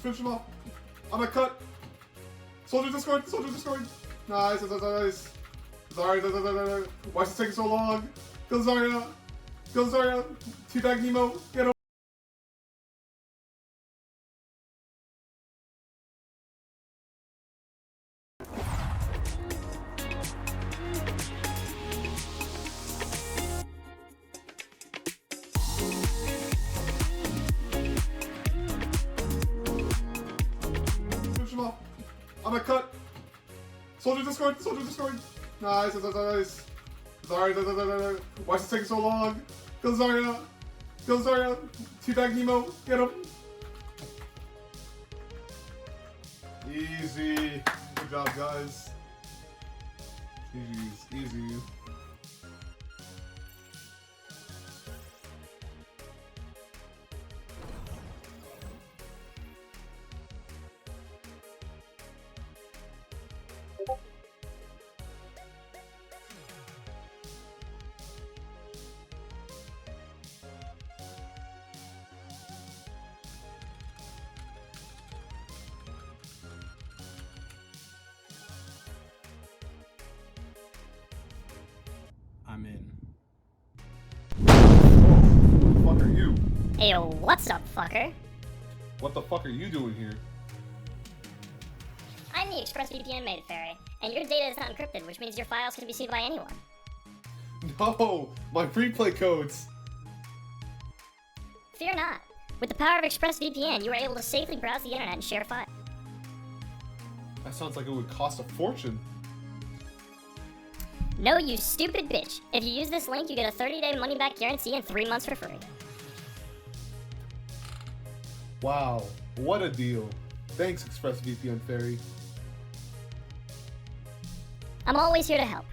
Finish him off. I'm gonna cut. Soldier discord. Nice. Sorry. Why is it taking so long? Kill Zarya. Teabag Nemo. Get him. I'm gonna cut. Soldier discord. Nice. Sorry. Why is it taking so long? Kill Zarya. Teabag Nemo. Get him. Easy. Good job, guys. Easy. I'm in. Who the fuck are you? Ayo, what's up, fucker? What the fuck are you doing here? I'm the ExpressVPN made fairy, and your data is not encrypted, which means your files can be seen by anyone. No, my replay codes. Fear not. With the power of ExpressVPN, you are able to safely browse the internet and share files. That sounds like it would cost a fortune. No, you stupid bitch. If you use this link, you get a 30-day money-back guarantee and 3 months for free. Wow, what a deal. Thanks, ExpressVPN Fairy. I'm always here to help.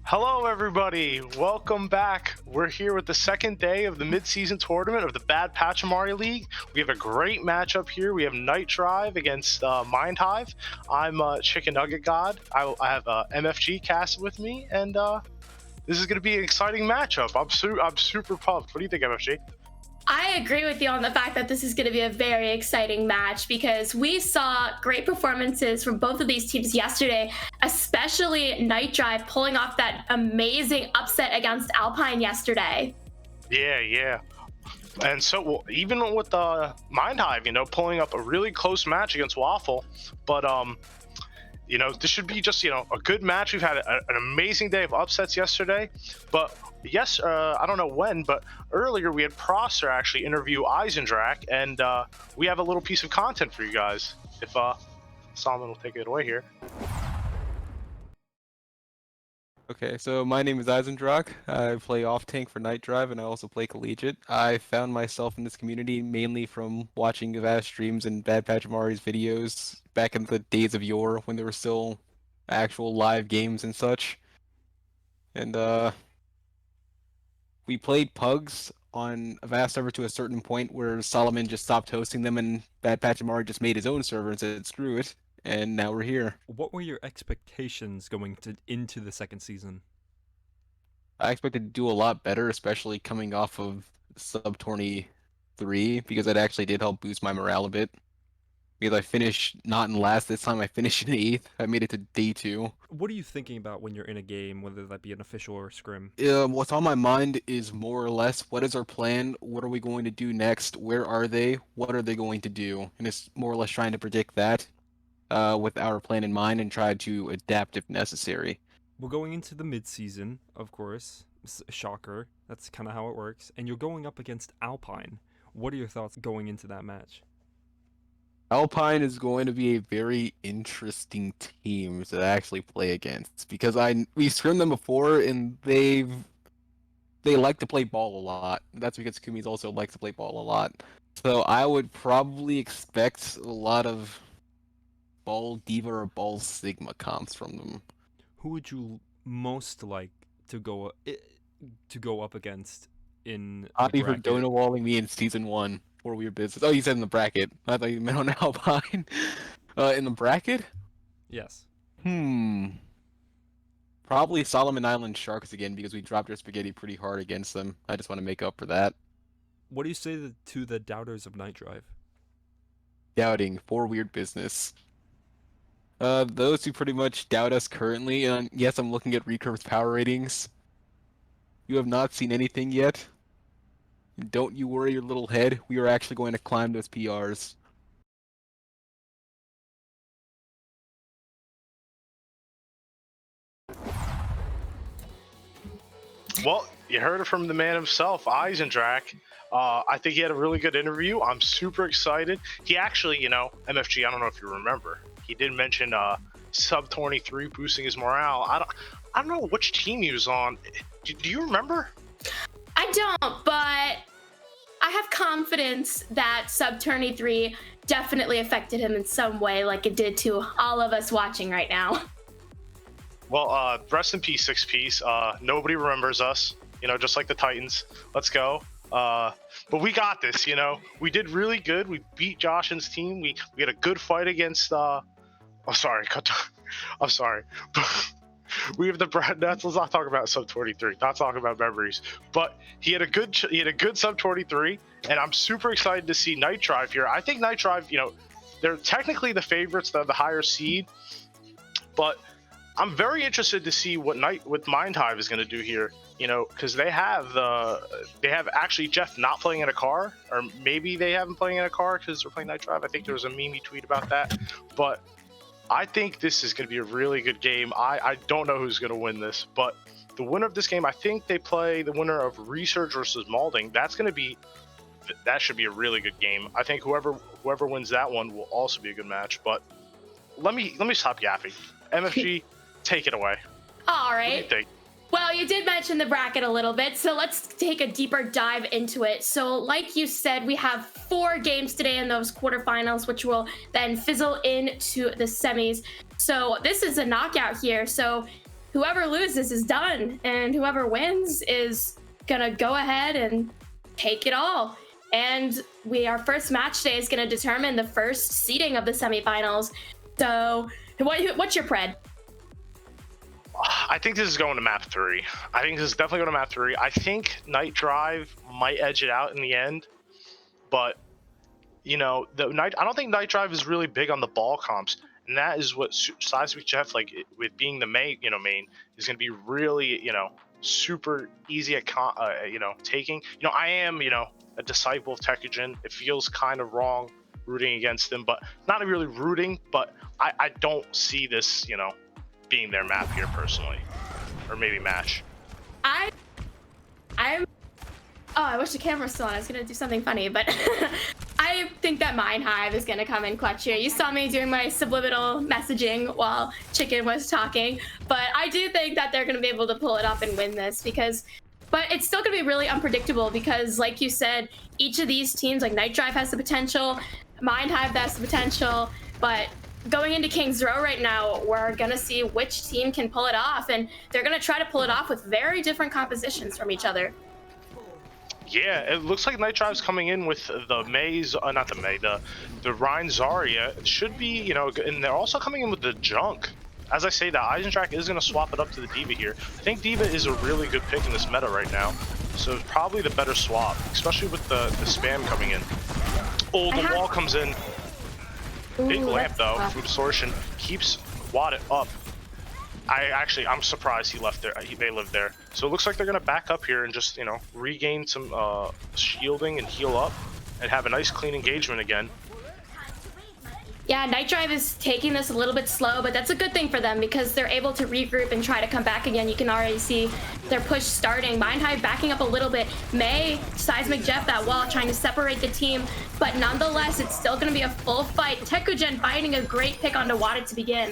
Hello, everybody. Welcome back. We're here with the second day of the Midseason Tournament of the Bad Pachimari League. We have a great matchup here. We have NightDrive against Mind.Hive. I'm Chicken Nugget God. I have MFG cast with me, and this is going to be an exciting matchup. I'm super pumped. What do you think, MFG? I agree with you on the fact that this is going to be a very exciting match because we saw great performances from both of these teams yesterday, especially NightDrive pulling off that amazing upset against Alpine yesterday. Yeah. And so even with Mind.Hive, pulling up a really close match against Waffle, but this should be just a good match. We've had an amazing day of upsets yesterday, but yes, I don't know when, but earlier we had Prosser actually interview Eisendrach, and we have a little piece of content for you guys. If Solomon will take it away here. Okay, so my name is Eisendrach. I play off-tank for NightDrive, and I also play Collegiate. I found myself in this community mainly from watching vast streams and Bad Pachimari's videos back in the days of yore when there were still actual live games and such. And we played Pugs on a vast server to a certain point where Solomon just stopped hosting them and Bad Pachimari just made his own server and said, screw it. And now we're here. What were your expectations going into the second season? I expected to do a lot better, especially coming off of sub 23, because that actually did help boost my morale a bit. Because I finished not in last this time, I finished in 8th. I made it to day 2. What are you thinking about when you're in a game, whether that be an official or a scrim? What's on my mind is more or less, what is our plan? What are we going to do next? Where are they? What are they going to do? And it's more or less trying to predict that with our plan in mind and try to adapt if necessary. We're going into the mid-season, of course. Shocker. That's kind of how it works. And you're going up against Alpine. What are your thoughts going into that match? Alpine is going to be a very interesting team to actually play against because we've scrimmed them before and they like to play ball a lot. That's because Kumi's also likes to play ball a lot. So I would probably expect a lot of ball diva or ball sigma comps from them. Who would you most like to go up against in Adi for bracket? donut walling me in season 1 for weird business. Oh, you said in the bracket. I thought you meant on Alpine. In the bracket? Yes. Probably Solomon Island Sharks again because we dropped our spaghetti pretty hard against them. I just want to make up for that. What do you say to the doubters of NightDrive? Doubting for weird business. Those who pretty much doubt us currently, and yes, I'm looking at Recurve's power ratings. You have not seen anything yet. Don't you worry your little head. We are actually going to climb those PRs. Well, you heard it from the man himself, Eisendrach. I think he had a really good interview. I'm super excited. He actually, MFG, I don't know if you remember, he did mention sub 23 boosting his morale. I don't know which team he was on. Do you remember? I don't, but I have confidence that sub 23 definitely affected him in some way like it did to all of us watching right now. Well, rest in peace, 6-piece. Nobody remembers us, just like the Titans. Let's go. But we got this, We did really good. We beat Joshin's team. We had a good fight against I'm sorry. We have let's not talk about sub 23. Not talking about memories. But he had a good sub 23, and I'm super excited to see NightDrive here. I think NightDrive, they're technically the favorites, they're the higher seed, but I'm very interested to see what Mind.Hive is going to do here. Because they have actually Jeff not playing in a car, or maybe they haven't playing in a car because they're playing NightDrive. I think there was a meme tweet about that, but I think this is going to be a really good game. I don't know who's going to win this, but the winner of this game, I think they play the winner of Resurge versus Malding. That should be a really good game. I think whoever wins that one will also be a good match. But let me stop yapping. MFG, take it away. All What do right. you think? Well, you did mention the bracket a little bit, so let's take a deeper dive into it. So like you said, we have 4 games today in those quarterfinals, which will then fizzle into the semis. So this is a knockout here. So whoever loses is done, and whoever wins is gonna go ahead and take it all. And our first match day is gonna determine the first seeding of the semifinals. So, what's your pred? I think this is going to map 3. I think this is definitely going to map 3. I think NightDrive might edge it out in the end, but you know, I don't think NightDrive is really big on the ball comps, and that is what Seismic Jeff, like with being the main, is going to be really, super easy at taking. I am, a disciple of Tekujin. It feels kind of wrong rooting against him, but not really rooting. But I don't see this, being their map here personally, or maybe match. I wish the camera was still on. I was gonna do something funny, but I think that Mind.Hive is gonna come in clutch here. You saw me doing my subliminal messaging while Chicken was talking, but I do think that they're gonna be able to pull it up and win this but it's still gonna be really unpredictable because, like you said, each of these teams, like NightDrive has the potential, Mind.Hive has the potential, but going into King's Row right now, we're gonna see which team can pull it off, and they're gonna try to pull it off with very different compositions from each other. Yeah, it looks like NightDrive's coming in with the the Rhine Zarya. It should be, and they're also coming in with the Junk. As I say that, Eisendrach is going to swap it up to the D.Va here. I think D.Va is a really good pick in this meta right now, so probably the better swap, especially with the spam coming in. Oh, the wall comes in. Big lamp though from Distortion keeps Watt up. I'm surprised he left there. They lived there. So it looks like they're gonna back up here and just regain some shielding and heal up and have a nice clean engagement again. Yeah, NightDrive is taking this a little bit slow, but that's a good thing for them because they're able to regroup and try to come back again. You can already see their push starting. Mind.Hive backing up a little bit. Seismic Jeff that wall trying to separate the team, but nonetheless, it's still going to be a full fight. Tekujin finding a great pick onto Wada to begin.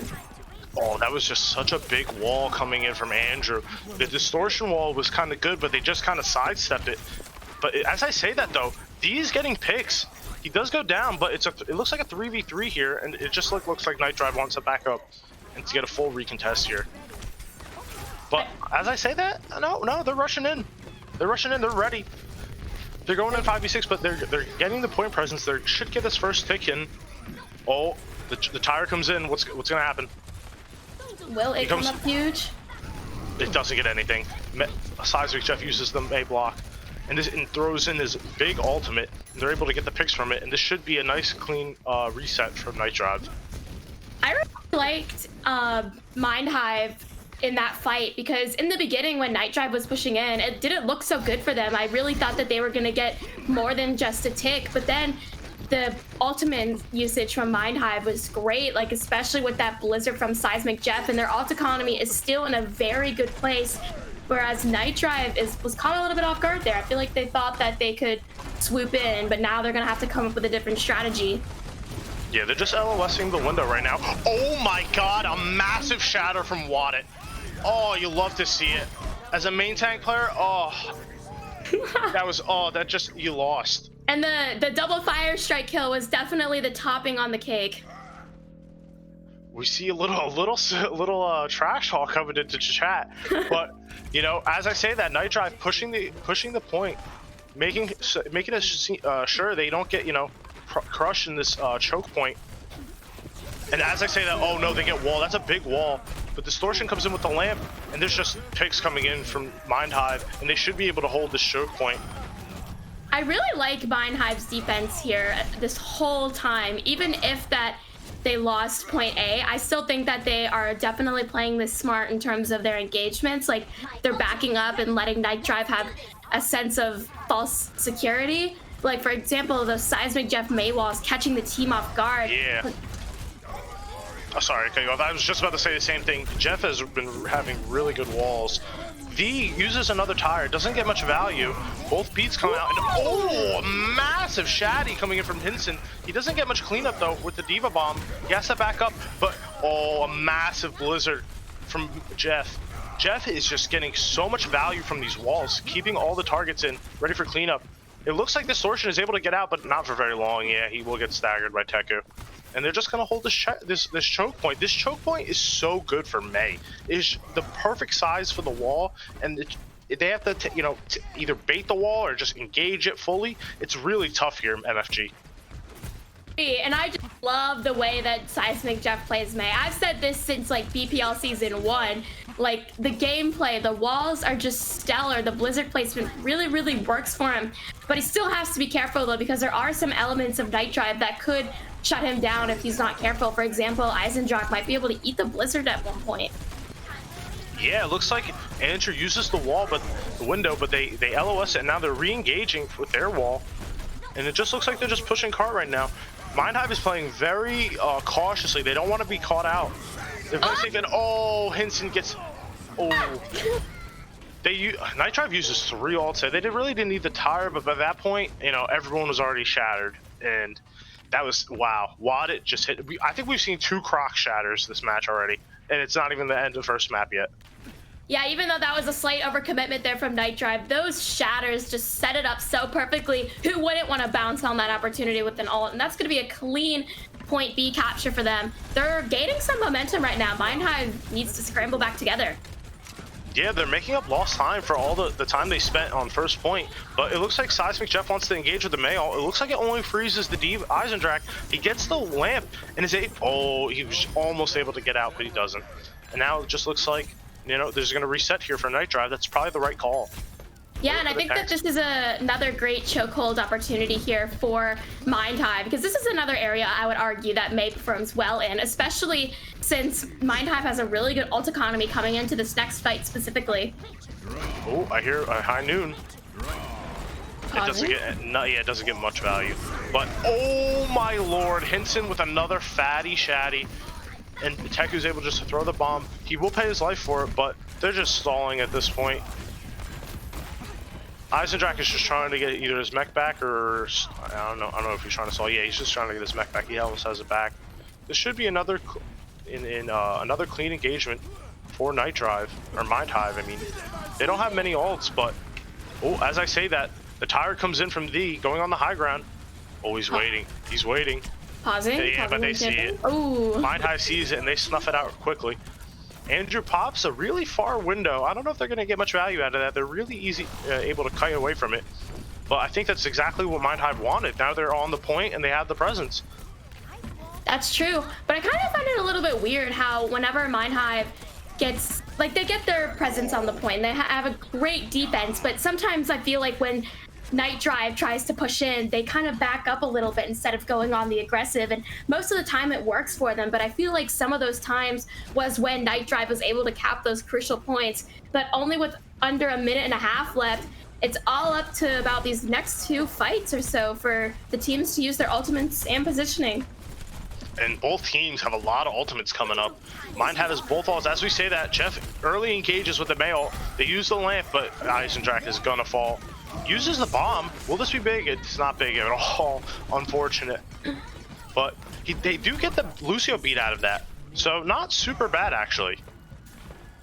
Oh, that was just such a big wall coming in from Andrew. The distortion wall was kind of good, but they just kind of sidestepped it. But as I say that though, these getting picks, he does go down, but it looks like a 3v3 here, and it just looks like NightDrive wants to back up and to get a full recontest here. But as I say that, no, they're rushing in. They're rushing in. They're ready. They're going in 5v6, but they're getting the point presence. They should get this first pick in. Oh, the tire comes in. What's gonna happen? Will it come up huge? It doesn't get anything. Seismic Jeff uses the A block and throws in his big ultimate. They're able to get the picks from it, and this should be a nice clean reset from NightDrive. I really liked Mind.Hive in that fight because in the beginning when NightDrive was pushing in, it didn't look so good for them. I really thought that they were going to get more than just a tick, but then the ultimate usage from Mind.Hive was great, like especially with that blizzard from Seismic Jeff, and their ult economy is still in a very good place, whereas NightDrive was caught a little bit off guard there. I feel like they thought that they could swoop in, but now they're gonna have to come up with a different strategy. Yeah, they're just LOSing the window right now. Oh my god, a massive shatter from Waddit. Oh, you love to see it. As a main tank player, you lost. And the double fire strike kill was definitely the topping on the cake. We see a little trash talk coming into chat, but as I say that, NightDrive pushing the point, making it sure they don't get crushed in this choke point. And as I say that, oh no, they get wall. That's a big wall. But Distortion comes in with the lamp, and there's just picks coming in from Mind.Hive, and they should be able to hold this choke point. I really like Mind.Hive's defense here this whole time, even if that they lost point A. I still think that they are definitely playing this smart in terms of their engagements. Like, they're backing up and letting NightDrive have a sense of false security. Like, for example, the Seismic Jeff Maywall is catching the team off guard. Yeah. Oh, sorry, okay, I was just about to say the same thing. Jeff has been having really good walls. V uses another tire, doesn't get much value. Both beats come out, and a massive shaddy coming in from Hinson. He doesn't get much cleanup though with the D.Va bomb. He has to back up, but a massive blizzard from Jeff. Jeff is just getting so much value from these walls, keeping all the targets in, ready for cleanup. It looks like Distortion is able to get out, but not for very long. Yeah, he will get staggered by Teku. and they're just gonna hold this choke point. This choke point is so good for May. It's the perfect size for the wall, and they have to either bait the wall or just engage it fully. It's really tough here, MFG. And I just love the way that Seismic Jeff plays May. I've said this since like BPL season 1. Like the gameplay, the walls are just stellar. The blizzard placement really, really works for him. But he still has to be careful though, because there are some elements of NightDrive that could shut him down if he's not careful. For example, Eisendrach might be able to eat the blizzard at one point. Yeah, it looks like Andrew uses the wall, but the window, but they LOS it, and now they're re-engaging with their wall. And it just looks like they're just pushing cart right now. Mind.Hive is playing very cautiously. They don't want to be caught out. They're very safe. And Hinson gets. NightDrive uses 3 ults. They really didn't need the tire, but by that point, everyone was already shattered, and that was wow. Wadit just hit. I think we've seen 2 Croc shatters this match already, and it's not even the end of the first map yet. Yeah, even though that was a slight overcommitment there from NightDrive, those shatters just set it up so perfectly. Who wouldn't want to bounce on that opportunity with an ult? And that's going to be a clean point B capture for them. They're gaining some momentum right now. Mind.Hive needs to scramble back together. Yeah, they're making up lost time for all the time they spent on first point, but it looks like Seismic Jeff wants to engage with the Mail. It looks like it only freezes the Eisendrach. He gets the lamp and is he was almost able to get out, but he doesn't. And now it just looks like there's going to reset here for NightDrive. That's probably the right call. Yeah, and I think that this is another great chokehold opportunity here for Mind.Hive, because this is another area I would argue that May performs well in, especially since Mind.Hive has a really good ult economy coming into this next fight specifically. Oh, I hear a high noon. It doesn't get much value. But oh my lord, Hinson with another fatty shatty. And Teku's able just to throw the bomb. He will pay his life for it, but they're just stalling at this point. Eisendrach is just trying to get either his mech back or I don't know if he's trying to stall. Yeah, he's just trying to get his mech back. He almost has it back. This should be another another clean engagement for NightDrive or Mind.Hive. I mean, they don't have many ults, but as I say that, the tire comes in from D going on the high ground. Oh, he's waiting. He's waiting. Pausing. Yeah, but they see it. Ooh. Mind.Hive sees it and they snuff it out quickly. Andrew pops a really far window. I don't know if they're going to get much value out of that. They're really easy, able to kite away from it. But I think that's exactly what Mind.Hive wanted. Now they're on the point and they have the presence. That's true. But I kind of find it a little bit weird how whenever Mind.Hive gets, like, they get their presence on the point, they have a great defense, but sometimes I feel like when NightDrive tries to push in, they kind of back up a little bit instead of going on the aggressive, and most of the time it works for them, but I feel like some of those times was when NightDrive was able to cap those crucial points, but only with under a minute and a half left. It's all up to about these next 2 fights or so for the teams to use their ultimates and positioning. And both teams have a lot of ultimates coming up. Mind.Hive has both ults. As we say that, Jeff early engages with the Mail. They use the lamp, but Eisendrach is gonna fall. Uses the bomb. Will this be big? It's not big at all. Unfortunate. But they do get the Lucio beat out of that. So not super bad, actually.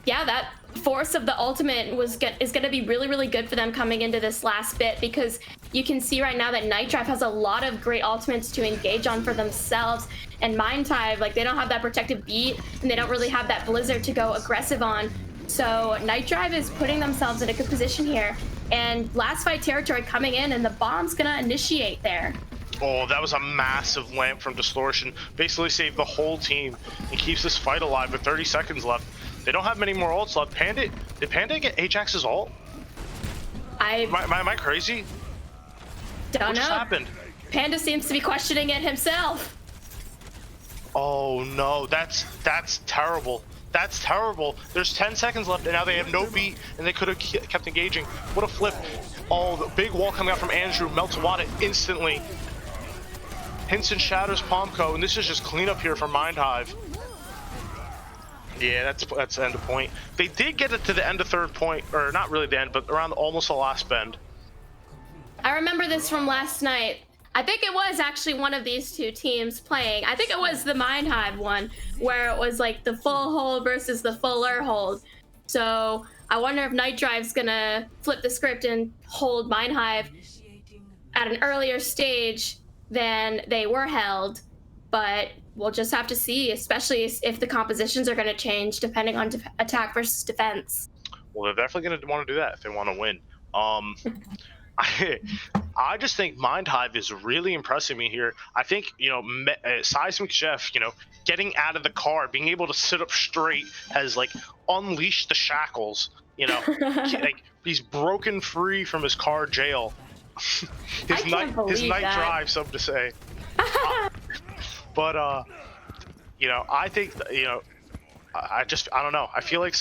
Yeah, that force of the ultimate is going to be really, really good for them coming into this last bit, because you can see right now that NightDrive has a lot of great ultimates to engage on for themselves. And Mind.Hive, like, they don't have that protective beat, and they don't really have that blizzard to go aggressive on. So NightDrive is putting themselves in a good position here. And last fight territory coming in, and the bomb's gonna initiate there. Oh, that was a massive lamp from Distortion. Basically saved the whole team and keeps this fight alive with 30 seconds left. They don't have many more ults left. Did Panda get Ajax's ult? Am I crazy? Don't what know. Just happened? Panda seems to be questioning it himself. Oh no, that's terrible. That's terrible. There's 10 seconds left, and now they have no beat, and they could have kept engaging. What a flip. Oh, the big wall coming out from Andrew melts Wada instantly. Hinson shatters Pomco, and this is just cleanup here for Mind.Hive. Yeah, that's the end of point. They did get it to the end of third point, or not really the end, but around almost the last bend. I remember this from last night. I think it was actually one of these 2 teams playing. I think it was the Mind.Hive one, where it was like the full hold versus the fuller hold. So I wonder if NightDrive's gonna flip the script and hold Mind.Hive at an earlier stage than they were held. but we'll just have to see, especially if the compositions are going to change depending on attack versus defense. Well, they're definitely going to want to do that if they want to win. I just think Mind.Hive is really impressing me here. I think, Seismic Jeff, getting out of the car, being able to sit up straight has like unleashed the shackles. Like he's broken free from his car jail. his night drive, some to say. But I think I don't know. I feel like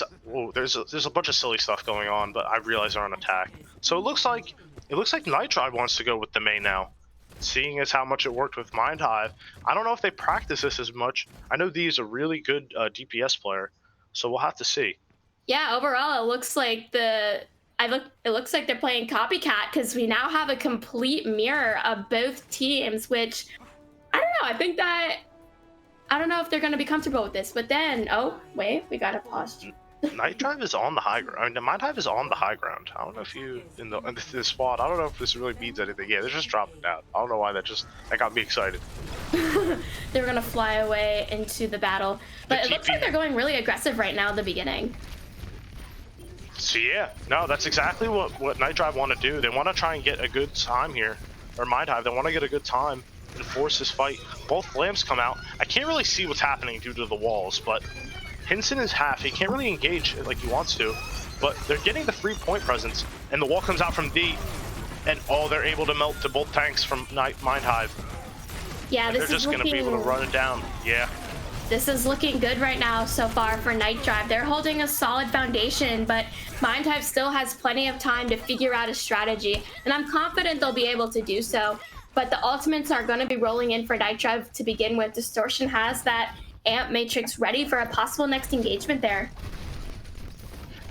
there's a bunch of silly stuff going on, but I realize they're on attack. So it looks like NightDrive wants to go with the main now, seeing as how much it worked with Mind.Hive. I don't know if they practice this as much. I know Dee is a really good DPS player, so we'll have to see. Yeah, overall, it looks like it looks like they're playing copycat because we now have a complete mirror of both teams, which I don't know. I don't know if they're going to be comfortable with this, but then, oh, wait, we got to pause. NightDrive is on the high ground. I mean, Mind.Hive is on the high ground. I don't know if you, in this spot, I don't know if this really means anything. Yeah, they're just dropping down. I don't know why that got me excited. They were going to fly away into the battle. But it looks like they're going really aggressive right now at the beginning. So yeah, no, that's exactly what NightDrive want to do. They want to try and get a good time here. Or Mind.Hive, they want to get a good time and force this fight. Both lamps come out. I can't really see what's happening due to the walls, but Hinson is half. He can't really engage like he wants to, but they're getting the 3-point presence, and the wall comes out from D, and they're able to melt to both tanks from Mind.Hive. Yeah, they're just going to be able to run it down. Yeah. This is looking good right now so far for NightDrive. They're holding a solid foundation, but Mind.Hive still has plenty of time to figure out a strategy, and I'm confident they'll be able to do so. But the ultimates are going to be rolling in for NightDrive to begin with. Distortion has that amp matrix ready for a possible next engagement there.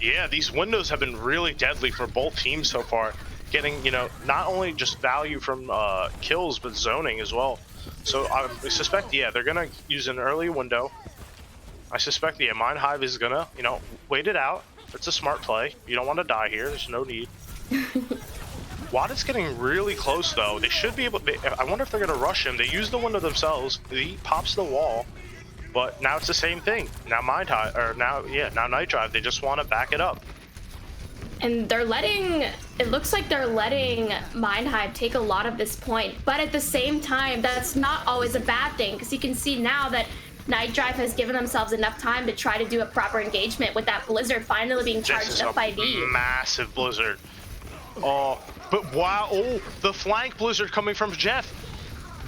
Yeah, these windows have been really deadly for both teams so far, getting not only just value from kills but zoning as well. So I suspect they're gonna use an early window. I suspect Mind.Hive is gonna wait it out. It's a smart play. You don't want to die here. There's no need. Watt's getting really close though. They should be able. I wonder if they're gonna rush him. They use the window themselves. He pops the wall. But now it's the same thing. Now Mind.Hive, or now NightDrive, they just want to back it up. And it looks like they're letting Mind.Hive take a lot of this point. But at the same time, that's not always a bad thing, because you can see now that NightDrive has given themselves enough time to try to do a proper engagement with that Blizzard finally being charged up by D. Massive Blizzard. Oh, but wow, the flank Blizzard coming from Jeff.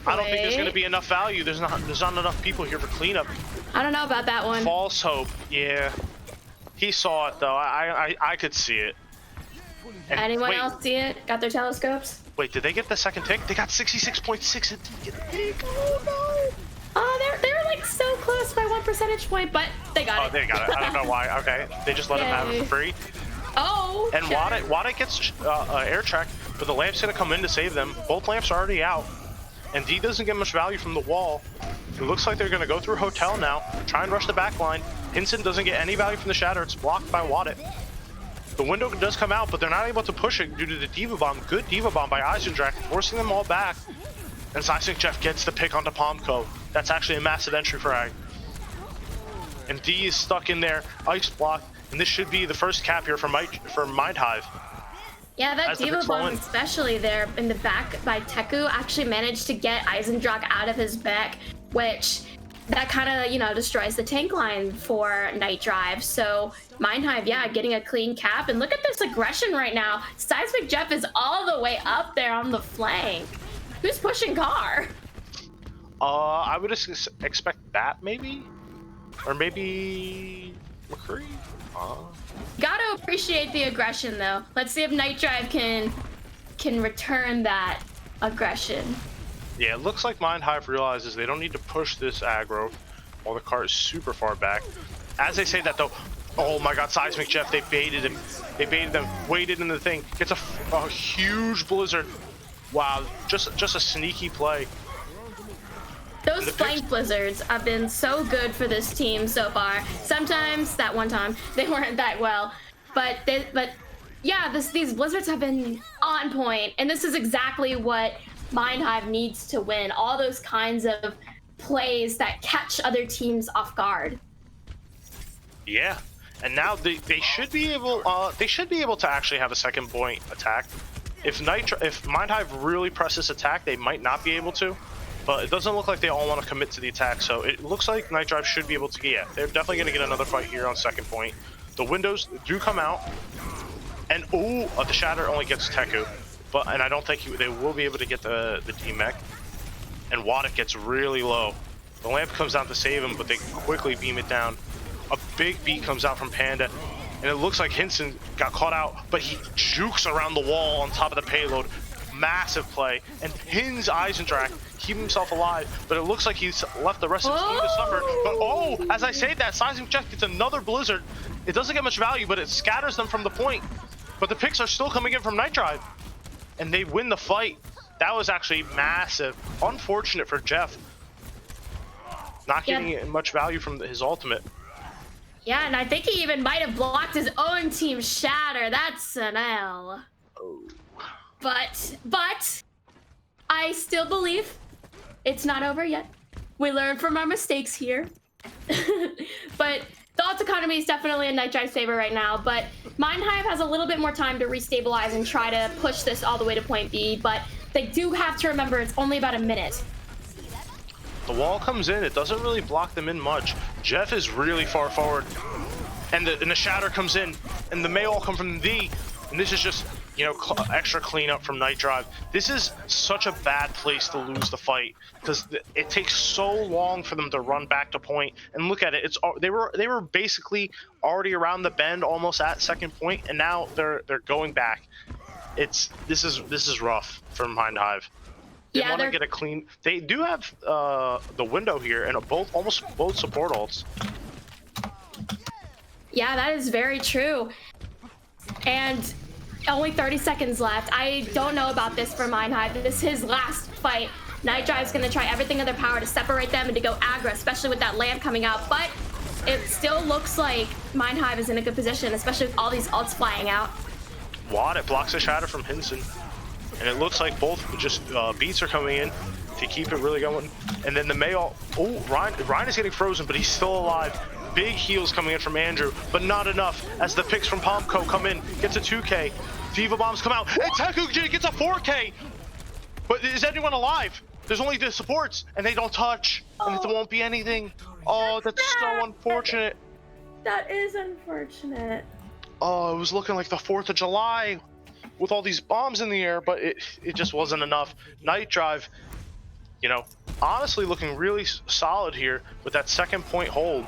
I don't think there's going to be enough value. There's not enough people here for cleanup. I don't know about that one. False hope. Yeah. He saw it, though. I could see it. And anyone else see it? Got their telescopes? Wait, did they get the second tick? They got 66.6 and didn't get the tick. Oh, no. Oh, they were like so close by 1 percentage point, but they got it. Oh, they got it. I don't know why. Okay. They just let him have it for free. Oh. And Watt gets air check, but the lamp's going to come in to save them. Both lamps are already out. And D doesn't get much value from the wall. It looks like they're going to go through Hotel now, try and rush the back line. Hinson doesn't get any value from the Shatter. It's blocked by Watt. The window does come out, but they're not able to push it due to the Diva Bomb. Good Diva Bomb by Eisendrach, forcing them all back. And Seismic Jeff gets the pick onto Palmco. That's actually a massive entry for Ag. And D is stuck in there, ice block, and this should be the first cap here for Mind.Hive. Yeah, that Diva Bomb, especially there in the back by Teku, actually managed to get Eisendrach out of his back, which that kind of, destroys the tank line for NightDrive. So Mind.Hive, getting a clean cap. And look at this aggression right now. Seismic Jeff is all the way up there on the flank. Who's pushing car? I would expect that maybe? Or maybe McCree? Gotta appreciate the aggression though. Let's see if NightDrive can return that aggression. Yeah, it looks like Mind.Hive realizes they don't need to push this aggro while the car is super far back. As they say that though, oh my god, Seismic Jeff, they baited him. They baited them, waited in the thing. Gets a huge Blizzard. Wow, just a sneaky play. Those flank blizzards have been so good for this team so far. Sometimes, that one time, they weren't that well. But these blizzards have been on point, and this is exactly what Mind.Hive needs to win. All those kinds of plays that catch other teams off guard. Yeah, and now they should be able to actually have a second point attack. If Mind.Hive really presses attack, they might not be able to, but it doesn't look like they all want to commit to the attack. So it looks like NightDrive should be able to. Yeah, they're definitely going to get another fight here on second point. The windows do come out, and the Shatter only gets Teku, and I don't think they will be able to get the D-Mech. And Waddick gets really low. The lamp comes down to save him, but they quickly beam it down. A big beat comes out from Panda, and it looks like Hinson got caught out, but he jukes around the wall on top of the payload. Massive play, and pins Eisendrach, keep himself alive, but it looks like he's left the rest of his team to suffer. But as I say that, Seismic gets another Blizzard. It doesn't get much value, but it scatters them from the point. But the picks are still coming in from NightDrive, and they win the fight. That was actually massive. Unfortunate for Jeff. Not getting much value from his ultimate. Yeah, and I think he even might have blocked his own team Shatter. That's an L. Oh. But I still believe it's not over yet. We learned from our mistakes here. But the ult economy is definitely in NightDrive's favor right now, but Mind.Hive has a little bit more time to restabilize and try to push this all the way to point B, but they do have to remember it's only about a minute. The wall comes in, it doesn't really block them in much. Jeff is really far forward, and the Shatter comes in, and the May all come from the D, and this is just, extra cleanup from NightDrive. This is such a bad place to lose the fight, because it takes so long for them to run back to point. And look at it, they were basically already around the bend, almost at second point, and now they're going back. This is rough for Mind.Hive. They want to get a clean. They do have the window here, and almost both support ults. Yeah, that is very true. And only 30 seconds left. I don't know about this for Mind.Hive. This is his last fight. NightDrive's going to try everything in their power to separate them and to go aggro, especially with that lamp coming out. But it still looks like Mind.Hive is in a good position, especially with all these ults flying out. It blocks a Shatter from Hinson. And it looks like both just beats are coming in to keep it really going. And then the Mayall, Ryan is getting frozen, but he's still alive. Big heals coming in from Andrew, but not enough as the picks from Pomco come in, gets a 2K. Diva Bombs come out, and Teku gets a 4K. But is anyone alive? There's only the supports, and they don't touch, and it won't be anything. Oh, that's so unfortunate. That is unfortunate. Oh, it was looking like the 4th of July with all these bombs in the air, but it just wasn't enough. NightDrive, honestly looking really solid here with that second point hold.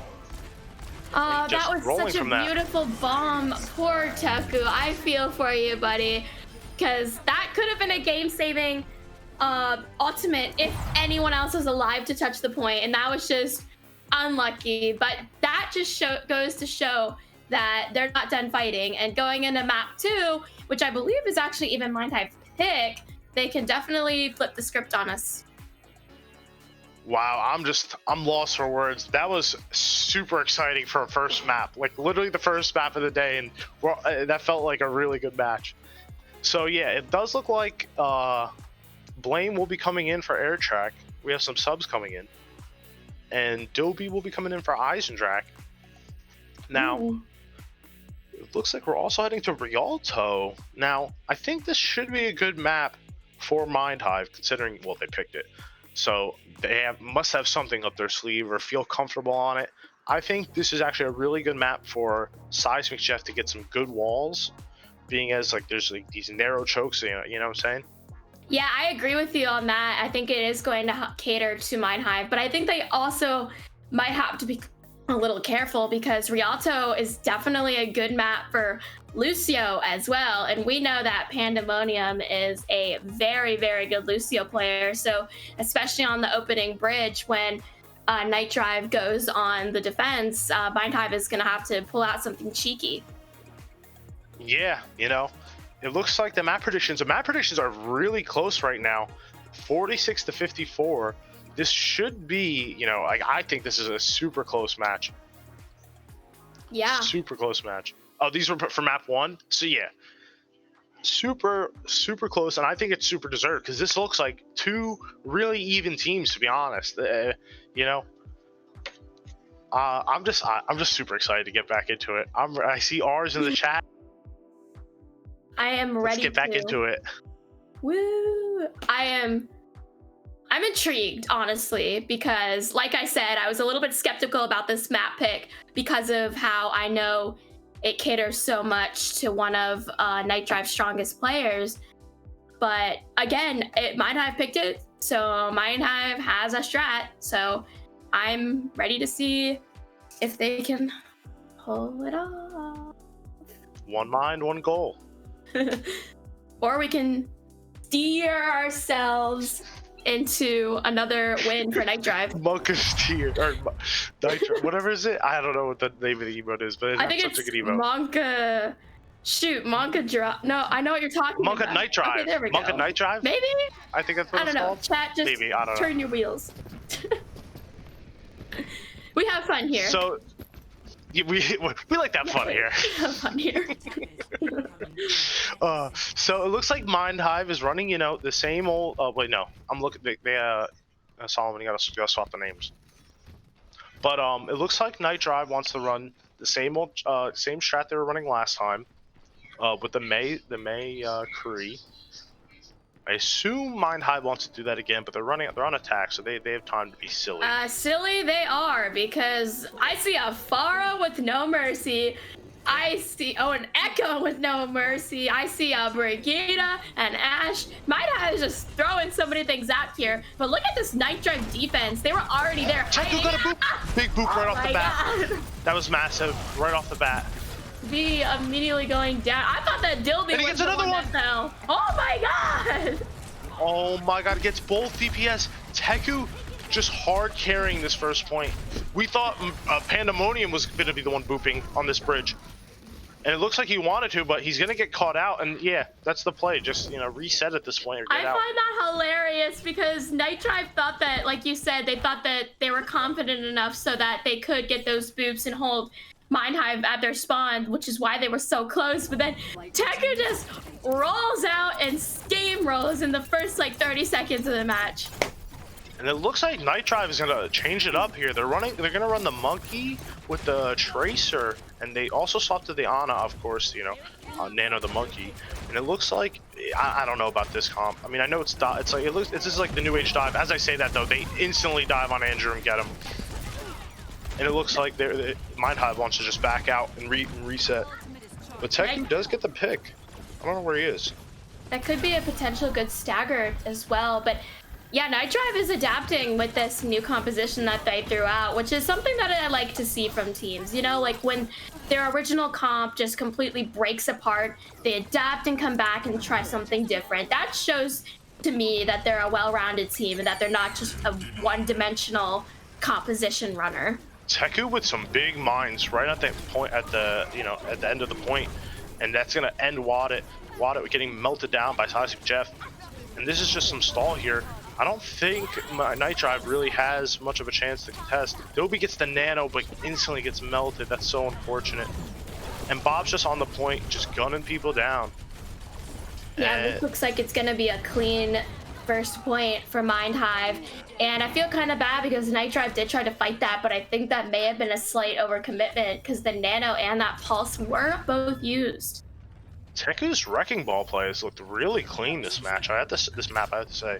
Oh, that was such a beautiful bomb. Poor Teku. I feel for you, buddy. Because that could have been a game-saving ultimate if anyone else was alive to touch the point, and that was just unlucky. But that just goes to show that they're not done fighting. And going into map 2, which I believe is actually even Mind.Hive's pick, they can definitely flip the script on us. Wow, I'm lost for words. That was super exciting for a first map, like literally the first map of the day, and that felt like a really good match. So yeah, it does look like Blame will be coming in for Air Track. We have some subs coming in, and Dobie will be coming in for Eisendrach. Now, it looks like we're also heading to Rialto. Now, I think this should be a good map for Mind.Hive, considering, well, they picked it. So they must have something up their sleeve or feel comfortable on it. I think this is actually a really good map for Seismic Jeff to get some good walls, being as there's these narrow chokes, you know what I'm saying? Yeah, I agree with you on that. I think it is going to cater to Mind.Hive, but I think they also might have to be a little careful because Rialto is definitely a good map for Lucio as well, and we know that Pandemonium is a very, very good Lucio player, so especially on the opening bridge when NightDrive goes on the defense, Mind.Hive is going to have to pull out something cheeky. Yeah, it looks like the map predictions are really close right now, 46 to 54. This should be, I think this is a super close match. Yeah. Super close match. Oh, these were for map 1? So yeah. super close, and I think it's super deserved because this looks like two really even teams, to be honest. You know, I'm just super excited to get back into it. I see ours in the chat. I am ready. Let's get back into it. Woo! I'm intrigued, honestly, because like I said, I was a little bit skeptical about this map pick because of how I know it caters so much to one of NightDrive's strongest players. But again, Mind.Hive picked it, so Mind.Hive has a strat. So I'm ready to see if they can pull it off. One mind, one goal. Or we can steer ourselves into another win for NightDrive. Monka steer or NightDrive, whatever is it? I don't know what the name of the emote is, but I think it's such a good emote. Monka. Shoot, Monka drop. No, I know what you're talking Monka about. NightDrive. Okay, there we go. Monka NightDrive? Maybe? I think that's what I it's don't know. called. Chat, just Maybe, I don't know. turn your wheels. We have fun here. So we like that fun here. We have fun here. So it looks like Mind.Hive is running, you know, the same old. Wait, no, I'm looking. Solomon, you gotta swap the names. But it looks like NightDrive wants to run the same old, same strat they were running last time, with the May Kree. I assume Mind.Hive wants to do that again, but they're on attack, so they have time to be silly. Silly they are, because I see a Pharah with no mercy. I see an Echo with no mercy. I see a Brigida and Ash. Mind.Hive is just throwing so many things out here. But look at this NightDrive defense. They were already there. Check, you got a boop. Big boop right off the bat. God. That was massive, right off the bat. B immediately going down. I thought that Dilby was the one that fell. Oh my god! Oh my god, gets both DPS. Teku just hard carrying this first point. We thought Pandemonium was going to be the one booping on this bridge. And it looks like he wanted to, but he's going to get caught out. And yeah, that's the play. Just, you know, reset at this point or get out. I find that hilarious because NightDrive thought that, like you said, they thought that they were confident enough so that they could get those boops and hold Mind.Hive at their spawn, which is why they were so close. But then Teku just rolls out and steamrolls in the first, like, 30 seconds of the match. And it looks like NightDrive is gonna change it up here. They're gonna run the Monkey with the Tracer, and they also swapped to the Ana, of course, you know, Nano the Monkey. And it looks like I don't know about this comp. I mean, I know it's just like the new age dive. As I say that though, they instantly dive on Andrew and get him. And it looks like Mind.Hive wants to just back out and reset. But Teku does get the pick. I don't know where he is. That could be a potential good stagger as well, but yeah, NightDrive is adapting with this new composition that they threw out, which is something that I like to see from teams. You know, like when their original comp just completely breaks apart, they adapt and come back and try something different. That shows to me that they're a well-rounded team and that they're not just a one-dimensional composition runner. Teku with some big mines right at that point, at the end of the point, and that's gonna end Waddit getting melted down by Toxic Jeff. And this is just some stall here. I don't think NightDrive really has much of a chance to contest. Dobie gets the nano, but instantly gets melted. That's so unfortunate. And Bob's just on the point, just gunning people down. Yeah, this looks like it's gonna be a clean first point for Mind.Hive. And I feel kind of bad because NightDrive did try to fight that, but I think that may have been a slight overcommitment because the nano and that pulse were both used. Teku's Wrecking Ball plays looked really clean this match. This map, I have to say.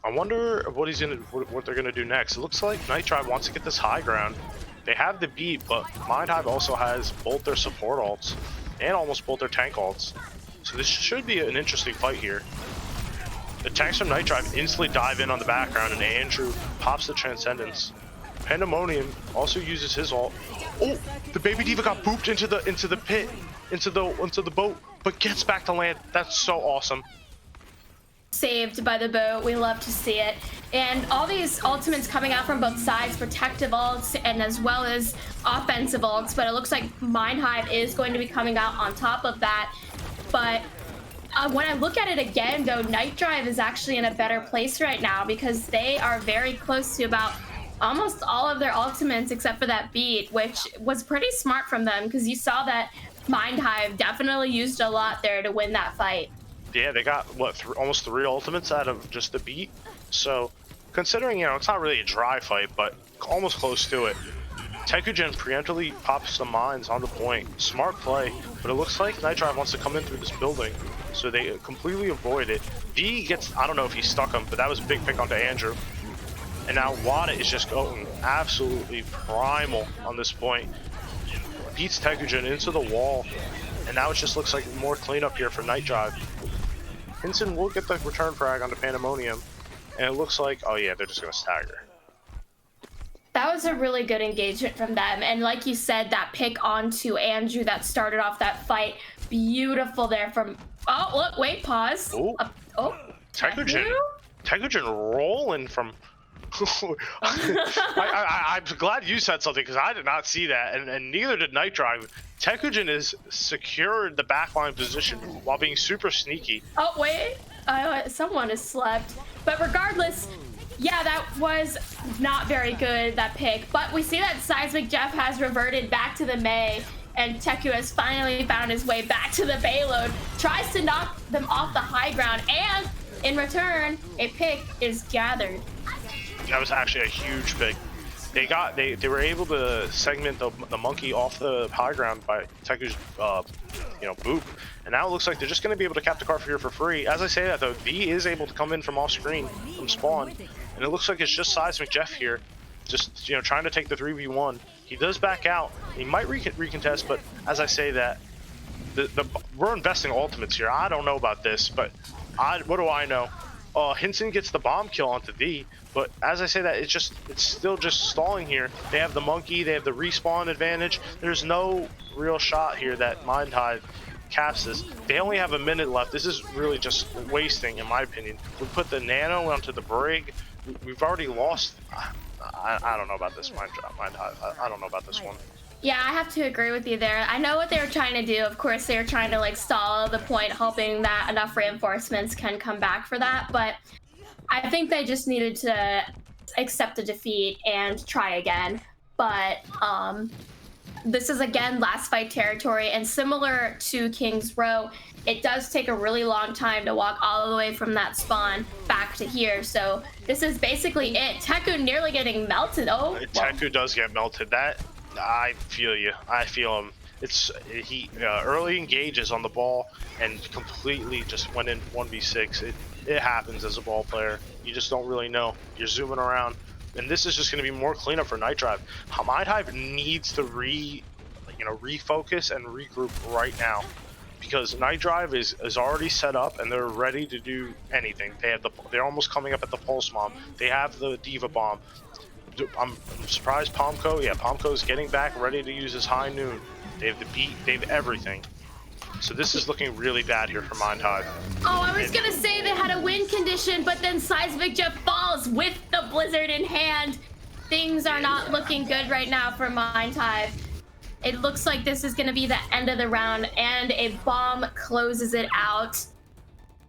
I wonder what they're gonna do next. It looks like NightDrive wants to get this high ground. They have the beat, but Mind.Hive also has both their support ults and almost both their tank ults. So this should be an interesting fight here. The tanks from NightDrive instantly dive in on the background, and Andrew pops the Transcendence. Pandemonium also uses his ult. Oh, the Baby Diva got booped into the pit, into the boat, but gets back to land. That's so awesome. Saved by the boat. We love to see it. And all these ultimates coming out from both sides, protective ults and as well as offensive ults, but it looks like Mind.Hive is going to be coming out on top of that. But when I look at it again, though, NightDrive is actually in a better place right now because they are very close to about almost all of their ultimates except for that beat, which was pretty smart from them because you saw that Mind.Hive definitely used a lot there to win that fight. Yeah, they got what almost 3 ultimates out of just the beat. So considering, you know, it's not really a dry fight, but almost close to it. Tekujin preemptively pops the mines on the point. Smart play, but it looks like NightDrive wants to come in through this building, so they completely avoid it. V gets, I don't know if he stuck him, but that was a big pick onto Andrew. And now Wada is just going absolutely primal on this point. Beats Tekujin into the wall, and now it just looks like more cleanup here for NightDrive. Hinson will get the return frag onto Pandemonium, and it looks like, oh yeah, they're just gonna stagger. That was a really good engagement from them. And like you said, that pick onto Andrew that started off that fight, beautiful there from, oh, look, wait, pause. Ooh. Tekujin rolling from, I'm glad you said something because I did not see that, and neither did NightDrive. Tekujin has secured the backline position while being super sneaky. Oh, wait, someone has slept. But regardless, yeah, that was not very good, that pick. But we see that Seismic Jeff has reverted back to the Mei, and Teku has finally found his way back to the payload, tries to knock them off the high ground, and in return, a pick is gathered. That was actually a huge pick. They were able to segment the monkey off the high ground by Teku's boop, and now it looks like they're just going to be able to cap the car here for free. As I say that though, V is able to come in from off screen from spawn, and it looks like it's just Seismic Jeff here, just trying to take the 3v1. He does back out. He might recontest, but as I say that, we're investing ultimates here. I don't know about this, but what do I know? Hinson gets the bomb kill onto V, but as I say that, it's still just stalling here. They have the monkey, they have the respawn advantage. There's no real shot here that Mind.Hive caps this. They only have a minute left. This is really just wasting, in my opinion. We put the nano onto the brig. We've already lost. I don't know about this Mind.Hive. I don't know about this one. Yeah, I have to agree with you there. I know what they were trying to do. Of course, they were trying to like stall the point, hoping that enough reinforcements can come back for that. But I think they just needed to accept the defeat and try again. But this is again last fight territory, and similar to King's Row, it does take a really long time to walk all the way from that spawn back to here. So this is basically it. Teku nearly getting melted. Oh, Teku does get melted. That. I feel you. I feel him. He early engages on the ball and completely just went in 1v6. It happens as a ball player. You just don't really know. You're zooming around, and this is just going to be more cleanup for NightDrive. Mind.Hive needs to refocus and regroup right now, because NightDrive is already set up and they're ready to do anything. They're almost coming up at the pulse bomb. They have the Diva bomb. I'm surprised Palmco. Yeah, Palmco's getting back, ready to use his high noon. They have the beat. They have everything. So this is looking really bad here for Mind.Hive. Oh, I was gonna say they had a win condition, but then Seismic Jeff falls with the blizzard in hand. Things are not looking good right now for Mind.Hive. It looks like this is gonna be the end of the round, and a bomb closes it out.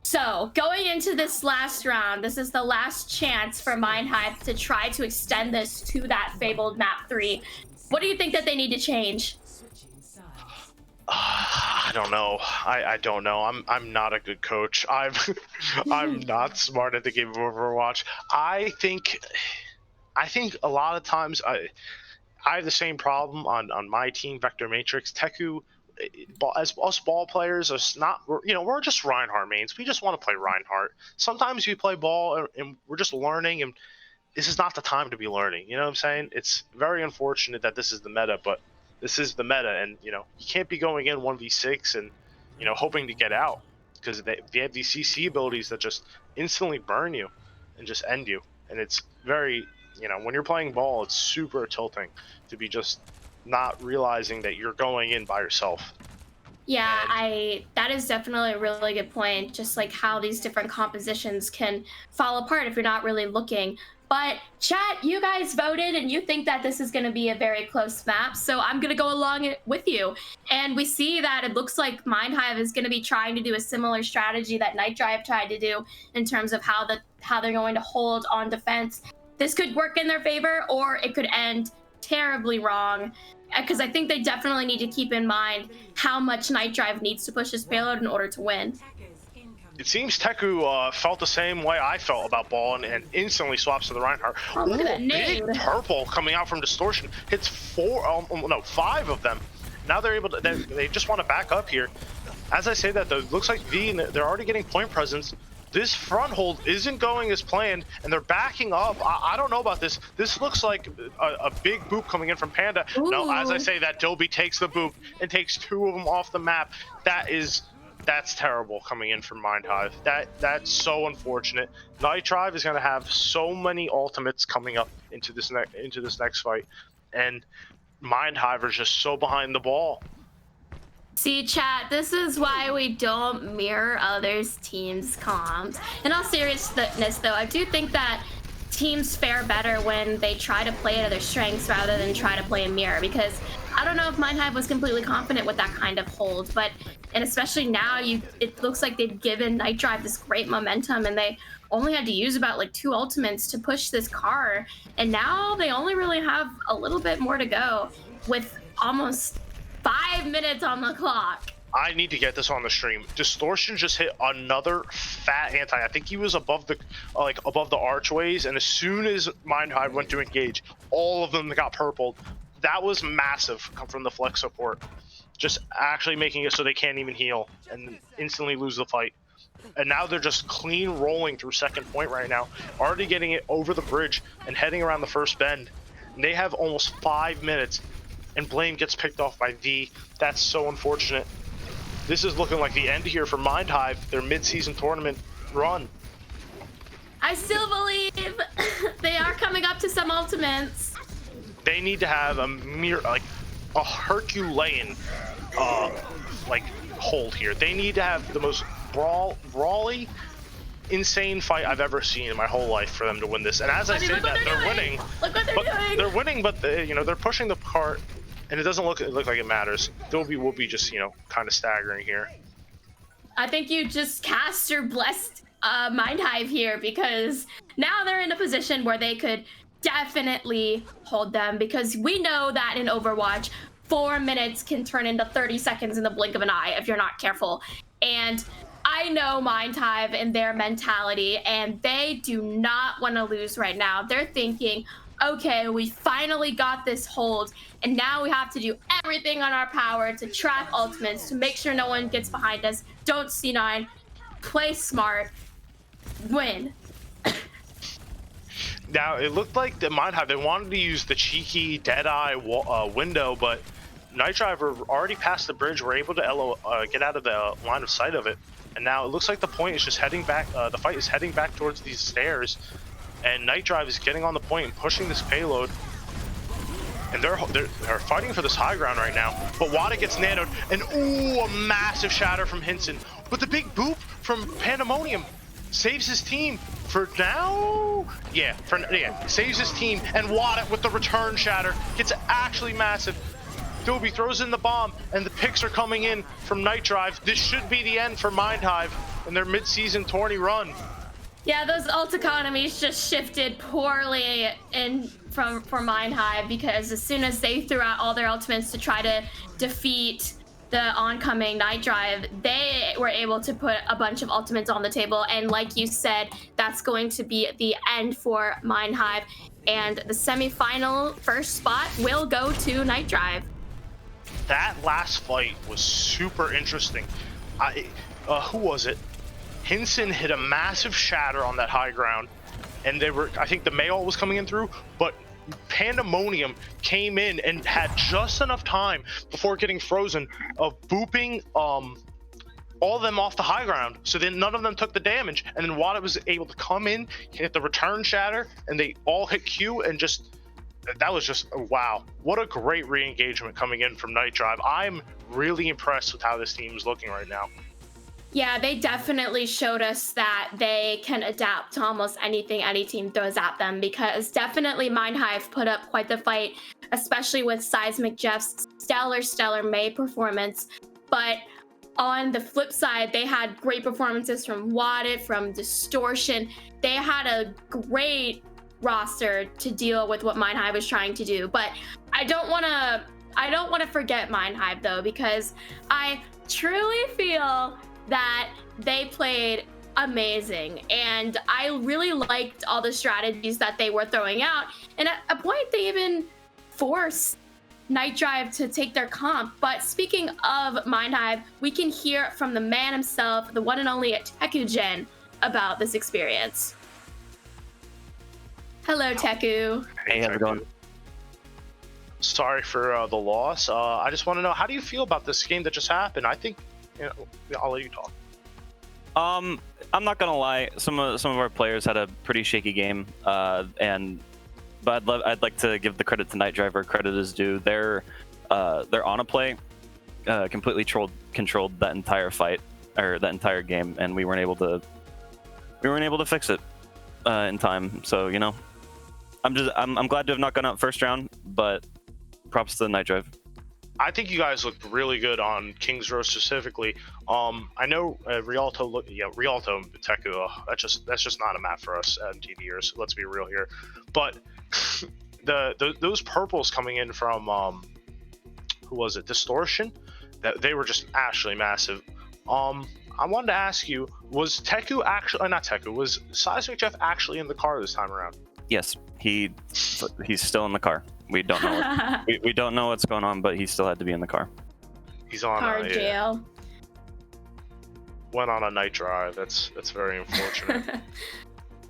So, going into this last round, this is the last chance for Mind.Hive to try to extend this to that fabled map 3. What do you think that they need to change? I don't know. I don't know. I'm not a good coach. I'm not smart at the game of Overwatch. I think a lot of times I have the same problem on my team, Vector Matrix. Teku, as us ball players, we're just Reinhardt mains. We just want to play Reinhardt. Sometimes we play ball and we're just learning, and this is not the time to be learning. You know what I'm saying? It's very unfortunate that this is the meta, but this is the meta, and you can't be going in 1v6 and hoping to get out, because they have these CC abilities that just instantly burn you and just end you. And it's very, when you're playing ball, it's super tilting to be just not realizing that you're going in by yourself. Yeah, that is definitely a really good point, just like how these different compositions can fall apart if you're not really looking. But chat, you guys voted and you think that this is going to be a very close map, so I'm going to go along with you. And we see that it looks like Mind.Hive is going to be trying to do a similar strategy that NightDrive tried to do in terms of how they're going to hold on defense. This could work in their favor, or it could end terribly wrong. because I think they definitely need to keep in mind how much NightDrive needs to push his payload in order to win. It seems Teku felt the same way I felt about ball and instantly swaps to the Reinhardt. Oh, look at that Big nade. purple coming out from Distortion. Hits 5 of them. Now they're able to, they just want to back up here. As I say that though, it looks like V, they're already getting point presence. This front hold isn't going as planned, and they're backing up. I don't know about this. This looks like a big boop coming in from Panda. Ooh. No, as I say that, Dobie takes the boop and takes 2 of them off the map. That's terrible coming in from Mind.Hive. That's so unfortunate. NightDrive is going to have so many ultimates coming up into this next fight, and Mind.Hive are just so behind the ball. See, chat, this is why we don't mirror others' teams' comms. In all seriousness, though, I do think that teams fare better when they try to play to their strengths rather than try to play a mirror, because I don't know if Mind.Hive was completely confident with that kind of hold, and especially now, it looks like they've given NightDrive this great momentum, and they only had to use about like 2 ultimates to push this car, and now they only really have a little bit more to go with almost 5 minutes on the clock. I need to get this on the stream. Distortion just hit another fat anti. I think he was above the archways, and as soon as Mind.Hive went to engage, all of them got purpled. That was massive come from the flex support. Just actually making it so they can't even heal and instantly lose the fight. And now they're just clean rolling through second point right now, already getting it over the bridge and heading around the first bend. And they have almost 5 minutes, and Blame gets picked off by V. That's so unfortunate. This is looking like the end here for Mind.Hive, their mid-season tournament run. I still believe they are coming up to some ultimates. They need to have a Herculean hold here. They need to have the most brawly, insane fight I've ever seen in my whole life for them to win this. And as I say that, they're winning. Look what they're doing. They're winning, but they're pushing the cart, and it doesn't look like it matters. Dobie will be just kind of staggering here. I think you just cast your blessed Mind.Hive here, because now they're in a position where they could definitely hold them, because we know that in Overwatch 4 minutes can turn into 30 seconds in the blink of an eye if you're not careful. And I know Mind.Hive and their mentality, and they do not want to lose right now. They're thinking, okay, we finally got this hold, and now we have to do everything on our power to trap ultimates, to make sure no one gets behind us, don't C9, play smart, win. Now, it looked like the Mind.Hive, they wanted to use the cheeky Deadeye window, but NightDrive were already past the bridge, were able to get out of the line of sight of it. And now it looks like the point is just heading back, the fight is heading back towards these stairs. And NightDrive is getting on the point and pushing this payload. And they're fighting for this high ground right now. But Wada gets nanoed, and ooh, a massive shatter from Hinson. But the big boop from Pandemonium saves his team for now. Saves his team, and Wada with the return shatter gets actually massive. Dobie throws in the bomb, and the picks are coming in from NightDrive. This should be the end for Mind.Hive and their mid-season tourney run. Yeah, those ult economies just shifted poorly for Mind.Hive, because as soon as they threw out all their ultimates to try to defeat the oncoming NightDrive, they were able to put a bunch of ultimates on the table, and like you said, that's going to be the end for Mind.Hive, and the semi-final first spot will go to NightDrive. That last fight was super interesting. Who was it? Hinson hit a massive shatter on that high ground, and I think the Mayall was coming in through, but Pandemonium came in and had just enough time before getting frozen of booping all of them off the high ground, so then none of them took the damage, and then Wada was able to come in, hit the return shatter, and they all hit Q, and that was just wow, what a great re-engagement coming in from NightDrive. I'm really impressed with how this team is looking right now. Yeah, they definitely showed us that they can adapt to almost anything any team throws at them, because definitely Mind.Hive put up quite the fight, especially with Seismic Jeff's stellar May performance. But on the flip side, they had great performances from Wadit, from Distortion. They had a great roster to deal with what Mind.Hive was trying to do. But I don't want to I don't want to forget Mind.Hive though, because I truly feel that they played amazing, and I really liked all the strategies that they were throwing out. And at a point, they even forced NightDrive to take their comp. But speaking of Mind.Hive, we can hear from the man himself, the one and only Teku about this experience. Hello, Teku. Hey, how's it going? Sorry for the loss. I just want to know, how do you feel about this game that just happened? I think, I'll let you talk. I'm not gonna lie. Some of our players had a pretty shaky game, but I'd like to give the credit to NightDrive where credit is due. Their on a play completely controlled that entire fight, or that entire game, and we weren't able to fix it in time. So I'm glad to have not gone out first round, but props to the NightDrive. I think you guys looked really good on King's Row specifically. I know Rialto and Teku, that's just not a map for us MTDers. Let's be real here. But those purples coming in from who was it? Distortion, that they were just actually massive. I wanted to ask you, was Teku actually not Teku? Was Seismic Jeff actually in the car this time around? Yes, he's still in the car. We don't know. We don't know what's going on, but he still had to be in the car. He's on car jail. Went on a NightDrive. That's very unfortunate.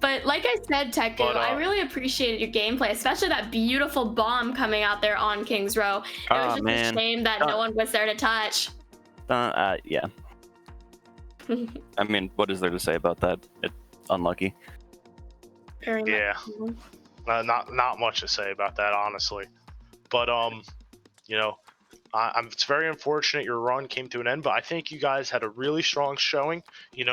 But like I said, Teku, I really appreciated your gameplay, especially that beautiful bomb coming out there on King's Row. It was just a shame that no one was there to touch. Yeah. I mean, what is there to say about that? It's unlucky. Yeah. Not much to say about that, honestly. But it's very unfortunate your run came to an end. But I think you guys had a really strong showing. You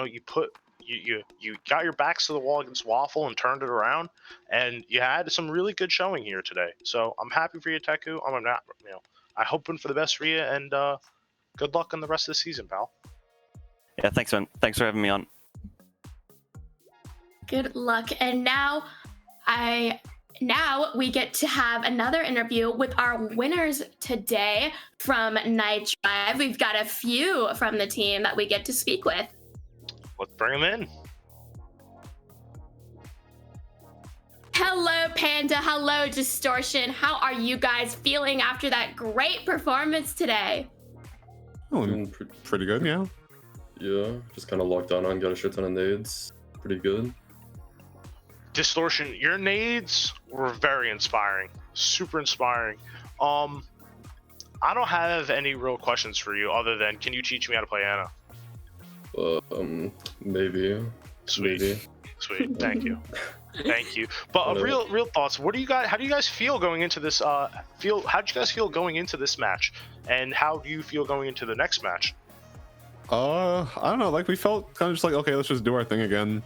got your backs to the wall against Waffle and turned it around, and you had some really good showing here today. So I'm happy for you, Teku. I'm hoping for the best for you, and good luck in the rest of the season, pal. Yeah, thanks, man. Thanks for having me on. Good luck. And now we get to have another interview with our winners today from NightDrive. We've got a few from the team that we get to speak with. Let's bring them in. Hello, Panda. Hello, Distortion. How are you guys feeling after that great performance today? Oh, pretty good, yeah. Yeah, just kind of locked down on, got a shit ton of nades. Pretty good. Distortion, your nades were very inspiring, super inspiring. I don't have any real questions for you other than, can you teach me how to play Ana? Maybe. Sweet. Maybe. Sweet. Thank you. Thank you. But real thoughts. How do you guys feel going into this? How did you guys feel going into this match, and how do you feel going into the next match? I don't know. Like, we felt kind of just like, okay, let's just do our thing again.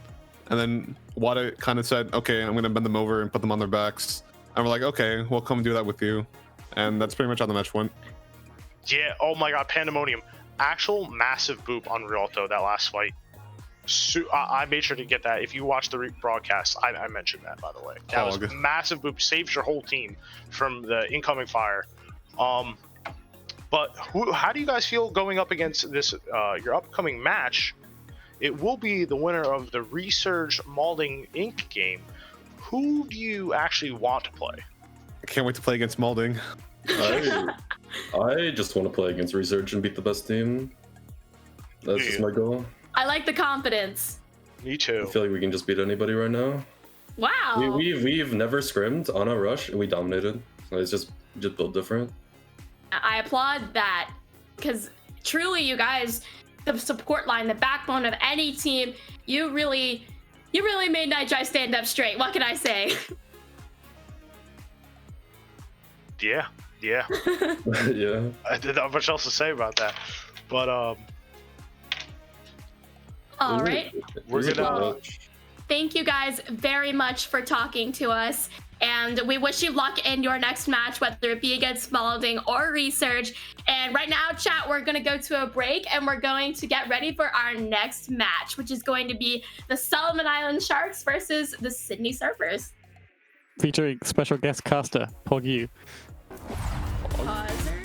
And then Wada kind of said, okay, I'm going to bend them over and put them on their backs. And we're like, okay, we'll come do that with you. And that's pretty much how the match went. Yeah, oh my god, Pandemonium. Actual massive boop on Rialto that last fight. I made sure to get that. If you watch the broadcast, I mentioned that, by the way. That was a massive boop. Saves your whole team from the incoming fire. But how do you guys feel going up against this, your upcoming match? It will be the winner of the Resurge Malding Inc. game. Who do you actually want to play? I can't wait to play against Malding. I just want to play against Resurge and beat the best team. That's just my goal. I like the confidence. Me too. I feel like we can just beat anybody right now. Wow. We've never scrimmed on a rush and we dominated. So it's just built different. I applaud that, because truly, you guys, the support line, the backbone of any team, you really made NightDrive stand up straight. What can I say? Yeah. Yeah. I didn't have much else to say about that, but all right. We're gonna. Thank you guys very much for talking to us, and we wish you luck in your next match, whether it be against Malding or Resurge. And right now, chat, we're gonna go to a break, and we're going to get ready for our next match, which is going to be the Solomon Island Sharks versus the Sydney Surfers, featuring special guest caster Pogyu. Pauser.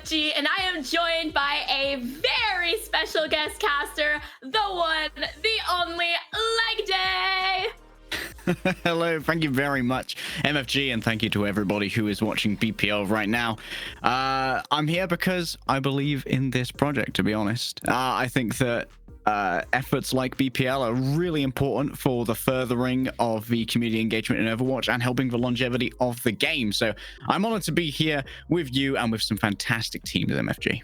MFG, and I am joined by a very special guest caster, the one, the only, Leg Day. Hello, thank you very much, MFG, and thank you to everybody who is watching BPL right now. I'm here because I believe in this project, to be honest. I think that efforts like BPL are really important for the furthering of the community engagement in Overwatch and helping the longevity of the game. So I'm honored to be here with you and with some fantastic teams at MFG.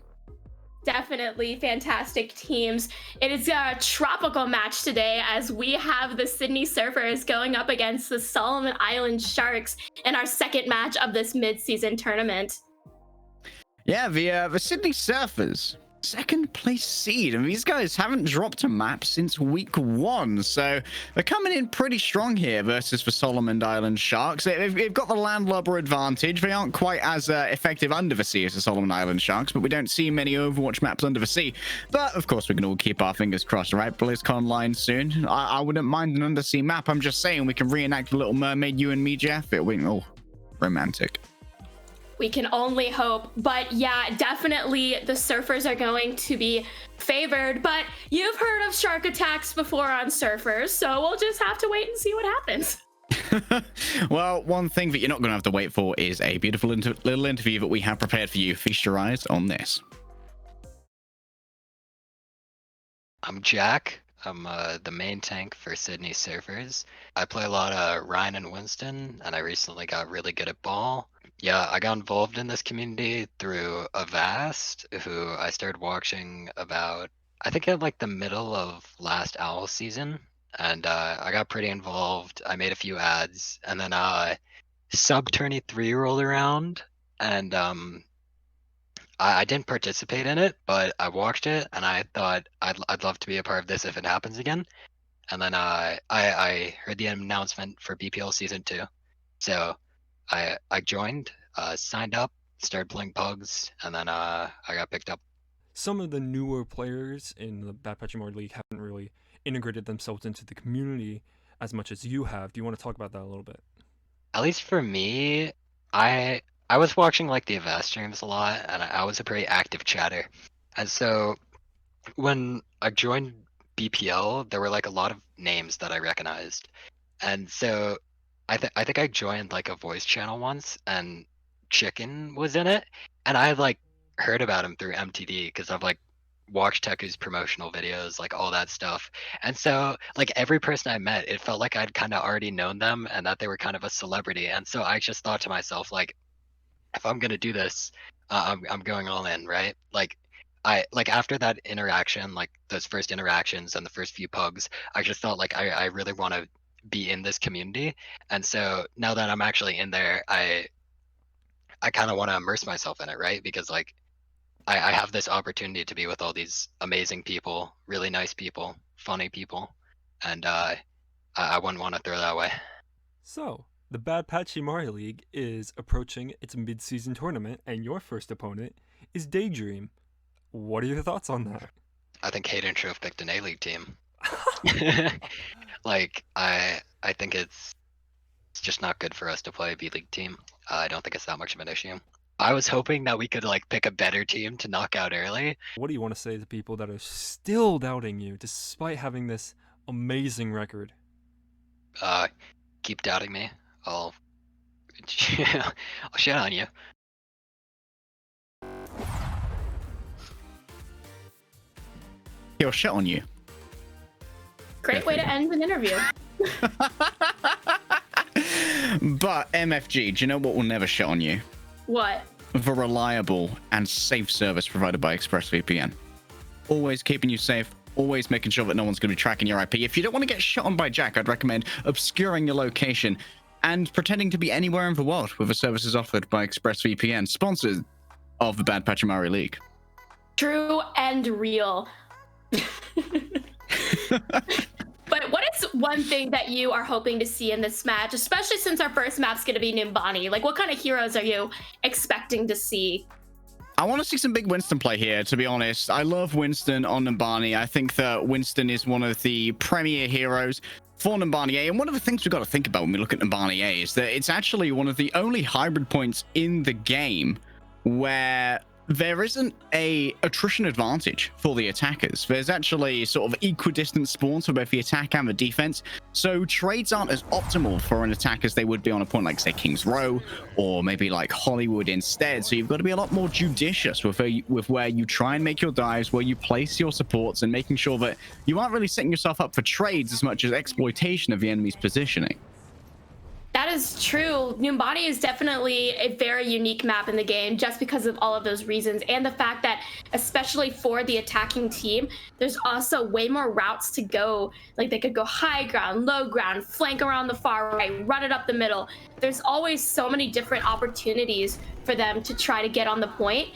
Definitely fantastic teams. It is a tropical match today as we have the Sydney Surfers going up against the Solomon Island Sharks in our second match of this mid-season tournament. Yeah, the Sydney Surfers. second place seed, and these guys haven't dropped a map since week 1, so they're coming in pretty strong here versus the Solomon Island Sharks. They've got the landlubber advantage. They aren't quite as effective under the sea as the Solomon Island Sharks, but we don't see many Overwatch maps under the sea. But of course we can all keep our fingers crossed, right? BlizzCon line soon. I wouldn't mind an undersea map. I'm just saying we can reenact The Little Mermaid, you and me, Jeff. Oh, romantic. We can only hope. But yeah, definitely the surfers are going to be favored. But you've heard of shark attacks before on surfers, so we'll just have to wait and see what happens. Well, one thing that you're not going to have to wait for is a beautiful little interview that we have prepared for you. Feast your eyes on this. I'm Jack. I'm the main tank for Sydney Surfers. I play a lot of Ryan and Winston, and I recently got really good at ball. Yeah, I got involved in this community through Avast, who I started watching about, I think at like the middle of last Owl season, and I got pretty involved. I made a few ads, and then Sub 23 rolled around, and I didn't participate in it, but I watched it, and I thought I'd love to be a part of this if it happens again. And then I heard the announcement for BPL Season 2, so I joined, signed up, started playing pugs, and then I got picked up. Some of the newer players in the Bad Patchamar League haven't really integrated themselves into the community as much as you have. Do you want to talk about that a little bit? At least for me, I was watching like the Avast streams a lot, and I was a pretty active chatter. And so when I joined BPL, there were like a lot of names that I recognized. And so I think I joined like a voice channel once, and Chicken was in it, and I had like heard about him through MTD because I've like watched Teku's promotional videos, like all that stuff. And so like every person I met, it felt like I'd kind of already known them and that they were kind of a celebrity. And so I just thought to myself, like, if I'm gonna do this, I'm going all in, right? Like after that interaction, like those first interactions and the first few pugs, I just felt like I really want to be in this community. And so now that I'm actually in there, I kind of want to immerse myself in it, right? Because like I have this opportunity to be with all these amazing people, really nice people, funny people, and I wouldn't want to throw that away. So, the Bad Patchamar League is approaching its mid-season tournament, and your first opponent is Daydream. What are your thoughts on that? I think Hayden should have picked an A-League team. Like, I think it's just not good for us to play a B-League team. I don't think it's that much of an issue. I was hoping that we could like pick a better team to knock out early. What do you want to say to people that are still doubting you despite having this amazing record? Keep doubting me. I'll shit on you. He'll shit on you. Great way to end an interview. But MFG, do you know what will never shit on you? What? The reliable and safe service provided by ExpressVPN. Always keeping you safe, always making sure that no one's going to be tracking your IP. If you don't want to get shot on by Jack, I'd recommend obscuring your location and pretending to be anywhere in the world with the services offered by ExpressVPN, sponsored of the Bad Patchamar League. True and real. But what is one thing that you are hoping to see in this match, especially since our first map's going to be Nimbani? Like, what kind of heroes are you expecting to see? I want to see some big Winston play here, to be honest. I love Winston on Nimbani. I think that Winston is one of the premier heroes for Nimbani A. And one of the things we've got to think about when we look at Nimbani A is that it's actually one of the only hybrid points in the game where there isn't a attrition advantage for the attackers. There's actually sort of equidistant spawns for both the attack and the defense. So trades aren't as optimal for an attack as they would be on a point like, say, King's Row or maybe like Hollywood instead. So you've got to be a lot more judicious with where you try and make your dives, where you place your supports, and making sure that you aren't really setting yourself up for trades as much as exploitation of the enemy's positioning. That is true. Nimbani is definitely a very unique map in the game just because of all of those reasons, and the fact that, especially for the attacking team, there's also way more routes to go. Like, they could go high ground, low ground, flank around the far right, run it up the middle. There's always so many different opportunities for them to try to get on the point.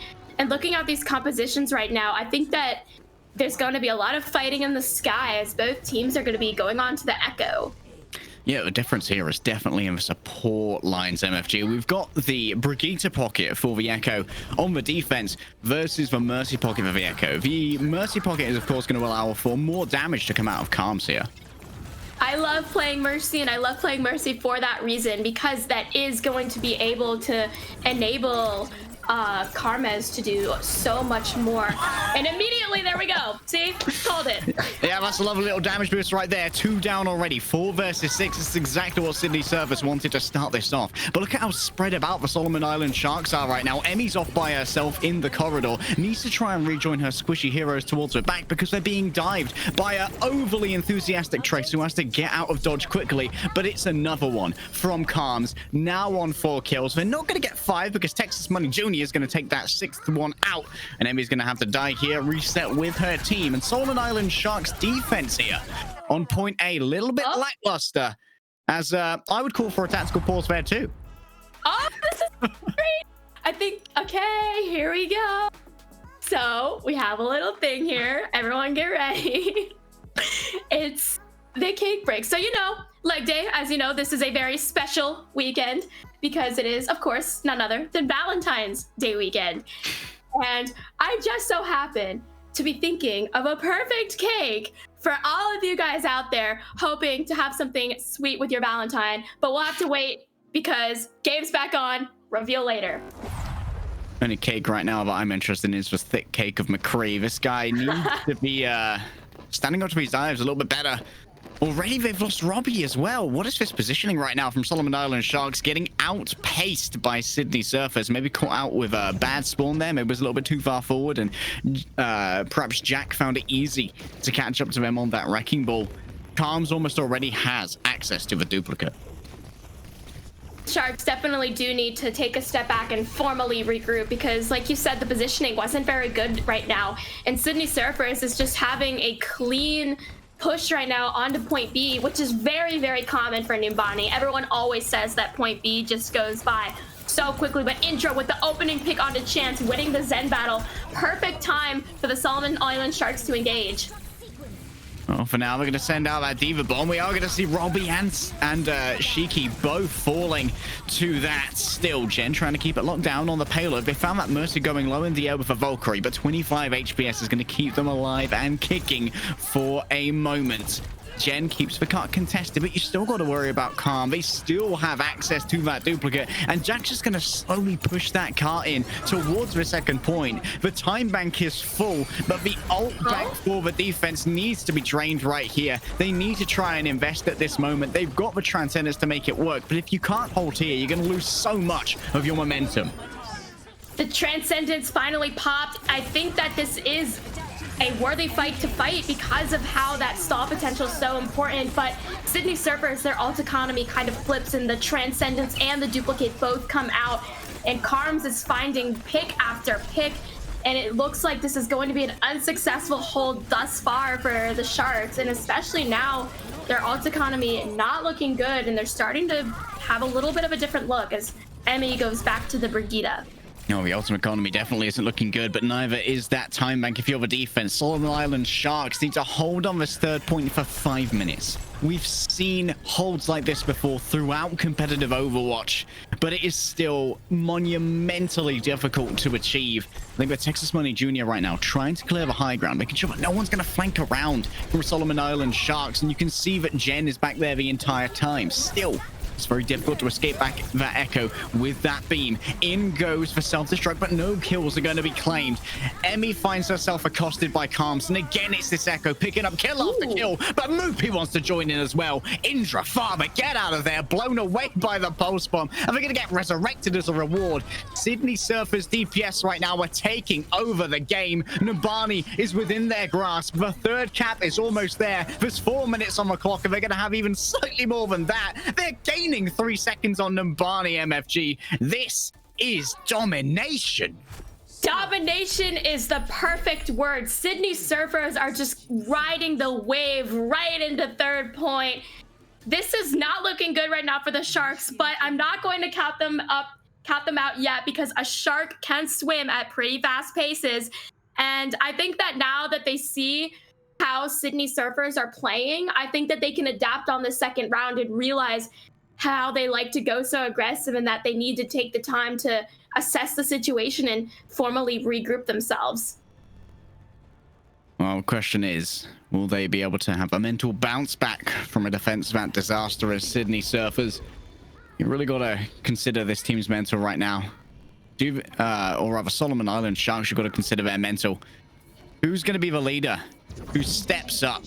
And looking at these compositions right now, I think that there's going to be a lot of fighting in the sky as both teams are going to be going on to the Echo. Yeah, the difference here is definitely in the support lines, MFG. We've got the Brigitte pocket for the Echo on the defense versus the Mercy pocket for the Echo. The Mercy pocket is, of course, going to allow for more damage to come out of Calms here. I love playing Mercy, and I love playing Mercy for that reason, because that is going to be able to enable Karmez to do so much more. And immediately, there we go. See? Called it. Yeah, that's a lovely little damage boost right there. 2 down already. 4 versus 6. This is exactly what Sydney Surface wanted to start this off. But look at how spread about the Solomon Island Sharks are right now. Emmy's off by herself in the corridor. Needs to try and rejoin her squishy heroes towards her back because they're being dived by an overly enthusiastic Trace who has to get out of dodge quickly. But it's another one from Calms. Now on 4 kills. They're not going to get 5 because Texas Money Jr. is going to take that 6th one out, and Emmy's going to have to die here, reset with her team. And Solomon Island Sharks defense here on point A, little bit lackluster, as I would call for a tactical pause there too. Oh, this is great. I think, okay, here we go. So we have a little thing here. Everyone get ready. It's the cake break. So, you know, leg day, as you know, this is a very special weekend because it is, of course, none other than Valentine's Day weekend. And I just so happen to be thinking of a perfect cake for all of you guys out there hoping to have something sweet with your Valentine, but we'll have to wait because game's back on. Reveal later. Only cake right now that I'm interested in is the thick cake of McCree. This guy needs to be standing up to his dives a little bit better. Already they've lost Robbie as well. What is this positioning right now from Solomon Island Sharks? Getting outpaced by Sydney Surfers. Maybe caught out with a bad spawn there. Maybe it was a little bit too far forward. And perhaps Jack found it easy to catch up to them on that wrecking ball. Calms almost already has access to the duplicate. Sharks definitely do need to take a step back and formally regroup because, like you said, the positioning wasn't very good right now. And Sydney Surfers is just having a clean push right now onto point B, which is very, very common for Numbani. Everyone always says that point B just goes by so quickly, but Intro with the opening pick onto Chance, winning the Zen battle. Perfect time for the Solomon Island Sharks to engage. Well, for now, we're going to send out that Diva Bomb. We are going to see Robbie and Shiki both falling to that. Still, Jen trying to keep it locked down on the payload. They found that Mercy going low in the air with a Valkyrie, but 25 HPS is going to keep them alive and kicking for a moment. Jen keeps the cart contested, but you still got to worry about Calm. They still have access to that duplicate, and Jack's just going to slowly push that cart in towards the second point. The time bank is full, but the ult bank for the defense needs to be drained right here. They need to try and invest at this moment. They've got the Transcendence to make it work, but if you can't hold here, you're going to lose so much of your momentum. The Transcendence finally popped. I think that this is a worthy fight to fight because of how that stall potential is so important, but Sydney Surfers, their ult economy kind of flips and the Transcendence and the duplicate both come out, and Karms is finding pick after pick, and it looks like this is going to be an unsuccessful hold thus far for the Sharks, and especially now their ult economy not looking good, and they're starting to have a little bit of a different look as Emmy goes back to the Brigitte. No, the ultimate economy definitely isn't looking good, but neither is that time bank if you're the defense. Solomon Island Sharks need to hold on this third point for 5 minutes. We've seen holds like this before throughout competitive Overwatch, but it is still monumentally difficult to achieve. I think with Texas Money Jr. right now trying to clear the high ground, making sure that no one's going to flank around from Solomon Island Sharks, and you can see that Jen is back there the entire time. Still, it's very difficult to escape back that Echo with that beam. In goes for self-destruct, but no kills are going to be claimed. Emmy finds herself accosted by Calms, and again it's this Echo picking up kill after kill, but Moopy wants to join in as well. Indra, father, get out of there, blown away by the pulse bomb, and they're going to get resurrected as a reward. Sydney Surfers DPS right now are taking over the game. Numbani is within their grasp. The third cap is almost there. There's 4 minutes on the clock, and they're going to have even slightly more than that. They're gaining 3 seconds on Numbani, MFG. This is domination. Domination is the perfect word. Sydney Surfers are just riding the wave right into third point. This is not looking good right now for the Sharks, but I'm not going to count them up count them out yet because a shark can swim at pretty fast paces. And I think that now that they see how Sydney Surfers are playing, I think that they can adapt on the second round and realize how they like to go so aggressive and that they need to take the time to assess the situation and formally regroup themselves. Well, the question is, will they be able to have a mental bounce back from a defense that disaster as Sydney Surfers? You really got to consider this team's mental right now. Or rather, Solomon Island Sharks, you've got to consider their mental. Who's going to be the leader? Who steps up?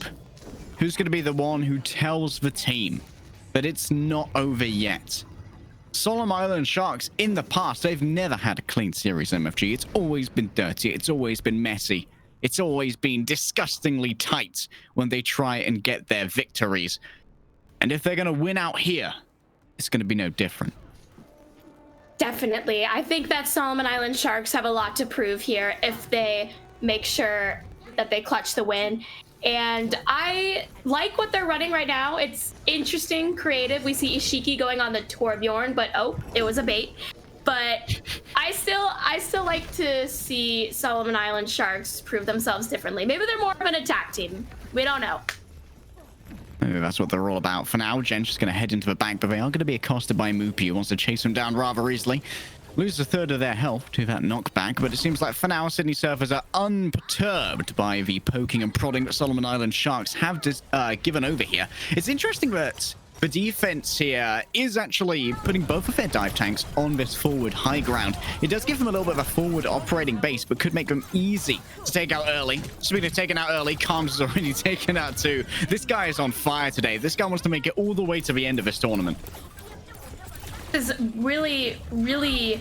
Who's going to be the one who tells the team that it's not over yet? Solomon Island Sharks, in the past, they've never had a clean series, MFG. It's always been dirty. It's always been messy. It's always been disgustingly tight when they try and get their victories. And if they're going to win out here, it's going to be no different. Definitely. I think that Solomon Island Sharks have a lot to prove here if they make sure that they clutch the win. And I like what they're running right now. It's interesting, creative. We see Ishiki going on the Torbjorn, but oh, it was a bait. But I still like to see Solomon Island Sharks prove themselves differently. Maybe they're more of an attack team. We don't know. Maybe that's what they're all about. For now, Gen's just going to head into the back, but they are going to be accosted by Moopy, who wants to chase them down rather easily. Lose a third of their health to that knockback, but it seems like for now, Sydney Surfers are unperturbed by the poking and prodding that Solomon Island Sharks have given over here. It's interesting that the defense here is actually putting both of their dive tanks on this forward high ground. It does give them a little bit of a forward operating base, but could make them easy to take out early. Speaking of taking out early, Calms is already taken out too. This guy is on fire today. This guy wants to make it all the way to the end of this tournament. Is really, really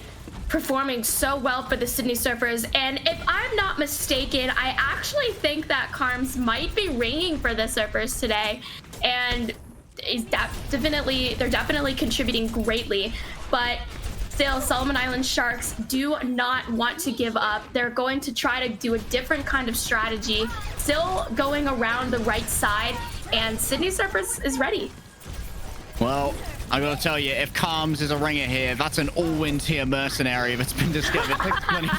performing so well for the Sydney Surfers. And if I'm not mistaken, I actually think that Carms might be ringing for the Surfers today. And they're definitely contributing greatly. But still, Solomon Island Sharks do not want to give up. They're going to try to do a different kind of strategy, still going around the right side, and Sydney Surfers is ready. Well, I gotta tell you, if Calms is a ringer here, that's an all-win tier mercenary that's been discovered.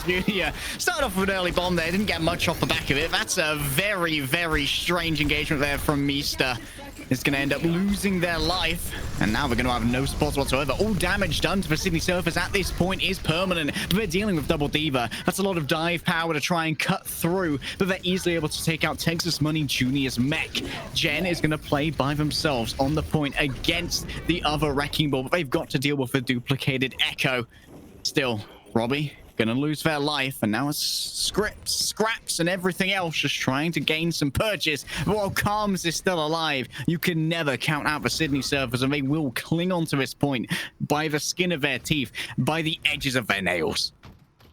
Junior started off with an early bomb there, didn't get much off the back of it. That's a very, very strange engagement there from Meester. It's going to end up losing their life, and now they're going to have no supports whatsoever. All damage done to the Sydney Surfers at this point is permanent, but they're dealing with Double Diva. That's a lot of dive power to try and cut through, but they're easily able to take out Texas Money Jr.'s mech. Gen is going to play by themselves on the point against the other Wrecking Ball, but they've got to deal with the duplicated Echo. Still, Robbie gonna lose their life, and now it's scraps and everything else just trying to gain some purchase. But while Calms is still alive, you can never count out the Sydney Surfers, and they will cling on to this point by the skin of their teeth, by the edges of their nails.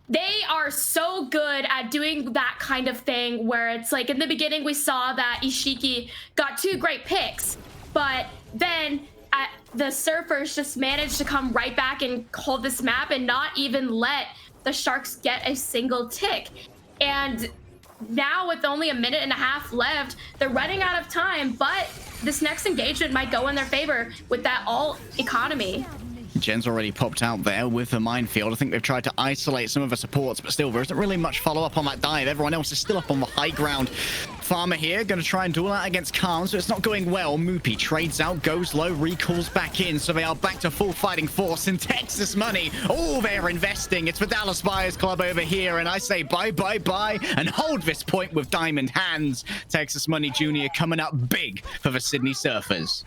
They are so good at doing that kind of thing where it's like in the beginning we saw that Ishiki got 2 great picks, but then the Surfers just managed to come right back and hold this map and not even let the Sharks get a single tick. And now with only a minute and a half left, they're running out of time, but this next engagement might go in their favor with that all economy. Gen's already popped out there with the minefield. I think they've tried to isolate some of the supports, but still, there isn't really much follow-up on that dive. Everyone else is still up on the high ground. Farmer here, going to try and duel out against Calms, so it's not going well. Moopy trades out, goes low, recalls back in, so they are back to full fighting force. And Texas Money, oh, they're investing. It's the Dallas Buyers Club over here, and I say bye, bye, bye, and hold this point with diamond hands. Texas Money Jr. coming up big for the Sydney Surfers.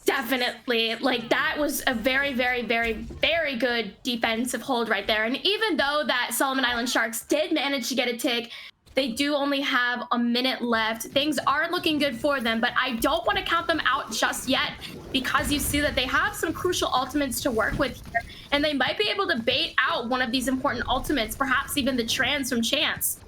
Definitely. Like, that was a very, very, very, very good defensive hold right there. And even though that Solomon Island Sharks did manage to get a tick, they do only have a minute left. Things aren't looking good for them, but I don't want to count them out just yet because you see that they have some crucial ultimates to work with here, and they might be able to bait out one of these important ultimates, perhaps even the trans from Chance.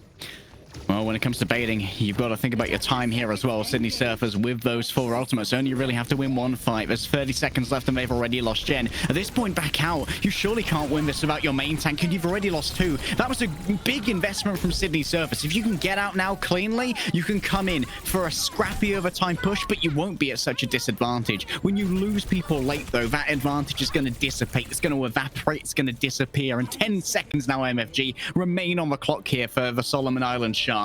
Well, when it comes to baiting, you've got to think about your time here as well. Sydney Surfers with those 4 ultimates only really have to win 1 fight. There's 30 seconds left and they've already lost Gen. At this point, back out. You surely can't win this without your main tank, and you've already lost 2. That was a big investment from Sydney Surfers. If you can get out now cleanly, you can come in for a scrappy overtime push, but you won't be at such a disadvantage. When you lose people late, though, that advantage is going to dissipate. It's going to evaporate. It's going to disappear. And 10 seconds now, MFG, remain on the clock here for the Solomon Island Sharks.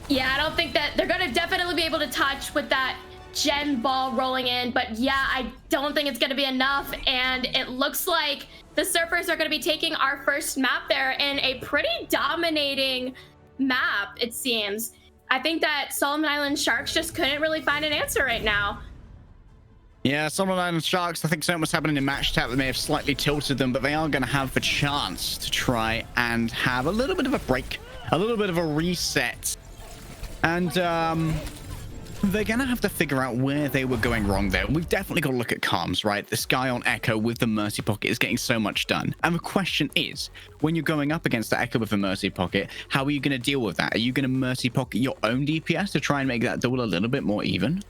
Yeah, I don't think that they're going to definitely be able to touch with that Gen ball rolling in, but yeah, I don't think it's going to be enough, and it looks like the Surfers are going to be taking our first map there in a pretty dominating map, it seems. I think that Solomon Island Sharks just couldn't really find an answer right now. Yeah, Solomon Island Sharks, I think something was happening in match tap that may have slightly tilted them, but they are going to have the chance to try and have a little bit of a break, a little bit of a reset. And they're going to have to figure out where they were going wrong there. We've definitely got to look at comms, right? This guy on Echo with the Mercy Pocket is getting so much done. And the question is, when you're going up against the Echo with the Mercy Pocket, how are you going to deal with that? Are you going to Mercy Pocket your own DPS to try and make that duel a little bit more even?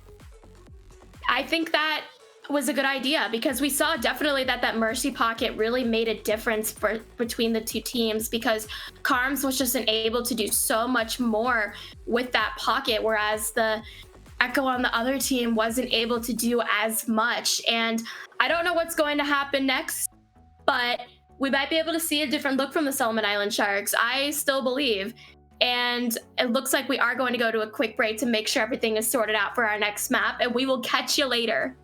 I think that was a good idea, because we saw definitely that Mercy Pocket really made a difference between the 2 teams, because Carms was just able to do so much more with that pocket, whereas the Echo on the other team wasn't able to do as much. And I don't know what's going to happen next, but we might be able to see a different look from the Solomon Island Sharks. I still believe. And it looks like we are going to go to a quick break to make sure everything is sorted out for our next map, and we will catch you later.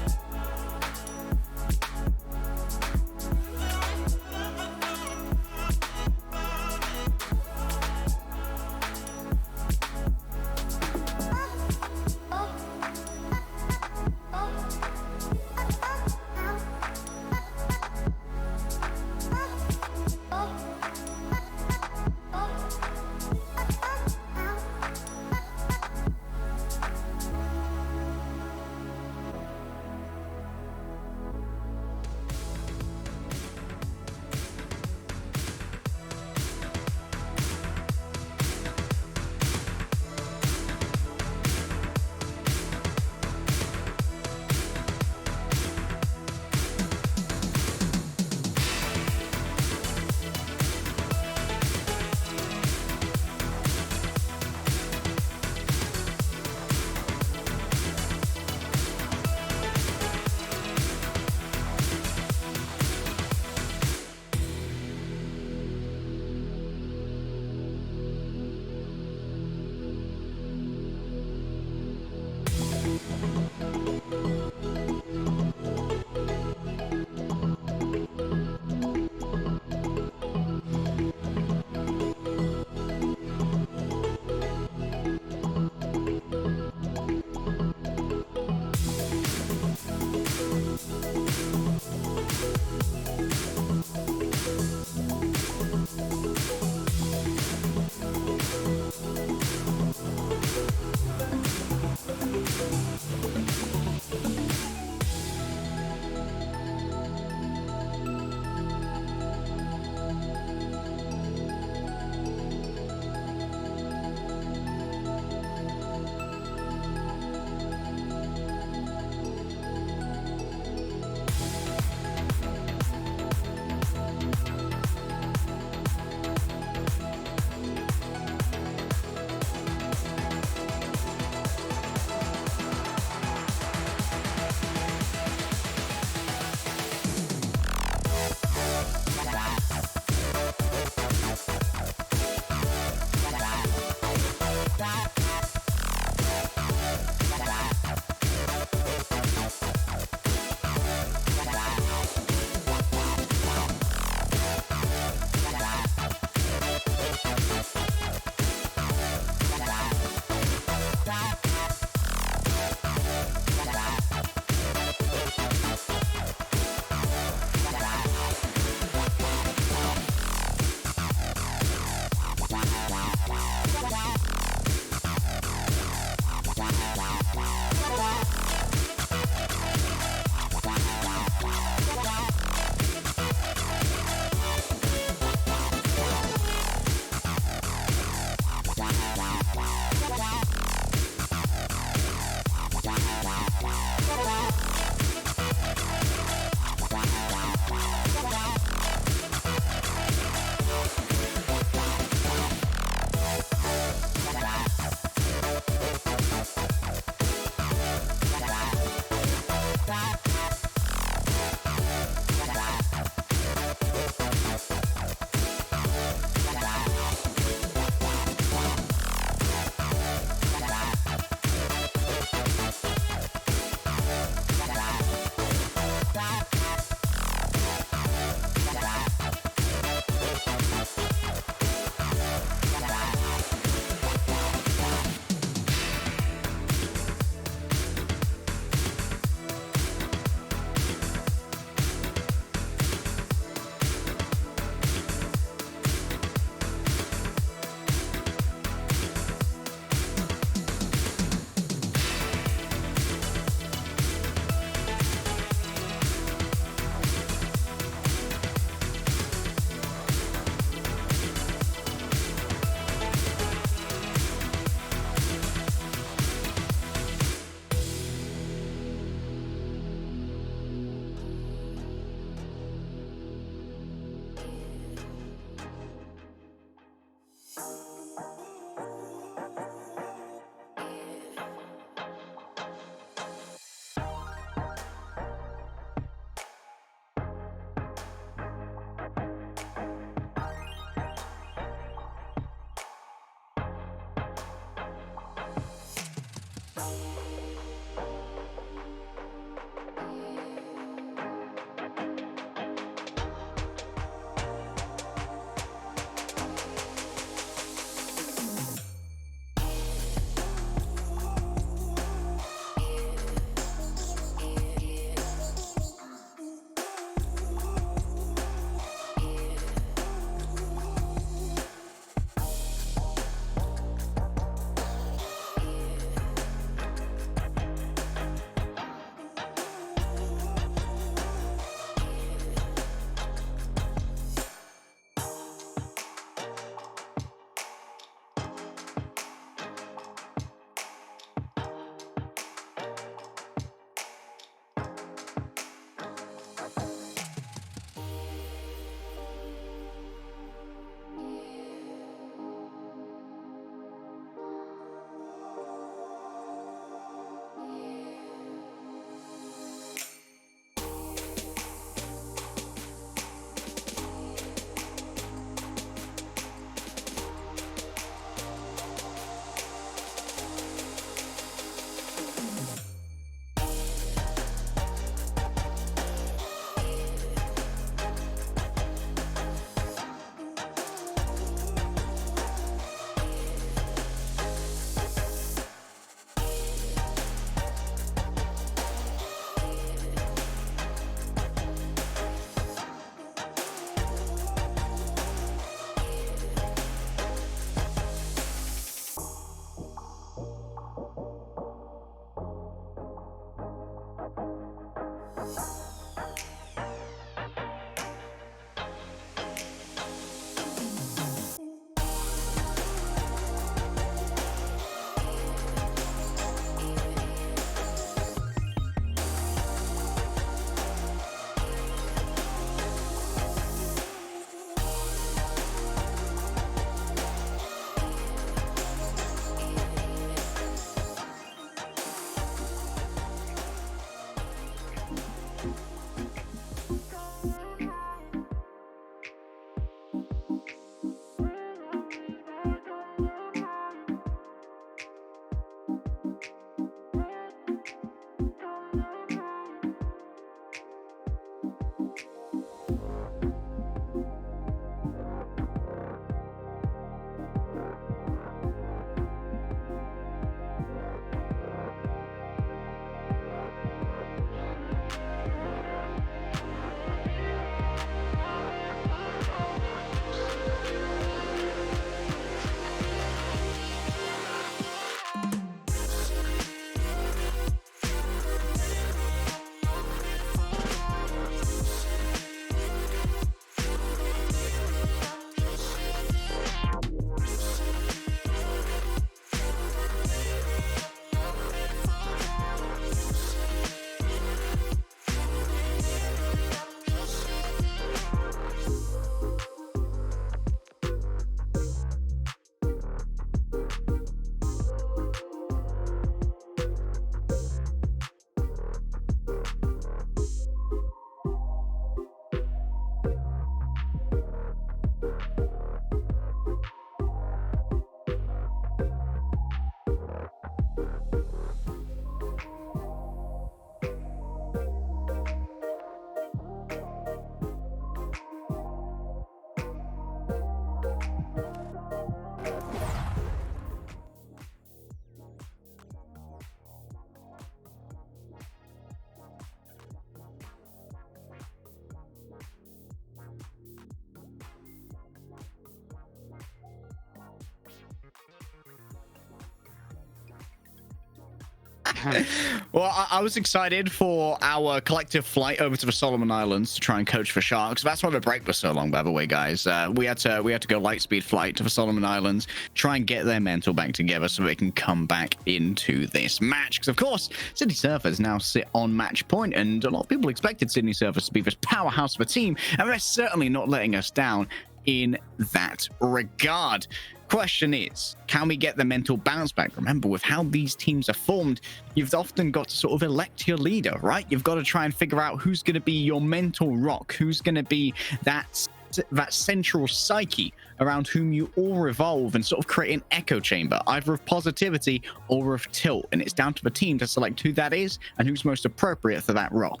Well, I was excited for our collective flight over to the Solomon Islands to try and coach for Sharks. That's why the break was so long, by the way, guys. We had to go light speed flight to the Solomon Islands, try and get their mental back together so they can come back into this match. Because of course, Sydney Surfers now sit on match point, and a lot of people expected Sydney Surfers to be this powerhouse of a team, and they're certainly not letting us down in that regard. Question is, can we get the mental bounce back? Remember, with how these teams are formed, you've often got to sort of elect your leader, right? You've got to try and figure out who's going to be your mental rock, who's going to be that that central psyche around whom you all revolve and sort of create an echo chamber, either of positivity or of tilt. And it's down to the team to select who that is and who's most appropriate for that role.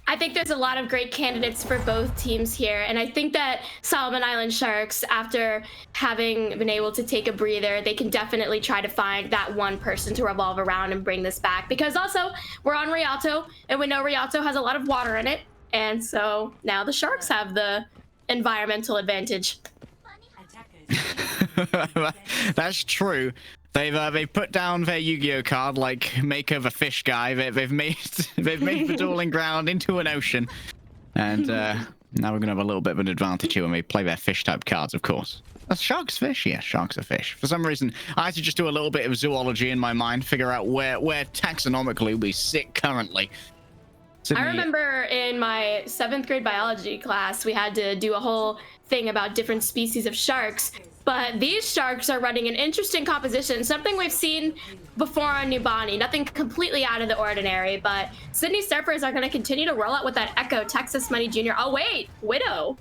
I think there's a lot of great candidates for both teams here. And I think that Solomon Island Sharks, after having been able to take a breather, they can definitely try to find that one person to revolve around and bring this back. Because also, we're on Rialto, and we know Rialto has a lot of water in it. And so now the Sharks have the environmental advantage. That's true. They've put down their Yu-Gi-Oh card like Maker the Fish guy. They've made the dueling ground into an ocean, and now we're gonna have a little bit of an advantage here when we play their fish type cards, of course. Sharks fish? Yeah, sharks are fish. For some reason, I had to just do a little bit of zoology in my mind, figure out where taxonomically we sit currently. I remember in my 7th grade biology class, we had to do a whole thing about different species of sharks. But these sharks are running an interesting composition, something we've seen before on Nubani. Nothing completely out of the ordinary, but Sydney Surfers are going to continue to roll out with that Echo Texas Money Jr. Oh, wait, Widow.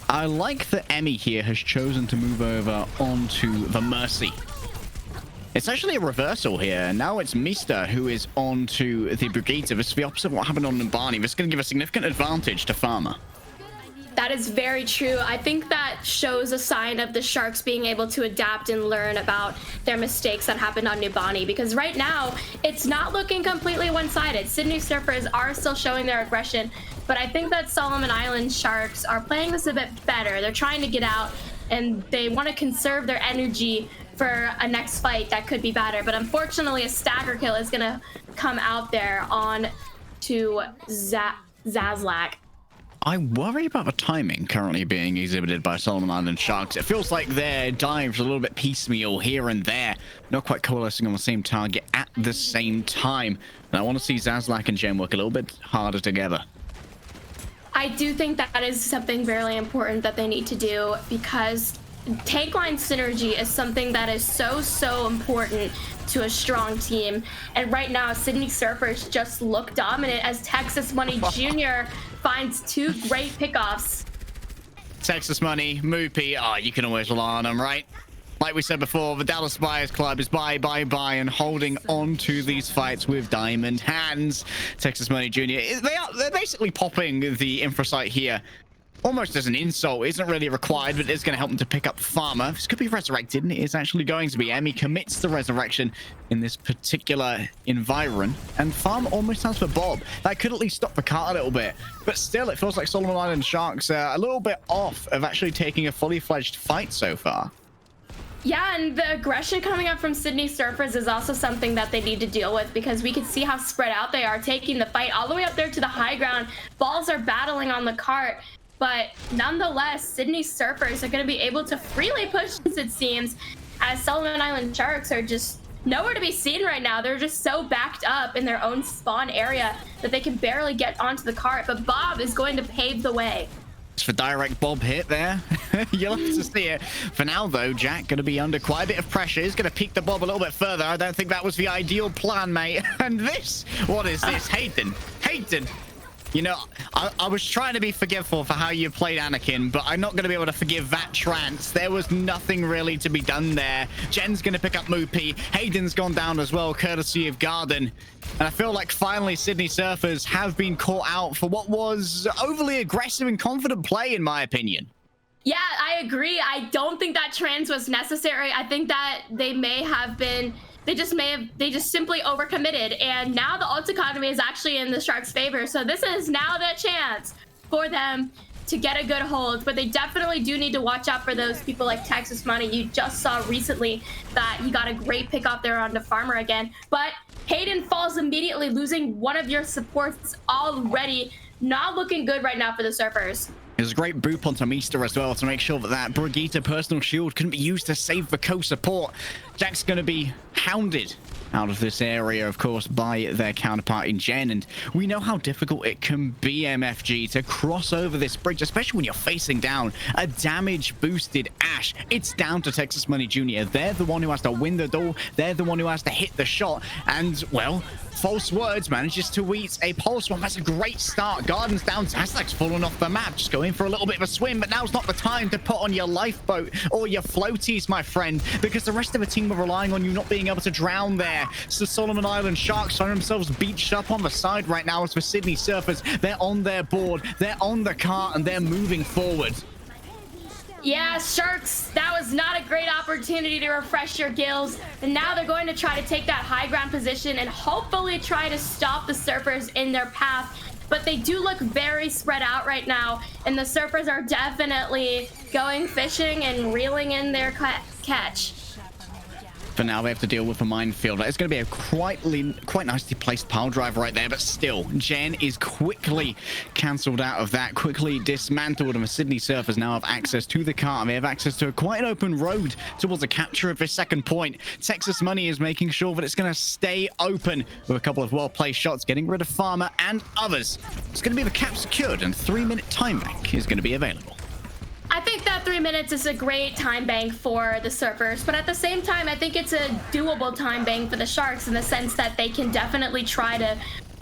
I like that Emmy here has chosen to move over onto the Mercy. It's actually a reversal here. Now it's Mista who is onto the Brigitte. This is the opposite of what happened on Nubani. This is going to give a significant advantage to Farmer. That is very true. I think that shows a sign of the Sharks being able to adapt and learn about their mistakes that happened on Nubani, because right now it's not looking completely one-sided. Sydney Surfers are still showing their aggression, but I think that Solomon Island Sharks are playing this a bit better. They're trying to get out and they want to conserve their energy for a next fight that could be better, but unfortunately a stagger kill is going to come out there on to Zazlak. I worry about the timing currently being exhibited by Solomon Island Sharks. It feels like their dives are a little bit piecemeal here and there, not quite coalescing on the same target at the same time. And I want to see Zazlak and Jen work a little bit harder together. I do think that is something very important that they need to do, because tank line synergy is something that is so important to a strong team. And right now, Sydney Surfers just look dominant as Texas Money Jr. finds 2 great pickoffs. Texas Money, Moopy, you can always rely on them, right? Like we said before, the Dallas Buyers Club is buy, and holding on to these fights with diamond hands. Texas Money Jr., they're basically popping the Infrasight here almost as an insult. Isn't really required, but it's going to help them to pick up Farmer. This could be resurrected, and it is actually going to be. Emmy commits the resurrection in this particular environ, and Farmer almost has the Bob. That could at least stop the cart a little bit, but still, it feels like Solomon Island Sharks are a little bit off of actually taking a fully fledged fight so far. Yeah, and the aggression coming up from Sydney Surfers is also something that they need to deal with, because we can see how spread out they are, taking the fight all the way up there to the high ground. Balls are battling on the cart. But nonetheless, Sydney Surfers are going to be able to freely push this, it seems, as Solomon Island Sharks are just nowhere to be seen right now. They're just so backed up in their own spawn area that they can barely get onto the cart. But Bob is going to pave the way. It's for direct Bob hit there. You'll have to see it. For now, though, Jack going to be under quite a bit of pressure. He's going to peek the Bob a little bit further. I don't think that was the ideal plan, mate. And this, what is this? Hayden. You know, I was trying to be forgiveful for how you played Anakin, but I'm not going to be able to forgive that trance. There was nothing really to be done there. Jen's going to pick up Moopy. Hayden's gone down as well, courtesy of Garden. And I feel like finally Sydney Surfers have been caught out for what was overly aggressive and confident play, in my opinion. Yeah, I agree. I don't think that trance was necessary. I think that they may have been... They just simply overcommitted, and now the ult economy is actually in the Sharks' favor, so this is now the chance for them to get a good hold. But they definitely do need to watch out for those people like Texas Money. You just saw recently that he got a great pick off there on the Farmer again, but Hayden falls immediately, losing one of your supports already. Not looking good right now for the Surfers. There's a great boop onto Mista as well to make sure that that Brigitte personal shield couldn't be used to save the co-support. Jack's going to be hounded out of this area, of course, by their counterpart in Gen. And we know how difficult it can be, MFG, to cross over this bridge, especially when you're facing down a damage-boosted Ashe. It's down to Texas Money Jr. They're the one who has to win the duel. They're the one who has to hit the shot. And, well, False Words manages to eat a pulse bomb. That's a great start. Garden's down. Tastak's fallen off the map. Just going for a little bit of a swim, but now's not the time to put on your lifeboat or your floaties, my friend, because the rest of the team are relying on you not being able to drown there. So Solomon Island Sharks find themselves beached up on the side right now. As for Sydney Surfers, they're on their board, they're on the cart, and they're moving forward. Yeah, Sharks, that was not a great opportunity to refresh your gills. And now they're going to try to take that high ground position and hopefully try to stop the Surfers in their path. But they do look very spread out right now, and the Surfers are definitely going fishing and reeling in their catch. For now, they have to deal with a minefield. It's going to be a quite nicely placed pile drive right there, but still, Gen is quickly cancelled out of that, quickly dismantled, and the Sydney Surfers now have access to the car. They have access to quite an open road towards the capture of this second point. Texas Money is making sure that it's going to stay open with a couple of well-placed shots, getting rid of Farmer and others. It's going to be the cap secured, and 3-minute time bank is going to be available. I think that 3 minutes is a great time bank for the Surfers, but at the same time, I think it's a doable time bank for the Sharks in the sense that they can definitely try to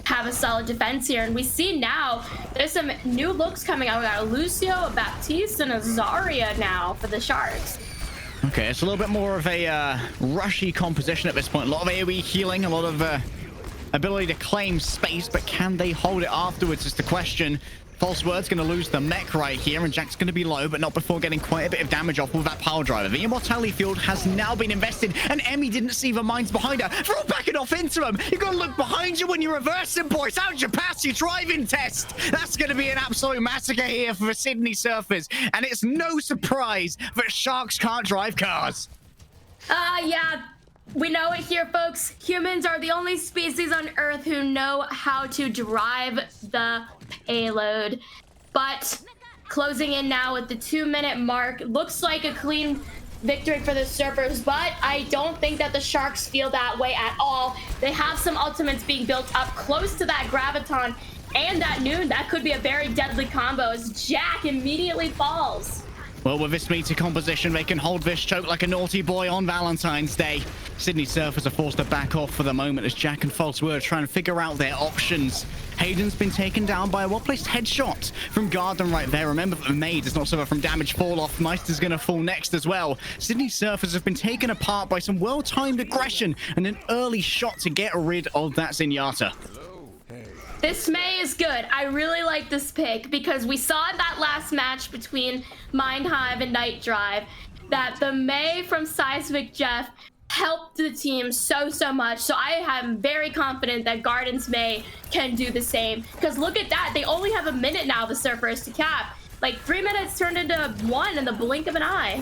have a solid defense here. And we see now there's some new looks coming out. We got a Lucio, a Baptiste, and a Zarya now for the Sharks. Okay, it's a little bit more of a rushy composition at this point. A lot of AoE healing, a lot of ability to claim space, but can they hold it afterwards is the question. False Word's going to lose the mech right here, and Jack's going to be low, but not before getting quite a bit of damage off with that power driver. The Immortality Field has now been invested, and Emmy didn't see the mines behind her. Throw backing off into him. You've got to look behind you when you're reversing, boys. How'd you pass your driving test? That's going to be an absolute massacre here for the Sydney Surfers, and it's no surprise that Sharks can't drive cars. Yeah. We know it here, folks. Humans are the only species on Earth who know how to drive the payload. But closing in now with the 2-minute mark, looks like a clean victory for the Surfers, but I don't think that the Sharks feel that way at all. They have some ultimates being built up close to that Graviton and that Noon. That could be a very deadly combo as Jack immediately falls. Well, with this meter composition, they can hold this choke like a naughty boy on Valentine's Day. Sydney Surfers are forced to back off for the moment as Jack and False Word try and figure out their options. Hayden's been taken down by a well-placed headshot from Garden right there. Remember that the Maid does not suffer from damage fall-off. Meister's going to fall next as well. Sydney Surfers have been taken apart by some well-timed aggression and an early shot to get rid of that Zenyatta. This May is good. I really like this pick because we saw in that last match between Mind.Hive and NightDrive that the May from Seismic Jeff helped the team so much. So I am very confident that Garden's May can do the same. Because look at that. They only have a minute now, the Surfers, to cap. Like 3 minutes turned into 1 in the blink of an eye.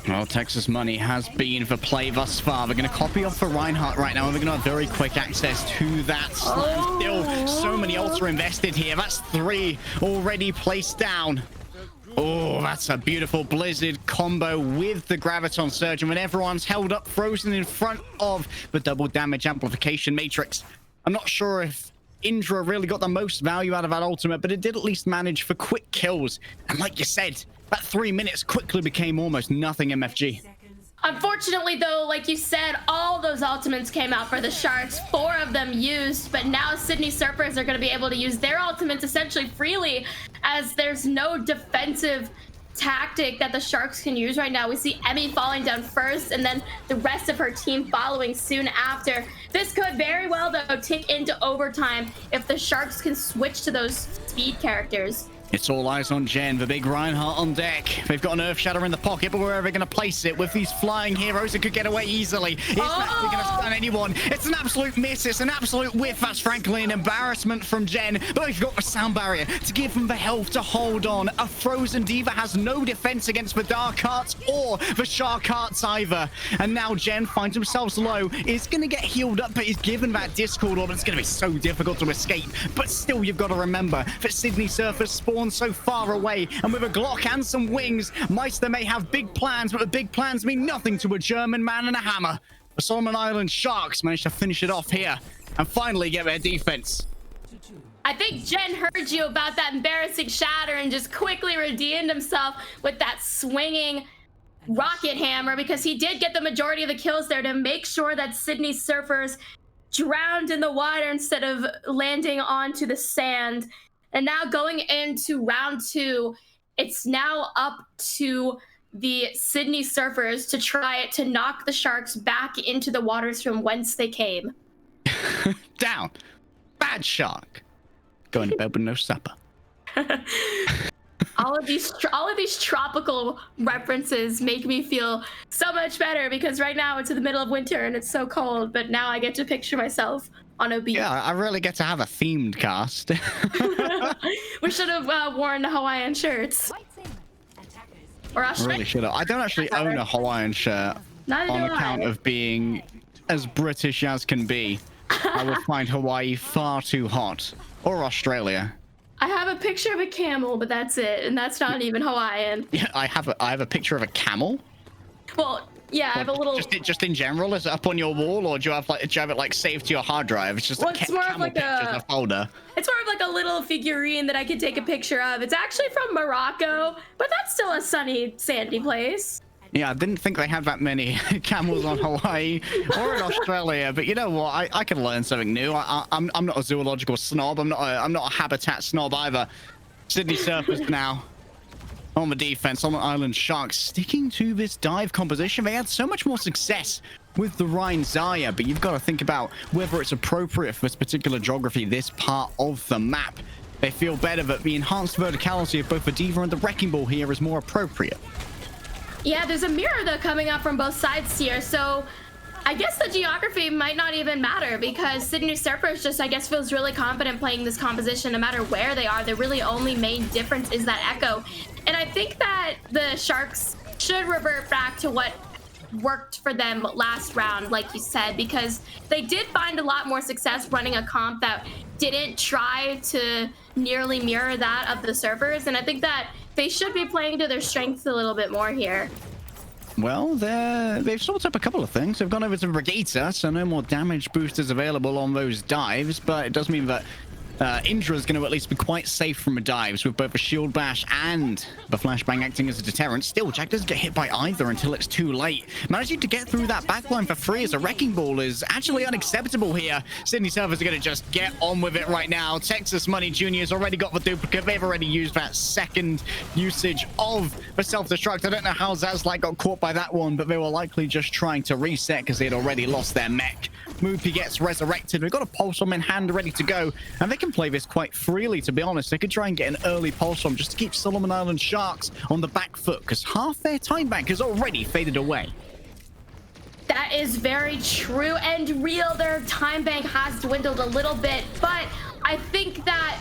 Well, Texas Money has been the play thus far. They're going to copy off for Reinhardt right now, and they're going to have very quick access to that. Still, so many ults are invested here. That's 3 already placed down. Oh, that's a beautiful Blizzard combo with the Graviton Surge. And when everyone's held up, frozen in front of the double damage amplification matrix, I'm not sure if Indra really got the most value out of that ultimate, but it did at least manage for quick kills. And like you said, that 3 minutes quickly became almost nothing, MFG. Unfortunately, though, like you said, all those ultimates came out for the Sharks, 4 of them used, but now Sydney Surfers are going to be able to use their ultimates essentially freely as there's no defensive tactic that the Sharks can use right now. We see Emmy falling down first and then the rest of her team following soon after. This could very well, though, tick into overtime if the Sharks can switch to those speed characters. It's all eyes on Gen, the big Reinhardt on deck. They've got an Earth Shatter in the pocket, but where are they going to place it? With these flying heroes, it could get away easily. It's not actually going to stun anyone. It's an absolute miss. It's an absolute whiff. That's frankly an embarrassment from Gen, but they've got the sound barrier to give them the health to hold on. A Frozen Diva has no defense against the Dark Arts or the Shark Arts either. And now Gen finds themselves low. Is going to get healed up, but is given that Discord order. It's going to be so difficult to escape. But still, you've got to remember that Sydney Surfers spawn so far away, and with a Glock and some wings, Meister may have big plans, but the big plans mean nothing to a German man and a hammer. The Solomon Island Sharks managed to finish it off here and finally get their defense. I think Jen heard you about that embarrassing shatter and just quickly redeemed himself with that swinging rocket hammer, because he did get the majority of the kills there to make sure that Sydney Surfers drowned in the water instead of landing onto the sand. And now going into round 2, it's now up to the Sydney Surfers to try to knock the Sharks back into the waters from whence they came. Down. Bad shark. Going to bed with no supper. all of these tropical references make me feel so much better, because right now it's in the middle of winter and it's so cold, but now I get to picture myself on a beach. Yeah, I really get to have a themed cast. We should have worn Hawaiian shirts. Or Australian. Really should have. I don't actually own a Hawaiian shirt on account of being as British as can be. I would find Hawaii far too hot. Or Australia. I have a picture of a camel, but that's it, and that's not even Hawaiian. Yeah, I have a picture of a camel. Well, yeah, I have a little. Just in general, is it up on your wall, or do you have it like saved to your hard drive? It's just Well, a it's more of camel like picture in a folder. It's more of like a little figurine that I could take a picture of. It's actually from Morocco, but that's still a sunny, sandy place. Yeah, I didn't think they had that many camels on Hawaii or in Australia, but you know what? I can learn something new. I'm not a zoological snob. I'm not a habitat snob either. Sydney Surfers now on the defense. On the Island Sharks sticking to this dive composition. They had so much more success with the Rhine Zaya, but you've got to think about whether it's appropriate for this particular geography, this part of the map. They feel better that the enhanced verticality of both the Diva and the Wrecking Ball here is more appropriate. Yeah, there's a mirror though coming up from both sides here, so I guess the geography might not even matter, because Sydney Surfers just, I guess, feels really confident playing this composition no matter where they are. The really only main difference is that echo. And I think that the Sharks should revert back to what worked for them last round, like you said, because they did find a lot more success running a comp that didn't try to nearly mirror that of the Surfers, and I think that they should be playing to their strengths a little bit more here. Well, they've sorted up a couple of things. They've gone over to Brigitte, so no more damage boosters available on those dives, but it does mean that Indra is going to at least be quite safe from the dives, with both a shield bash and the flashbang acting as a deterrent. Still, Jack doesn't get hit by either until it's too late. Managing to get through that backline for free as a Wrecking Ball is actually unacceptable here. Sydney Surfers are going to just get on with it right now. Texas Money Jr. has already got the duplicate. They've already used that second usage of the self-destruct. I don't know how Zazlak got caught by that one, but they were likely just trying to reset because they had already lost their mech. Moopy gets resurrected. We've got a pulse bomb in hand ready to go, and they can play this quite freely, to be honest. They could try and get an early pulse bomb just to keep Solomon Island Sharks on the back foot, because half their time bank has already faded away. That is very true and real. Their time bank has dwindled a little bit, but I think that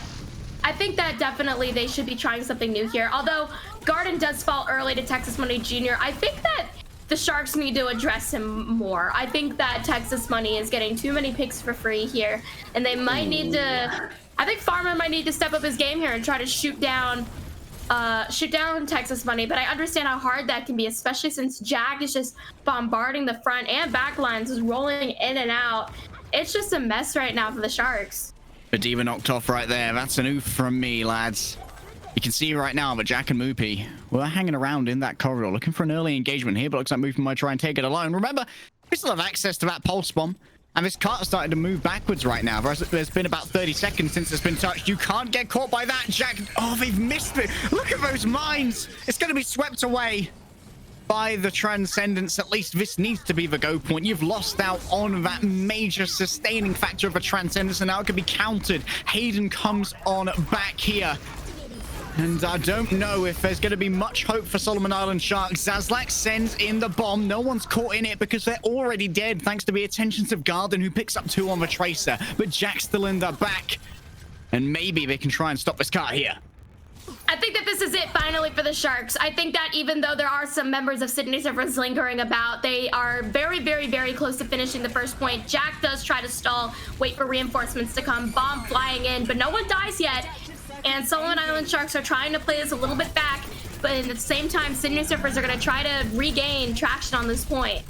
definitely they should be trying something new here. Although Garden does fall early to Texas Money Jr., I think that the Sharks need to address him more. I think that Texas Money is getting too many picks for free here, and they might need to. I think Farmer might need to step up his game here and try to shoot down Texas Money. But I understand how hard that can be, especially since Jack is just bombarding the front and back lines, is rolling in and out. It's just a mess right now for the Sharks. The Diva knocked off right there. That's an oof from me, lads. You can see right now that Jack and Moopy were hanging around in that corridor looking for an early engagement here, but looks like Moopy might try and take it alone. Remember, we still have access to that pulse bomb, and this cart is starting to move backwards right now. There's been about 30 seconds since it's been touched. You can't get caught by that, Jack. Oh, they've missed it. Look at those mines. It's going to be swept away by the Transcendence. At least this needs to be the go point. You've lost out on that major sustaining factor of a Transcendence, and now it can be countered. Hayden comes on back here. And I don't know if there's going to be much hope for Solomon Island Sharks. Zazlak sends in the bomb. No one's caught in it because they're already dead, thanks to the attentions of Garden, who picks up 2 on the Tracer. But Jack's still in the back. And maybe they can try and stop this car here. I think that this is it finally for the Sharks. I think that even though there are some members of Sydney Surfers lingering about, they are very, very, very close to finishing the first point. Jack does try to stall, wait for reinforcements to come, bomb flying in, but no one dies yet. And Solomon Island Sharks are trying to play this a little bit back, but at the same time, Sydney Surfers are going to try to regain traction on this point.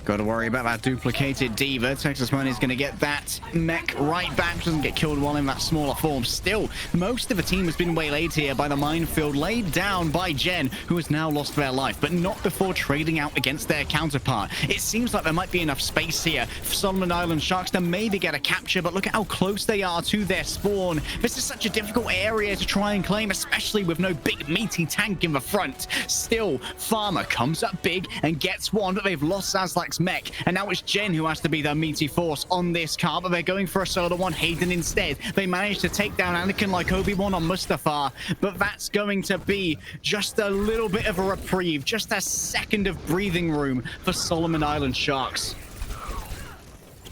Got to worry about that duplicated Diva. Texas Money's going to get that mech right back. Doesn't get killed while in that smaller form. Still, most of the team has been waylaid here by the minefield laid down by Gen, who has now lost their life, but not before trading out against their counterpart. It seems like there might be enough space here for Solomon Island Sharks to maybe get a capture, but look at how close they are to their spawn. This is such a difficult area to try and claim, especially with no big meaty tank in the front. Still, Farmer comes up big and gets one, but they've lost Zazlak's mech, and now it's Gen who has to be the meaty force on this car, but they're going for a solo one. Hayden instead. They managed to take down Anakin like Obi-Wan on Mustafar, but that's going to be just a little bit of a reprieve, just a second of breathing room for Solomon Island Sharks.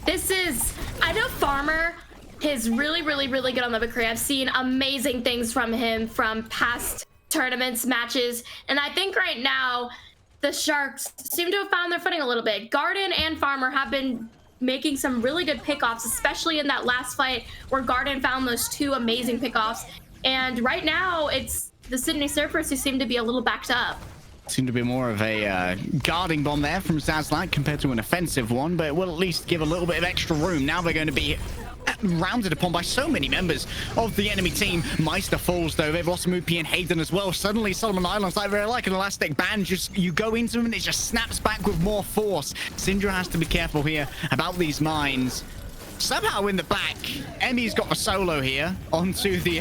I know Farmer is really good on the McCree. I've seen amazing things from him from past tournaments, matches, and I think right now the Sharks seem to have found their footing a little bit. Garden and Farmer have been making some really good pickoffs, especially in that last fight where Garden found those 2 amazing pickoffs. And right now, it's the Sydney Surfers who seem to be a little backed up. Seemed to be more of a guarding bomb there from Zazlak compared to an offensive one, but it will at least give a little bit of extra room. Now they're going to be rounded upon by so many members of the enemy team. Meister falls though. They've lost Moopy and Hayden as well. Suddenly Solomon Island's like they're like an elastic band. You go into them and it just snaps back with more force. Syndra has to be careful here about these mines. Somehow in the back, Emmy's got the solo here onto the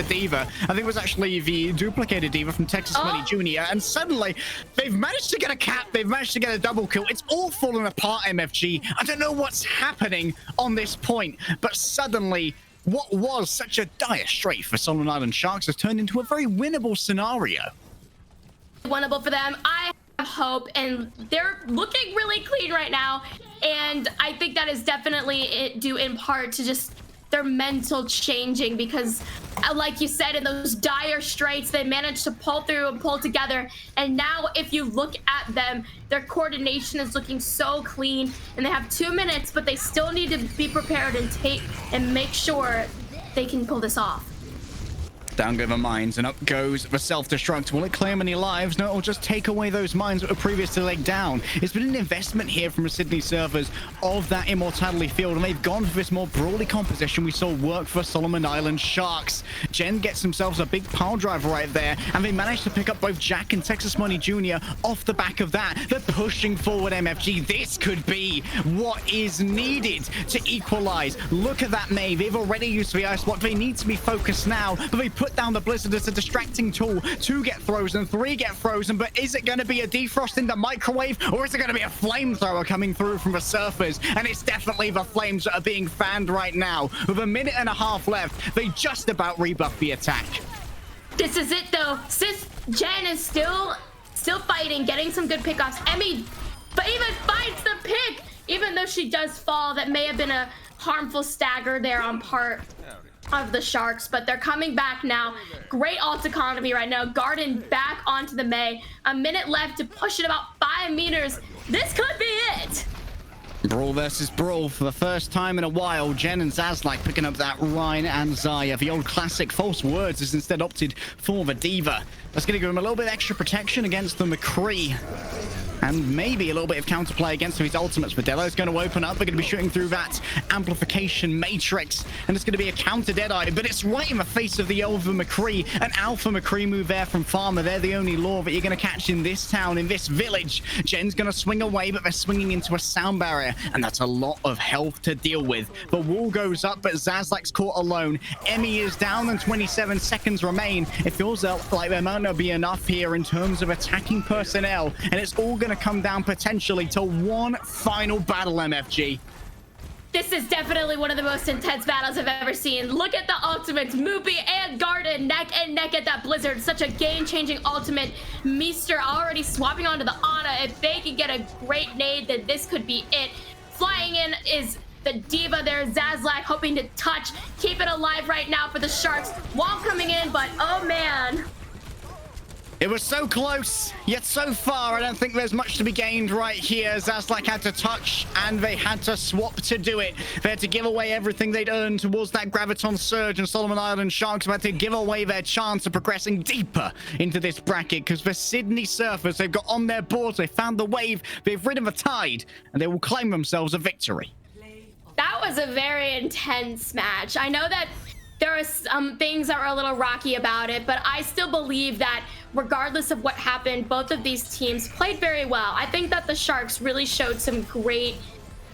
Diva. I think it was actually the duplicated Diva from Texas Money Jr. And suddenly, they've managed to get a cap. They've managed to get a double kill. It's all falling apart, MFG. I don't know what's happening on this point, but suddenly, what was such a dire strafe for Solomon Island Sharks has turned into a very winnable scenario. Winnable for them. I have hope, and they're looking really clean right now. And I think that is definitely due in part to just their mental changing, because like you said, in those dire straits, they managed to pull through and pull together. And now if you look at them, their coordination is looking so clean, and they have 2 minutes, but they still need to be prepared and make sure they can pull this off. Down go the mines, and up goes the self-destruct. Will it claim any lives? No, it'll just take away those mines that were previously laid down. It's been an investment here from the Sydney servers of that Immortality field, and they've gone for this more brawly composition we saw work for Solomon Island Sharks. Gen gets themselves a big pile driver right there, and they managed to pick up both Jack and Texas Money Jr. off the back of that. They're pushing forward, MFG. This could be what is needed to equalize. Look at that May. They've already used the ice block. They need to be focused now, but they put down the blizzard as a distracting tool. 2 get frozen, 3 get frozen, but is it going to be a defrost in the microwave, or is it going to be a flamethrower coming through from the surfers? And it's definitely the flames that are being fanned right now. With a minute and a half left, they just about rebuff the attack. This is it though. Sis Jen is still fighting, getting some good pickoffs. Emmy, but even finds the pick, even though she does fall. That may have been a harmful stagger there on part of the Sharks, but they're coming back now. Great ult economy right now. Garden back onto the May. A minute left to push it about 5 meters. This could be it. Brawl versus Brawl for the first time in a while. Jen and Zazlak picking up that Ryan and Zaya. The old classic false words has instead opted for the Diva. That's going to give him a little bit extra protection against the McCree. And maybe a little bit of counterplay against his ultimates. Vidello's going to open up. They're going to be shooting through that amplification matrix. And it's going to be a counter Deadeye. But it's right in the face of the Alpha McCree. An Alpha McCree move there from Farmer. They're the only law that you're going to catch in this town, in this village. Jen's going to swing away, but they're swinging into a sound barrier. And that's a lot of health to deal with. The wall goes up, but Zazlak's caught alone. Emmy is down and 27 seconds remain. It feels like there might not be enough here in terms of attacking personnel. And it's all going to come down potentially to one final battle, MFG. This is definitely one of the most intense battles I've ever seen. Look at the ultimates. Moopy and Garden neck and neck at that Blizzard. Such a game-changing ultimate. Meester already swapping onto the Ana. If they can get a great nade, then this could be it. Flying in is the Diva there. Zazlak hoping to touch. Keep it alive right now for the Sharks. Wall coming in, but oh man. It was so close, yet so far. I don't think there's much to be gained right here. Zazlak had to touch, and they had to swap to do it. They had to give away everything they'd earned towards that Graviton Surge, and Solomon Island Sharks had to give away their chance of progressing deeper into this bracket, because the Sydney Surfers, they've got on their boards, they found the wave, they've ridden the tide, and they will claim themselves a victory. That was a very intense match. I know that there are some things that were a little rocky about it, but I still believe that regardless of what happened, both of these teams played very well. I think that the Sharks really showed some great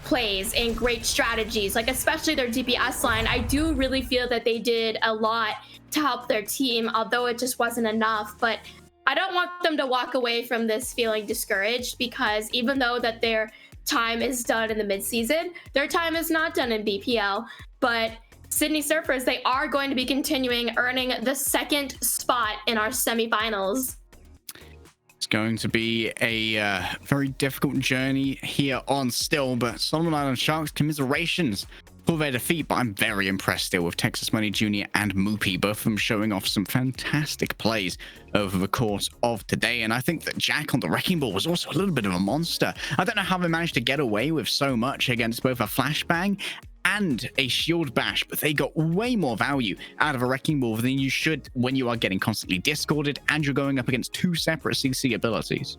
plays and great strategies, like especially their DPS line. I do really feel that they did a lot to help their team, although it just wasn't enough. But I don't want them to walk away from this feeling discouraged, because even though that their time is done in the midseason, their time is not done in BPL. But Sydney Surfers, they are going to be continuing earning the second spot in our semifinals. It's going to be a very difficult journey here on still, but Solomon Island Sharks, commiserations for their defeat, but I'm very impressed still with Texas Money Jr. and Moopy, both of them showing off some fantastic plays over the course of today. And I think that Jack on the Wrecking Ball was also a little bit of a monster. I don't know how they managed to get away with so much against both a flashbang and a shield bash, but they got way more value out of a Wrecking Ball than you should when you are getting constantly discorded and you're going up against two separate CC abilities.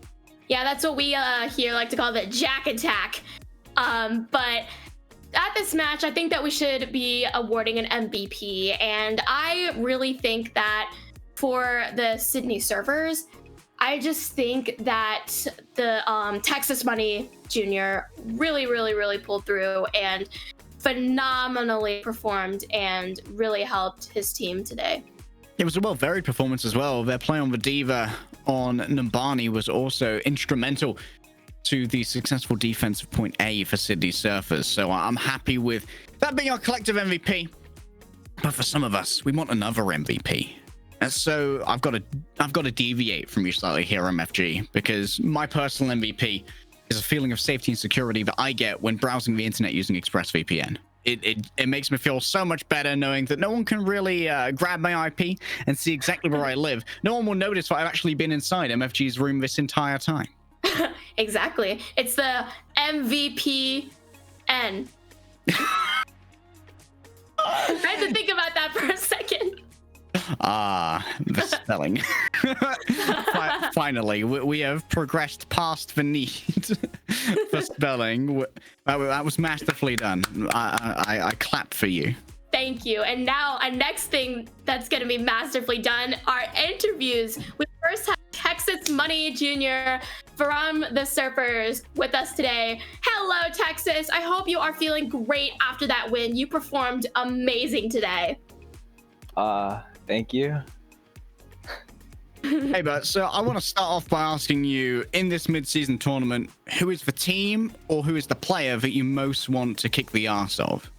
Yeah, that's what we here like to call the Jack attack. But at this match, I think that we should be awarding an MVP, and I really think that for the Sydney Surfers, I just think that the Texas Money Jr. really pulled through and phenomenally performed and really helped his team today. It was a well-varied performance as well. Their play on the Diva on Numbani was also instrumental to the successful defensive point A for Sydney Surfers. So I'm happy with that being our collective MVP. But for some of us, we want another MVP. And so I've got to deviate from you slightly here, MFG, because my personal MVP is a feeling of safety and security that I get when browsing the internet using ExpressVPN. It makes me feel so much better knowing that no one can really grab my IP and see exactly where I live. No one will notice that I've actually been inside MFG's room this entire time. Exactly. It's the MVPN. I had to think about that for a second. The spelling. Finally, we have progressed past the need for spelling. That was masterfully done. I clap for you. Thank you. And now a next thing that's going to be masterfully done are interviews. We first have Texas Money Jr. from the Surfers with us today. Hello, Texas. I hope you are feeling great after that win. You performed amazing today. Thank you. Hey, but so I want to start off by asking you, in this mid-season tournament, who is the team or who is the player that you most want to kick the arse of?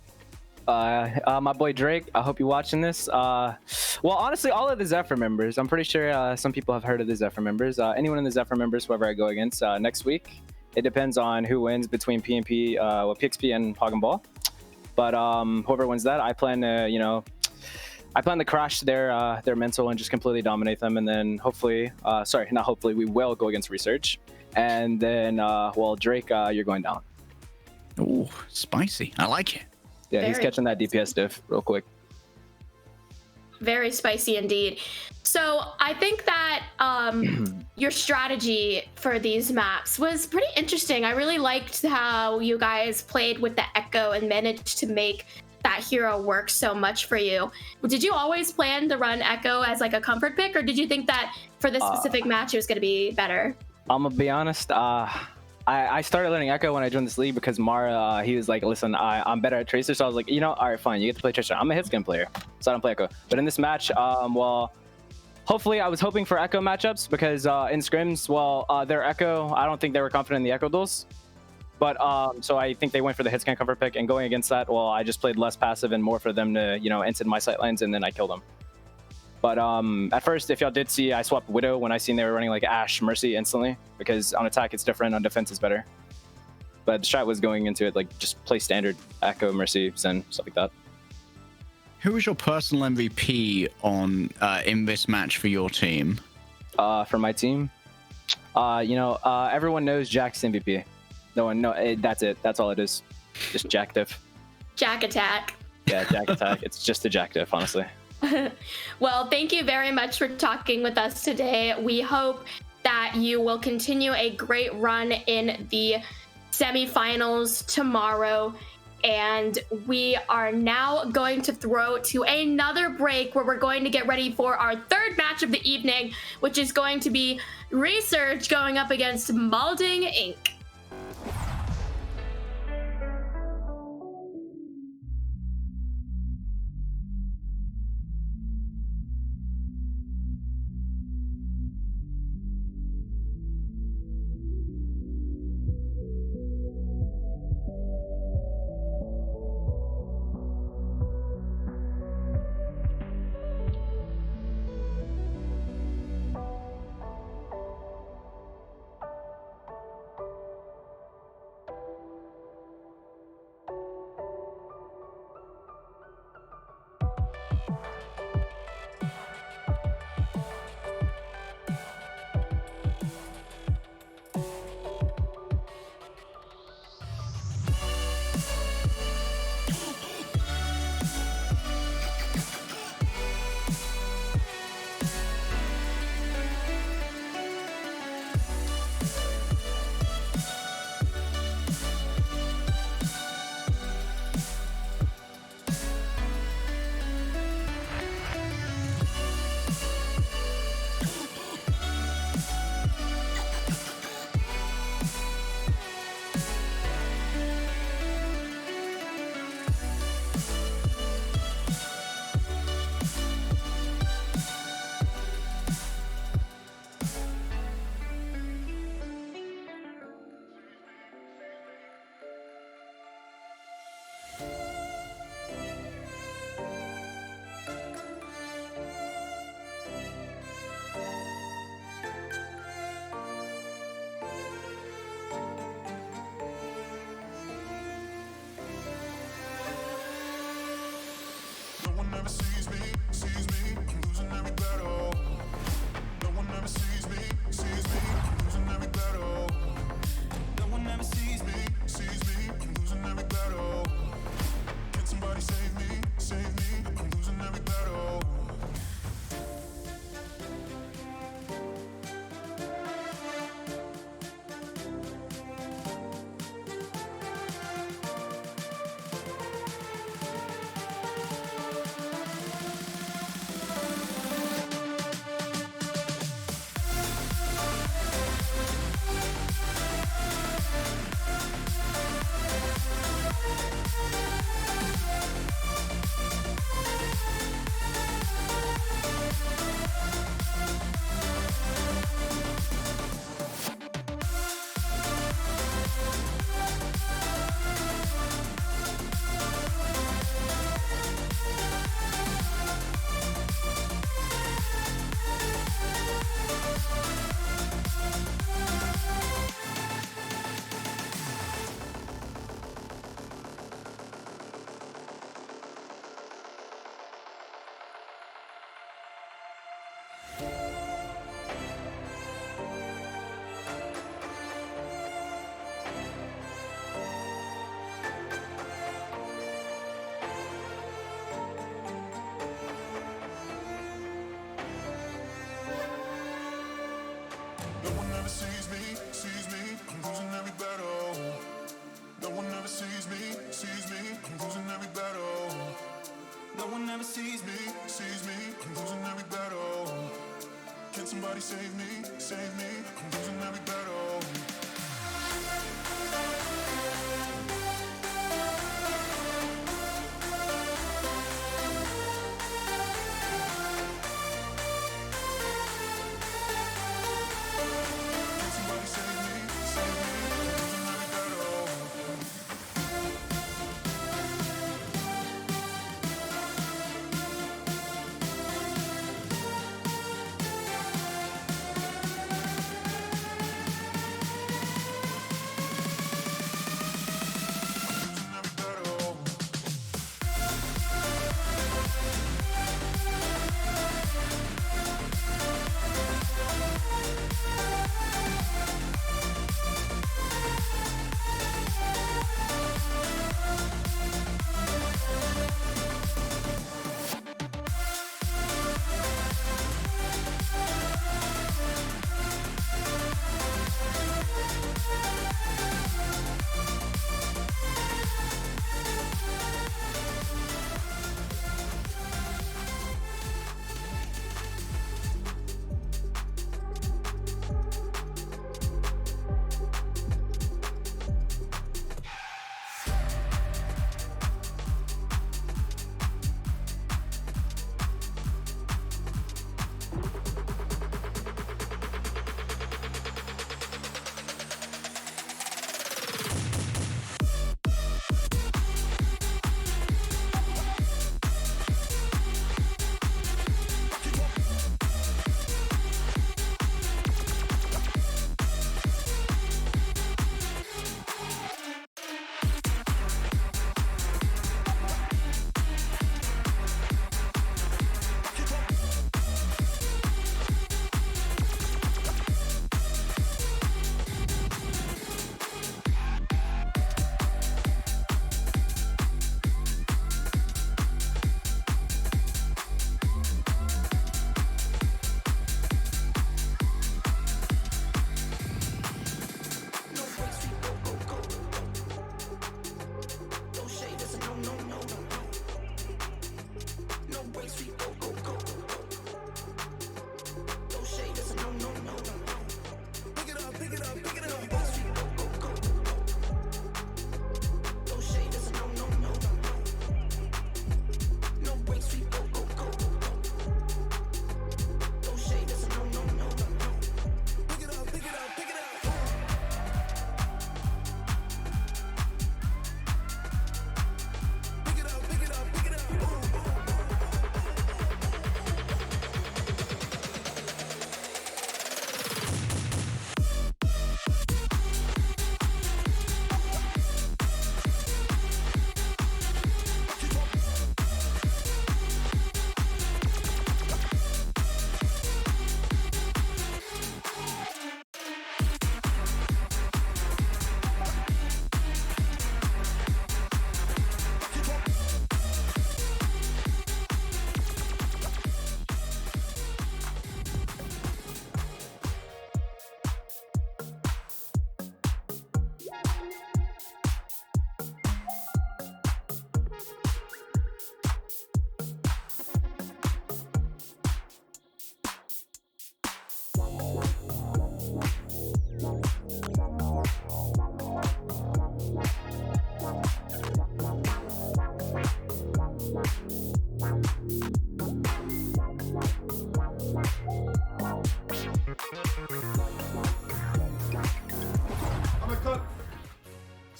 My boy Drake. I hope you're watching this. Well, honestly, all of the Zephyr members. I'm pretty sure some people have heard of the Zephyr members. Anyone in the Zephyr members, whoever I go against next week. It depends on who wins between PNP, PXP and Hog and Ball. But whoever wins that, I plan to, I plan to crash their mental and just completely dominate them, and then hopefully, not hopefully, we will go against Resurge, and then, well, Drake, you're going down. Oh, spicy! I like it. Yeah, he's catching that DPS diff real quick. Very spicy indeed. So I think that your strategy for these maps was pretty interesting. I really liked how you guys played with the Echo and managed to make that hero work so much for you. Did you always plan to run Echo as like a comfort pick, or did you think that for this specific match it was going to be better? I'm gonna be honest. I started learning Echo when I joined this league because Mara, he was like, listen, I'm better at Tracer. So I was like, all right, fine, you get to play Tracer. I'm a hitscan player, so I don't play Echo. But in this match, well, hopefully I was hoping for Echo matchups because in scrims, well, their Echo, I don't think they were confident in the Echo duels. But so I think they went for the hitscan comfort pick, and going against that, well, I just played less passive and more for them to, enter my sightlines, and then I killed them. But at first, if y'all did see, I swapped Widow when I seen they were running like Ashe Mercy instantly, because on attack it's different, on defense it's better. But the strat was going into it like just play standard Echo, Mercy, Zen, stuff like that. Who was your personal MVP on in this match for your team? For my team, everyone knows Jack's MVP. No one, no, that's it. That's all it is. Just Jack diff. Jack attack. Yeah, Jack attack. It's just a Jack diff, honestly. Well, thank you very much for talking with us today. We hope that you will continue a great run in the semifinals tomorrow. And we are now going to throw to another break where we're going to get ready for our third match of the evening, which is going to be Resurge going up against Malding Inc.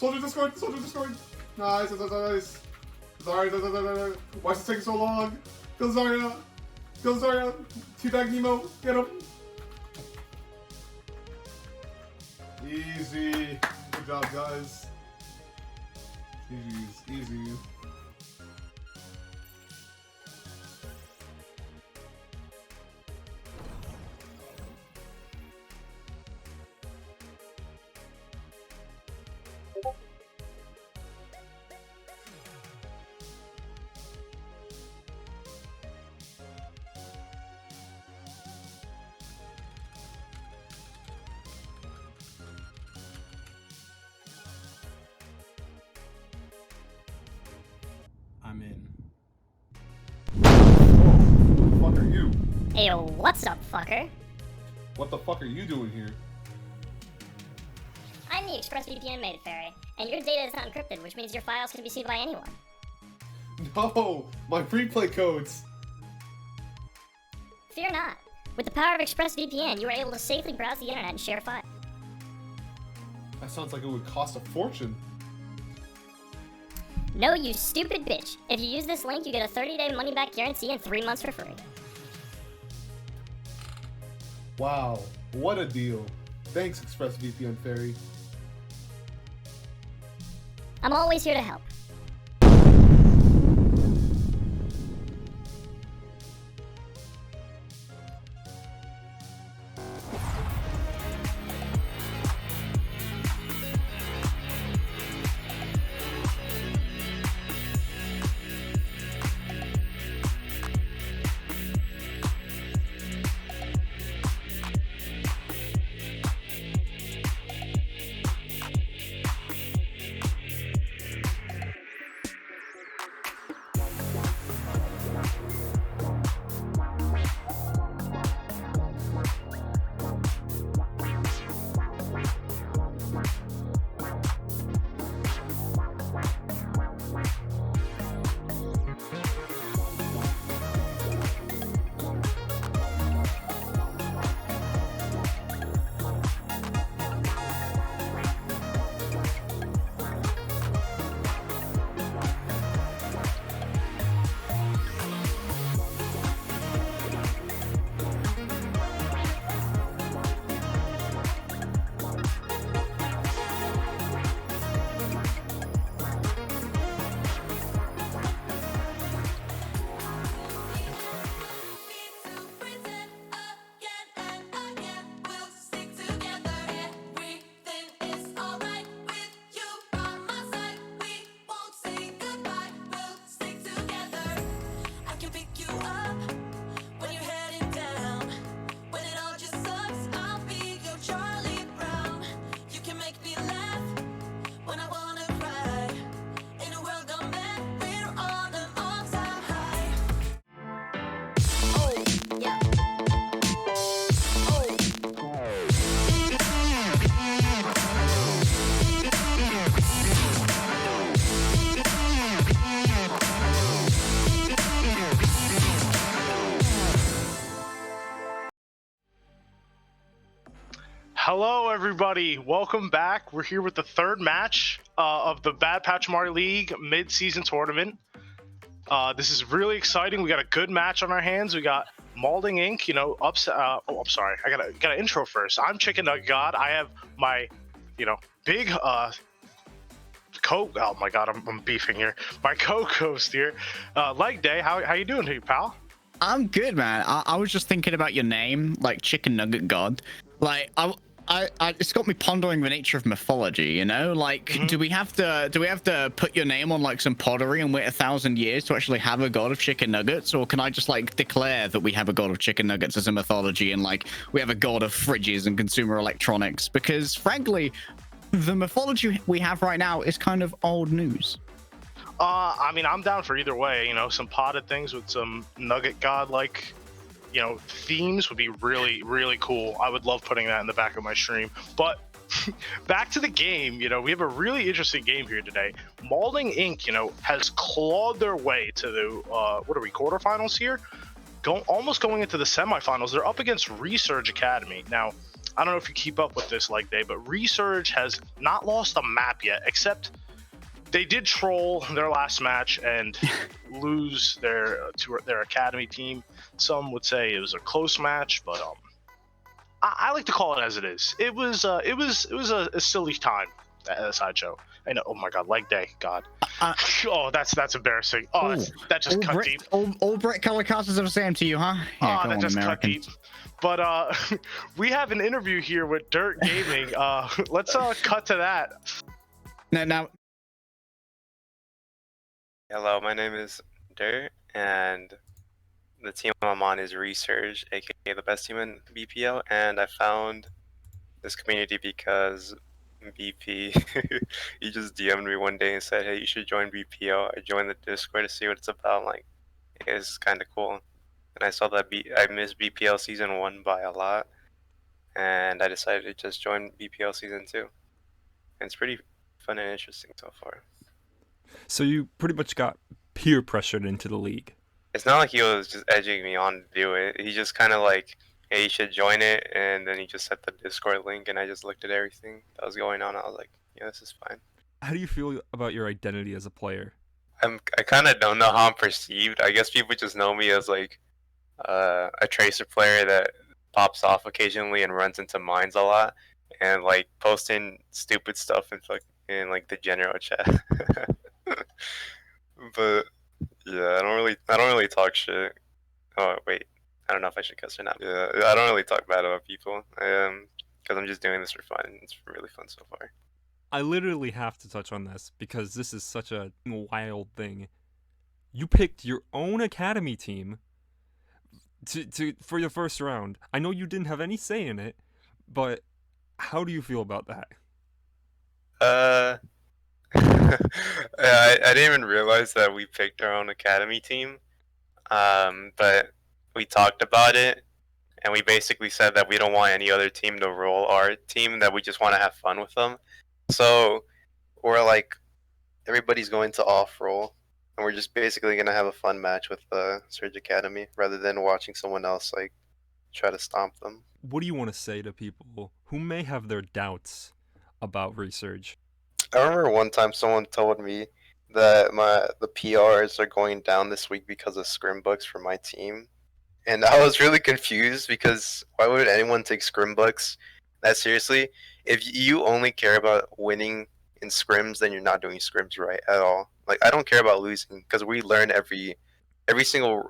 Soldier discord. Soldier discord. Nice. Nice. Zarya. Why is it taking so long? Go Zarya. Go Zarya. Teabag Nemo. Get him. Easy. Good job, guys. Easy. I'm in. Who the fuck are you? Ayo, what's up, fucker? What the fuck are you doing here? I'm the ExpressVPN made fairy, and your data is not encrypted, which means your files can be seen by anyone. No, my replay codes. Fear not. With the power of ExpressVPN, you are able to safely browse the internet and share files. That sounds like it would cost a fortune. No, you stupid bitch. If you use this link, you get a 30-day money-back guarantee and 3 months for free. Wow, what a deal. Thanks, ExpressVPN Fairy. I'm always here to help. Hello, everybody. Welcome back. We're here with the third match of the Bad Patchamari League Midseason Tournament. This is really exciting. We got a good match on our hands. We got Malding Inc. You know, I'm sorry. I got an intro first. I'm Chicken Nugget God. I have my, big oh my God, I'm beefing here. My co-host here, Leg Day. How you doing, here, pal? I'm good, man. I was just thinking about your name, like Chicken Nugget God. Like, it's got me pondering the nature of mythology, you know? Like, do we have to put your name on like some pottery and wait 1,000 years to actually have a god of chicken nuggets, or can I just like declare that we have a god of chicken nuggets as a mythology and like we have a god of fridges and consumer electronics? Because frankly, the mythology we have right now is kind of old news. I mean, I'm down for either way. Some potted things with some nugget god like themes would be really, really cool. I would love putting that in the back of my stream. But back to the game, we have a really interesting game here today. Malding Inc, has clawed their way to the, quarterfinals here? Almost going into the semifinals. They're up against Resurge Academy. Now, I don't know if you keep up with this leg day, but Resurge has not lost a map yet, except they did troll their last match and lose to their academy team. Some would say it was a close match, but I like to call it as it is. It was a silly time at a sideshow. I know. Oh my God, leg day. God. Oh, that's embarrassing. Oh, that just cut deep. All Brett color casters are the same to you, huh? Yeah, that just cut deep. But we have an interview here with Dirt Gaming. Let's cut to that. Now. Hello, my name is Dirt, and the team I'm on is Resurge, aka the best team in BPL, and I found this community because BP, he just DM'd me one day and said, hey, you should join BPL. I joined the Discord to see what it's about. Like, it's kind of cool. And I saw that I missed BPL Season 1 by a lot, and I decided to just join BPL Season 2. And it's pretty fun and interesting so far. So you pretty much got peer pressured into the league. It's not like he was just edging me on to do it. He just kind of like, hey, you should join it, and then he just sent the Discord link, and I just looked at everything that was going on. I was like, yeah, this is fine. How do you feel about your identity as a player? I kind of don't know how I'm perceived. I guess people just know me as like a tracer player that pops off occasionally and runs into mines a lot, and like posting stupid stuff in like the general chat. But yeah, I don't really talk shit. Oh wait, I don't know if I should cuss or not. Yeah, I don't really talk bad about people. Because I'm just doing this for fun. It's really fun so far. I literally have to touch on this because this is such a wild thing. You picked your own academy team for your first round. I know you didn't have any say in it, but how do you feel about that? I didn't even realize that we picked our own academy team. But we talked about it, and we basically said that we don't want any other team to roll our team, that we just want to have fun with them. So we're like, everybody's going to off-roll, and we're just basically going to have a fun match with the Surge Academy, rather than watching someone else like try to stomp them. What do you want to say to people who may have their doubts about Resurge? I remember one time someone told me that the PRs are going down this week because of scrim books for my team. And I was really confused because why would anyone take scrim books that seriously? If you only care about winning in scrims, then you're not doing scrims right at all. Like, I don't care about losing because we learn every single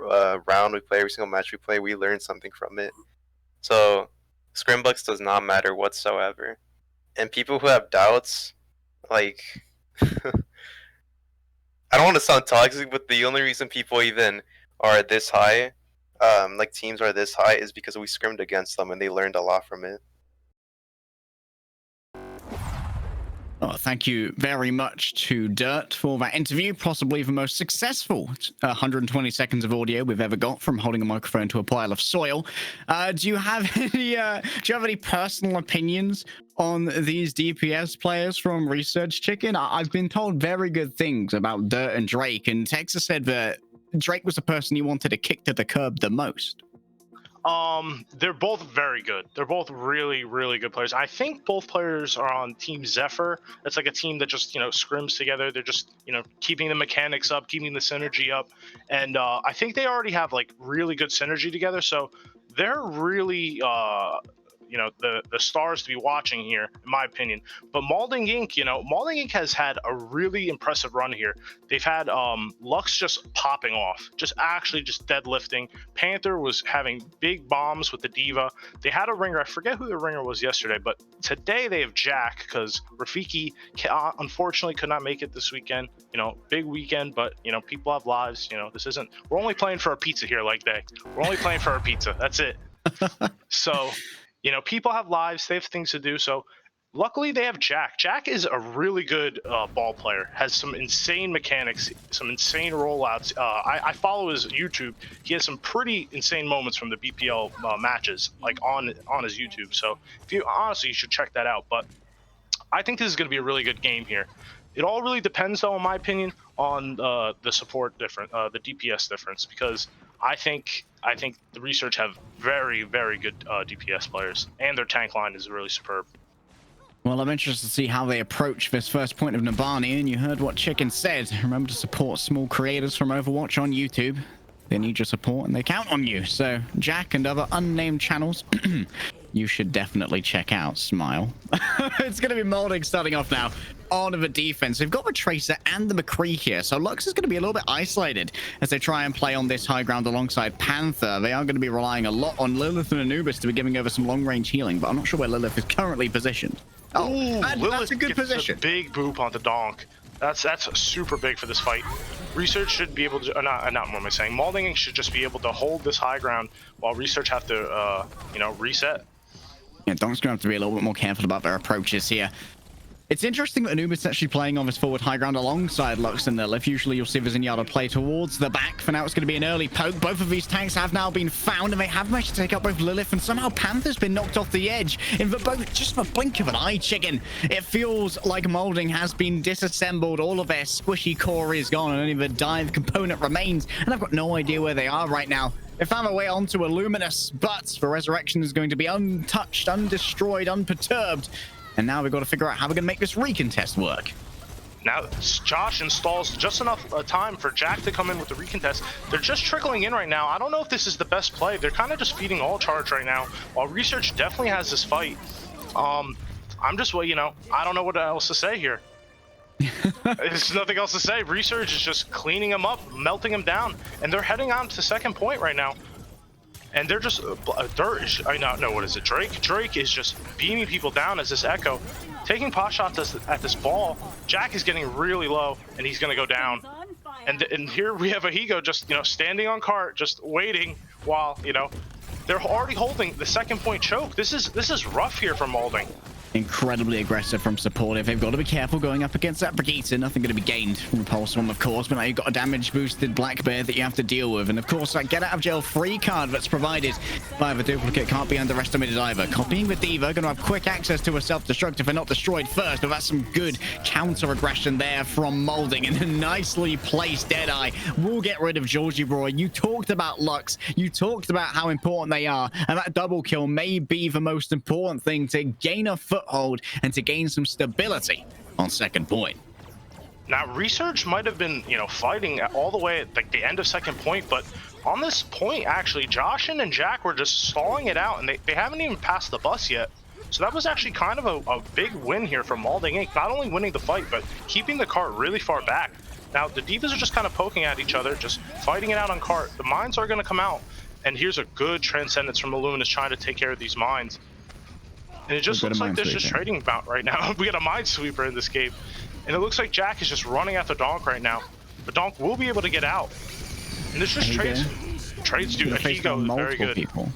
round we play, every single match we play, we learn something from it. So scrim books does not matter whatsoever. And people who have doubts, like, I don't want to sound toxic, but the only reason people even are this high, like teams are this high, is because we scrimmed against them and they learned a lot from it. Oh, thank you very much to Dirt for that interview, possibly the most successful 120 seconds of audio we've ever got from holding a microphone to a pile of soil. Do you have any personal opinions on these DPS players from Resurge Chicken? I've been told very good things about Dirt and Drake, and Texas said that Drake was the person he wanted to kick to the curb the most. They're both very good. They're both really, really good players. I think both players are on Team Zephyr. It's like a team that just, scrims together. They're just, keeping the mechanics up, keeping the synergy up. And I think they already have like really good synergy together. So they're really, the stars to be watching here, in my opinion. But Malding Inc, Malding Inc has had a really impressive run here. They've had Lux just popping off, just deadlifting. Panther was having big bombs with the Diva. They had a ringer. I forget who the ringer was yesterday, but today they have Jack because Rafiki unfortunately could not make it this weekend. Big weekend, but people have lives. We're only playing for our pizza here, like we're only playing for our pizza. That's it. So. People have lives, they have things to do, so luckily they have Jack. Jack is a really good ball player, has some insane mechanics, some insane rollouts. I follow his YouTube. He has some pretty insane moments from the BPL matches, like on his YouTube, so you should check that out. But I think this is going to be a really good game here. It all really depends, though, in my opinion, on the support difference, the DPS difference, because I think I think the Resurge have very, very good DPS players, and their tank line is really superb. Well, I'm interested to see how they approach this first point of Nabani, and you heard what Chicken said. Remember to support small creators from Overwatch on YouTube. They need your support and they count on you. So Jack and other unnamed channels, you should definitely check out. Smile. It's going to be Malding starting off now on the defense. They've got the Tracer and the McCree here, so Lux is going to be a little bit isolated as they try and play on this high ground alongside Panther. They are going to be relying a lot on Lilith and Anubis to be giving over some long-range healing, but I'm not sure where Lilith is currently positioned. Oh, Ooh, that's a good position. A big boop on the donk. That's super big for this fight. Resurge should be able to, not what am I saying? Malding Inc should just be able to hold this high ground while Resurge have to, reset. Yeah, Donk's gonna have to be a little bit more careful about their approaches here. It's interesting that Anubis is actually playing on this forward high ground alongside Lux and Lilith. Usually you'll see Zenyatta play towards the back. For now, it's going to be an early poke. Both of these tanks have now been found, and they have managed to take out both Lilith, and somehow Panther's been knocked off the edge in just a blink of an eye, Chicken. It feels like Malding has been disassembled. All of their squishy core is gone, and only the dive component remains, and I've got no idea where they are right now. They found their way onto Illuminous, but the Resurrection is going to be untouched, undestroyed, unperturbed. And now we've got to figure out how we're going to make this recontest work. Now, Josh installs just enough time for Jack to come in with the recontest. They're just trickling in right now. I don't know if this is the best play. They're kind of just feeding all charge right now, while Resurge definitely has this fight. I'm just, I don't know what else to say here. There's nothing else to say. Resurge is just cleaning him up, melting him down, and they're heading on to second point right now. And they're just, what is it, Drake? Drake is just beaming people down as this Echo, taking pot shots at this ball. Jack is getting really low, and he's going to go down. And here we have Ahigo just, standing on cart, just waiting while, they're already holding the second point choke. This is rough here for Malding. Incredibly aggressive from supportive. They've got to be careful going up against that Brigitte. Nothing going to be gained from Pulse Bomb, of course, but now you've got a damage boosted Black Bear that you have to deal with. And of course, that get out of jail free card that's provided by the duplicate can't be underestimated either. Copying the Diva, going to have quick access to a self-destruct if they're not destroyed first, but that's some good counter-aggression there from Malding. And a nicely placed Deadeye will get rid of Georgie Roy. You talked about Lux. You talked about how important they are, and that double kill may be the most important thing to gain a foothold and to gain some stability on second point. Now, Resurge might have been, fighting all the way at the end of second point, but on this point, actually, Joshin and Jack were just stalling it out, and they haven't even passed the bus yet. So that was actually kind of a big win here for Malding Inc. Not only winning the fight, but keeping the cart really far back. Now, the Divas are just kind of poking at each other, just fighting it out on cart. The mines are going to come out, and here's a good Transcendence from Illuminous trying to take care of these mines. And it just looks like there's just trading about right now. We got a Minesweeper in this game. And it looks like Jack is just running at the Donk right now. The Donk will be able to get out. And there's just trades. Trades do. Ahigo is very good. People.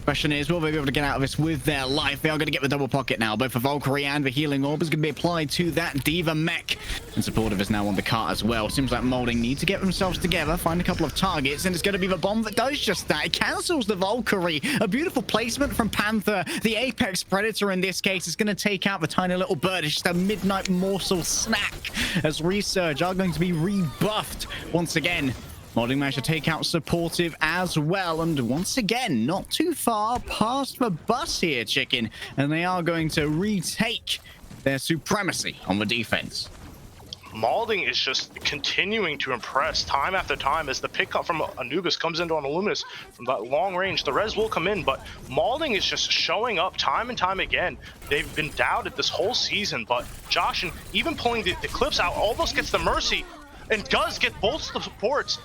Question is, will they be able to get out of this with their life? They are going to get the double pocket now. Both the Valkyrie and the healing orb is going to be applied to that Diva mech. And supportive is now on the cart as well. Seems like Malding need to get themselves together, find a couple of targets, and it's going to be the bomb that does just that. It cancels the Valkyrie. A beautiful placement from Panther. The Apex Predator in this case is going to take out the tiny little bird. It's just a midnight morsel snack as Resurge are going to be rebuffed once again. Malding managed to take out supportive as well, and once again, not too far past the bus here, Chicken, and they are going to retake their supremacy on the defense. Malding is just continuing to impress time after time as the pickup from Anubis comes into an Illuminous from that long range. The res will come in, but Malding is just showing up time and time again. They've been doubted this whole season, but Joshin, even pulling the clips out, almost gets the Mercy and does get both the supports.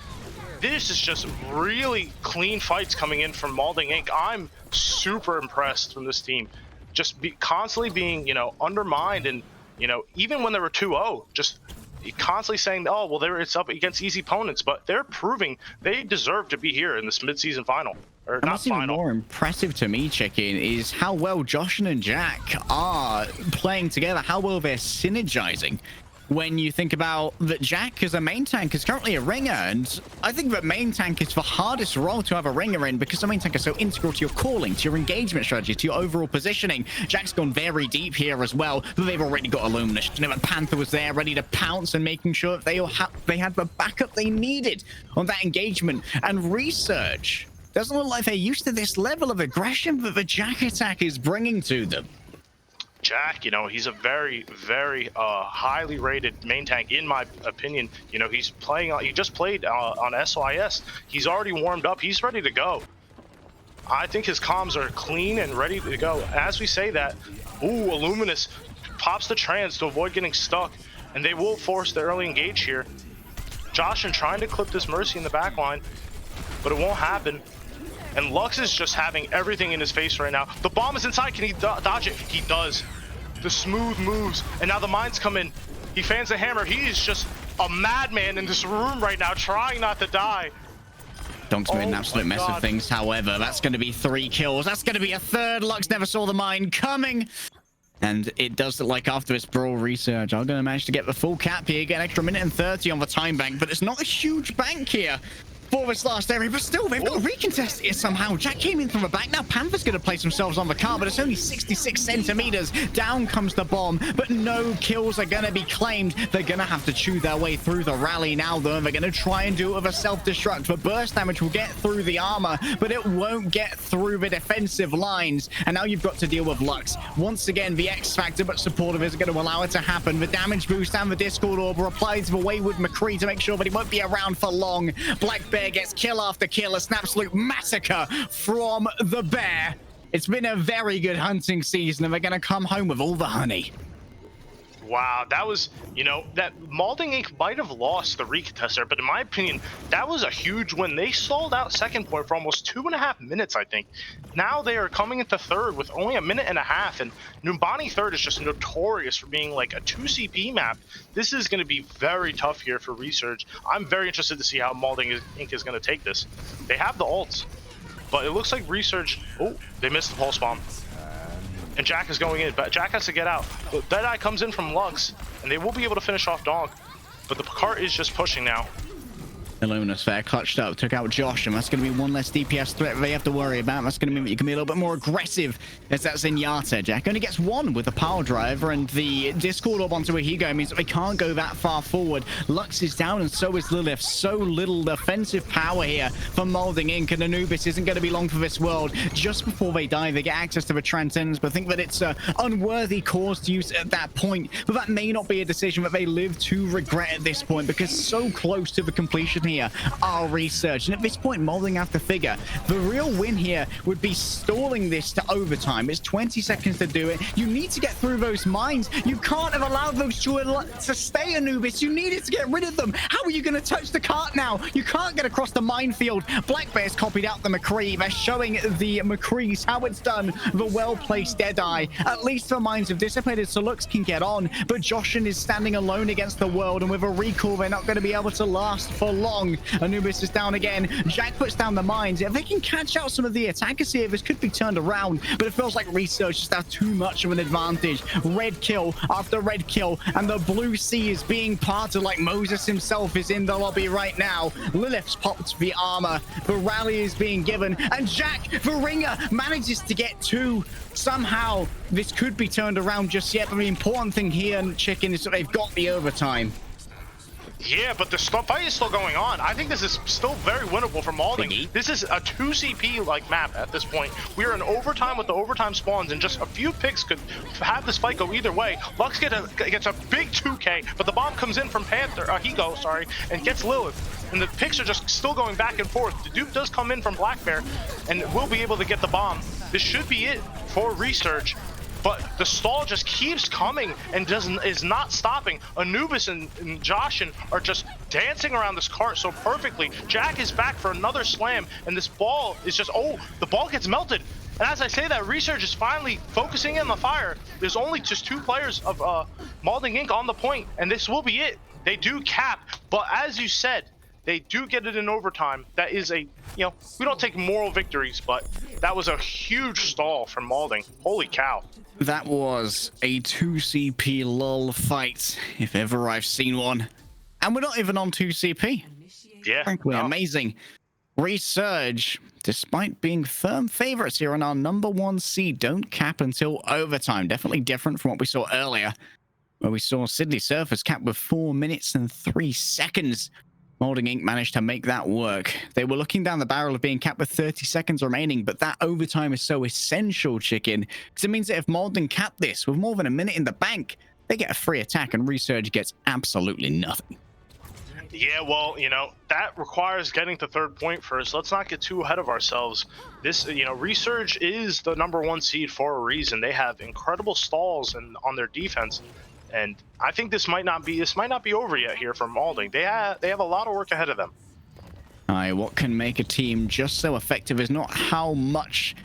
This is just really clean fights coming in from Malding Inc. I'm super impressed from this team. Just constantly being, undermined, and, even when they were 2-0, just constantly saying, oh, well, it's up against easy opponents, but they're proving they deserve to be here in this mid-season final. Or and not what's final. Even more impressive to me, Chicken, is how well Joshin and Jack are playing together, how well they're synergizing. When you think about that, Jack as a main tank is currently a ringer, and I think that main tank is the hardest role to have a ringer in because the main tank is so integral to your calling, to your engagement strategy, to your overall positioning. Jack's gone very deep here as well, but they've already got Illuminous. Panther was there ready to pounce and making sure that they had the backup they needed on that engagement. And Resurge Doesn't look like they're used to this level of aggression that the Jack attack is bringing to them. Jack, you know, he's a very, very highly rated main tank, in my opinion. You know, he's playing, he just played on SYS. He's already warmed up. He's ready to go. I think his comms are clean and ready to go. As we say that, ooh, Illuminous pops the trans to avoid getting stuck, and they will force the early engage here. Joshin trying to clip this Mercy in the back line, but it won't happen. And Lux is just having everything in his face right now. The bomb is inside. Can he dodge it? He does. The smooth moves. And now the mines come in. He fans the hammer. He is just a madman in this room right now, trying not to die. Donk's made an absolute mess of things. However, that's going to be 3 kills. That's going to be a 3rd. Lux never saw the mine coming. And it does look like after this Brawl Resurge, I'm going to manage to get the full cap here, get an extra minute and 30 on the time bank, but it's not a huge bank here for this last area, but still, they've got to recontest it somehow. Jack came in from the back. Now Panther's going to place themselves on the car, but it's only 66 centimeters. Down comes the bomb, but no kills are going to be claimed. They're going to have to chew their way through the rally now, though. They're going to try and do it with a self-destruct. The burst damage will get through the armor, but it won't get through the defensive lines. And now you've got to deal with Lux. Once again, the X Factor, but supportive is going to allow it to happen. The damage boost and the Discord Orb applies the Wayward McCree to make sure that he won't be around for long. Black Bear gets kill after kill, an absolute massacre from the bear. It's been a very good hunting season, and they're going to come home with all the honey. Wow, that was, you know, that Malding Inc might have lost the recontester, but in my opinion, that was a huge win. They sold out second point for almost 2.5 minutes, I think. Now they are coming into third with only 1.5 minutes, and Numbani third is just notorious for being like a 2 CP map. This is going to be very tough here for Resurge. I'm very interested to see how Malding Inc is going to take this. They have the ults, but it looks like Resurge, oh, they missed the pulse bomb. And Jack is going in, but Jack has to get out. But Deadeye comes in from Lux, and they will be able to finish off Donk. But the cart is just pushing now. Illuminous there, clutched up, took out Josh, and that's going to be one less DPS threat they have to worry about. That's going to mean that you can be a little bit more aggressive as that's Zenyatta. Jack only gets 1 with the power driver, and the Discord Orb onto where he goes means that they can't go that far forward. Lux is down, and so is Lilith. So little defensive power here for Malding Inc, and Anubis isn't going to be long for this world. Just before they die, they get access to the Transcendence, but think that it's an unworthy cause to use at that point. But that may not be a decision that they live to regret at this point, because so close to the completion here are Resurge. And at this point, Malding have to figure the real win here would be stalling this to overtime. It's 20 seconds to do it. You need to get through those mines. You can't have allowed those to stay, Anubis. You needed to get rid of them. How are you going to touch the cart now? You can't get across the minefield. Black Bear's copied out the McCree. They're showing the McCrees how it's done. The well-placed Deadeye. At least the mines have dissipated, so Lux can get on. But Joshin is standing alone against the world, and with a recall, they're not going to be able to last for long. Anubis is down again. Jack puts down the mines. If they can catch out some of the attackers here, this could be turned around, but it feels like Resurge just have too much of an advantage. Red kill after red kill, and the blue sea is being parted like Moses himself is in the lobby right now. Lilith's popped the armor. The rally is being given, and Jack, the ringer, manages to get 2. Somehow, this could be turned around just yet, but the important thing here, Chicken, is that they've got the overtime. Yeah, but the fight is still going on. I think this is still very winnable for Malding. This is a 2 CP like map at this point. We are in overtime with the overtime spawns, and just a few picks could have this fight go either way. Lux gets a big 2K, but the bomb comes in from Panther, and gets Lilith. And the picks are just still going back and forth. The dupe does come in from Black Bear, and will be able to get the bomb. This should be it for Resurge. But the stall just keeps coming and is not stopping. Anubis and Joshin are just dancing around this cart so perfectly. Jack is back for another slam, and this ball is just, oh, the ball gets melted. And as I say that, Resurge is finally focusing in the fire. There's only just 2 players of Malding Inc on the point, and this will be it. They do cap, but as you said, they do get it in overtime. That is a, we don't take moral victories, but that was a huge stall from Malding. Holy cow. That was a 2 CP lull fight, if ever I've seen one. And we're not even on 2 CP. Yeah. Frankly, amazing. Resurge, despite being firm favorites here on our #1 seed, don't cap until overtime. Definitely different from what we saw earlier, where we saw Sydney Surfers cap with 4 minutes and 3 seconds Malding Inc. managed to make that work. They were looking down the barrel of being capped with 30 seconds remaining, but that overtime is so essential, Chicken, because it means that if Malding cap this with more than a minute in the bank, they get a free attack and Resurge gets absolutely nothing. Yeah, well, you know, that requires getting to third point first. Let's not get too ahead of ourselves. This, you know, Resurge is the #1 seed for a reason. They have incredible stalls on their defense. And I think this might not be over yet here for Malding. They have a lot of work ahead of them. What can make a team just so effective is not how much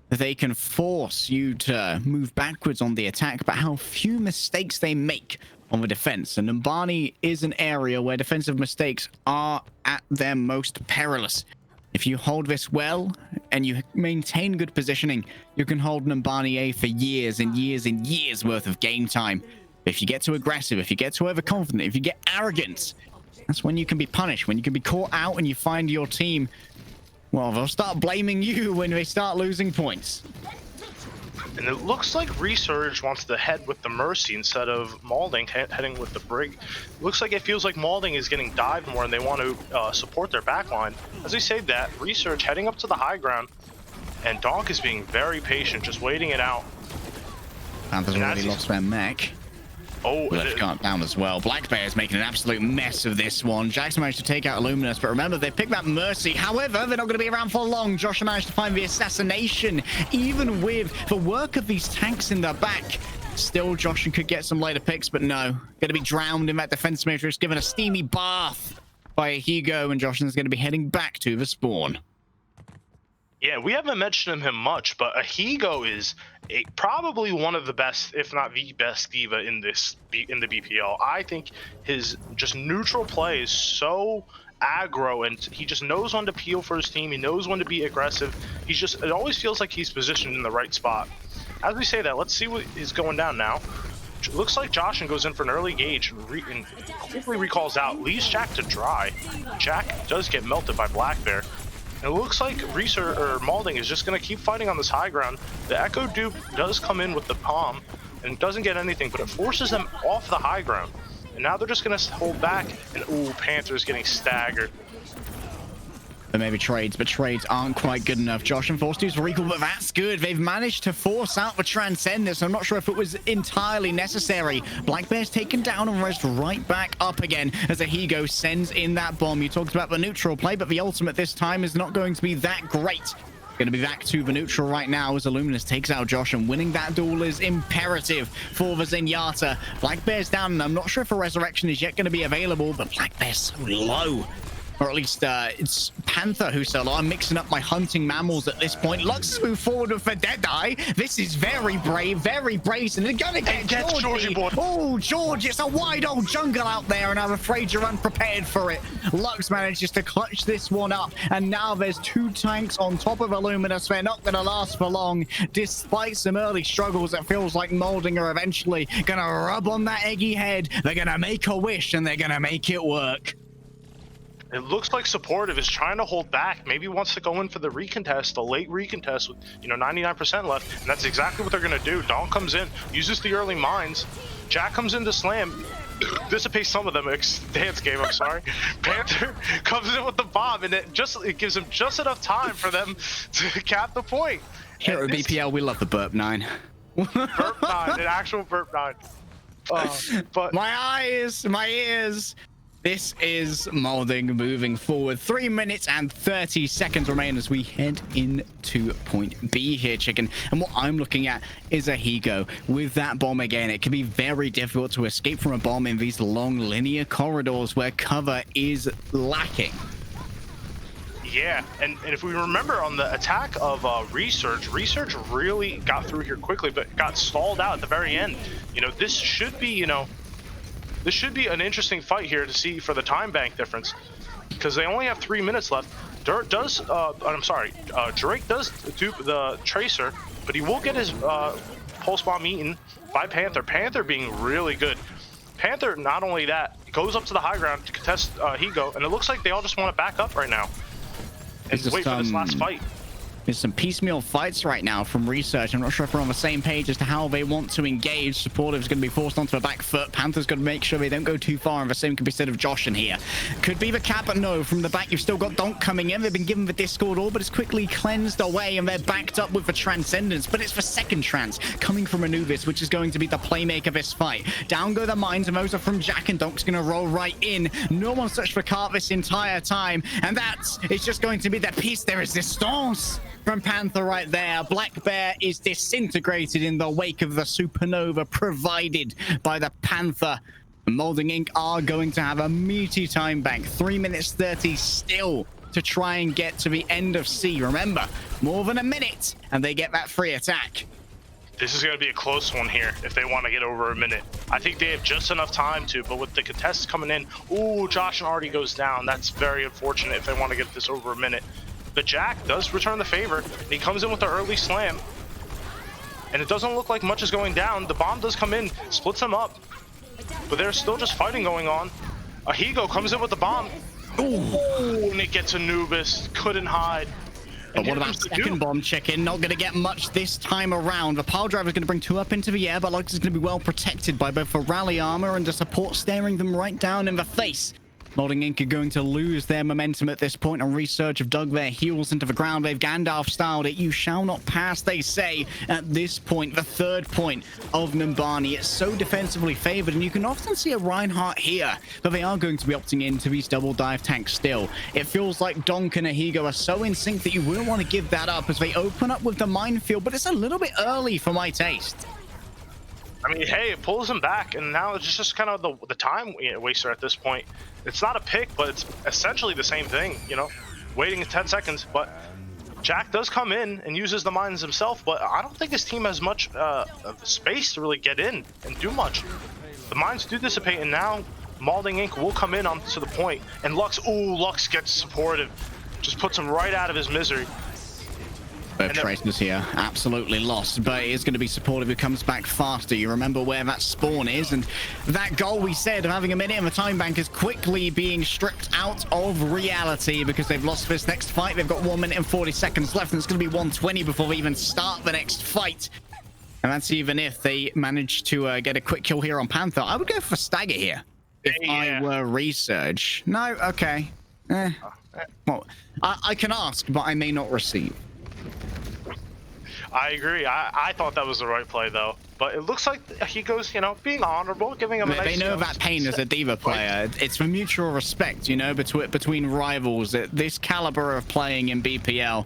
they can force you to move backwards on the attack, but how few mistakes they make on the defense. And Numbani is an area where defensive mistakes are at their most perilous. If you hold this well and you maintain good positioning, you can hold Numbani A for years and years and years worth of game time. If you get too aggressive, if you get too overconfident, if you get arrogant, that's when you can be punished, when you can be caught out and you find your team, well, they'll start blaming you when they start losing points. And it looks like Resurge wants to head with the Mercy instead of Malding heading with the Brig. Looks like it feels like Malding is getting dived more and they want to support their backline. As we say that, Resurge heading up to the high ground, and Donk is being very patient, just waiting it out. Panthers already lost their mech. Oh, left guard down as well. Black Bear is making an absolute mess of this one. Jackson managed to take out Illuminus, but remember, they picked that Mercy. However, they're not going to be around for long. Josh managed to find the assassination, even with the work of these tanks in the back. Still, Josh could get some later picks, but no. Going to be drowned in that defense matrix, given a steamy bath by a Higo, and Josh is going to be heading back to the spawn. Yeah, we haven't mentioned him much, but Ahigo is probably one of the best, if not the best diva in the BPL. I think his just neutral play is so aggro, and he just knows when to peel for his team. He knows when to be aggressive. It always feels like he's positioned in the right spot. As we say that, let's see what is going down now. It looks like Joshin goes in for an early gauge and quickly recalls out, leaves Jack to dry. Jack does get melted by Black Bear. It looks like Malding is just going to keep fighting on this high ground. The Echo dupe does come in with the palm and doesn't get anything, but it forces them off the high ground. And now they're just going to hold back, and ooh, Panther's getting staggered. But maybe trades, but trades aren't quite good enough. Josh and forced to use recall, but that's good. They've managed to force out the Transcendence. I'm not sure if it was entirely necessary. Black Bear's taken down and raised right back up again as Ahigo sends in that bomb. You talked about the neutral play, but the ultimate this time is not going to be that great. Going to be back to the neutral right now as Illuminus takes out Josh, and winning that duel is imperative for the Zenyatta. Black Bear's down, and I'm not sure if a resurrection is yet going to be available, but Black Bear's so low. Or at least it's Panther who's so low. I'm mixing up my hunting mammals at this point. Lux move forward with a Deadeye. This is very brave, very brazen. They're gonna get Georgie. Oh, George, it's a wide old jungle out there, and I'm afraid you're unprepared for it. Lux manages to clutch this one up, and now there's two tanks on top of Illuminus. They're not gonna last for long. Despite some early struggles, it feels like Malding are eventually gonna rub on that eggy head. They're gonna make a wish, and they're gonna make it work. It looks like Supportive is trying to hold back. Maybe wants to go in for the recontest, the late recontest with, 99% left. And that's exactly what they're going to do. Dawn comes in, uses the early mines. Jack comes in to slam, dissipates some of them. Dance game, I'm sorry. Panther comes in with the bomb, and it gives them just enough time for them to cap the point. Here at BPL, we love the burp 9. Burp 9, an actual burp 9. But my eyes, my ears. This is Malding moving forward. 3 minutes and 30 seconds remain as we head into point B here, Chicken. And what I'm looking at is Ahigo with that bomb again. It can be very difficult to escape from a bomb in these long linear corridors where cover is lacking. Yeah, and if we remember on the attack of Resurge really got through here quickly, but got stalled out at the very end. This should be, this should be an interesting fight here to see for the time bank difference, because they only have 3 minutes left. Drake does dupe the Tracer, but he will get his pulse bomb eaten by Panther. Panther being really good. Panther, not only that, goes up to the high ground to contest Higo, and it looks like they all just want to back up right now and wait for this last fight. There's some piecemeal fights right now from Resurge. I'm not sure if we're on the same page as to how they want to engage. Supportive's going to be forced onto a back foot. Panther's going to make sure they don't go too far, and the same can be said of Josh in here. Could be the cap, but no. From the back, you've still got Donk coming in. They've been given the Discord orb, but it's quickly cleansed away, and they're backed up with the Transcendence. But it's the second Trans coming from Anubis, which is going to be the playmaker of this fight. Down go the mines, and those are from Jack, and Donk's going to roll right in. No one searched for Cart this entire time, and that is just going to be the piece de resistance from Panther right there. Black Bear is disintegrated in the wake of the supernova provided by the Panther. Malding Inc. are going to have a meaty time bank. 3 minutes 30 still to try and get to the end of C. Remember, more than a minute, and they get that free attack. This is going to be a close one here if they want to get over a minute. I think they have just enough time to, but with the contests coming in, ooh, Josh already goes down. That's very unfortunate if they want to get this over a minute. But Jack does return the favor, and he comes in with the early slam. And it doesn't look like much is going down. The bomb does come in, splits them up. But there's still just fighting going on. Ahigo comes in with the bomb. Ooh, and it gets Anubis. Couldn't hide. But what about second bomb check-in? Not going to get much this time around. The pile driver is going to bring 2 up into the air, but Lux is going to be well protected by both the rally armor and the support staring them right down in the face. Malding Inc. are going to lose their momentum at this point, and Resurge have dug their heels into the ground. They've Gandalf-styled it. You shall not pass, they say, at this point, the third point of Numbani. It's so defensively favored, and you can often see a Reinhardt here, but they are going to be opting into these double dive tanks still. It feels like Donk and Ahigo are so in sync that you wouldn't want to give that up as they open up with the minefield, but it's a little bit early for my taste. I mean, hey, it pulls him back, and now it's just kind of the time waster at this point. It's not a pick, but it's essentially the same thing, you know, waiting 10 seconds. But Jack does come in and uses the mines himself, but I don't think his team has much space to really get in and do much. The mines do dissipate, and now Malding Inc. will come in onto the point, and Lux, ooh, Lux gets supportive. Just puts him right out of his misery. Tracer's here, absolutely lost, but it is going to be supportive who comes back faster. You remember where that spawn is, and that goal we said of having a minute in the time bank is quickly being stripped out of reality because they've lost this next fight. They've got 1 minute and 40 seconds left, and it's going to be 1:20 before they even start the next fight. And that's even if they manage to get a quick kill here on Panther. I would go for Stagger here if I were Resurge. No, okay. Well, I can ask, but I may not receive. I agree. I thought that was the right play, though. But it looks like he goes, you know, being honorable, giving him a nice... They know that pain as a D.Va player. It's for mutual respect, you know, between rivals. At this caliber of playing in BPL,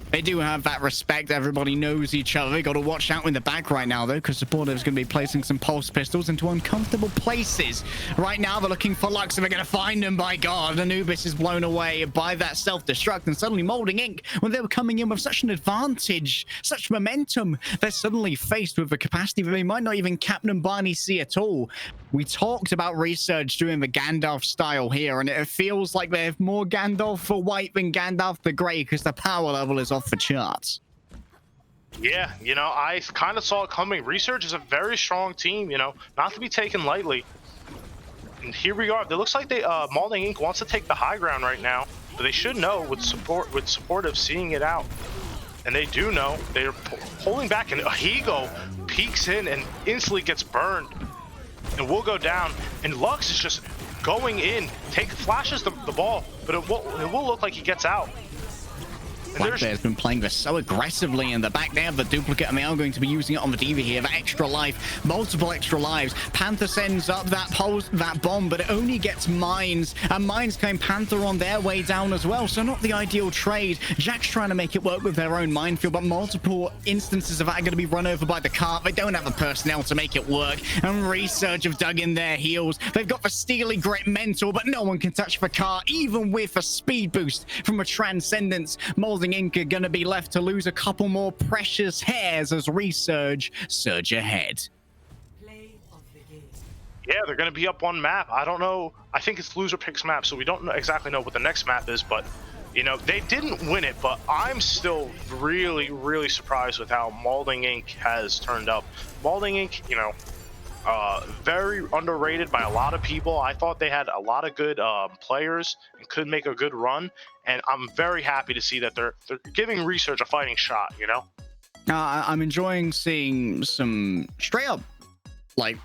they do have that respect. Everybody knows each other. They got to watch out in the back right now, though, because Supportive's going to be placing some pulse pistols into uncomfortable places. Right now, they're looking for Lux, and they're going to find him, by God. Anubis is blown away by that self-destruct, and suddenly Malding Inc., when they were coming in with such an advantage, such momentum, they're suddenly faced with the capacity that they might not even cap Numbani see at all. We talked about Resurge doing the Gandalf style here, and it feels like they have more Gandalf for white than Gandalf the grey, because the power level is off the charts. Yeah, you know, I kind of saw it coming. Resurge is a very strong team, you know, not to be taken lightly. And here we are. It looks like they Malding Inc. wants to take the high ground right now, but they should know with supportive seeing it out. And they do know. They're pulling back, and Ahigo peeks in and instantly gets burned. And will go down, and Lux is just going in, flashes the ball, but it will look like he gets out. Black Bear's been playing this so aggressively in the back. They have the duplicate, and they are going to be using it on the D.Va here. That extra life, multiple extra lives. Panther sends up that bomb, but it only gets mines, and mines claim Panther on their way down as well, so not the ideal trade. Jack's trying to make it work with their own minefield, but multiple instances of that are going to be run over by the cart. They don't have the personnel to make it work, and Resurge have dug in their heels. They've got the Steely Grit mental, but no one can touch the cart, even with a speed boost from a Transcendence. Malding Inc. are going to be left to lose a couple more precious hairs as Resurge surge ahead. Yeah, they're going to be up one map. I don't know. I think it's loser picks map, so we don't exactly know what the next map is, but, you know, they didn't win it, but I'm still really, really surprised with how Malding Inc. has turned up. Malding Inc., you know, very underrated by a lot of people. I thought they had a lot of good players and could make a good run, and I'm very happy to see that they're giving Resurge a fighting shot, you know? I'm enjoying seeing some straight up, like,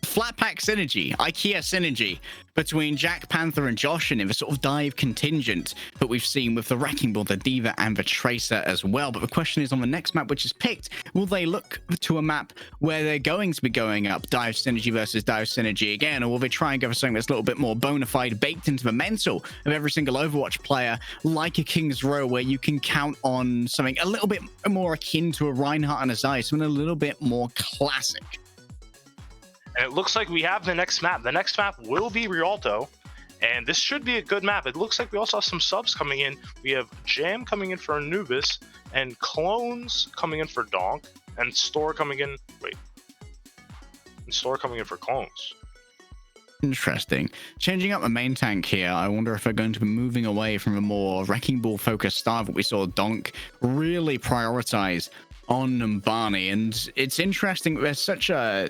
flat pack synergy, IKEA synergy between Jack, Panther, and Josh, and in the sort of dive contingent that we've seen with the Wrecking Ball, the Diva, and the Tracer as well. But the question is, on the next map which is picked, will they look to a map where they're going to be going up dive synergy versus dive synergy again, or will they try and go for something that's a little bit more bona fide, baked into the mental of every single Overwatch player, like a King's Row, where you can count on something a little bit more akin to a Reinhardt and a Zeiss, something a little bit more classic? And it looks like we have the next map. The next map will be Rialto, and this should be a good map. It looks like we also have some subs coming in. We have Jam coming in for Anubis, and Clones coming in for Donk, and Store coming in. Wait. And Store coming in for Clones. Interesting. Changing up the main tank here, I wonder if they're going to be moving away from a more Wrecking Ball focused style that we saw Donk really prioritize on Numbani. And it's interesting, there's such a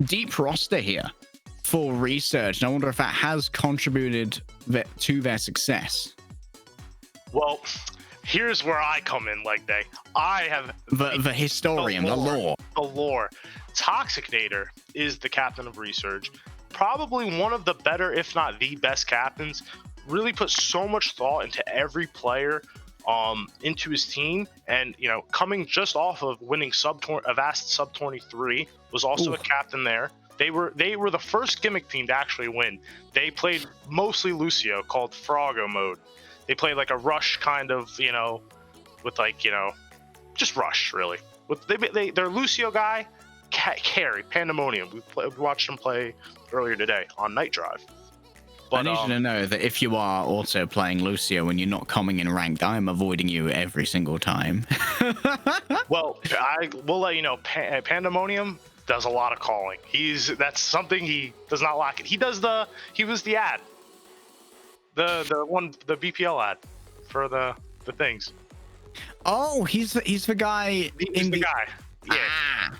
deep roster here for Resurge, and I wonder if that has contributed to their success. Well, here's where I come in, Leg Day. I have the historian, the lore. The lore. Toxicnator is the captain of Resurge. Probably one of the better, if not the best captains. Really put so much thought into every player, into his team, and you know, coming just off of winning Avast Sub 23, was also a captain there. They were the first gimmick team to actually win. They played mostly Lucio, called Froggo mode. They played like a rush kind of, you know, with like, you know, just rush really. With their Lucio guy, carry Pandemonium. We watched him play earlier today on NightDrive. But, I need you to know that if you are also playing Lucio and you're not coming in ranked, I am avoiding you every single time. Well, I will let you know, Pandemonium does a lot of calling. That's something he does not lack. He was the ad. The BPL ad for the things. Oh, he's the guy. He's the guy. Yeah. Ah.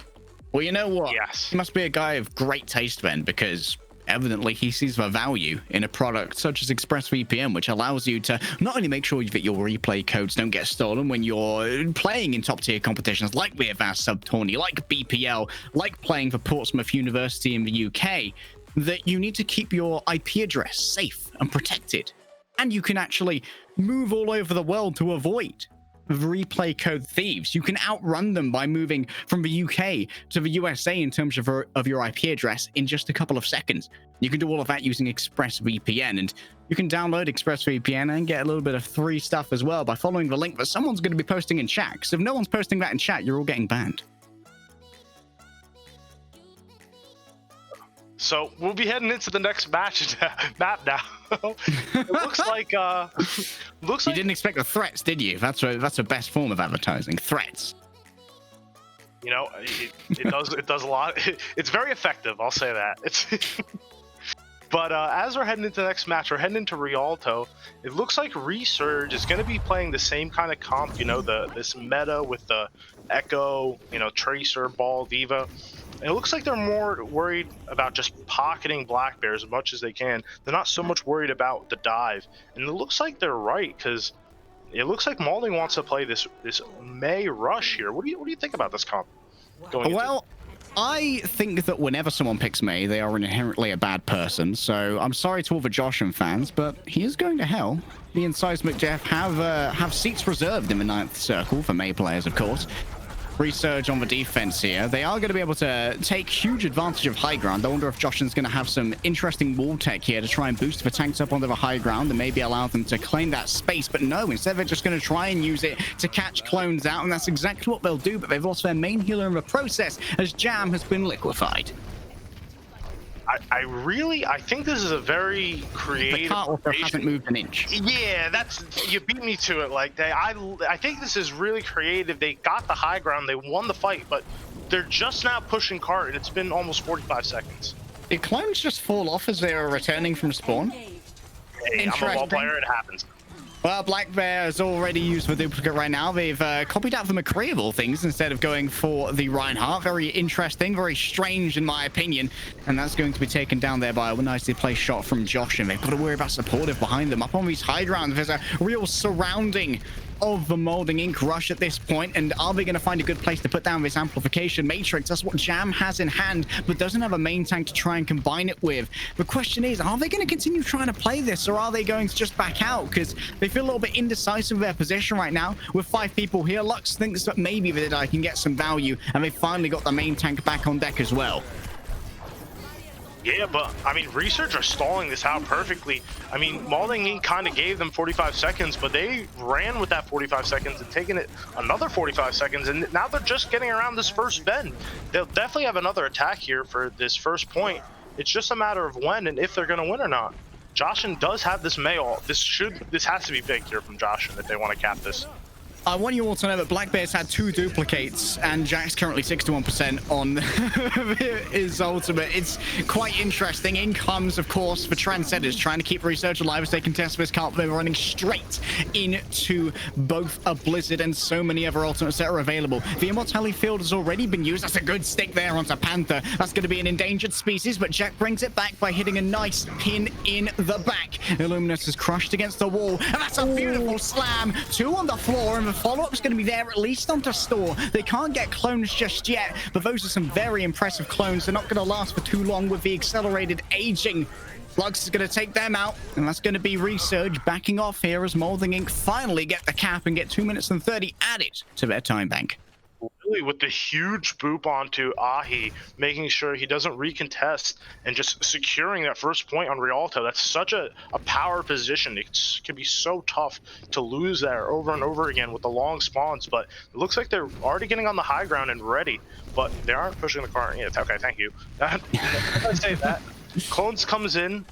Well, you know what? Yes. He must be a guy of great taste then, because evidently he sees the value in a product such as ExpressVPN, which allows you to not only make sure that your replay codes don't get stolen when you're playing in top tier competitions like the Avast Sub Tourney, like BPL, like playing for Portsmouth University in the UK, that you need to keep your IP address safe and protected. And you can actually move all over the world to avoid replay code thieves. You can outrun them by moving from the UK to the USA in terms of your IP address in just a couple of seconds. You can do all of that using ExpressVPN, and you can download ExpressVPN and get a little bit of free stuff as well by following the link that someone's going to be posting in chat. Because if no one's posting that in chat, you're all getting banned. So we'll be heading into the next map now. It looks like you didn't expect the threats, did you? That's the best form of advertising. Threats. You know, it does a lot. It's very effective. I'll say that. But as we're heading into the next match, we're heading into Rialto. It looks like Resurge is going to be playing the same kind of comp. You know, this meta with the Echo, you know, Tracer, Ball, Diva. And it looks like they're more worried about just pocketing Black Bears as much as they can. They're not so much worried about the dive. And it looks like they're right, because it looks like Malding wants to play this May rush here. What do you think about this comp? Well, I think that whenever someone picks May, they are inherently a bad person. So I'm sorry to all the Joshin fans, but he is going to hell. Me and Seismic Jeff have seats reserved in the 9th circle for May players, of course. Resurge on the defense here. They are going to be able to take huge advantage of high ground. I wonder if Joshin's going to have some interesting wall tech here to try and boost the tanks up onto the high ground and maybe allow them to claim that space. But no, instead they're just going to try and use it to catch clones out, and that's exactly what they'll do. But they've lost their main healer in the process as Jam has been liquefied. I think this is a very creative. The cart also hasn't moved an inch. Yeah, you beat me to it. Like I think this is really creative. They got the high ground, they won the fight, but they're just now pushing cart, and it's been almost 45 seconds. Did clones just fall off as they were returning from spawn? Hey, I'm a ball player. It happens. Well, Black Bear is already used for duplicate right now. They've copied out the McCree of all things instead of going for the Reinhardt. Very interesting, very strange in my opinion. And that's going to be taken down there by a nicely placed shot from Josh. And they've got to worry about supportive behind them. Up on these high grounds, there's a real surrounding of the Malding Inc rush at this point, and are they going to find a good place to put down this amplification matrix? That's what Jam has in hand, but doesn't have a main tank to try and combine it with. The question is, are they going to continue trying to play this, or are they going to just back out? Because they feel a little bit indecisive of their position right now. With 5 people here, Lux thinks that maybe the Deadeye can get some value, and they finally got the main tank back on deck as well. Yeah, but I mean, Resurge are stalling this out perfectly. I mean, Malding Inc kind of gave them 45 seconds, but they ran with that 45 seconds and taken it another 45 seconds, and now they're just getting around this first bend. They'll definitely have another attack here for this first point. It's just a matter of when and if they're going to win or not. Joshin does have this Mayall. This has to be big here from Joshin if they want to cap this. I want you all to know that Black Bear's had 2 duplicates, and Jack's currently 61% on his ultimate. It's quite interesting. In comes, of course, the Transcenders, trying to keep Resurge alive as they contest this cart. They're running straight into both a Blizzard and so many other ultimates that are available. The Immortality Field has already been used. That's a good stick there onto Panther. That's going to be an endangered species, but Jack brings it back by hitting a nice pin in the back. Illuminus is crushed against the wall, and that's a beautiful slam. 2 on the floor, and the follow-up is going to be there at least onto Store. They can't get clones just yet, but those are some very impressive clones. They're not going to last for too long with the accelerated aging. Lux is going to take them out, and that's going to be Resurge backing off here as Malding Inc finally get the cap and get 2 minutes and 30 added to their time bank. Really, with the huge boop onto Ahi, making sure he doesn't recontest and just securing that first point on Rialto. That's such a power position. It can be so tough to lose there over and over again with the long spawns, but it looks like they're already getting on the high ground and ready, but they aren't pushing the car. Yeah, okay, thank you. I say that. Clones comes in.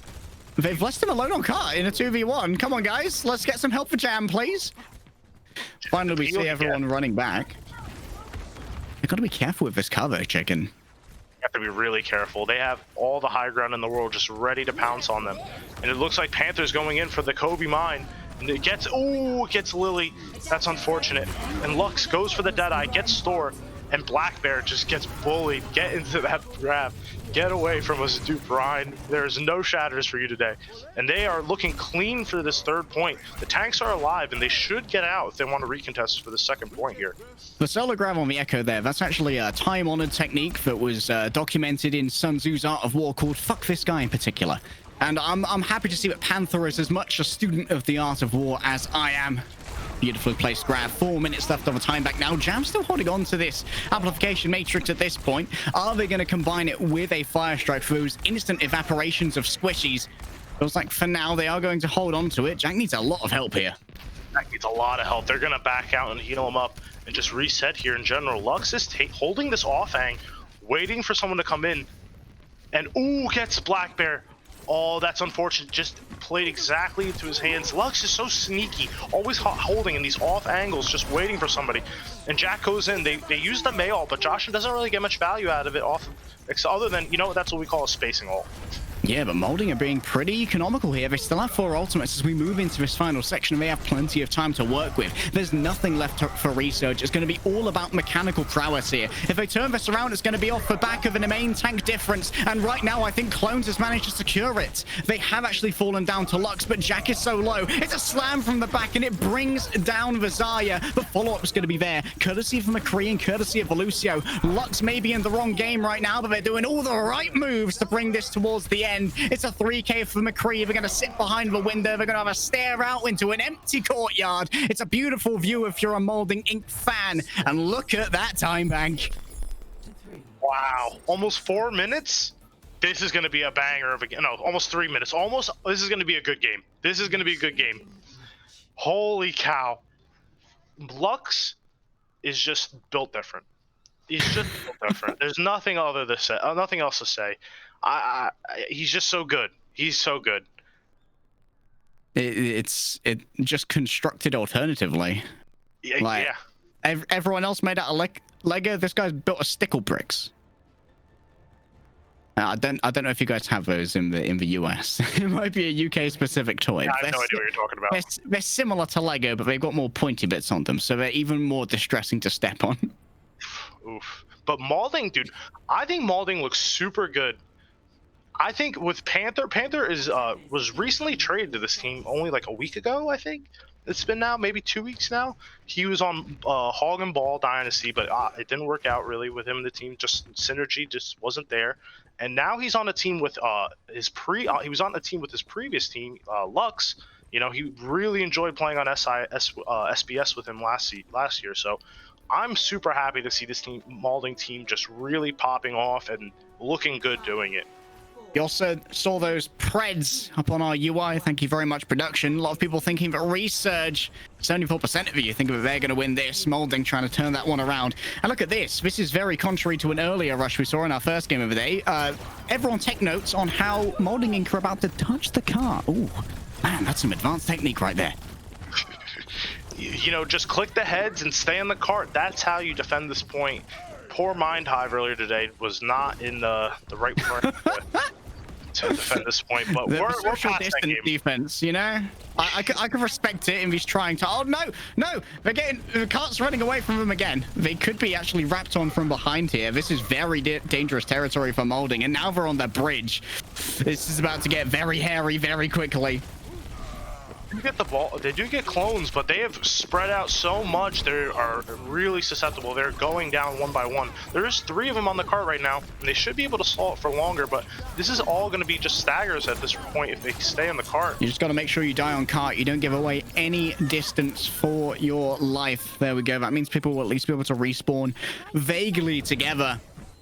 They've left him alone on car in a 2v1. Come on, guys. Let's get some help for Jam, please. Finally, we see everyone running back. You've got to be careful with this cover, Chicken. You have to be really careful. They have all the high ground in the world just ready to pounce on them. And it looks like Panther's going in for the Kobe mine. And it gets Lily. That's unfortunate. And Lux goes for the Deadeye, gets Store. And Black Bear just gets bullied. Get into that grab. Get away from us, Duke Ryan. There's no shatters for you today. And they are looking clean for this third point. The tanks are alive, and they should get out if they want to recontest for the second point here. The solo grab on the Echo there, that's actually a time-honored technique that was documented in Sun Tzu's Art of War called Fuck This Guy in particular. And I'm happy to see that Panther is as much a student of the Art of War as I am. Beautifully placed grab. 4 minutes left of a time back now. Jam still holding on to this amplification matrix at this point. Are they going to combine it with a fire strike for those instant evaporations of squishies? Feels like for now they are going to hold on to it. Jack needs a lot of help here. Jack needs a lot of help. They're going to back out and heal him up and just reset here in general. Lux is holding this offhang, waiting for someone to come in. And gets Black Bear. Oh, that's unfortunate. Just played exactly into his hands. Lux is so sneaky, always holding in these off angles, just waiting for somebody. And Jack goes in. They use the Mayall, but Joshin doesn't really get much value out of it other than, that's what we call a spacing ult. Yeah, but Malding are being pretty economical here. They still have 4 ultimates as we move into this final section, and they have plenty of time to work with. There's nothing left for Resurge. It's going to be all about mechanical prowess here. If they turn this around, it's going to be off the back of a main tank difference, and right now I think Clones has managed to secure it. They have actually fallen down to Lux, but Jack is so low. It's a slam from the back, and it brings down Vizaya. The follow-up is going to be there, courtesy of McCree and courtesy of Lucio. Lux may be in the wrong game right now, but they're doing all the right moves to bring this towards the end. It's a 3K for McCree. They're going to sit behind the window. They're going to have a stare out into an empty courtyard. It's a beautiful view if you're a Malding Inc fan. And look at that time bank. Wow. Almost 4 minutes? This is going to be a banger of a game. No, almost 3 minutes. This is going to be a good game. This is going to be a good game. Holy cow. Lux is just built different. He's just built different. There's nothing nothing else to say. He's just so good. He's so good. It's just constructed alternatively. Yeah. Everyone else made out of Lego. This guy's built a stickle bricks. I don't know if you guys have those in the US. It might be a UK specific toy. Yeah, I have no idea what you're talking about. They're similar to Lego, but they've got more pointy bits on them, so they're even more distressing to step on. Oof. But Malding, dude, I think Malding looks super good. I think with Panther is was recently traded to this team only like a week ago, I think. It's been now maybe 2 weeks now. He was on Hog and Ball Dynasty, but it didn't work out really with him and the team. Just synergy just wasn't there. And now he's on a team with he was on a team with his previous team, Lux. You know, he really enjoyed playing on SBS with him last year. So I'm super happy to see this team, Malding team, just really popping off and looking good doing it. You also saw those Preds up on our UI. Thank you very much, production. A lot of people thinking that Resurge, 74% of you think that they're going to win this. Malding trying to turn that one around. And look at this. This is very contrary to an earlier rush we saw in our first game of the day. Everyone take notes on how Malding Inc are about to touch the car. Ooh, man, that's some advanced technique right there. You know, just click the heads and stay on the cart. That's how you defend this point. Poor Mind.Hive earlier today was not in the right part to defend this point, but we're past that game. Defense, you know, I can respect it if he's trying to. Oh no, the cart's running away from them again. They could be actually wrapped on from behind here. This is very dangerous territory for Malding, and now they're on the bridge. This is about to get very hairy very quickly. They do get the ball. They do get clones, but they have spread out so much. They are really susceptible. They're going down one by one. There's 3 of them on the cart right now, and they should be able to stall it for longer, but this is all going to be just staggers at this point if they stay on the cart. You just got to make sure you die on cart. You don't give away any distance for your life. There we go. That means people will at least be able to respawn vaguely together.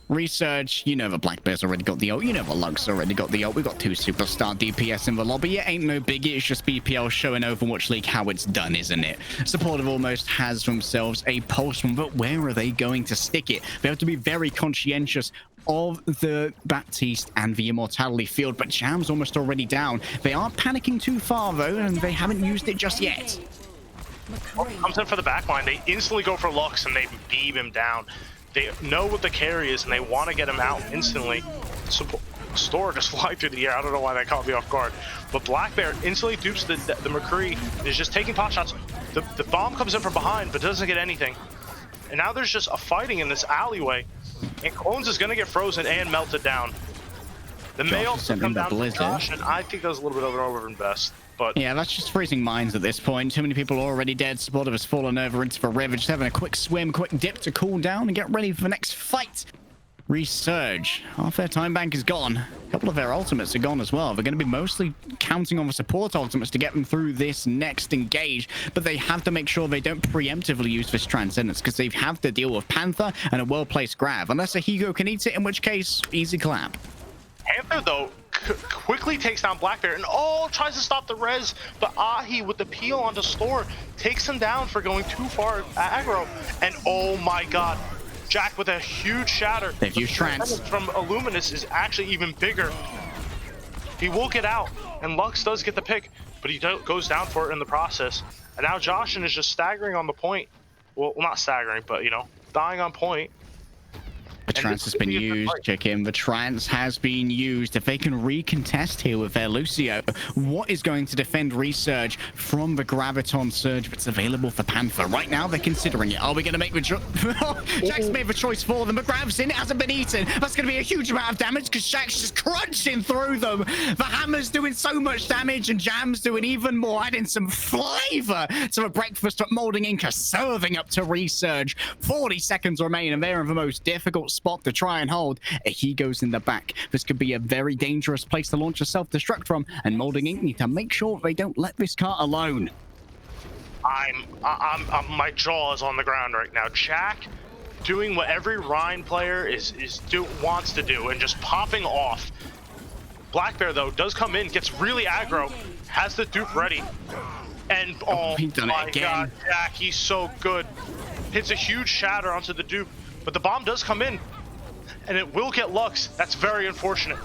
Resurge, you know the Black Bear's already got the ult. You know the Lug's already got the ult. We've got 2 superstar DPS in the lobby. It ain't no biggie. It's just BPL showing Overwatch League how it's done, isn't it? Supportive almost has themselves a pulse one, but where are they going to stick it? They have to be very conscientious of the Baptiste and the Immortality field, but Jam's almost already down. They aren't panicking too far, though, and they haven't used it just yet. Comes in for the backline. They instantly go for Lux, and they beam him down. They know what the carry is, and they want to get him out instantly. Store just flying through the air. I don't know why that caught me off guard. But Black Bear instantly dupes the McCree. Is just taking pot shots. The bomb comes in from behind, but doesn't get anything. And now there's just a fighting in this alleyway. And Clones is going to get frozen and melted down. The may also come down to Josh, and I think that was a little bit over-invest. But yeah, that's just freezing minds at this point. Too many people are already dead. Supportive has fallen over into the river. Just having a quick swim, quick dip to cool down and get ready for the next fight. Resurge. Half their time bank is gone. A couple of their ultimates are gone as well. They're going to be mostly counting on the support ultimates to get them through this next engage, but they have to make sure they don't preemptively use this Transcendence because they have to deal with Panther and a well-placed grab. Unless a Higo can eat it, in which case, easy clap. Panther, though, quickly takes down Black Bear and tries to stop the res, but Ahi with the peel onto Store takes him down for going too far aggro. And oh my god, Jack with a huge shatter. They've used Trance from Illuminous is actually even bigger. He will get out, and Lux does get the pick, but he goes down for it in the process. And now Joshin is just staggering on the point. Well, not staggering, but, you know, dying on point. The trance has been used, check in. The trance has been used. If they can recontest here with their Lucio, what is going to defend Resurge from the Graviton Surge that's available for Panther? Right now, they're considering it. Are we going to make the Jack's made the choice for them, but Grav's in. It hasn't been eaten. That's going to be a huge amount of damage because Jack's just crunching through them. The Hammer's doing so much damage and Jam's doing even more, adding some flavor to the breakfast that Malding Inc are serving up to Resurge. 40 seconds remain, and they're in the most difficult spot to try and hold. He goes in the back. This could be a very dangerous place to launch a self-destruct from, and Malding Inc need to make sure they don't let this cart alone. My jaw is on the ground right now. Jack doing what every Rhine player wants to do and just popping off. Black Bear though does come in, gets really aggro, has the dupe ready, and oh my god, Jack, he's so good. Hits a huge shatter onto the dupe. But the bomb does come in, and it will get Lux. That's very unfortunate.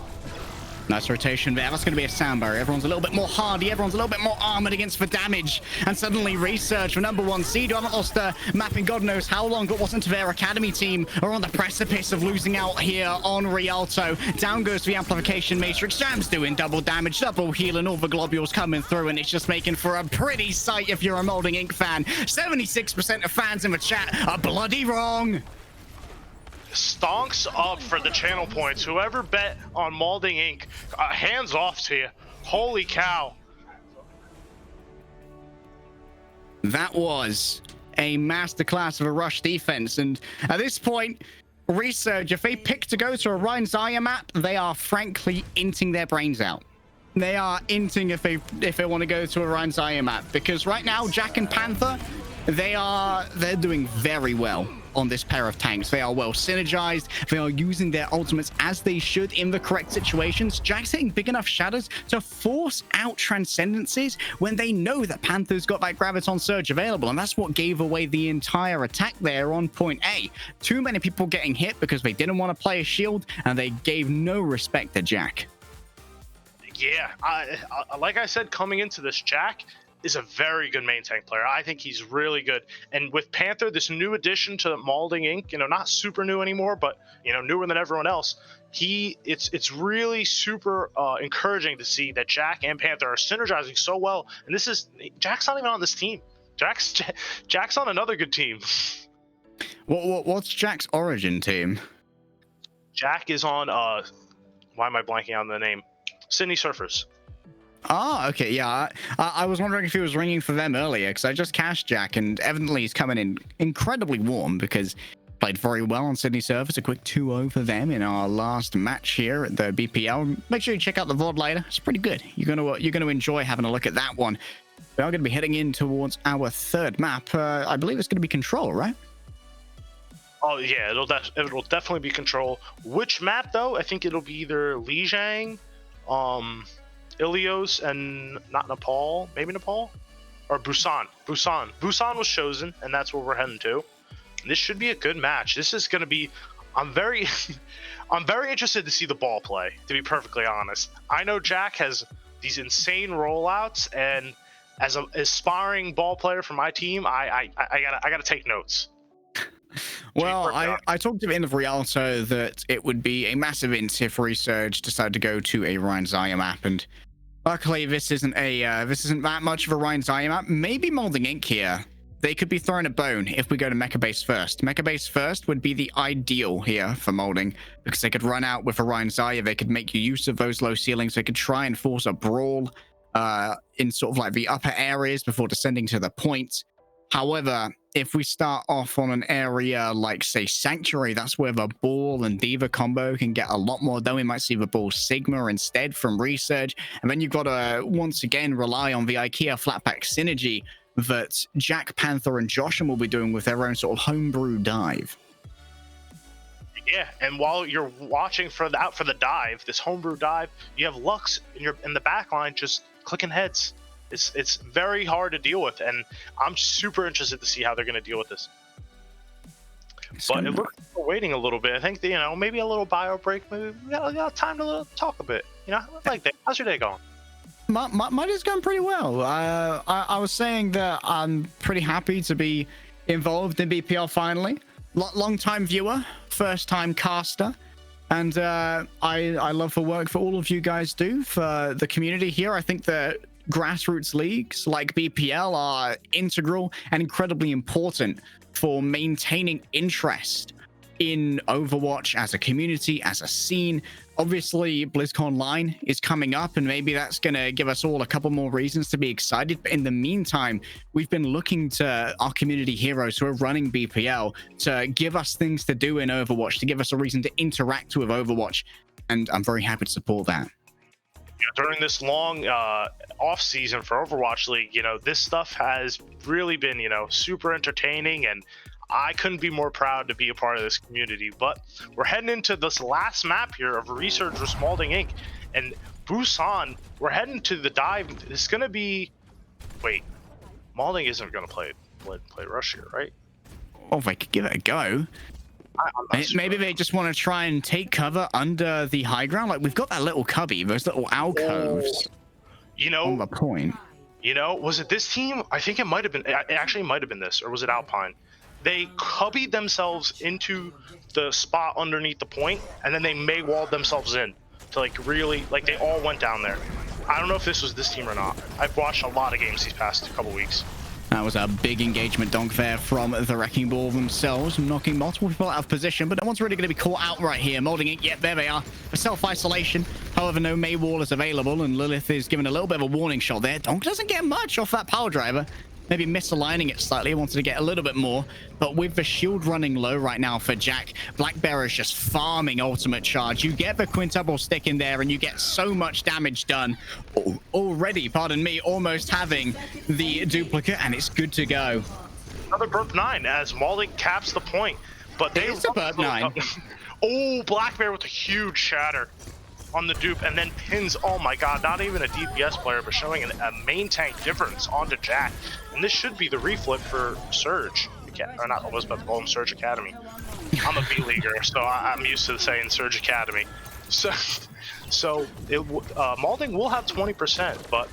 Nice rotation there. That's going to be a sound barrier. Everyone's a little bit more hardy. Everyone's a little bit more armored against for damage. And suddenly Resurge for number 1 seed, who haven't lost a map in God knows how long, but wasn't to their academy team, are on the precipice of losing out here on Rialto. Down goes the amplification matrix. Jam's doing double damage, double heal, and all the globules coming through, and it's just making for a pretty sight if you're a Malding Inc fan. 76% of fans in the chat are bloody wrong. Stonks up for the channel points. Whoever bet on Malding Inc, hands off to you. Holy cow. That was a masterclass of a rush defense, and at this point, Resurge, if they pick to go to a Ryan Zaya map, they are frankly inting their brains out. They are inting if they want to go to a Ryan Zaya map, because right now, Jack and Panther, they're doing very well on this pair of tanks. They are well synergized. They are using their ultimates as they should in the correct situations. Jack's hitting big enough shadows to force out transcendences when they know that Panther's got that Graviton Surge available, and that's what gave away the entire attack there on point A. Too many people getting hit because they didn't want to play a shield, and they gave no respect to Jack. Yeah, like I said, coming into this, Jack is a very good main tank player. I think he's really good. And with Panther, this new addition to Malding Inc, not super new anymore, but newer than everyone else. It's really super encouraging to see that Jack and Panther are synergizing so well. And Jack's not even on this team. Jack's on another good team. What's Jack's origin team? Jack is on why am I blanking on the name? Sydney Surfers. Oh, okay, yeah. I was wondering if he was ringing for them earlier, because I just cashed Jack, and evidently he's coming in incredibly warm, because played very well on Sydney Surfers. A quick 2-0 for them in our last match here at the BPL. Make sure you check out the VOD later. It's pretty good. You're gonna enjoy having a look at that one. We are going to be heading in towards our third map. I believe it's going to be Control, right? Oh yeah, it'll definitely be Control. Which map though? I think it'll be either Lijiang, Ilios, and not Nepal, maybe Nepal, or Busan. Busan was chosen, and that's where we're heading to. And this should be a good match. This is going to be. I'm very interested to see the ball play. To be perfectly honest, I know Jack has these insane rollouts, and as an aspiring ball player for my team, I gotta take notes. Well, I talked at the end of Rialto that it would be a massive int if Resurge decided to go to a Ryan Zaya map, and luckily this isn't that much of a Ryan Zaya map. Maybe Malding Inc here. They could be throwing a bone if we go to Mecha Base first. Mecha Base first would be the ideal here for Malding, because they could run out with a Ryan Zaya. They could make use of those low ceilings. They could try and force a brawl in sort of like the upper areas before descending to the point. However, if we start off on an area like, say, Sanctuary, that's where the Ball and Diva combo can get a lot more done. We might see the Ball Sigma instead from Resurge. And then you've got to, once again, rely on the IKEA flatback synergy that Jack, Panther, and Joshua will be doing with their own sort of homebrew dive. Yeah, and while you're watching for the dive, this homebrew dive, you have Lux in the back line just clicking heads. It's very hard to deal with, and I'm super interested to see how they're going to deal with this. But it looks like we're waiting a little bit. I think maybe a little bio break. Maybe we got time to talk a bit. Like that. How's your day going? My day's going pretty well. I was saying that I'm pretty happy to be involved in BPL finally. Long-time viewer, first-time caster. And I love the work that all of you guys do for the community here. I think that grassroots leagues like BPL are integral and incredibly important for maintaining interest in Overwatch as a community, as a scene. Obviously, BlizzCon Line is coming up, and maybe that's going to give us all a couple more reasons to be excited. But in the meantime, we've been looking to our community heroes who are running BPL to give us things to do in Overwatch, to give us a reason to interact with Overwatch. And I'm very happy to support that. During this long off season for Overwatch League, this stuff has really been, super entertaining, and I couldn't be more proud to be a part of this community. But we're heading into this last map here of Resurge vs Malding Inc. And Busan, we're heading to the dive. It's going to be... Wait, Malding isn't going to play Rush here, right? Oh, if I could give it a go. Maybe they just want to try and take cover under the high ground. Like, we've got that little cubby, those little alcoves on the point. Was it this team? I think it might have been. It actually might have been this, or was it Alpine? They cubbied themselves into the spot underneath the point, and then they May-walled themselves in to really, they all went down there. I don't know if this was this team or not. I've watched a lot of games these past couple weeks. That was a big engagement donk there from the Wrecking Ball themselves, knocking multiple people out of position, but no one's really going to be caught out right here. Malding Inc, yep, there they are. For self-isolation. However, no May wall is available, and Lilith is given a little bit of a warning shot there. Donk doesn't get much off that power driver. Maybe misaligning it slightly. Wanted to get a little bit more. But with the shield running low right now for Jack, Black Bear is just farming ultimate charge. You get the quintuple stick in there and you get so much damage done. Already, pardon me, almost having the duplicate, and it's good to go. Another burp 9 as Malding caps the point. But they it's a burp 9. Oh, Black Bear with a huge shatter on the dupe, and then pins, oh my god, not even a DPS player, but showing a main tank difference onto Jack. And this should be the reflip for Surge. Or not, I was about to call him Surge Academy. I'm a B-leaguer, so I'm used to saying Surge Academy. So Malding will have 20%, but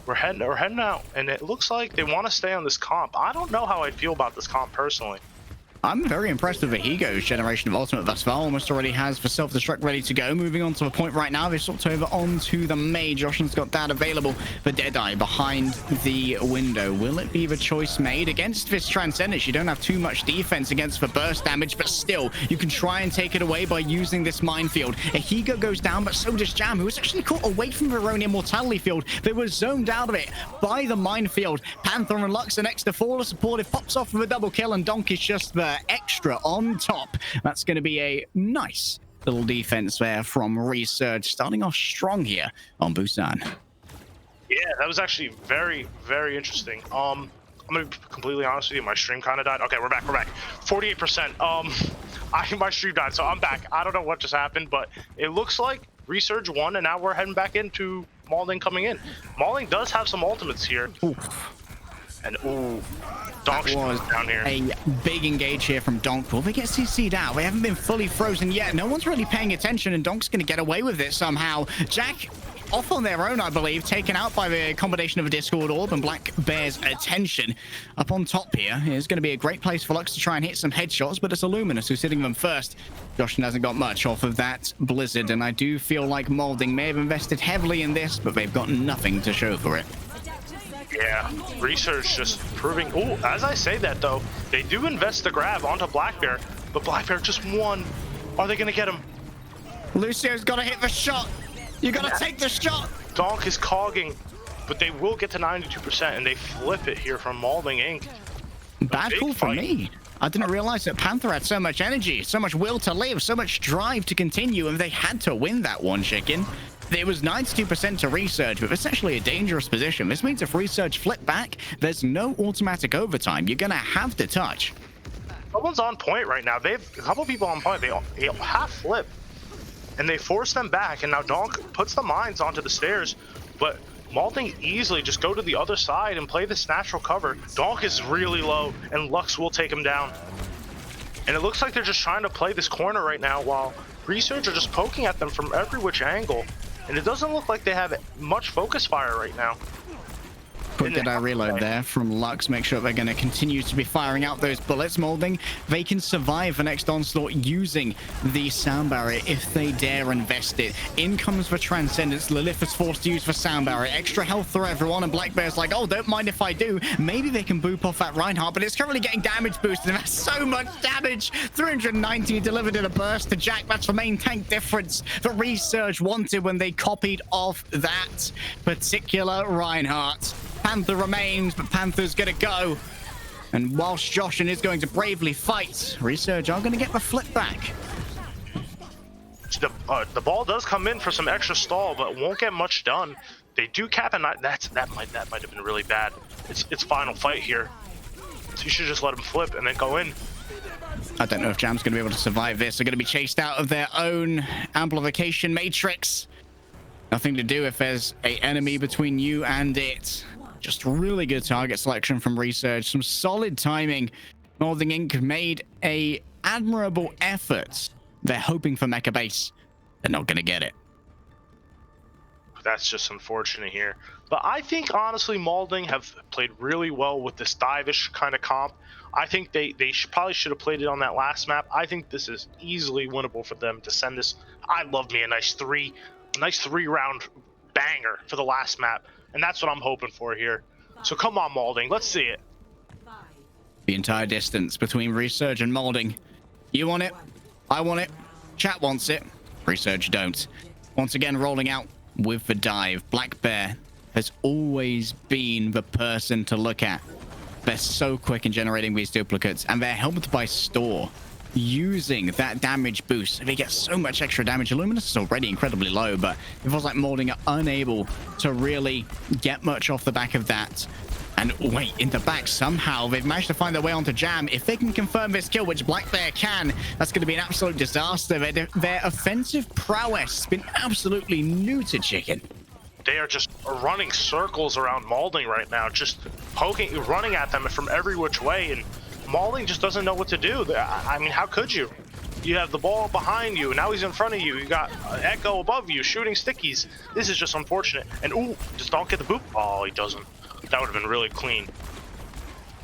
we're heading out, and it looks like they want to stay on this comp. I don't know how I feel about this comp personally. I'm very impressed with Vahigo's generation of ultimate thus far. Almost already has the self-destruct ready to go. Moving on to the point right now. They swapped over onto the May. Joshin's got that available for Deadeye behind the window. Will it be the choice made against this Transcendence? You don't have too much defense against the burst damage, but still, you can try and take it away by using this minefield. Vahigo goes down, but so does Jam, who was actually caught away from their own immortality field. They were zoned out of it by the minefield. Panther and Lux are next to fall. Supportive pops off with a double kill, and Donk is just there. Extra on top. That's going to be a nice little defense there from Resurge, starting off strong here on Busan. Yeah, that was actually very, very interesting. I'm gonna be completely honest with you, my stream kind of died. Okay, we're back. 48%. My stream died, so I'm back. I don't know what just happened, but it looks like Resurge won, and now we're heading back into Malding coming in. Malding does have some ultimates here. Oof. And Donk was down here. A big engage here from Donk. Will they get CC'd out? They haven't been fully frozen yet. No one's really paying attention, and Donk's going to get away with it somehow. Jack off on their own, I believe, taken out by the combination of a Discord Orb and Black Bear's attention. Up on top here is going to be a great place for Lux to try and hit some headshots, but it's Illuminous who's hitting them first. Joshin hasn't got much off of that Blizzard, and I do feel like Malding may have invested heavily in this, but they've got nothing to show for it. Yeah, Resurge just proving. Oh, as I say that though, they do invest the grab onto Black Bear, but Black Bear just won. Are they gonna get him? Lucio's gotta hit the shot. You gotta take the shot. Donk is cogging, but they will get to 92%, and they flip it here from Malding Inc. Bad call for me. I didn't realize that Panther had so much energy, so much will to live, so much drive to continue, and they had to win that one, chicken. It was 92% to Resurge, but it's actually a dangerous position. This means if Resurge flip back, there's no automatic overtime. You're gonna have to touch. Someone's on point right now. They've a couple people on point. They half flip, and they force them back. And now Donk puts the mines onto the stairs, but Malding easily just go to the other side and play this natural cover. Donk is really low, and Lux will take him down. And it looks like they're just trying to play this corner right now, while Resurge are just poking at them from every which angle. And it doesn't look like they have much focus fire right now. Quick did I reload there from Lux. Make sure they're going to continue to be firing out those bullets. Malding, they can survive the next onslaught using the sound barrier if they dare invest it. In comes the Transcendence. Lilith is forced to use the sound barrier. Extra health for everyone, and Black Bear's like, oh, don't mind if I do. Maybe they can boop off that Reinhardt, but it's currently getting damage boosted, and that's so much damage. 390 delivered in a burst to Jack. That's the main tank difference that Resurge wanted when they copied off that particular Reinhardt. Panther remains, but Panther's gonna go. And whilst Joshin is going to bravely fight, Resurge are gonna get the flip back. The ball does come in for some extra stall, but won't get much done. They do cap, and that might have been really bad. It's final fight here. So you should just let him flip and then go in. I don't know if Jam's gonna be able to survive this. They're gonna be chased out of their own amplification matrix. Nothing to do if there's an enemy between you and it. Just really good target selection from Resurge. Some solid timing Malding Inc. made a admirable effort. They're hoping for Mecha Base. They're not going to get it. That's just unfortunate here. But I think, honestly, Malding have played really well with this dive-ish kind of comp. I think they probably should have played it on that last map. I think this is easily winnable for them to send this. I love me a nice three-round banger for the last map. And that's what I'm hoping for here. So come on, Malding. Let's see it. The entire distance between Resurge and Malding. You want it? I want it. Chat wants it. Resurge don't. Once again, rolling out with the dive. Black Bear has always been the person to look at. They're so quick in generating these duplicates, and they're helped by Store. Using that damage boost, they get so much extra damage. Illuminous is already incredibly low, but it feels like Malding are unable to really get much off the back of that. And wait, in the back, somehow they've managed to find their way onto Jam. If they can confirm this kill, which Black Bear can, that's going to be an absolute disaster. Their offensive prowess has been absolutely new to Chicken. They are just running circles around Malding right now, just poking, running at them from every which way, and Malding just doesn't know what to do. I mean, how could you? You have the ball behind you, now he's in front of you. You got Echo above you, shooting stickies. This is just unfortunate. And ooh, just don't get the boop. Oh, he doesn't. That would have been really clean.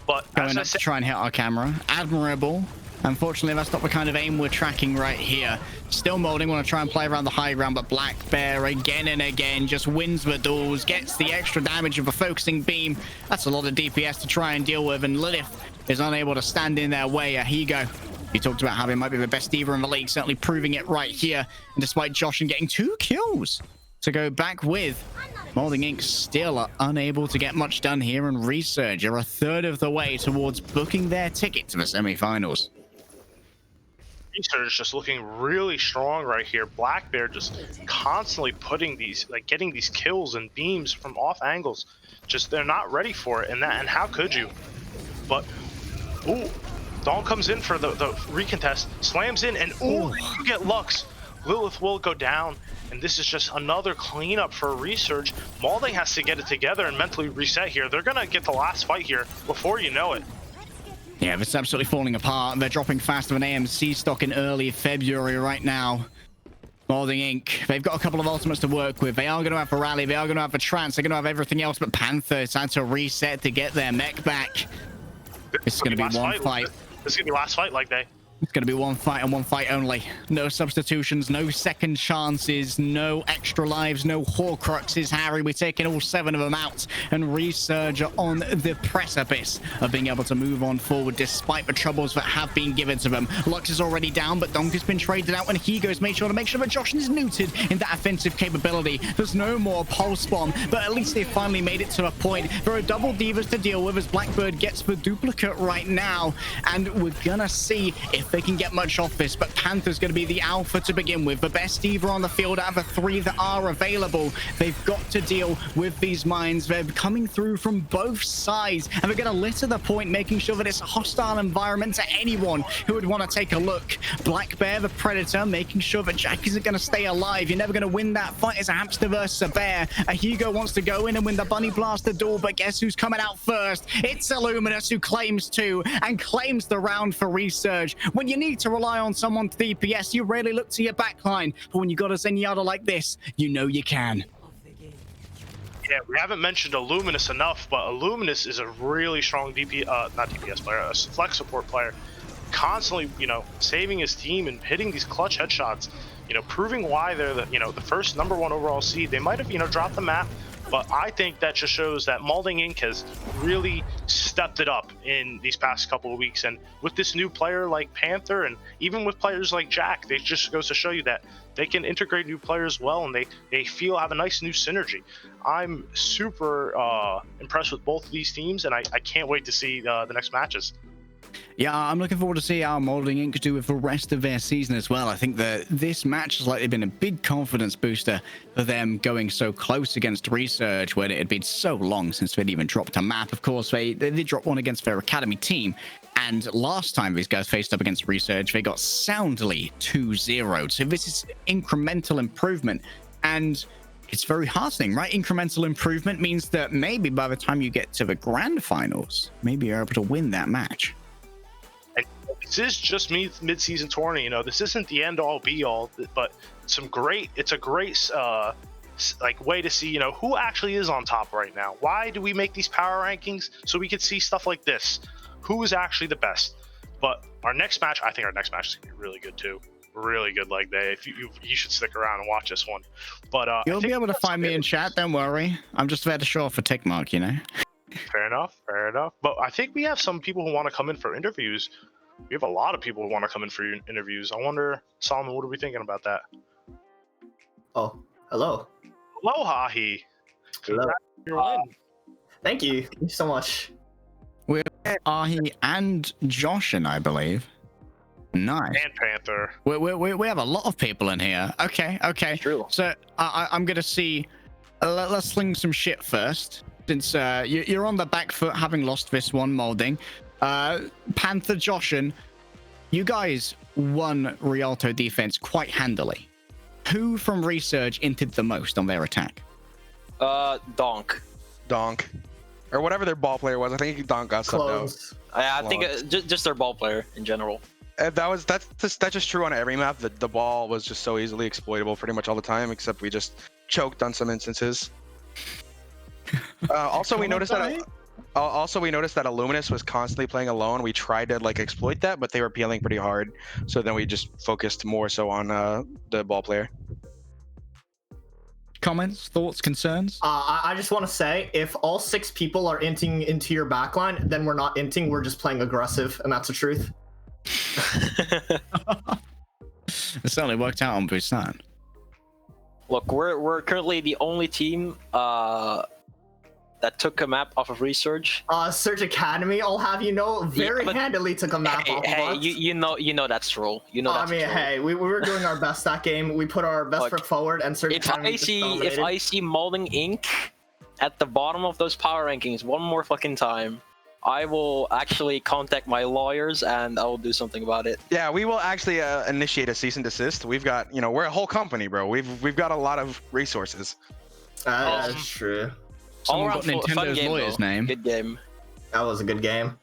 But going up to try and hit our camera. Admirable. Unfortunately, that's not the kind of aim we're tracking right here. Still Malding want to try and play around the high ground, but Black Bear again and again just wins the duels, gets the extra damage of a focusing beam. That's a lot of DPS to try and deal with, and Lilith is unable to stand in their way. Here you go. You talked about how they might be the best diva in the league, certainly proving it right here. And despite Joshin getting 2 kills to go back with, Malding Inc. still are unable to get much done here, and Resurge are a third of the way towards booking their ticket to the semifinals. Resurge just looking really strong right here. Black Bear just constantly putting these, like getting these kills and beams from off angles. Just they're not ready for it, and how could you? But ooh, Dawn comes in for the recontest, slams in, and ooh, you get Lux. Lilith will go down, and this is just another cleanup for Resurge. Malding has to get it together and mentally reset here. They're gonna get the last fight here before you know it. Yeah, it's absolutely falling apart. They're dropping faster than AMC stock in early February right now. Malding Inc. They've got a couple of ultimates to work with. They are going to have a rally. They are going to have a trance. They're going to have everything else, but Panther's had to reset to get their mech back. This is going to be one fight. This is going to be last fight like day. It's going to be one fight and one fight only. No substitutions, no second chances, no extra lives, no Horcruxes. Harry, we're taking all 7 of them out. And Resurge are on the precipice of being able to move on forward despite the troubles that have been given to them. Lux is already down, but Donk has been traded out, and Higo's made sure that Joshin is neutered in that offensive capability. There's no more pulse bomb, but at least they finally made it to a point. There are double divas to deal with as Blackbird gets the duplicate right now, and we're gonna see if they can get much off this, but Panther's going to be the alpha to begin with. The best diva on the field out of the 3 that are available. They've got to deal with these mines. They're coming through from both sides, and they're going to litter the point, making sure that it's a hostile environment to anyone who would want to take a look. Black Bear, the Predator, making sure that Jack isn't going to stay alive. You're never going to win that fight as a hamster versus a bear. A Hugo wants to go in and win the Bunny Blaster duel, but guess who's coming out first? It's Illuminous, who claims 2 and claims the round for Resurge. When you need to rely on someone to DPS, you rarely look to your backline, but when you got a Zenyatta like this, you know you can. Yeah, we haven't mentioned Illuminous enough, but Illuminous is a really strong not DPS player, a flex support player, constantly, saving his team and hitting these clutch headshots, proving why they're the first #1 overall seed. They might have, dropped the map, but I think that just shows that Malding Inc. has really stepped it up in these past couple of weeks. And with this new player like Panther, and even with players like Jack, it just goes to show you that they can integrate new players well, and they have a nice new synergy. I'm super impressed with both of these teams, and I can't wait to see the next matches. Yeah, I'm looking forward to see how Malding Inc. do with the rest of their season as well. I think that this match has likely been a big confidence booster for them going so close against Resurge, when it had been so long since they'd even dropped a map. Of course, they did drop one against their academy team, and last time these guys faced up against Resurge, they got soundly 2-0'd. So this is incremental improvement, and it's very heartening, right? Incremental improvement means that maybe by the time you get to the grand finals, maybe you're able to win that match. this is just mid-season tournament. You know, this isn't the end-all be-all, but it's a great like way to see, you know, who actually is on top right now. Why do we make these power rankings? So we could see stuff like this. Who is actually the best? But I think our next match is gonna be really good too. Really good leg day. If you should stick around and watch this one. But you'll be able to find me in chat. Don't worry. I'm just there to show off a tick mark, you know. Fair enough. But I think we have some people who want to come in for interviews. We have a lot of people who want to come in for interviews. I wonder, Solomon, what are we thinking about that? Oh, hello. Hello, Hahi. Hello. Thank you. Thank you so much. We're Ahi and Joshin, I believe. Nice. And Panther. We have a lot of people in here. Okay. True. So I'm gonna see. Let's sling some shit first, since you're on the back foot, having lost this one, Malding. Panther, Joshin, you guys won Rialto defense quite handily. Who from Resurge inted the most on their attack? Donk. Or whatever their ball player was. I think Donk got subbed out. I think just their ball player in general. That's just true on every map. The ball was just so easily exploitable pretty much all the time, except we just choked on some instances. Also, we noticed that Illuminous was constantly playing alone. We tried to like exploit that, but they were peeling pretty hard. So then we just focused more so on the ball player. Comments, thoughts, concerns? I just want to say, if all 6 people are inting into your backline, then we're not inting. We're just playing aggressive, and that's the truth. It certainly worked out on Busan. Look, we're currently the only team that took a map off of Resurge. Surge Academy, I'll have you know, very handily took a map off of us. You know that's true. You know that's true. Hey, we were doing our best that game. We put our best foot forward, and Surge Academy if I see Malding Inc at the bottom of those power rankings one more fucking time, I will actually contact my lawyers and I will do something about it. Yeah, we will actually initiate a cease and desist. We've got, we're a whole company, bro. We've got a lot of resources. That's true. Someone got Nintendo's lawyer's name. Good game. That was a good game.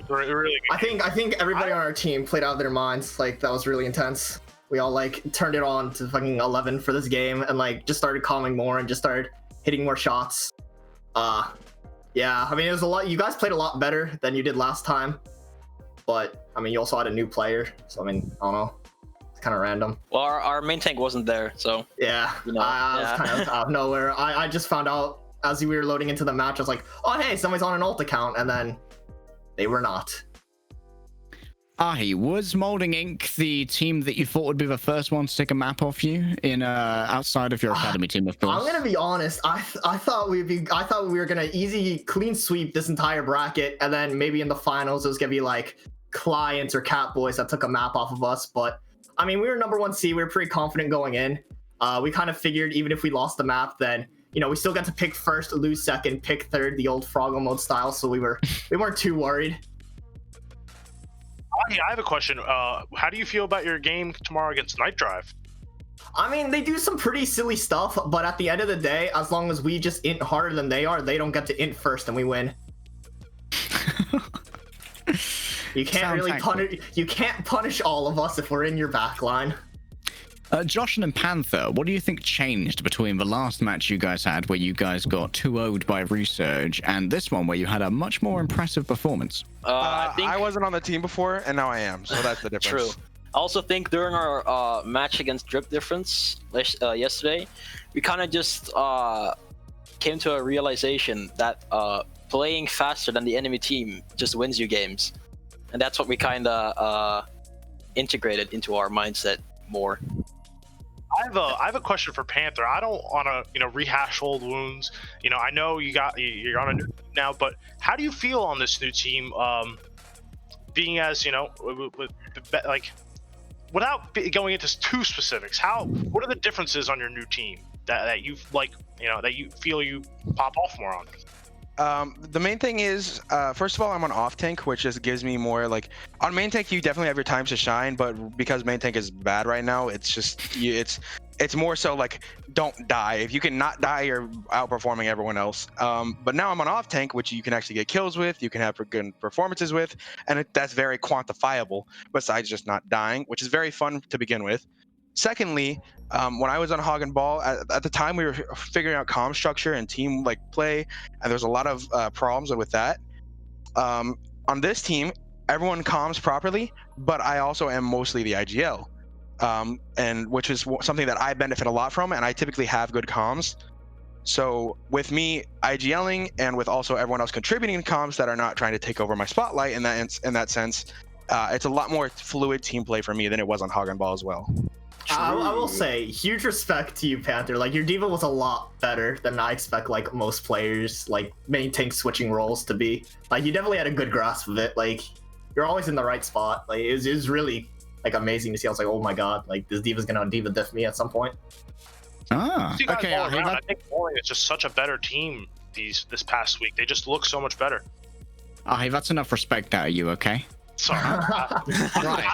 Really good I think everybody on our team played out of their minds. Like, that was really intense. We all like turned it on to fucking 11 for this game and like just started calming more and just started hitting more shots. Yeah, I mean, it was a lot. You guys played a lot better than you did last time, but I mean, you also had a new player, so I mean, I don't know. It's kind of random. Well, our main tank wasn't there, so yeah, I was kind of out of nowhere. I just found out as we were loading into the match. I was like, oh hey, somebody's on an alt account, and then they were not. Ahi, was Malding Inc. the team that you thought would be the first one to take a map off you in outside of your academy team, of course? I'm gonna be honest. I thought we were gonna easy clean sweep this entire bracket, and then maybe in the finals it was gonna be like Clients or Catboys that took a map off of us. But I mean, we were number 1 seed. We were pretty confident going in. We kind of figured even if we lost the map, then we still got to pick first, lose second, pick third, the old Froggle mode style. So we weren't too worried. I have a question. How do you feel about your game tomorrow against NightDrive? I mean, they do some pretty silly stuff, but at the end of the day, as long as we just int harder than they are, they don't get to int first and we win. You can't punish all of us if we're in your backline. Joshin and Panther, what do you think changed between the last match you guys had where you guys got 2-0'd by Resurge and this one where you had a much more impressive performance? I wasn't on the team before and now I am, so that's the difference. True. I also think during our match against Drip Difference yesterday, we kind of just came to a realization that playing faster than the enemy team just wins you games. And that's what we kind of integrated into our mindset more. I have a question for Panther. I don't want to, rehash old wounds. I know you're on a new team now, but how do you feel on this new team? Being as without going into too specifics, what are the differences on your new team that you like? That you feel you pop off more on? The main thing is, first of all, I'm on off tank, which just gives me more like on main tank. You definitely have your times to shine, but because main tank is bad right now, it's just it's more so like don't die. If you can not die, you're outperforming everyone else. But now I'm on off tank, which you can actually get kills with, you can have good performances with, and that's very quantifiable. Besides just not dying, which is very fun to begin with. Secondly, when I was on Hog and Ball, at the time we were figuring out comm structure and team like play, and there's a lot of problems with that. On this team, everyone comms properly, but I also am mostly the IGL, and which is something that I benefit a lot from, and I typically have good comms. So with me IGLing and with also everyone else contributing to comms that are not trying to take over my spotlight in that sense, it's a lot more fluid team play for me than it was on Hog and Ball as well. I will say, huge respect to you, Panther. Like, your diva was a lot better than I expect, like, most players, like, main tank switching roles to be. Like, you definitely had a good grasp of it. Like, you're always in the right spot. Like, it was really, like, amazing to see. I was like, oh my god, like, this diva's gonna diva diff me at some point. Ah, okay. I think Malding is just such a better team this past week. They just look so much better. Oh, hey, that's enough respect out of you, okay? Sorry. Right.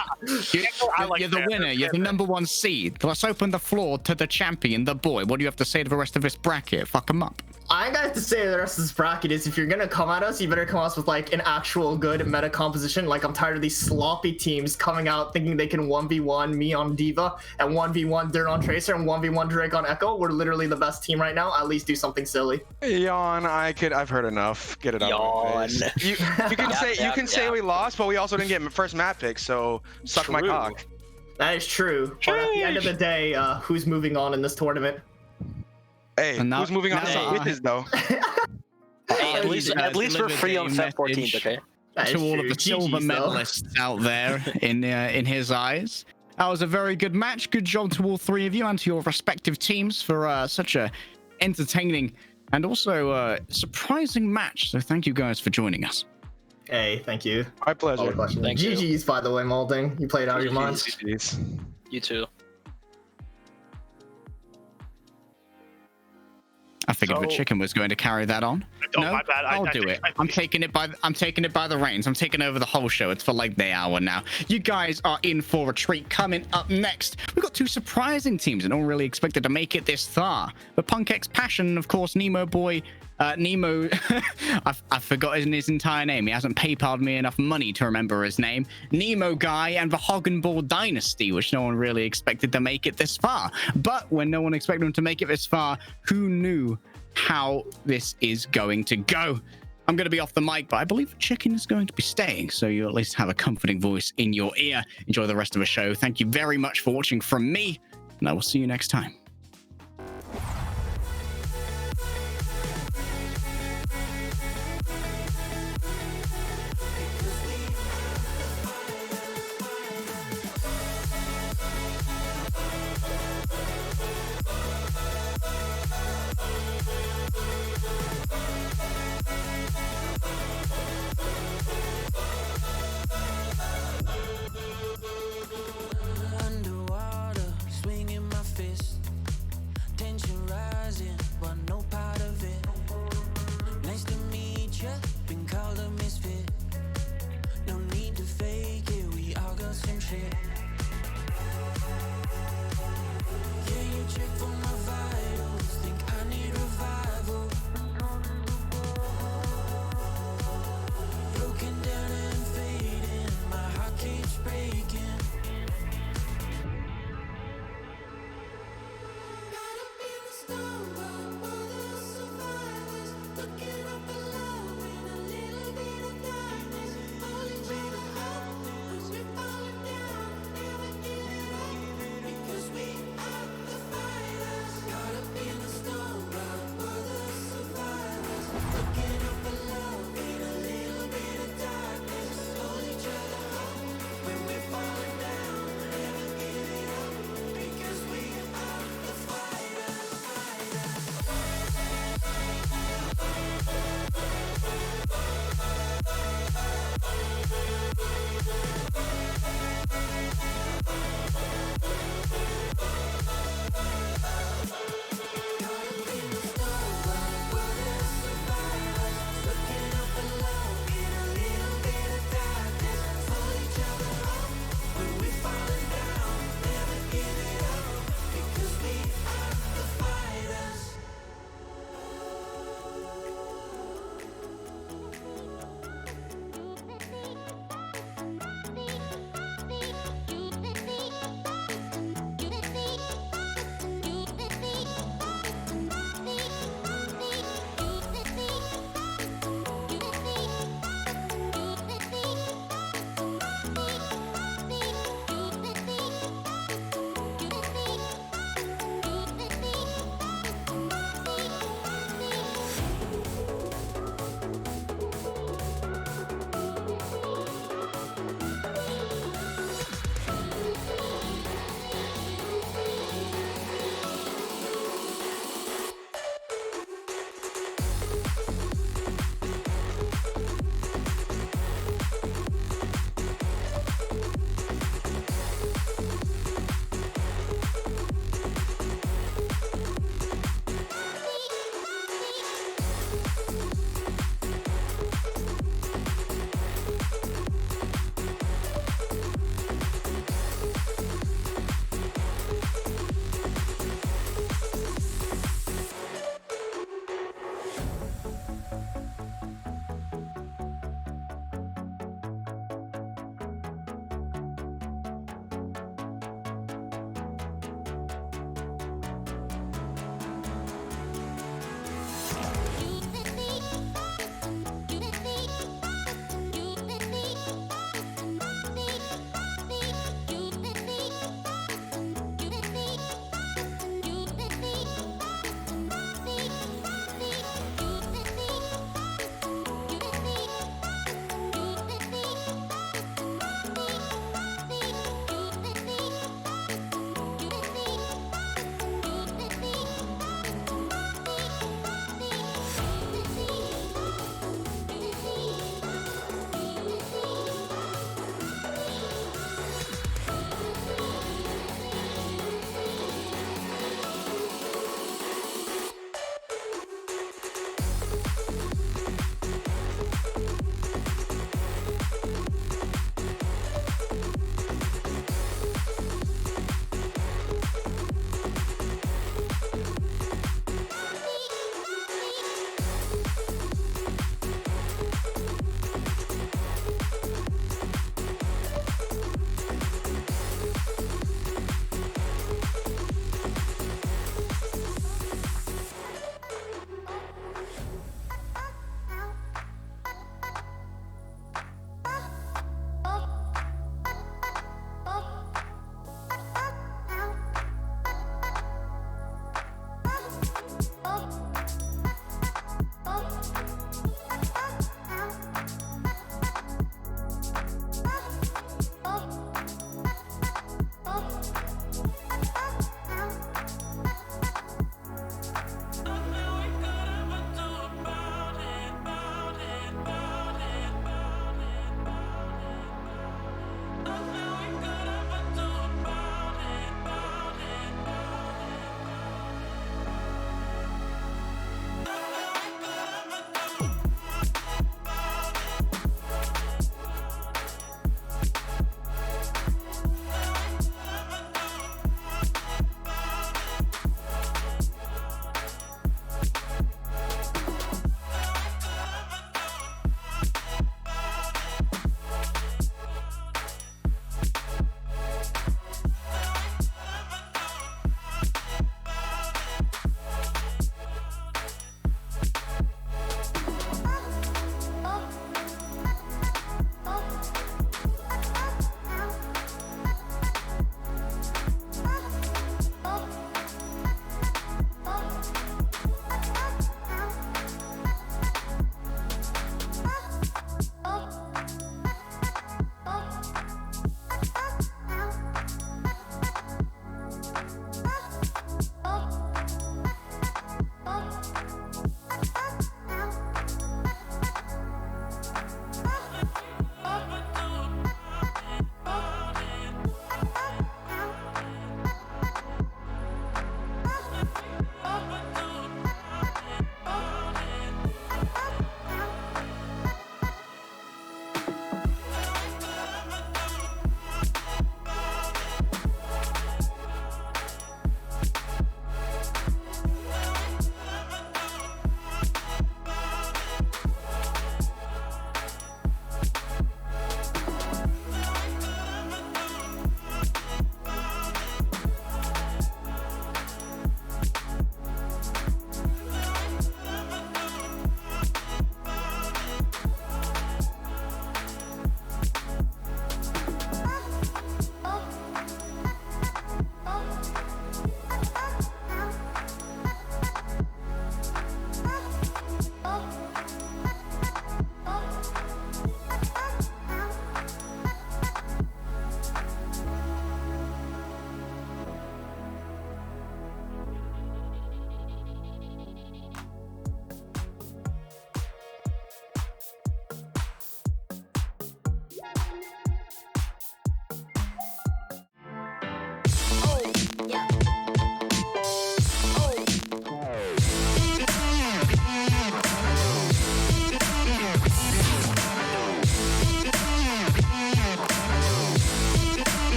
You're the winner. You're the #1 seed. Let's open the floor to the champion, the boy. What do you have to say to the rest of this bracket? Fuck him up. I got to say the rest of this bracket is if you're gonna come at us, you better come at us with like an actual good meta composition. Like, I'm tired of these sloppy teams coming out thinking they can 1v1 me on Diva and 1v1 Dirt on Tracer and 1v1 Drake on Echo. We're literally the best team right now. At least do something silly. Yawn. I've heard enough. Get it out of my face. You can say we lost, but we also didn't get first map pick, so suck my cock. That is true. But at the end of the day, who's moving on in this tournament? Hey, who's moving on to witness though? Hey, at least we're free on Feb 14th, okay? To all of the silver medalists out there in his eyes. That was a very good match. Good job to all three of you and to your respective teams for such a entertaining and also surprising match. So thank you guys for joining us. Hey, thank you. My pleasure. GG's, by the way, Malding. You played out of your minds. You too. I figured the chicken was going to carry that on. No, my bad. I'll do it. I'm taking it by the reins. I'm taking over the whole show. It's for like the hour now. You guys are in for a treat. Coming up next, we've got two surprising teams that no one really expected to make it this far. But Punkx Passion, and of course, Nemo Boy. Nemo, I've forgotten his entire name. He hasn't PayPal'd me enough money to remember his name. Nemo Guy and the Hog and Ball Dynasty, which no one really expected to make it this far. But when no one expected them to make it this far, who knew how this is going to go? I'm going to be off the mic, but I believe Chicken is going to be staying, so you at least have a comforting voice in your ear. Enjoy the rest of the show. Thank you very much for watching from me, and I will see you next time. Underwater, swinging my fist.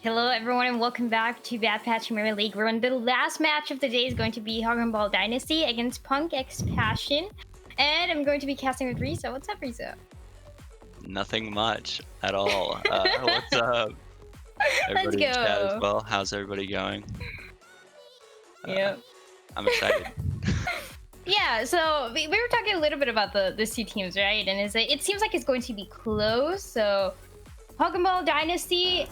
Hello everyone and welcome back to Bad Patch Premier League. We're in the last match of the day is going to be Dragon Ball Dynasty against Punk X Passion. And I'm going to be casting with Riso. What's up, Riso? Nothing much at all. What's up? Let's Everybody in chat go. as well. How's everybody going? Yep. I'm excited. Yeah, so we were talking a little bit about the two teams, right? And it seems like it's going to be close. So Dragon Ball Dynasty,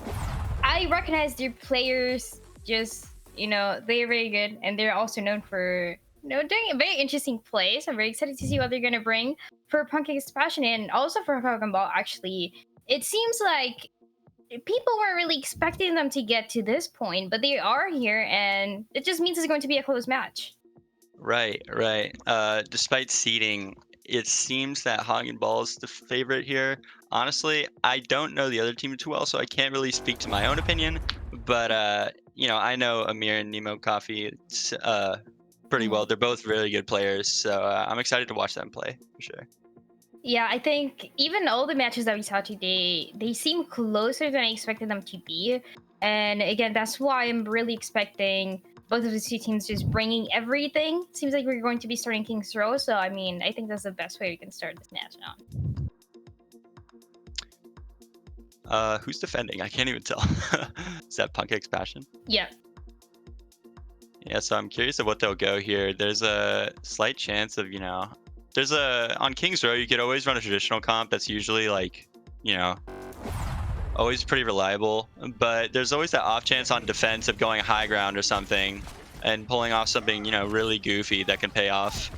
I recognize their players. Just they're very good, and they're also known for doing a very interesting plays. I'm very excited to see what they're gonna bring for Punk X Passion and also for Dragon Ball. Actually, it seems like people weren't really expecting them to get to this point, but they are here, and it just means it's going to be a close match. Right. Despite seeding, it seems that Hagen Ball is the favorite here. Honestly, I don't know the other team too well, so I can't really speak to my own opinion. But I know Amir and Nemo Coffee pretty well. They're both really good players, so I'm excited to watch them play for sure. Yeah, I think even all the matches that we saw today, they seem closer than I expected them to be. And again, that's why I'm really expecting both of the two teams just bringing everything. Seems like we're going to be starting King's Row, so I mean, I think that's the best way we can start this match now. Who's defending? I can't even tell. Is that Punk X Passion? Yeah. Yeah, so I'm curious of what they'll go here. There's a slight chance of, on King's Row, you could always run a traditional comp that's usually always pretty reliable, but there's always that off chance on defense of going high ground or something and pulling off something, really goofy that can pay off.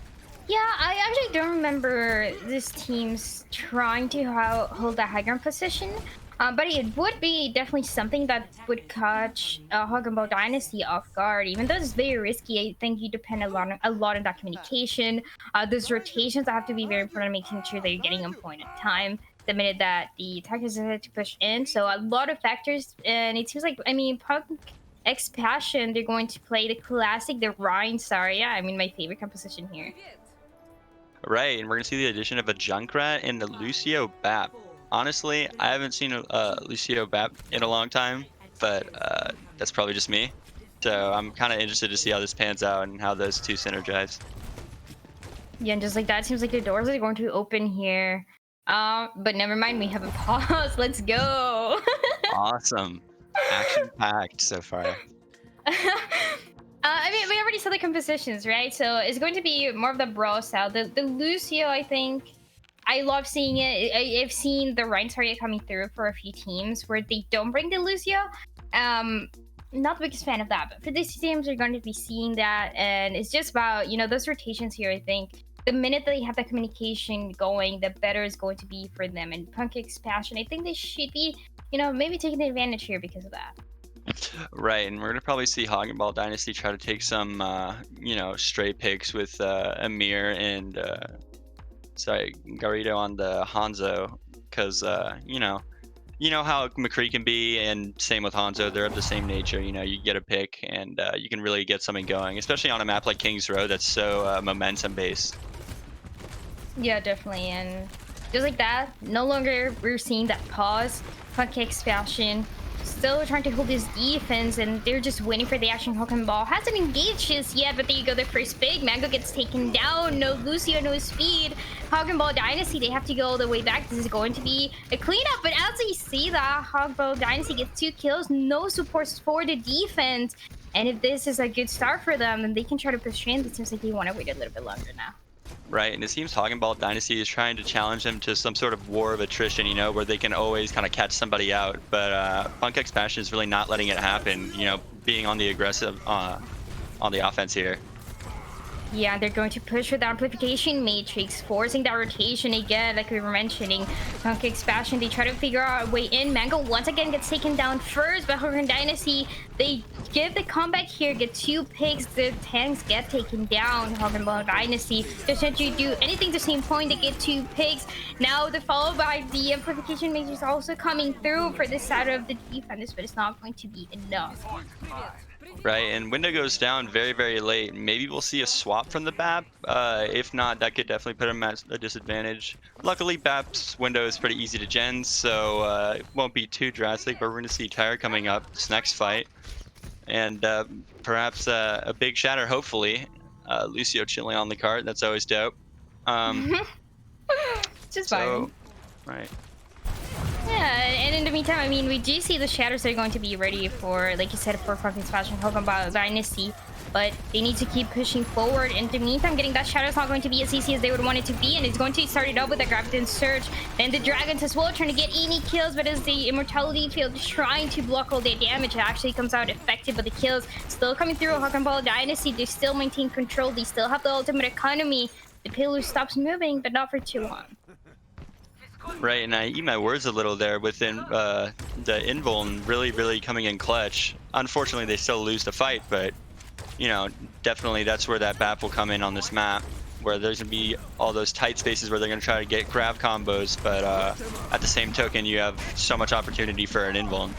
Yeah, I actually don't remember this team's trying to hold that high ground position, but it would be definitely something that would catch Dragon Ball Dynasty off guard. Even though it's very risky, I think you depend a lot on that communication. Those rotations have to be very important, making sure that you're getting on point at time the minute that the attackers decide to push in. So a lot of factors, and it seems like, Punk X Passion, they're going to play the classic, the Rhine Saria. My favorite composition here. Right, and we're gonna see the addition of a Junkrat and the Lucio Bap. Honestly, I haven't seen Lucio Bap in a long time, but that's probably just me. So I'm kind of interested to see how this pans out and how those two synergize. Yeah, and just like that, it seems like the doors are going to open here. But never mind, we have a pause. Let's go. Awesome. Action-packed so far. We already saw the compositions, right? So it's going to be more of the brawl style. The Lucio, I think, I love seeing it. I've seen the Rhine Saria coming through for a few teams where they don't bring the Lucio. Not the biggest fan of that, but for these teams, you're going to be seeing that. And it's just about, those rotations here, I think. The minute they have that communication going, the better it's going to be for them. And Punk X Passion, I think they should be, maybe taking the advantage here because of that. Right, and we're gonna probably see Hagen Ball Dynasty try to take some, stray picks with Amir and, Garrido on the Hanzo, because, you know how McCree can be, and same with Hanzo. They're of the same nature. You get a pick, and you can really get something going, especially on a map like King's Row that's so momentum based. Yeah, definitely, and just like that, no longer we're seeing that pause. Punk X Passion still trying to hold his defense, and they're just waiting for the action. Hagen Ball hasn't engaged just yet, but there you go, the first big. Mango gets taken down. No Lucio, no speed. Hagen Ball Dynasty, they have to go all the way back. This is going to be a cleanup, but as you see that, Hagen Ball Dynasty gets 2 kills, no supports for the defense. And if this is a good start for them, then they can try to push in. It seems like they want to wait a little bit longer now. Right, and it seems Hagen Ball Dynasty is trying to challenge them to some sort of war of attrition, where they can always kind of catch somebody out. But Punk X Passion is really not letting it happen, being on the aggressive, on the offense here. Yeah, they're going to push for the amplification matrix, forcing that rotation again, like we were mentioning. Punk X Passion, they try to figure out a way in. Mango once again gets taken down first, but Hagen Dynasty, they give the comeback here, get 2 picks. The tanks get taken down. Hagen Ball Dynasty, they're trying to do anything to the same point. They get 2 picks. Now the followed by the amplification matrix also coming through for this side of the defense, but it's not going to be enough. Right, and window goes down very, very late. Maybe we'll see a swap out from the BAP. If not, that could definitely put him at a disadvantage. Luckily, BAP's window is pretty easy to gen, so it won't be too drastic, but we're going to see Tyre coming up this next fight. And perhaps a big shatter, hopefully. Lucio chilling on the cart, that's always dope. Just fine. Right. Yeah, and in the meantime, I mean, we do see the shatters are going to be ready for, like you said, for fucking Fashion Pokemon Dynasty, but they need to keep pushing forward. In the meantime, getting that shadow is not going to be as easy as they would want it to be, and it's going to start it up with a Graviton Surge. Then the Dragons as well, trying to get any kills, but as the Immortality Field is trying to block all their damage, it actually comes out effective, but the kills still coming through. Ball Dynasty, they still maintain control, they still have the ultimate economy. The pillar stops moving, but not for too long. Right, and I eat my words a little there within the Invuln really coming in clutch. Unfortunately, they still lose the fight, but you know, definitely that's where that BAP will come in on this map, where there's gonna be all those tight spaces where they're gonna try to get grab combos, but at the same token, you have so much opportunity for an Invuln.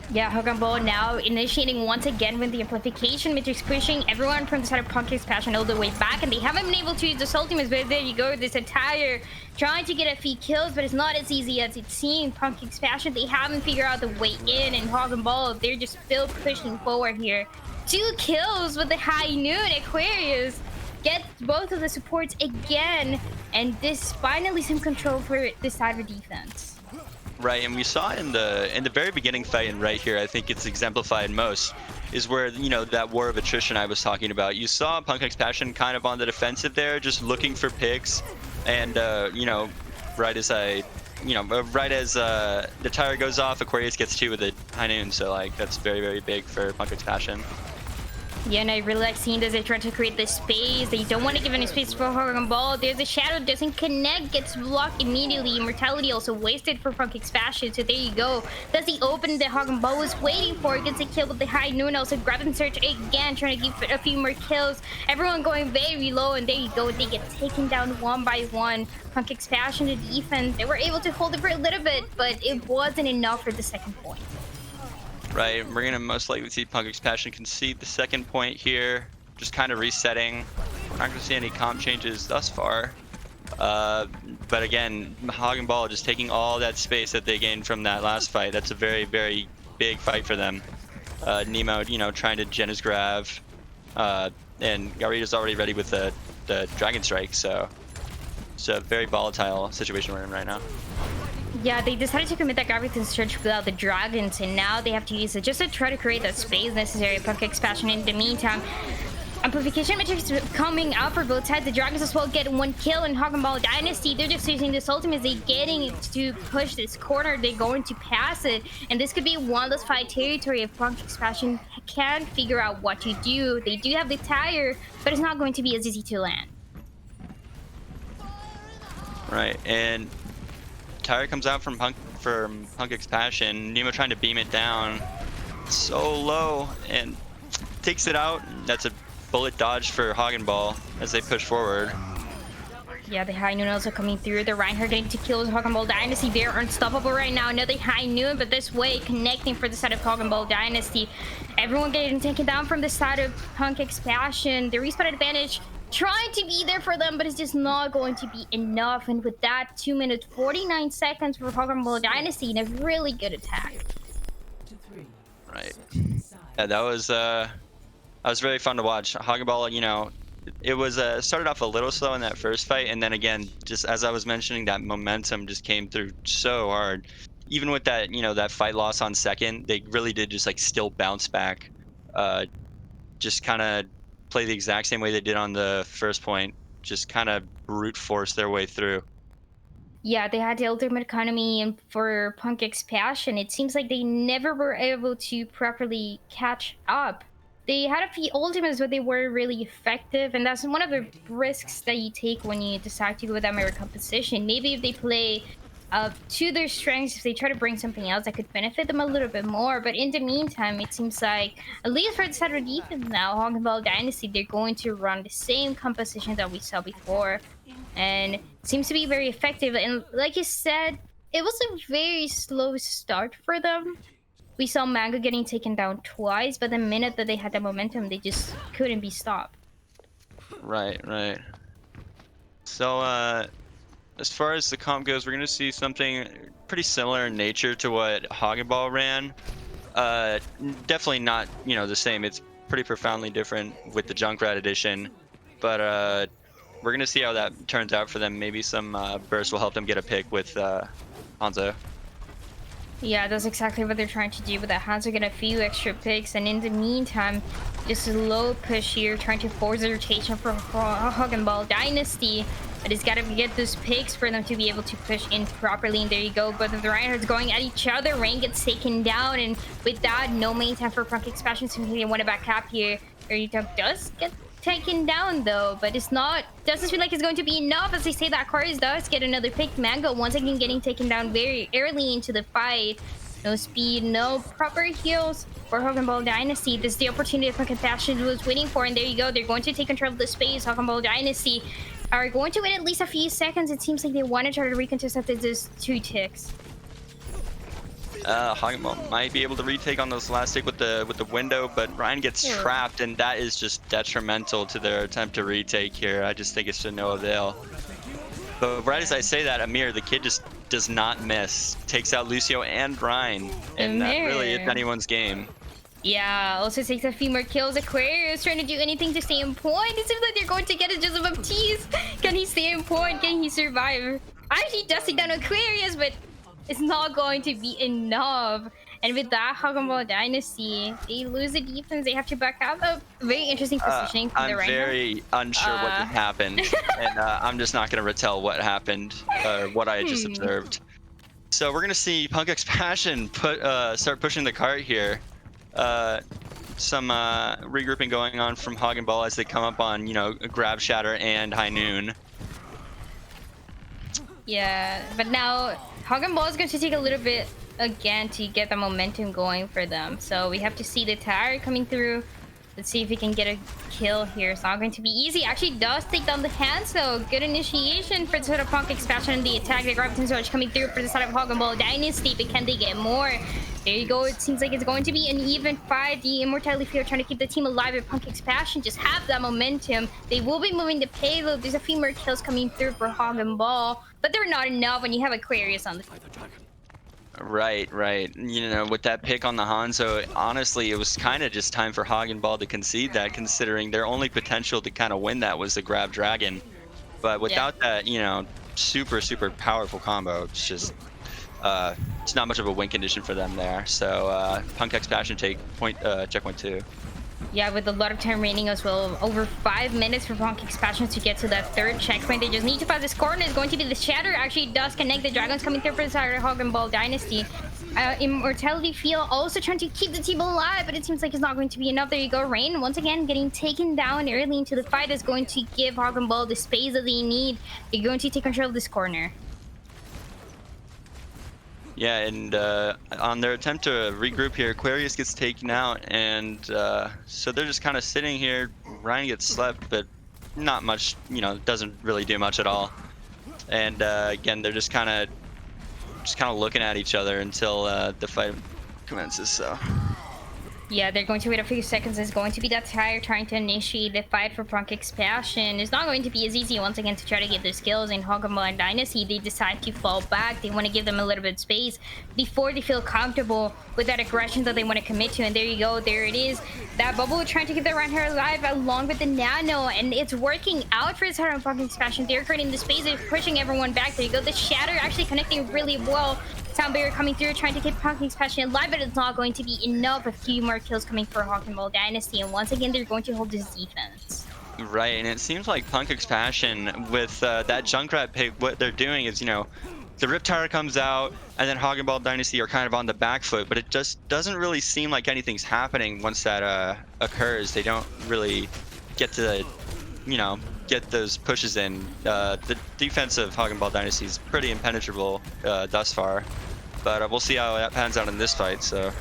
Yeah, Ball now initiating once again with the amplification, Matrix pushing everyone from the side of Punk's Passion all the way back, and they haven't been able to use the ultimates, but there you go, this entire trying to get a few kills, but it's not as easy as it seems. Punk's Passion, they haven't figured out the way in, and Ball, they're just still pushing forward here. 2 kills with the High Noon. Aquarius gets both of the supports again, and this finally some control for this side of defense. Right, and we saw in the very beginning fight, and right here, I think it's exemplified most, is where, you know, that war of attrition I was talking about. You saw Punk's Passion kind of on the defensive there, just looking for picks, and you know, right as the tire goes off, Aquarius gets 2 with the High Noon, so like that's very big for Punk's Passion. Yeah, and I really like seeing this. They try to create this space. They don't want to give any space for Ball. There's a shadow, doesn't connect, gets blocked immediately. Immortality also wasted for Punk's Passion. So there you go. That's the open that Ball was waiting for. Gets a kill with the High Noon. Also Graviton Surge again, trying to give a few more kills. Everyone going very low, and there you go. They get taken down one by one. Punk's Passion, the defense, they were able to hold it for a little bit, but it wasn't enough for the second point. Right, we're gonna most likely see Punk's Passion concede the second point here, just kind of resetting. We're not gonna see any comp changes thus far, but again, Ball just taking all that space that they gained from that last fight. That's a very big fight for them. Nemo, you know, trying to gen his grav, and Garita's already ready with the Dragon Strike, so it's a very volatile situation we're in right now. Yeah, they decided to commit that Graviton Surge without the Dragons, and now they have to use it just to try to create that space necessary. Punk's Passion in the meantime. Amplification Matrix coming out for both sides. The Dragons as well get 1 kill, and Ball Dynasty, they're just using this ultimate. They're getting to push this corner. They're going to pass it, and this could be one less fight territory if Punk's Passion can't figure out what to do. They do have the tire, but it's not going to be as easy to land. Right, and Tire comes out from Punk's Passion. Nemo trying to beam it down so low and takes it out. That's a bullet dodge for Ball as they push forward. Yeah, the High Noon also coming through. The Reinhardt getting to kill Ball Dynasty. They're unstoppable right now. Another High Noon, but this way connecting for the side of Ball Dynasty. Everyone getting taken down from the side of Punk's Passion. The respawn advantage trying to be there for them, but it's just not going to be enough. And with that, 2 minutes 49 seconds for Ball Dynasty, and a really good attack. Right. Yeah, that was very fun to watch. Ball, you know, it was started off a little slow in that first fight, and then again, just as I was mentioning, that momentum just came through so hard. Even with that, you know, that fight loss on second, they really did just like still bounce back. Just kind of play the exact same way they did on the first point, just kind of brute force their way through. Yeah, they had the ultimate economy, and for Punk's Passion, it seems like they never were able to properly catch up. They had a few ultimates, but they weren't really effective, and that's one of the risks that you take when you decide to go with that American position. Maybe if they play to their strengths, if they try to bring something else that could benefit them a little bit more. But in the meantime, it seems like, at least for the side of defense now, Ball Dynasty, they're going to run the same composition that we saw before, and it seems to be very effective. And like you said, it was a very slow start for them. We saw Mango getting taken down twice, but the minute that they had the momentum, they just couldn't be stopped. Right. So, as far as the comp goes, we're gonna see something pretty similar in nature to what Hoggenball ran. Definitely not, the same. It's pretty profoundly different with the Junkrat edition, but we're gonna see how that turns out for them. Maybe some burst will help them get a pick with Hanzo. Yeah, that's exactly what they're trying to do with that. Hanzo get a few extra picks, and in the meantime, just a low push here, trying to force a rotation for Hoggenball Dynasty. But it's got to get those picks for them to be able to push in properly. And there you go. Both of the Reinhardts going at each other. Rain gets taken down. And with that, no main time for Punk Expansion. So they want to back up here. Aritok does get taken down though, but it's not, doesn't feel like it's going to be enough. As they say, that Aquarius does get another pick. Mango once again getting taken down very early into the fight. No speed, no proper heals for Hoggenball Dynasty. This is the opportunity that Compassion was waiting for, and there you go. They're going to take control of the space. Hoggenball Dynasty are going to wait at least a few seconds. It seems like they want to try to recontest after this 2 ticks. Hoggenball might be able to retake on this last tick with the window, but Ryan gets trapped, and that is just detrimental to their attempt to retake here. I just think it's to no avail. But right as I say that, Amir, the kid, just does not miss. Takes out Lucio and Ryan, and that really is anyone's game. Yeah, also takes a few more kills. Aquarius trying to do anything to stay in point. It seems like they're going to get it just above T's. Can he stay in point? Can he survive? Actually does take down Aquarius, but it's not going to be enough. And with that, Hoggenball Dynasty, they lose the defense. They have to back up. A very interesting positioning from the I'm right very unsure what just happened, and I'm just not going to retell what happened, what I just observed. So we're going to see Punk Expansion start pushing the cart here. Some regrouping going on from Hoggenball as they come up on, Grab Shatter and High Noon. Yeah, but now Hoggenball is going to take a little bit again to get the momentum going for them. So we have to see the tower coming through. Let's see if we can get a kill here. It's not going to be easy. Actually does take down the hand, so good initiation for the side of Punk Expansion and the attack. The Graviton Surge coming through for the side of Hoggenball Dynasty, but can they get more? There you go. It seems like it's going to be an even fight. The Immortality Field trying to keep the team alive with Punk Expansion. Just have that momentum. They will be moving the payload. There's a few more kills coming through for Hoggenball, but they're not enough when you have Aquarius on the field. Right. With that pick on the Hanzo, honestly, it was kind of just time for Hoggenball to concede that, considering their only potential to kind of win that was the Grab Dragon. But without that, super powerful combo, it's just, it's not much of a win condition for them there. So Punk Expansion take checkpoint 2. Yeah, with a lot of time remaining as well. Over 5 minutes for Punk Expansion to get to that 3rd checkpoint. They just need to pass this corner. It's going to be the Shatter. Actually does connect. The Dragons coming through for the side of Hoggenball Dynasty. Immortality Field also trying to keep the team alive, but it seems like it's not going to be enough. There you go. Rain once again getting taken down early into the fight is going to give Hoggenball the space that they need. They're going to take control of this corner. Yeah, and on their attempt to regroup here, Aquarius gets taken out, and so they're just kind of sitting here. Ryan gets slept, but not much, doesn't really do much at all. And again, they're just kind of looking at each other until the fight commences. So. Yeah, they're going to wait a few seconds. It's going to be that Tire trying to initiate the fight for Punk Expansion. It's not going to be as easy once again to try to get their skills in Hoggenball and Dynasty. They decide to fall back. They want to give them a little bit of space before they feel comfortable with that aggression that they want to commit to. And there you go. There it is. That bubble trying to keep the Reinhardt alive along with the Nano. And it's working out for the side of Punk Expansion. They're creating the space. They're pushing everyone back. There you go. The Shatter actually connecting really well. Sound Barrier coming through, trying to keep Punk Expansion alive, but it's not going to be enough. A few more kills coming for Hoggenball Dynasty, and once again, they're going to hold this defense. Right, and it seems like Punk Expansion, with that Junkrat pick, what they're doing is, the Rip Tower comes out, and then Hoggenball Dynasty are kind of on the back foot, but it just doesn't really seem like anything's happening once that occurs. They don't really get to, get those pushes in. The defense of Hoggenball Dynasty is pretty impenetrable thus far, but we'll see how that pans out in this fight. So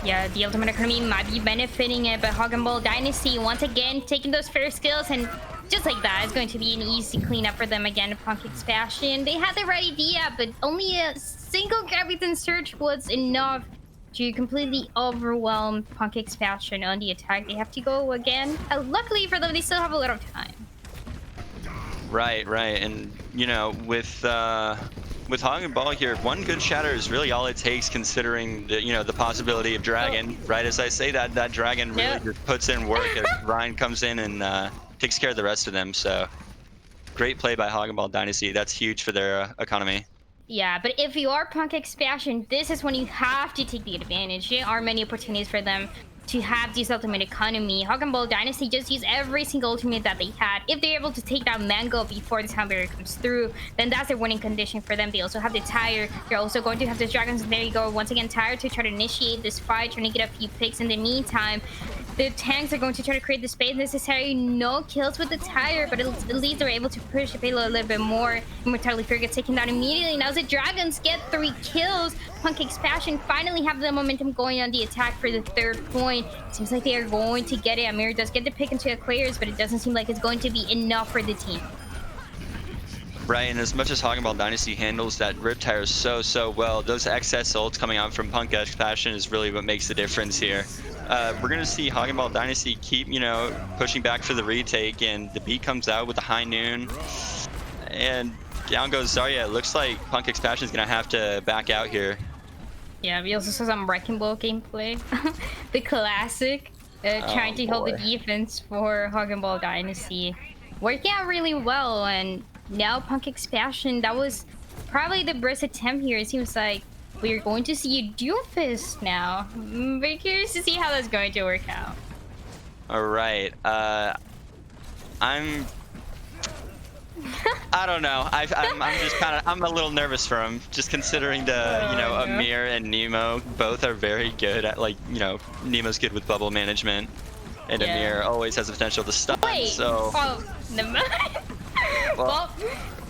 yeah, the ultimate economy might be benefiting it, but Hoggenball Dynasty once again taking those first skills, and just like that, it's going to be an easy cleanup for them again. Punk Expansion, they had the right idea, but only a single Graviton Surge was enough to completely overwhelm Punk Expansion on the attack. They have to go again. Luckily for them, they still have a lot of time. Right, and you know, with Hog and Ball here, one good shatter is really all it takes, considering the the possibility of Dragon. Right as I say that, that Dragon really just puts in work as Ryan comes in and takes care of the rest of them. So great play by Hog and Ball Dynasty. That's huge for their economy. Yeah, but if you are Punk Expansion, this is when you have to take the advantage. There are many opportunities for them to have this ultimate economy. Hog and Ball Dynasty just use every single ultimate that they had. If they're able to take down Mango before the Town Barrier comes through, then that's a winning condition for them. They also have the Tire. They're also going to have the Dragons. And there you go. Once again, Tire to try to initiate this fight, trying to get a few picks. In the meantime, the tanks are going to try to create the space necessary. No kills with the Tire, but at least they're able to push the payload a little bit more. Immortality Fear gets taken down immediately. Now the Dragons get 3 kills. Punk Expansion finally have the momentum going on the attack for the 3rd point. Seems like they are going to get it. Amir does get the pick into Aquarius, but it doesn't seem like it's going to be enough for the team. Right, and as much as Hog and Ball Dynasty handles that Rip Tire so well, those excess ults coming out from Punk Expansion is really what makes the difference here. We're going to see Hog and Ball Dynasty keep, pushing back for the retake, and the beat comes out with the high noon. And down goes Zarya. It looks like Punk Expansion is going to have to back out here. Yeah, we also saw some Wrecking Ball gameplay. The classic. Trying to hold the defense for Hog and Ball Dynasty. Working out really well, and now Punk Expansion, that was probably the best attempt here. It seems like we're going to see a Doomfist now. Very curious to see how that's going to work out. Alright, I don't know. I'm just I'm a little nervous for him, just considering the Amir and Nemo both are very good at Nemo's good with bubble management, and Amir always has the potential to stun. So never mind. Well,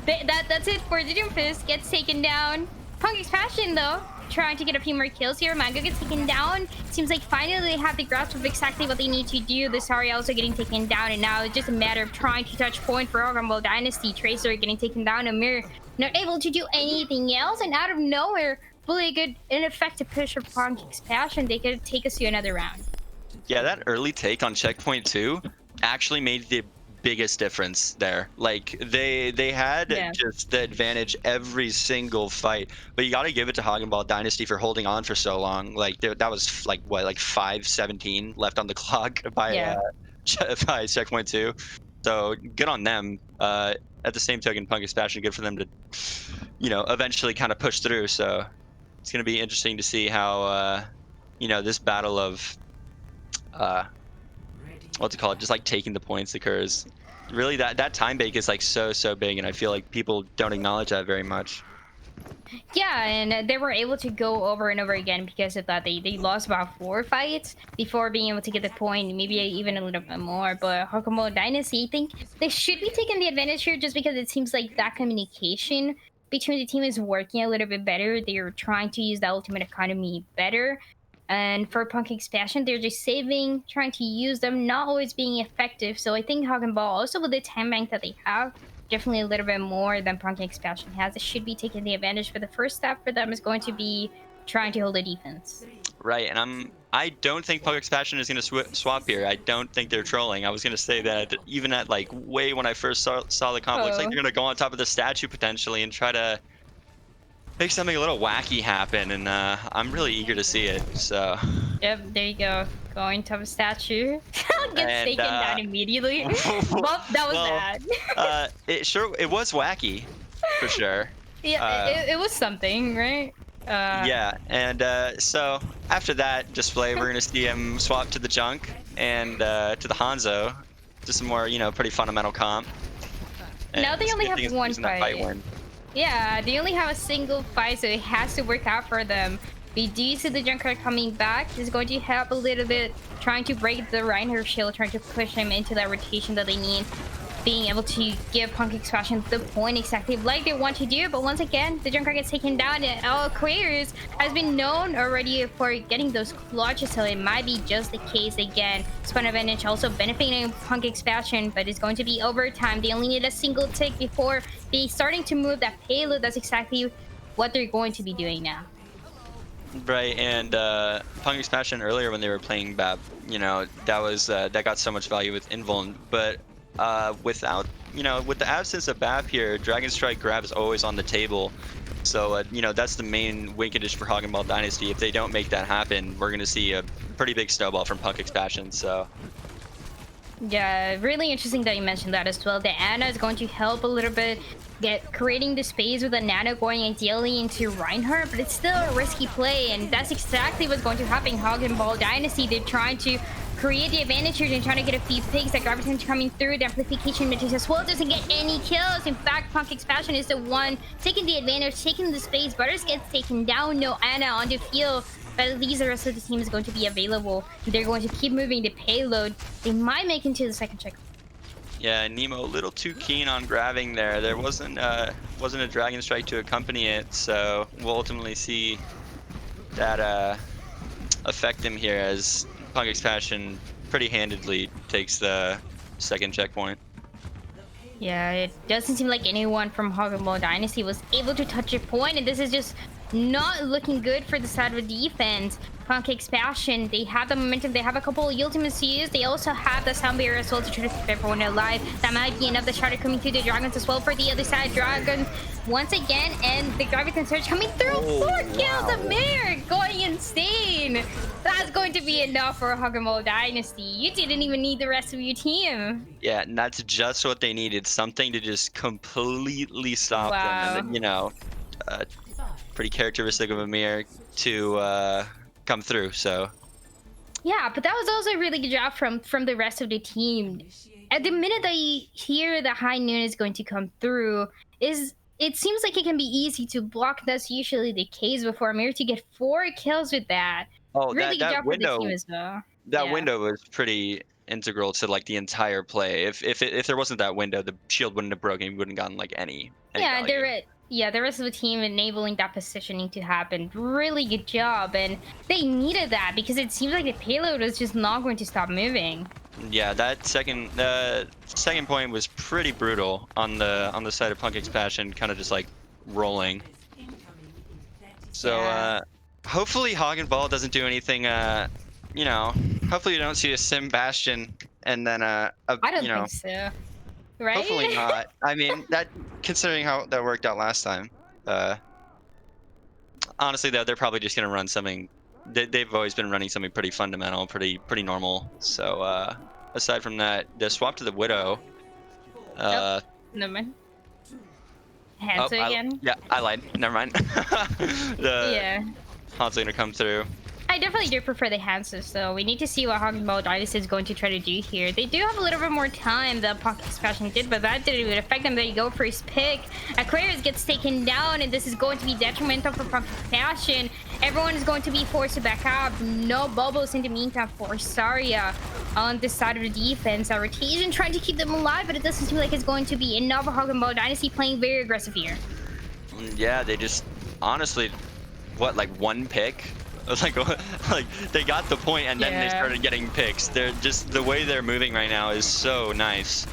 that's it for the Doomfist. Gets taken down. Punk Expansion though, trying to get a few more kills here. Mango gets taken down. Seems like finally they have the grasp of exactly what they need to do. The Zarya also getting taken down, and now it's just a matter of trying to touch point for Hog and Ball Dynasty. Tracer getting taken down. Amir not able to do anything else, and out of nowhere, really good and effective push for Punk Expansion. They could take us to another round. Yeah, that early take on checkpoint 2 actually made the biggest difference there. Like they had just the advantage every single fight, but you got to give it to Hog and Ball Dynasty for holding on for so long. Like that was like 5:17 left on the clock by checkpoint 2. So good on them. At the same token, Punk Expansion, good for them to eventually kind of push through. So it's going to be interesting to see how this battle of what's it called, just like taking the points occurs. Really, that time bake is like so big, and I feel like people don't acknowledge that very much. Yeah, and they were able to go over and over again because of that. They lost about 4 fights before being able to get the point, maybe even a little bit more. But Hog and Ball Dynasty, I think they should be taking the advantage here, just because it seems like that communication between the team is working a little bit better. They're trying to use the ultimate economy better. And for Punk Expansion, they're just saving, trying to use them, not always being effective. So I think Hog and Ball, also with the time bank that they have, definitely a little bit more than Punk Expansion has. It should be taking the advantage. For the first step for them is going to be trying to hold the defense. Right, and I don't think Punk Expansion is going to swap here. I don't think they're trolling. I was going to say that even at way when I first saw the comp, looks like they're going to go on top of the statue potentially and try to make something a little wacky happen, and I'm really eager to see it. So. Yep, there you go. Going top of statue. Gets taken down immediately. Well, that was bad. It was wacky, for sure. Yeah, it was something, right? Yeah, and so after that display, we're gonna see him swap to the Junk and to the Hanzo, just some more, pretty fundamental comp. And now they only have one fight. Yeah, they only have a single fight, so it has to work out for them. We do see the Junkrat coming back. He's going to help a little bit, trying to break the Reinhardt shield, trying to push him into that rotation that they need. Being able to give Punk Expansion the point exactly like they want to do. But once again, the Junkrat gets taken down, and Aquarius has been known already for getting those clutches, so it might be just the case again. Spawn advantage also benefiting Punk Expansion, but it's going to be overtime. They only need a single tick before they starting to move that payload. That's exactly what they're going to be doing now. Right, and Punk Expansion earlier when they were playing BAP, you know, that was that got so much value with Invuln, but without, you know, with the absence of BAP here, Dragon Strike grab is always on the table. So you know, that's the main win condition for Hog and Ball Dynasty. If they don't make that happen, we're gonna see a pretty big snowball from Punk Expansion. So. Yeah, really interesting that you mentioned that as well. The Ana is going to help a little bit creating the space with the Nano going ideally into Reinhardt, but it's still a risky play, and that's exactly what's going to happen in Hog and Ball Dynasty. They're trying to create the advantage here and trying to get a few picks. That Graviton coming through, the amplification matrix as well doesn't get any kills. In fact, Punk Expansion is the one taking the advantage, taking the space. Butters gets taken down, no Ana on the field. But at least the rest of the team is going to be available. They're going to keep moving the payload. They might make into the second check. Yeah, Nemo a little too keen on grabbing there. There wasn't a Dragon Strike to accompany it, so we'll ultimately see that affect him here as Punk Expansion pretty handedly takes the second checkpoint. Yeah, it doesn't seem like anyone from Hog and Ball Dynasty was able to touch a point, and this is just not looking good for the side of the defense. Punk Expansion, they have the momentum, they have a couple of ultimates to use, they also have the sound barrier as well to try to keep everyone alive. That might be enough. The shatter coming through the Dragons as well for the other side. Dragons once again, and the Graviton Surge coming through. 4 kills, the Mayor going insane. That's going to be enough for Hog and Ball Dynasty. You didn't even need the rest of your team. Yeah, and that's just what they needed. Something to just completely stop them. And then, you know, pretty characteristic of Amir to come through, so. Yeah, but that was also a really good job from the rest of the team. At the minute that you hear the High Noon is going to come through, it seems like it can be easy to block. That's usually the case before Amir to get 4 kills with that. Oh, really good that job window, for the team as well. That window was pretty integral to like the entire play. If there wasn't that window, the shield wouldn't have broken. We wouldn't gotten like any Yeah, value. the rest of the team enabling that positioning to happen. Really good job, and they needed that because it seems like the payload was just not going to stop moving. Yeah, that second point was pretty brutal on the side of Punk Expansion, kind of just like rolling. So hopefully Hog and Ball doesn't do anything. You know, hopefully you don't see a Sim Bastion and then I don't you know, think so. Right? hopefully not. I mean, that considering how that worked out last time. Honestly, though, they're probably just gonna run something. They've always been running something pretty fundamental, pretty normal. So aside from that, the swap to the Widow. Never mind. Hanzo again. Yeah, I lied. Never mind. Yeah. Hanzo gonna come through. I definitely do prefer the Hanses, though. We need to see what Hog and Ball Dynasty is going to try to do here. They do have a little bit more time than Punk Expansion did, but that didn't even affect them. There you go, first pick. Aquarius gets taken down, and this is going to be detrimental for Punk Expansion. Everyone is going to be forced to back up. No bubbles in the meantime for Saria on this side of the defense. Rotation trying to keep them alive, but it doesn't seem like it's going to be enough. Hog and Ball Dynasty playing very aggressive here. Yeah, they just honestly, what, like 1 pick? Like they got the point and then they started getting picks. They're just, the way they're moving right now is so nice.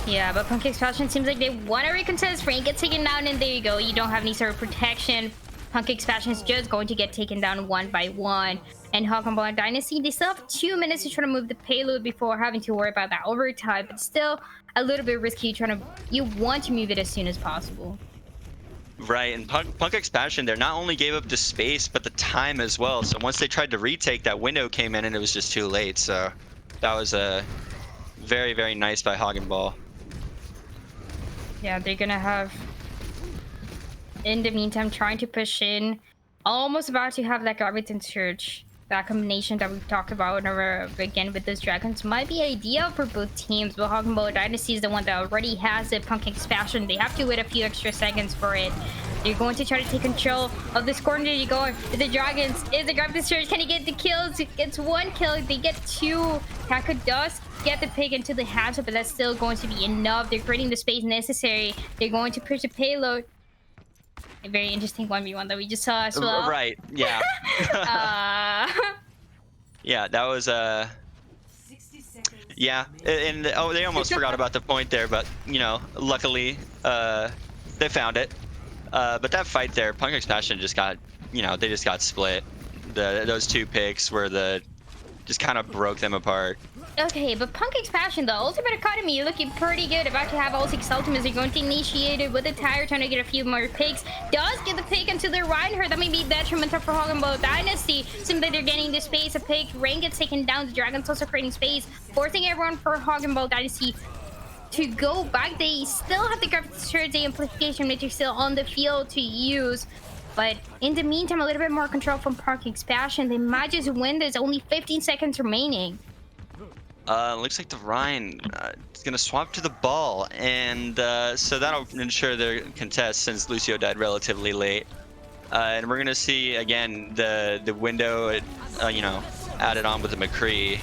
Yeah, but Punk Expansion seems like they want to recontest. Frank gets taken down, and there you go. You don't have any sort of protection. Punk Expansion is just going to get taken down one by one. And Hog and Ball Dynasty, they still have 2 minutes to try to move the payload before having to worry about that overtime, but still a little bit risky. You want to move it as soon as possible. Right, and Punk Expansion, they not only gave up the space, but the time as well. So once they tried to retake, that window came in and it was just too late. So that was very, very nice by Hog and Ball. Yeah, they're gonna have, in the meantime, trying to push in. Almost about to have that Graviton Surge. That combination that we've talked about over again with those Dragons might be ideal for both teams, but Hog and Ball Dynasty is the one that already has the Punk Expansion. They have to wait a few extra seconds for it. They're going to try to take control of this corner. There you go. The Dragons is the Graviton Surge. Can he get the kills? It's 1 kill. They get 2. Taka does get the pick into the hands, but that's still going to be enough. They're creating the space necessary. They're going to push the payload. A very interesting 1v1 that we just saw as well. Right, yeah. Yeah, that was yeah, and they almost forgot about the point there, but you know, luckily they found it. But that fight there, Punk Expansion just got you know, they just got split. Those 2 picks were just kind of broke them apart. Okay, but Punk Expansion, the Ultimate Academy looking pretty good. About to have all 6 ultimates. They're going to initiate it with the tire, trying to get a few more picks. Does get the pick into the Reinhardt. That may be detrimental for Hogenbolt Dynasty. Simply they're getting the space a pick. Rain gets taken down. The Dragon's also creating space, forcing everyone for Hogenbolt Dynasty to go back. They still have the Gravity Amplification Matrix still on the field to use. But in the meantime, a little bit more control from Park Expansion. They might just win this. Only 15 seconds remaining. Looks like the Rhine is going to swap to the ball, and so that'll ensure their contest since Lucio died relatively late. And we're going to see, again, the window, you know, added on with the McCree.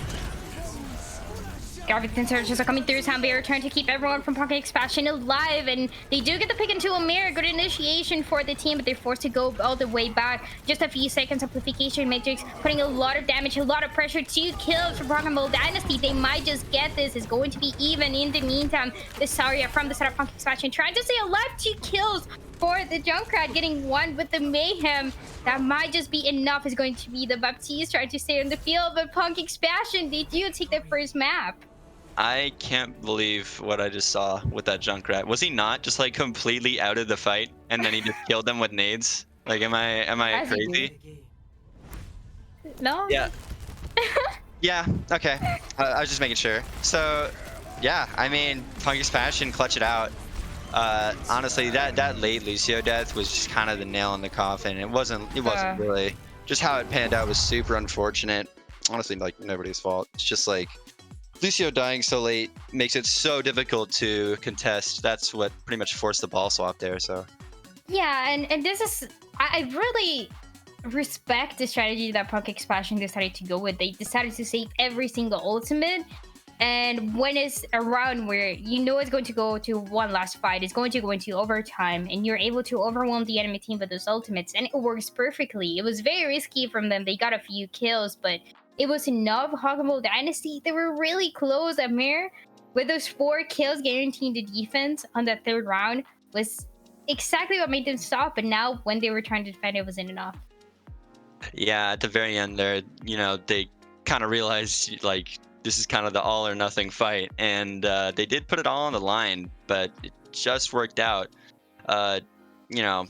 Gravity surges are coming through. Sambier trying to keep everyone from Pocket Expansion alive, and they do get the pick into a mirror. Good initiation for the team, but they're forced to go all the way back. Just a few seconds. Amplification Matrix putting a lot of damage, a lot of pressure. 2 kills for Pokémon Dynasty. They might just get this. It's going to be even. In the meantime, the Saria from the side of Pocket Expansion trying to stay alive. 2 kills for the Junkrat, getting 1 with the Mayhem. That might just be enough. Is going to be the Baptiste trying to stay on the field, but Punk Expansion, they do take the first map. I can't believe what I just saw with that Junkrat. Was he not just like completely out of the fight and then he just killed them with nades? Like, am I crazy? No. Yeah. Yeah. Okay. I was just making sure. So, yeah. I mean, Punk Expansion clutch it out. Honestly, that late Lucio death was just kind of the nail in the coffin. It wasn't really. Just how it panned out was super unfortunate. Honestly, like nobody's fault. It's just like Lucio dying so late makes it so difficult to contest. That's what pretty much forced the ball swap there. So yeah, and this is, I really respect the strategy that Punk Expansion decided to go with. They decided to save every single ultimate, and when it's a round where you know it's going to go to one last fight, it's going to go into overtime, and you're able to overwhelm the enemy team with those ultimates, and it works perfectly. It was very risky from them. They got a few kills, but it was enough. Hogenbolt Dynasty, they were really close. Amir, with those 4 kills guaranteeing the defense on that 3rd round, was exactly what made them stop. But now when they were trying to defend, it wasn't enough. yeah, at the very end there, you know, they kind of realized like this is kind of the all or nothing fight, and they did put it all on the line, but it just worked out. You know,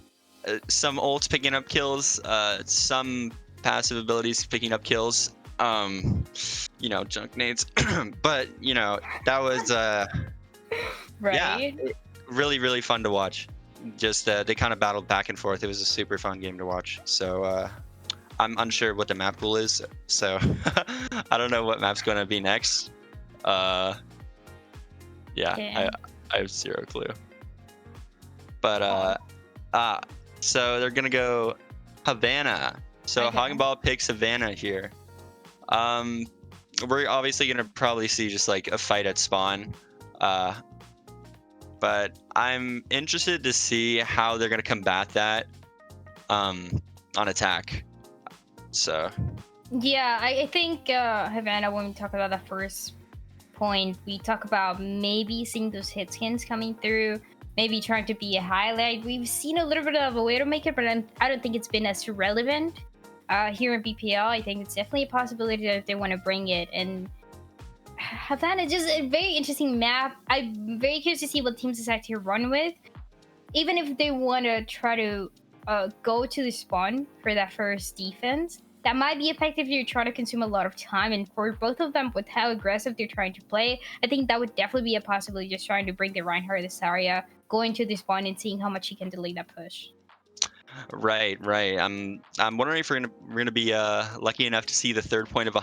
some ults picking up kills, some passive abilities picking up kills. You know, junk nades. But you know, that was right. Yeah, really fun to watch. Just they kind of battled back and forth. It was a super fun game to watch. So I'm unsure what the map pool is, so I don't know what map's going to be next. Yeah, I have 0 clue. But so they're gonna go Havana. So Hagenball picks Havana here. We're obviously gonna probably see just like a fight at spawn, but I'm interested to see how they're gonna combat that on attack. So yeah, I think Havana, when we talk about the first point, we talk about maybe seeing those hit skins coming through, maybe trying to be a highlight. We've seen a little bit of a Widowmaker, but I don't think it's been as relevant here in BPL. I think it's definitely a possibility that if they want to bring it. And Havana, just a very interesting map. I'm very curious to see what teams decide to run with. Even if they want to try to go to the spawn for that first defense, that might be effective if you're trying to consume a lot of time. And for both of them, with how aggressive they're trying to play, I think that would definitely be a possibility, just trying to bring the Reinhardt, the Saria, going to the spawn and seeing how much he can delay that push. Right. I'm wondering if we're gonna be lucky enough to see the 3rd point of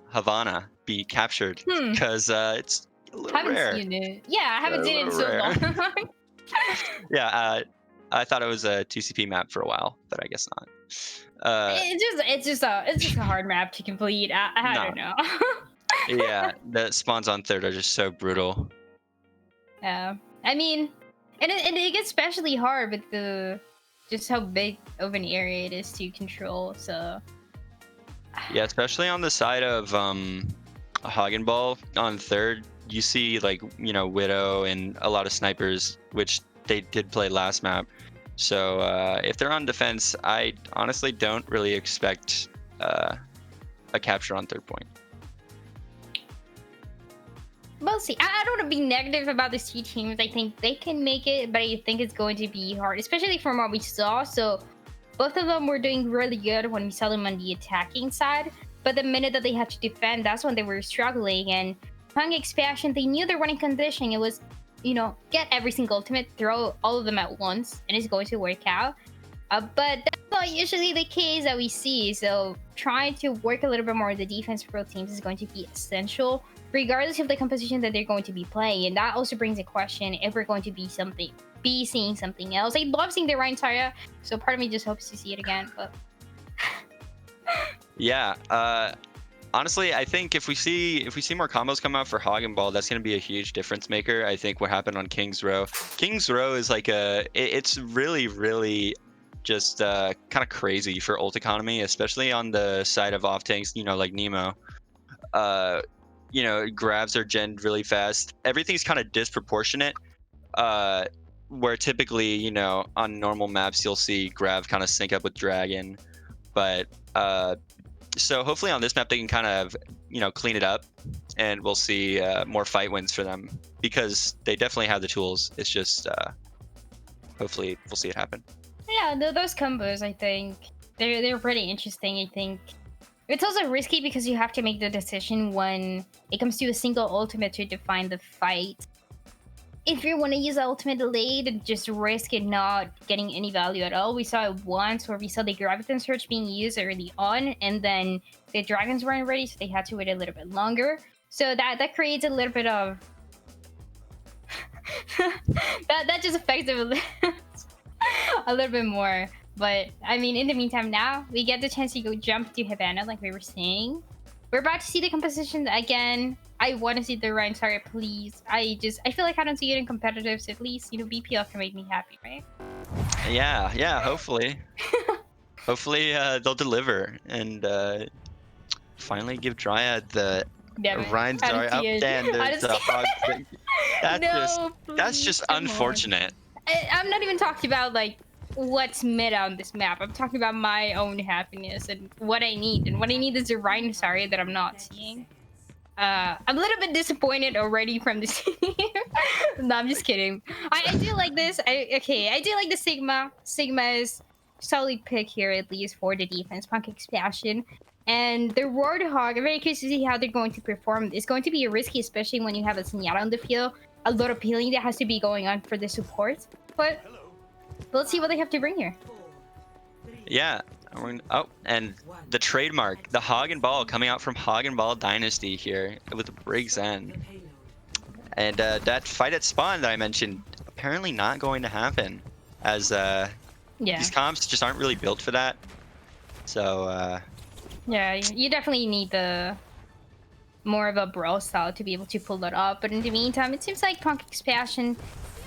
Havana be captured, because it's a little rare. Seen it. Yeah, I haven't seen it in so long. Yeah, I thought it was a 2CP map for a while, but I guess not. It's just a hard map to complete. I don't know. Yeah, the spawns on 3rd are just so brutal. Yeah, I mean, and it gets especially hard with the just how big of an area it is to control. So yeah, especially on the side of Hagenball on 3rd, you see like, you know, Widow and a lot of snipers, which they did play last map. So if they're on defense, I honestly don't really expect a capture on 3rd point. We'll see. I don't want to be negative about these two teams. I think they can make it, but I think it's going to be hard, especially from what we saw. So both of them were doing really good when we saw them on the attacking side. But the minute that they had to defend, that's when they were struggling. And Punk Expansion, they knew their winning condition. It was, you know, get every single ultimate, throw all of them at once, and it's going to work out. But that's not usually the case that we see. So trying to work a little bit more on the defense for both teams is going to be essential, regardless of the composition that they're going to be playing. And that also brings a question if we're going to be seeing something else. I love seeing the Ryan Zarya, so part of me just hopes to see it again. But yeah, honestly, I think if we see more combos come out for Hog and Ball, that's going to be a huge difference maker. I think what happened on King's Row is like it's really just kind of crazy for ult economy, especially on the side of off tanks, you know, like Nemo. You know, grabs are gen really fast. Everything's kind of disproportionate. Where typically, you know, on normal maps you'll see grab kind of sync up with Dragon, but so hopefully on this map they can kind of, you know, clean it up, and we'll see more fight wins for them, because they definitely have the tools. It's just hopefully we'll see it happen. yeah, those combos, I think they're pretty interesting. I think it's also risky because you have to make the decision when it comes to a single ultimate to define the fight. If you want to use ultimate delayed and just risk it not getting any value at all. We saw it once where we saw the Graviton Surge being used early on, and then the dragons weren't ready, so they had to wait a little bit longer. So that creates a little bit of that just affects it a little bit more. But I mean, in the meantime, now we get the chance to go jump to Havana, like we were saying. We're about to see the composition again. I want to see the Ryan Zarya, please. I feel like I don't see it in competitives. At least, you know, BPL can make me happy, right? Yeah, hopefully. Hopefully they'll deliver and finally give Dryad the Ryan Zarya up, and there's the Hog. That's just unfortunate. I'm not even talking about like what's mid on this map. I'm talking about my own happiness and what I need. And what I need is a Ryan Zarya that I'm not seeing. I'm a little bit disappointed already from this team. No, I'm just kidding. I do like this. I do like the Sigma. Sigma is solid pick here, at least for the defense. Punk Expansion. And the Roadhog, I'm very curious to see how they're going to perform. It's going to be risky, especially when you have a Zenyatta on the field. A lot of peeling that has to be going on for the support. But let's see what they have to bring here. Yeah. Oh, and the trademark, the Hog and Ball coming out from Hog and Ball Dynasty here with Briggs N. And that fight at spawn that I mentioned, apparently not going to happen, as these comps just aren't really built for that. So yeah, you definitely need the more of a brawl style to be able to pull that off. But in the meantime, it seems like Punk Expansion,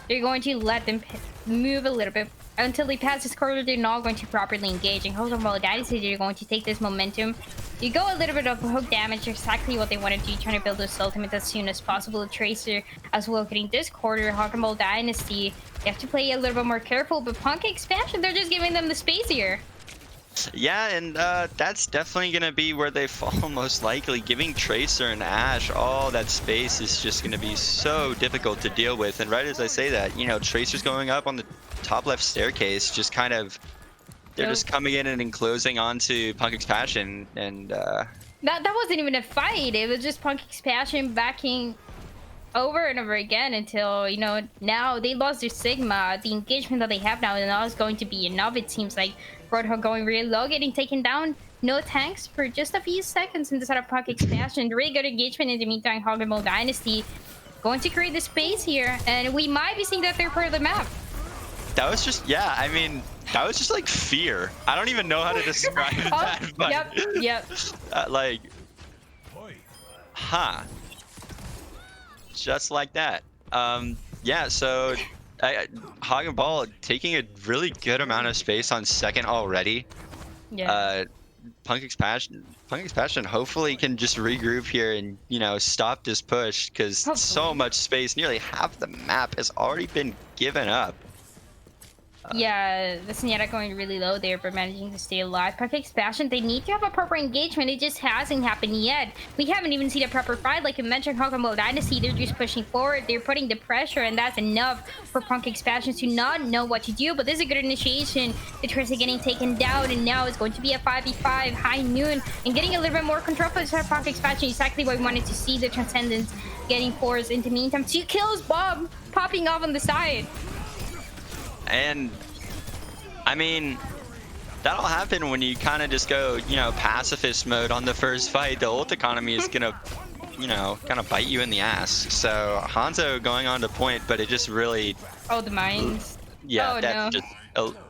they're going to let them move a little bit. Until they pass this corridor, they're not going to properly engage. And Hold on, while Dynasty, they're going to take this momentum. You go a little bit of hook damage, exactly what they want to do, trying to build this ultimate as soon as possible. Tracer as well getting this quarter. Hog and Ball Dynasty, you have to play a little bit more careful. But Punk Expansion, they're just giving them the space here. yeah, and that's definitely going to be where they fall most likely. Giving Tracer and Ashe all that space is just going to be so difficult to deal with. And right as I say that, you know, Tracer's going up on the top left staircase, just kind of, they're just coming in and enclosing onto Punk Expansion, and that wasn't even a fight. It was just Punk Expansion backing over and over again until, you know, now they lost their Sigma. The engagement that they have now is going to be enough. It seems like Roadhog going really low, getting taken down. No tanks for just a few seconds in the setup. Punk Expansion. Really good engagement in the meantime. Hog and Ball Dynasty going to create the space here, and we might be seeing that third part of the map. That was just, yeah, I mean, that was just like fear. I don't even know how to describe that, but yep. Like, just like that. Yeah, so Hog and Ball taking a really good amount of space on second already. Yeah. Punk Expansion hopefully can just regroup here and, you know, stop this push, because so much space, nearly half the map has already been given up. Yeah, the Zenyatta going really low there, but managing to stay alive. Perfect Passion, they need to have a proper engagement. It just hasn't happened yet. We haven't even seen a proper fight. Like you mentioned, Hogamo Dynasty, they're just pushing forward. They're putting the pressure, and that's enough for Punk Expansion to not know what to do. But this is a good initiation. The Tracer getting taken down, and now it's going to be a 5v5, High Noon, and getting a little bit more control for the Punk Expansion. Exactly what we wanted to see, the Transcendence getting forced into meantime. 2 kills, Bob popping off on the side. And I mean, that'll happen when you kind of just go, you know, pacifist mode on the first fight. The ult economy is gonna, you know, kind of bite you in the ass. So Hanzo going on to point, but it just really. Oh, the mines. Yeah, Oh, that's no. just.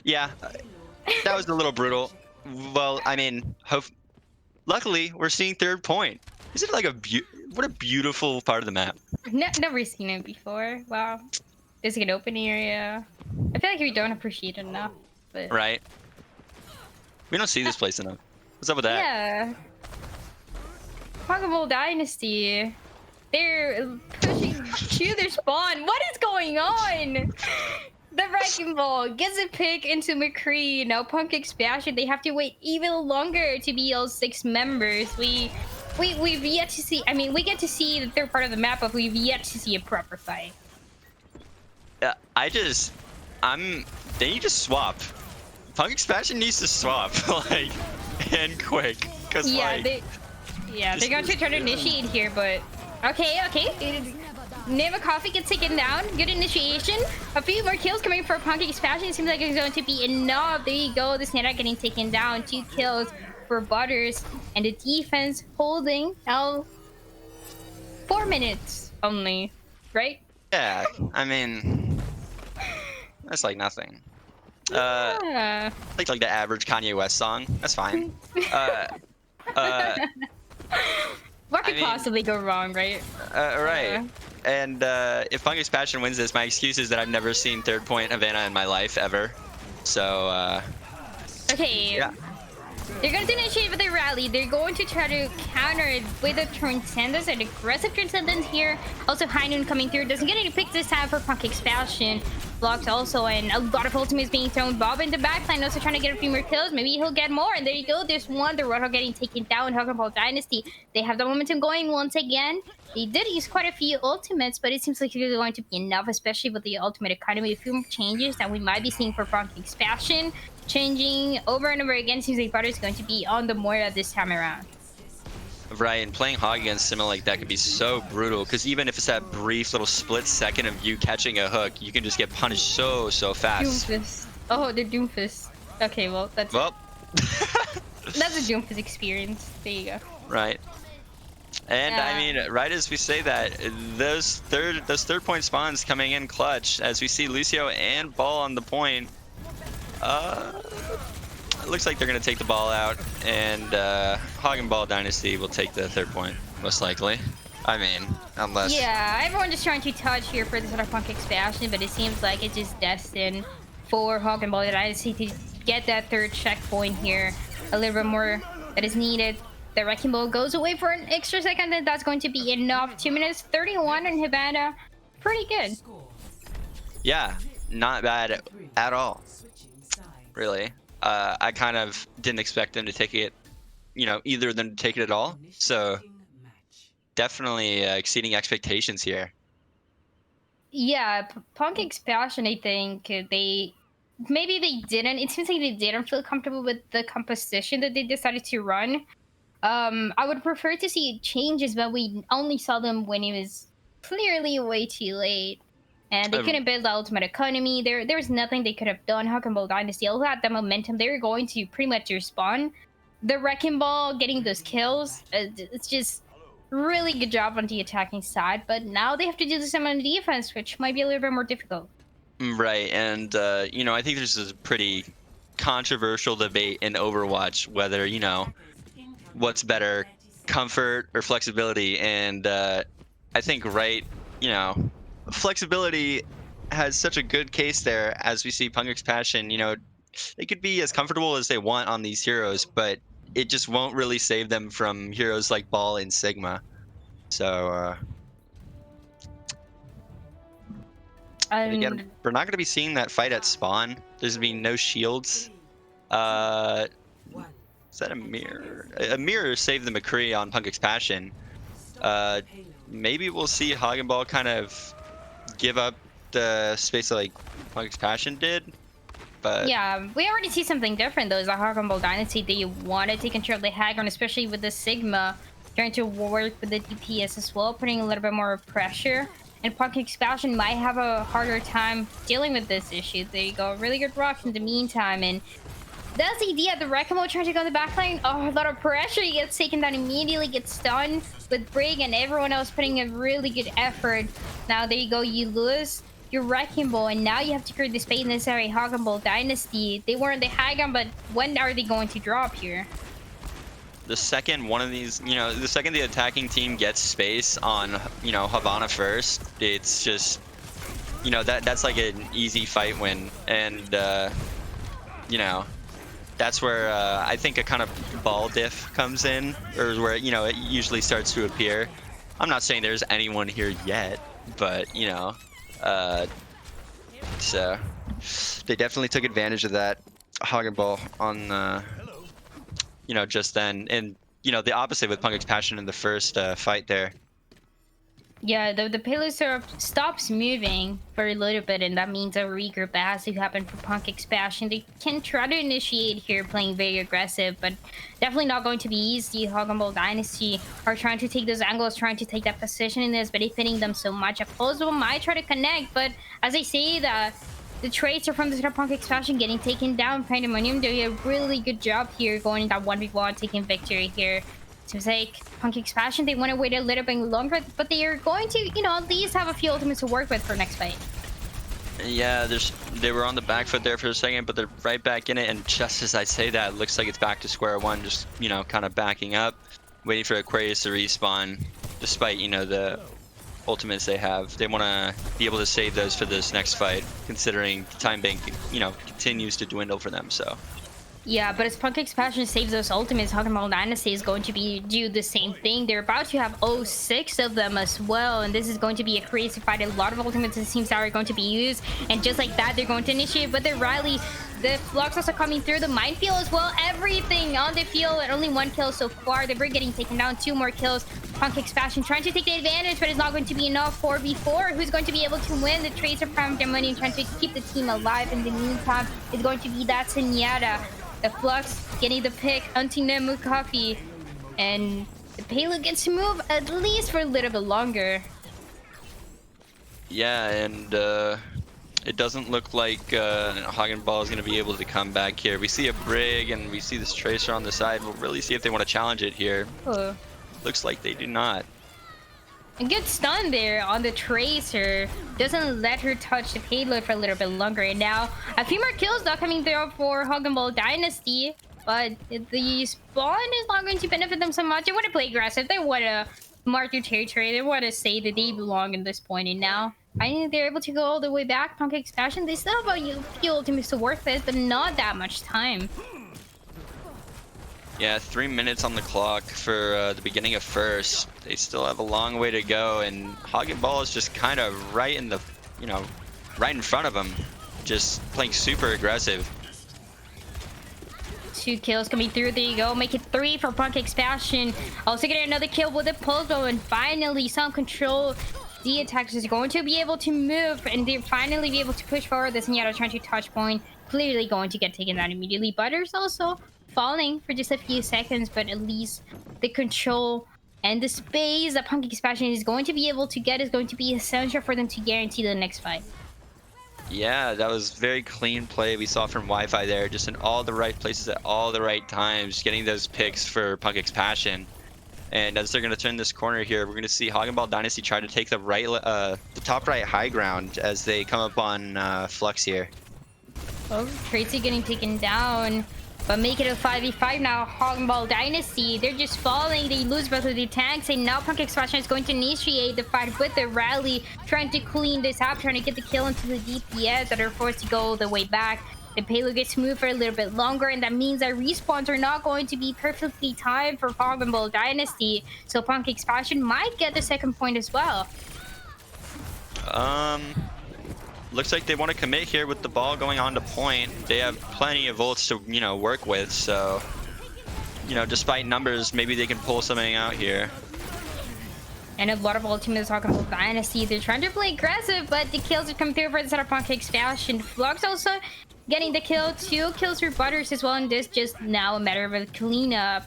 Yeah, that was a little brutal. Well, I mean, luckily we're seeing third point. Isn't it like what a beautiful part of the map? Never seen it before. Wow. There's like an open area. I feel like we don't appreciate it enough. But Right. We don't see this place enough. What's up with that? yeah. Pokeball Dynasty. They're pushing to their spawn. What is going on? The Wrecking Ball gets a pick into McCree. Now Punk Expansion, they have to wait even longer to be all 6 members. We've yet to see, I mean, we get to see the third part of the map, but we've yet to see a proper fight. They need to swap. Punk Expansion needs to swap, like, and quick. Cause yeah, like, they're going to try to initiate here, but okay. Neva Coffee gets taken down. Good initiation. A few more kills coming for Punk Expansion. It seems like it's going to be enough. There you go. The Snapback getting taken down. 2 kills for Butters, and the defense holding now 4 minutes only, right? yeah, I mean, that's like nothing. Yeah. Like the average Kanye West song. That's fine. What could possibly go wrong, right? Right. And if Punk Expansion wins this, my excuse is that I've never seen third point Havana in my life ever. So. Okay. Yeah. They're going to initiate with a rally. They're going to try to counter it with a Transcendence, an aggressive Transcendence here. Also, High Noon coming through. Doesn't get any picks this time for Punk Expansion. Blocked also, and a lot of ultimates being thrown. Bob in the backline also trying to get a few more kills. Maybe he'll get more. And there you go. There's one. The Roadhog getting taken down. Hogaball Dynasty. They have the momentum going once again. They did use quite a few ultimates, but it seems like it's going to be enough, especially with the ultimate economy. A few more changes that we might be seeing for Punk Expansion. Changing over and over again. Seems like Butter is going to be on the Moira this time around. Right, and playing Hog against Sima like that could be so brutal, because even if it's that brief little split second of you catching a hook, you can just get punished so fast. Doomfist. Oh, the Doomfist. Okay, well, that's that's a Doomfist experience. There you go. Right. And I mean, right as we say that, those third point spawns coming in clutch, as we see Lucio and Ball on the point. It looks like they're going to take the ball out, and Hog and Ball Dynasty will take the third point, most likely. I mean, unless... Yeah, everyone just trying to touch here for the sort of Punk Expansion, but it seems like it's just destined for Hog and Ball Dynasty to get that third checkpoint here. A little bit more that is needed. The Wrecking Ball goes away for an extra second, and that's going to be enough. 2 minutes 31 in Havana. Pretty good. Yeah, not bad at all. Really. I kind of didn't expect them to take it, you know, either of them to take it at all. So definitely exceeding expectations here. Yeah, Punk Expansion, I think maybe they didn't. It seems like they didn't feel comfortable with the composition that they decided to run. I would prefer to see changes, but we only saw them when it was clearly way too late. And they couldn't build the ultimate economy. There's nothing they could have done. Hog and Ball Dynasty all had the momentum. They were going to pretty much respawn. The Wrecking Ball getting those kills, it's just really good job on the attacking side. But now they have to do the same on the defense, which might be a little bit more difficult. Right, and you know, I think there's a pretty controversial debate in Overwatch whether, you know, what's better, comfort or flexibility. And I think, right, you know, flexibility has such a good case there, as we see Punk Expansion, you know, they could be as comfortable as they want on these heroes, but it just won't really save them from heroes like Ball and Sigma. So And Again, we're not going to be seeing that fight at spawn. There's going to be no shields. Is that a mirror? A mirror saved the McCree on Punk's Passion. Maybe we'll see Hagenball kind of give up the space that like Punk's Passion did. But yeah, we already see something different though. Is the Hagenball Dynasty, they want to take control of the Hagron, especially with the Sigma trying to work with the DPS as well, putting a little bit more pressure. And Punk's Passion might have a harder time dealing with this issue. There you go, really good rock in the meantime. And that's the idea. The Wrecking Ball trying to go in the backline. Oh, a lot of pressure. He gets taken down immediately, gets stunned with Brig, and everyone else putting a really good effort. Now, there you go. You lose your Wrecking Ball, and now you have to create the space necessary. Hagenball Dynasty. They weren't the Hagon, but when are they going to drop here? the second one of these, the second the attacking team gets space on, Havana first, it's just, that's like an easy fight win. And, that's where I think a kind of ball diff comes in, or where, it usually starts to appear. I'm not saying there's anyone here yet, but, so they definitely took advantage of that Hagenball on, just then. And, the opposite with Punk's Passion in the first fight there. Yeah, the payload syrup stops moving for a little bit, and that means a regroup that has to happen for Punk's Passion. They can try to initiate here playing very aggressive, but definitely not going to be easy. Hagenball Dynasty are trying to take those angles, trying to take that position in this, but it's hitting them so much. Opposable might try to connect, but as I say, the tracer from the Punk's Passion getting taken down. Pandemonium doing a really good job here, going in that 1v1, taking victory here. Seems like Punk's Passion, they want to wait a little bit longer, but they are going to, at least have a few ultimates to work with for next fight. Yeah, they were on the back foot there for a second, but they're right back in it. And just as I say that, it looks like it's back to square one, just, kind of backing up, waiting for Aquarius to respawn, despite, the ultimates they have. They want to be able to save those for this next fight, considering the time bank, continues to dwindle for them, so. Yeah, but as Punk's Passion saves those ultimates, Hagenball Dynasty is going to do the same thing. They're about to have 06 of them as well, and this is going to be a crazy fight. A lot of ultimates it seems are going to be used, and just like that, they're going to initiate with their rally. The Flux also coming through, the minefield as well, everything on the field, and only 1 kill so far. The Brig getting taken down, 2 more kills. Punk's Passion trying to take the advantage, but it's not going to be enough. 4v4, who's going to be able to win? The Tracer from Money trying to keep the team alive. In the meantime, it's going to be that Zenyatta. The Flux getting the pick, hunting them with coffee, and the payload gets to move at least for a little bit longer. Yeah, and it doesn't look like Hagenball is going to be able to come back here. We see a Brig and we see this Tracer on the side. We'll really see if they want to challenge it here. Oh. Looks like they do not. A good stun there on the Tracer. Doesn't let her touch the payload for a little bit longer. And now a few more kills now coming through for Hagenball Dynasty. But the spawn is not going to benefit them so much. They want to play aggressive. They want to mark their territory. They want to say that they belong in this point. And now I think they're able to go all the way back. Punk's Passion, they still have a few ultimates to work with, but not that much time. Yeah, 3 minutes on the clock for the beginning of first. They still have a long way to go, and Hagenball is just kind of right in the, right in front of them, just playing super aggressive. 2 kills coming through. There you go. Make it 3 for Punk's Passion. Also getting another kill with the pulse bow, and finally some control. The attackers are going to be able to move, and they finally be able to push forward. The Zenyatta trying to touch point, clearly going to get taken down immediately. Butters also falling for just a few seconds, but at least the control and the space that Punk's Passion is going to be able to get is going to be essential for them to guarantee the next fight. Yeah, that was very clean play we saw from Wi-Fi there, just in all the right places at all the right times, getting those picks for Punk's Passion. And as they're going to turn this corner here, we're going to see Hagenball Dynasty try to take the top right high ground as they come up on Flux here. Oh, Tracy getting taken down. But make it a 5v5 now. Hagenball Dynasty, they're just falling. They lose both of the tanks, and now Punk's Passion is going to initiate the fight with the rally, trying to clean this up, trying to get the kill into the DPS that are forced to go all the way back. The payload gets moved for a little bit longer, and that means that respawns are not going to be perfectly timed for Hagenball Dynasty. So Punk's Passion might get the second point as well. looks like they want to commit here with the ball going on to point. They have plenty of ults to, you know, work with. So, you know, despite numbers, maybe they can pull something out here. And a lot of ultimates talking about Dynasty. They're trying to play aggressive, but the kills are coming through for the set of Pancakes Fashion. Flux also getting the kill. 2 kills for Butters as well, and this just now a matter of a cleanup.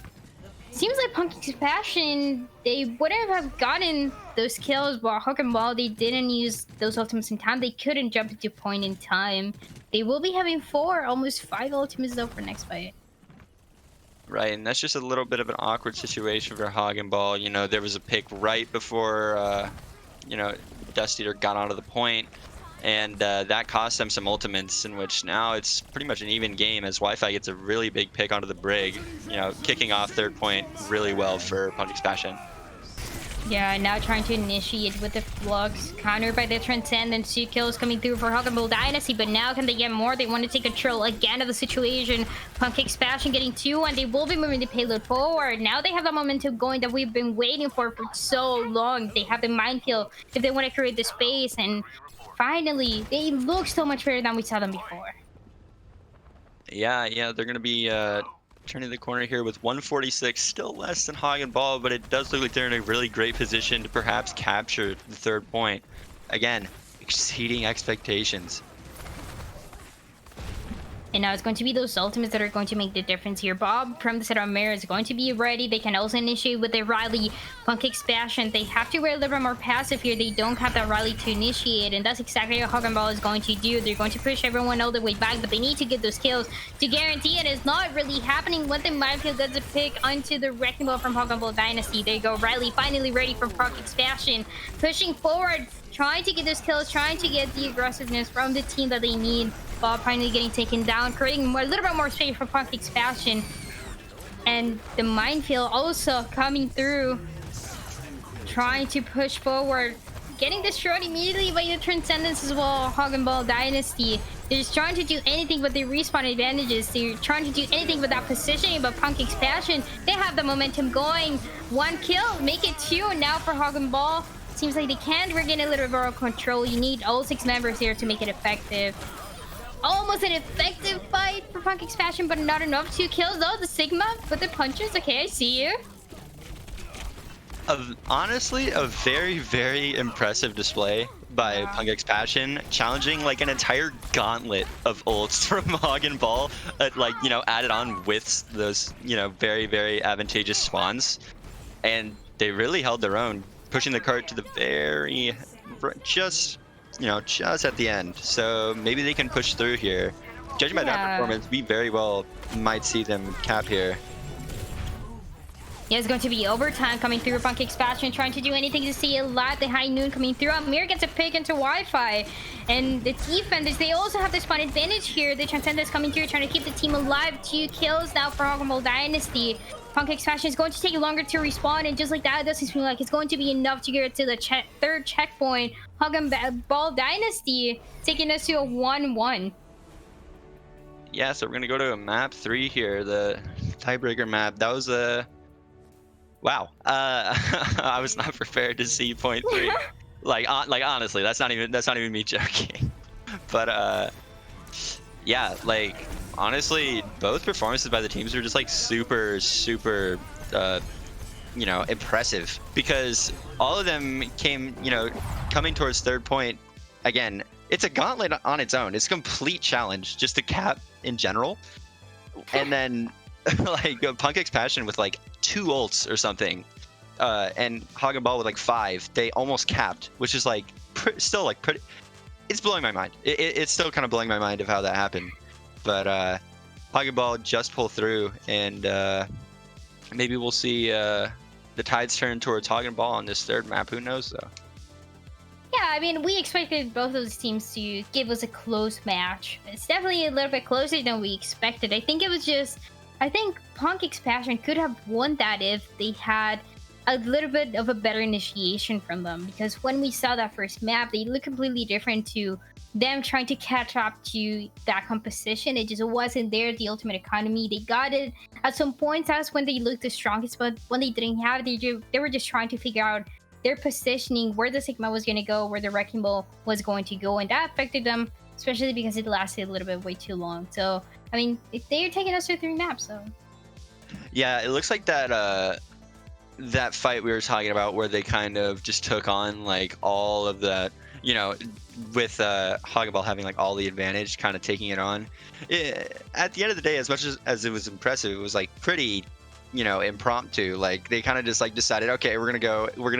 Seems like Pancakes Fashion, they wouldn't have gotten those kills, but Hawk and Ball, they didn't use those ultimates in time. They couldn't jump into point in time. They will be having 4, almost 5 ultimates though for next fight. Right, and that's just a little bit of an awkward situation for Hog and Ball. You know, there was a pick right before, you know, Dust Eater got onto the point, and that cost them some ultimates, in which now it's pretty much an even game as Wi-Fi gets a really big pick onto the Brig, you know, kicking off third point really well for Pancakes Fashion. Yeah, now trying to initiate with the Flux, countered by the Transcendence. 2 kills coming through for Hawk and Ball Dynasty, but now can they get more? They want to take control again of the situation. Pancakes Fashion getting 2, and they will be moving the payload forward. Now they have the momentum going that we've been waiting for so long. They have the minefield if they want to create the space, and finally, they look so much better than we saw them before. Yeah, they're going to be turning the corner here with 146, still less than Hog and Ball, but it does look like they're in a really great position to perhaps capture the third point. Again, exceeding expectations. And now it's going to be those ultimates that are going to make the difference here. Bob from the set of Mirror is going to be ready. They can also initiate with their Riley. Pancakes Fashion, they have to wear a little bit more passive here. They don't have that Riley to initiate, and that's exactly what Hog and Ball is going to do. They're going to push everyone all the way back, but they need to get those kills to guarantee it. It's not really happening when the minefield gets a pick onto the Wrecking Ball from Hog and Ball Dynasty. There you go, Riley finally ready for Pancakes Fashion, pushing forward, trying to get those kills, trying to get the aggressiveness from the team that they need. Bob finally getting taken down, creating a little bit more space for Pancakes Fashion. And the minefield also coming through, trying to push forward, getting destroyed immediately by the Transcendence as well. Hog and Ball Dynasty, they're just trying to do anything but the respawn advantages. They're trying to do anything but that positioning, but Pancakes Fashion, they have the momentum going. 1 kill, make it 2 now for Hog and Ball. Seems like they can't regain a little bit more control. You need all 6 members here to make it effective. Almost an effective fight for Pancakes Fashion, but not enough. 2 kills though. The Sigma with the punches. Okay, I see you. Honestly, a very, very impressive display by Pancakes Passion, challenging like an entire gauntlet of ults from Hog and Ball, like, you know, added on with those, you know, very, very advantageous spawns. And they really held their own, pushing the cart to the very, just at the end. So maybe they can push through here. Judging by that performance, we very well might see them cap here. Yeah, it's going to be overtime coming through. Pancakes Fashion trying to do anything to see a lot. The high noon coming through. Amir gets a pick into Wi-Fi. And the defenders, they also have the spawn advantage here. The Transcendence coming through, trying to keep the team alive. 2 kills now for Hog and Ball Dynasty. Pancakes Fashion is going to take longer to respawn, and just like that, it doesn't seem like it's going to be enough to get to the third checkpoint. Hog and Ball Dynasty taking us to a 1-1. Yeah, so we're gonna go to map 3 here, the tiebreaker map. That was a wow. I was not prepared to see point 3. like honestly, that's not even me joking. But yeah, like honestly, both performances by the teams were just like super you know, impressive, because all of them came, you know, coming towards third point. Again, it's a gauntlet on its own. It's a complete challenge just to cap in general. And then like Pancakes Passion with like 2 ults or something, and Hog and Ball with like 5. They almost capped, which is like still like pretty. It's blowing my mind. It's still kind of blowing my mind of how that happened. But Hog and Ball just pull through, and maybe we'll see the tides turn towards Hog and Ball on this third map. Who knows though? Yeah, I mean, we expected both of those teams to give us a close match. It's definitely a little bit closer than we expected. I think Pancakes Passion could have won that if they had a little bit of a better initiation from them. Because when we saw that first map, they looked completely different to them trying to catch up to that composition. It just wasn't there, the ultimate economy. They got it at some points. That's when they looked the strongest, but when they didn't have it, they were just trying to figure out their positioning, where the Sigma was going to go, where the Wrecking Ball was going to go, and that affected them, especially because it lasted a little bit way too long. So, I mean, they're taking us through 3 maps, so. Yeah, it looks like that that fight we were talking about where they kind of just took on like all of the, you know, with Hoggenball having like all the advantage, kind of taking it on. At the end of the day, as much as it was impressive, it was like pretty, you know, impromptu. Like they kind of just like decided, okay, we're gonna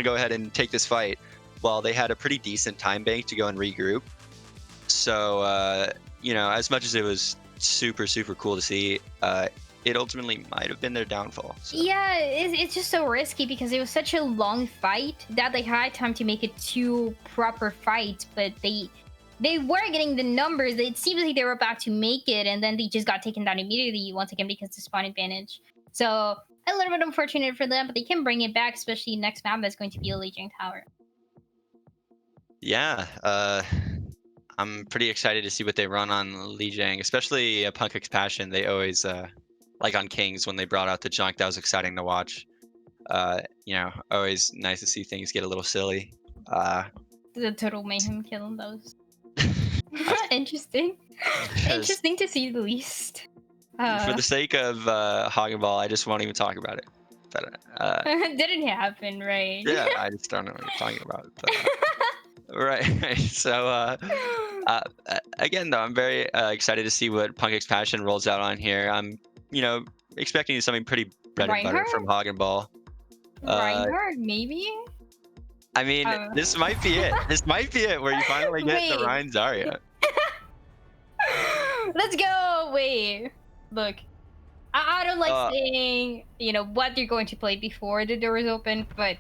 go ahead and take this fight. Well, they had a pretty decent time bank to go and regroup. So you know, as much as it was super cool to see, it ultimately might have been their downfall. So. Yeah, it's just so risky because it was such a long fight that they had time to make it 2 proper fights, but they weren't getting the numbers. It seems like they were about to make it, and then they just got taken down immediately once again because of the spawn advantage. So a little bit unfortunate for them, but they can bring it back, especially next map that's going to be a Legion Tower. Yeah, I'm pretty excited to see what they run on Lijiang, especially Punkix Passion. They always like on Kings when they brought out the junk. That was exciting to watch. You know, always nice to see things get a little silly. The total mayhem kill, that was interesting. Interesting to see the least. For the sake of Hoggenball, I just won't even talk about it. But, didn't happen, right? Yeah, I just don't know what you're talking about. But, right. So again, though, I'm very excited to see what Punkix Passion rolls out on here. I'm, you know, expecting something pretty bread and butter from Hoggenball. Reinhardt, maybe? I mean, this might be it. This might be it where you finally get the Rein Zarya. Let's go! Wait. Look. I don't like saying, you know, what you're going to play before the door is open, but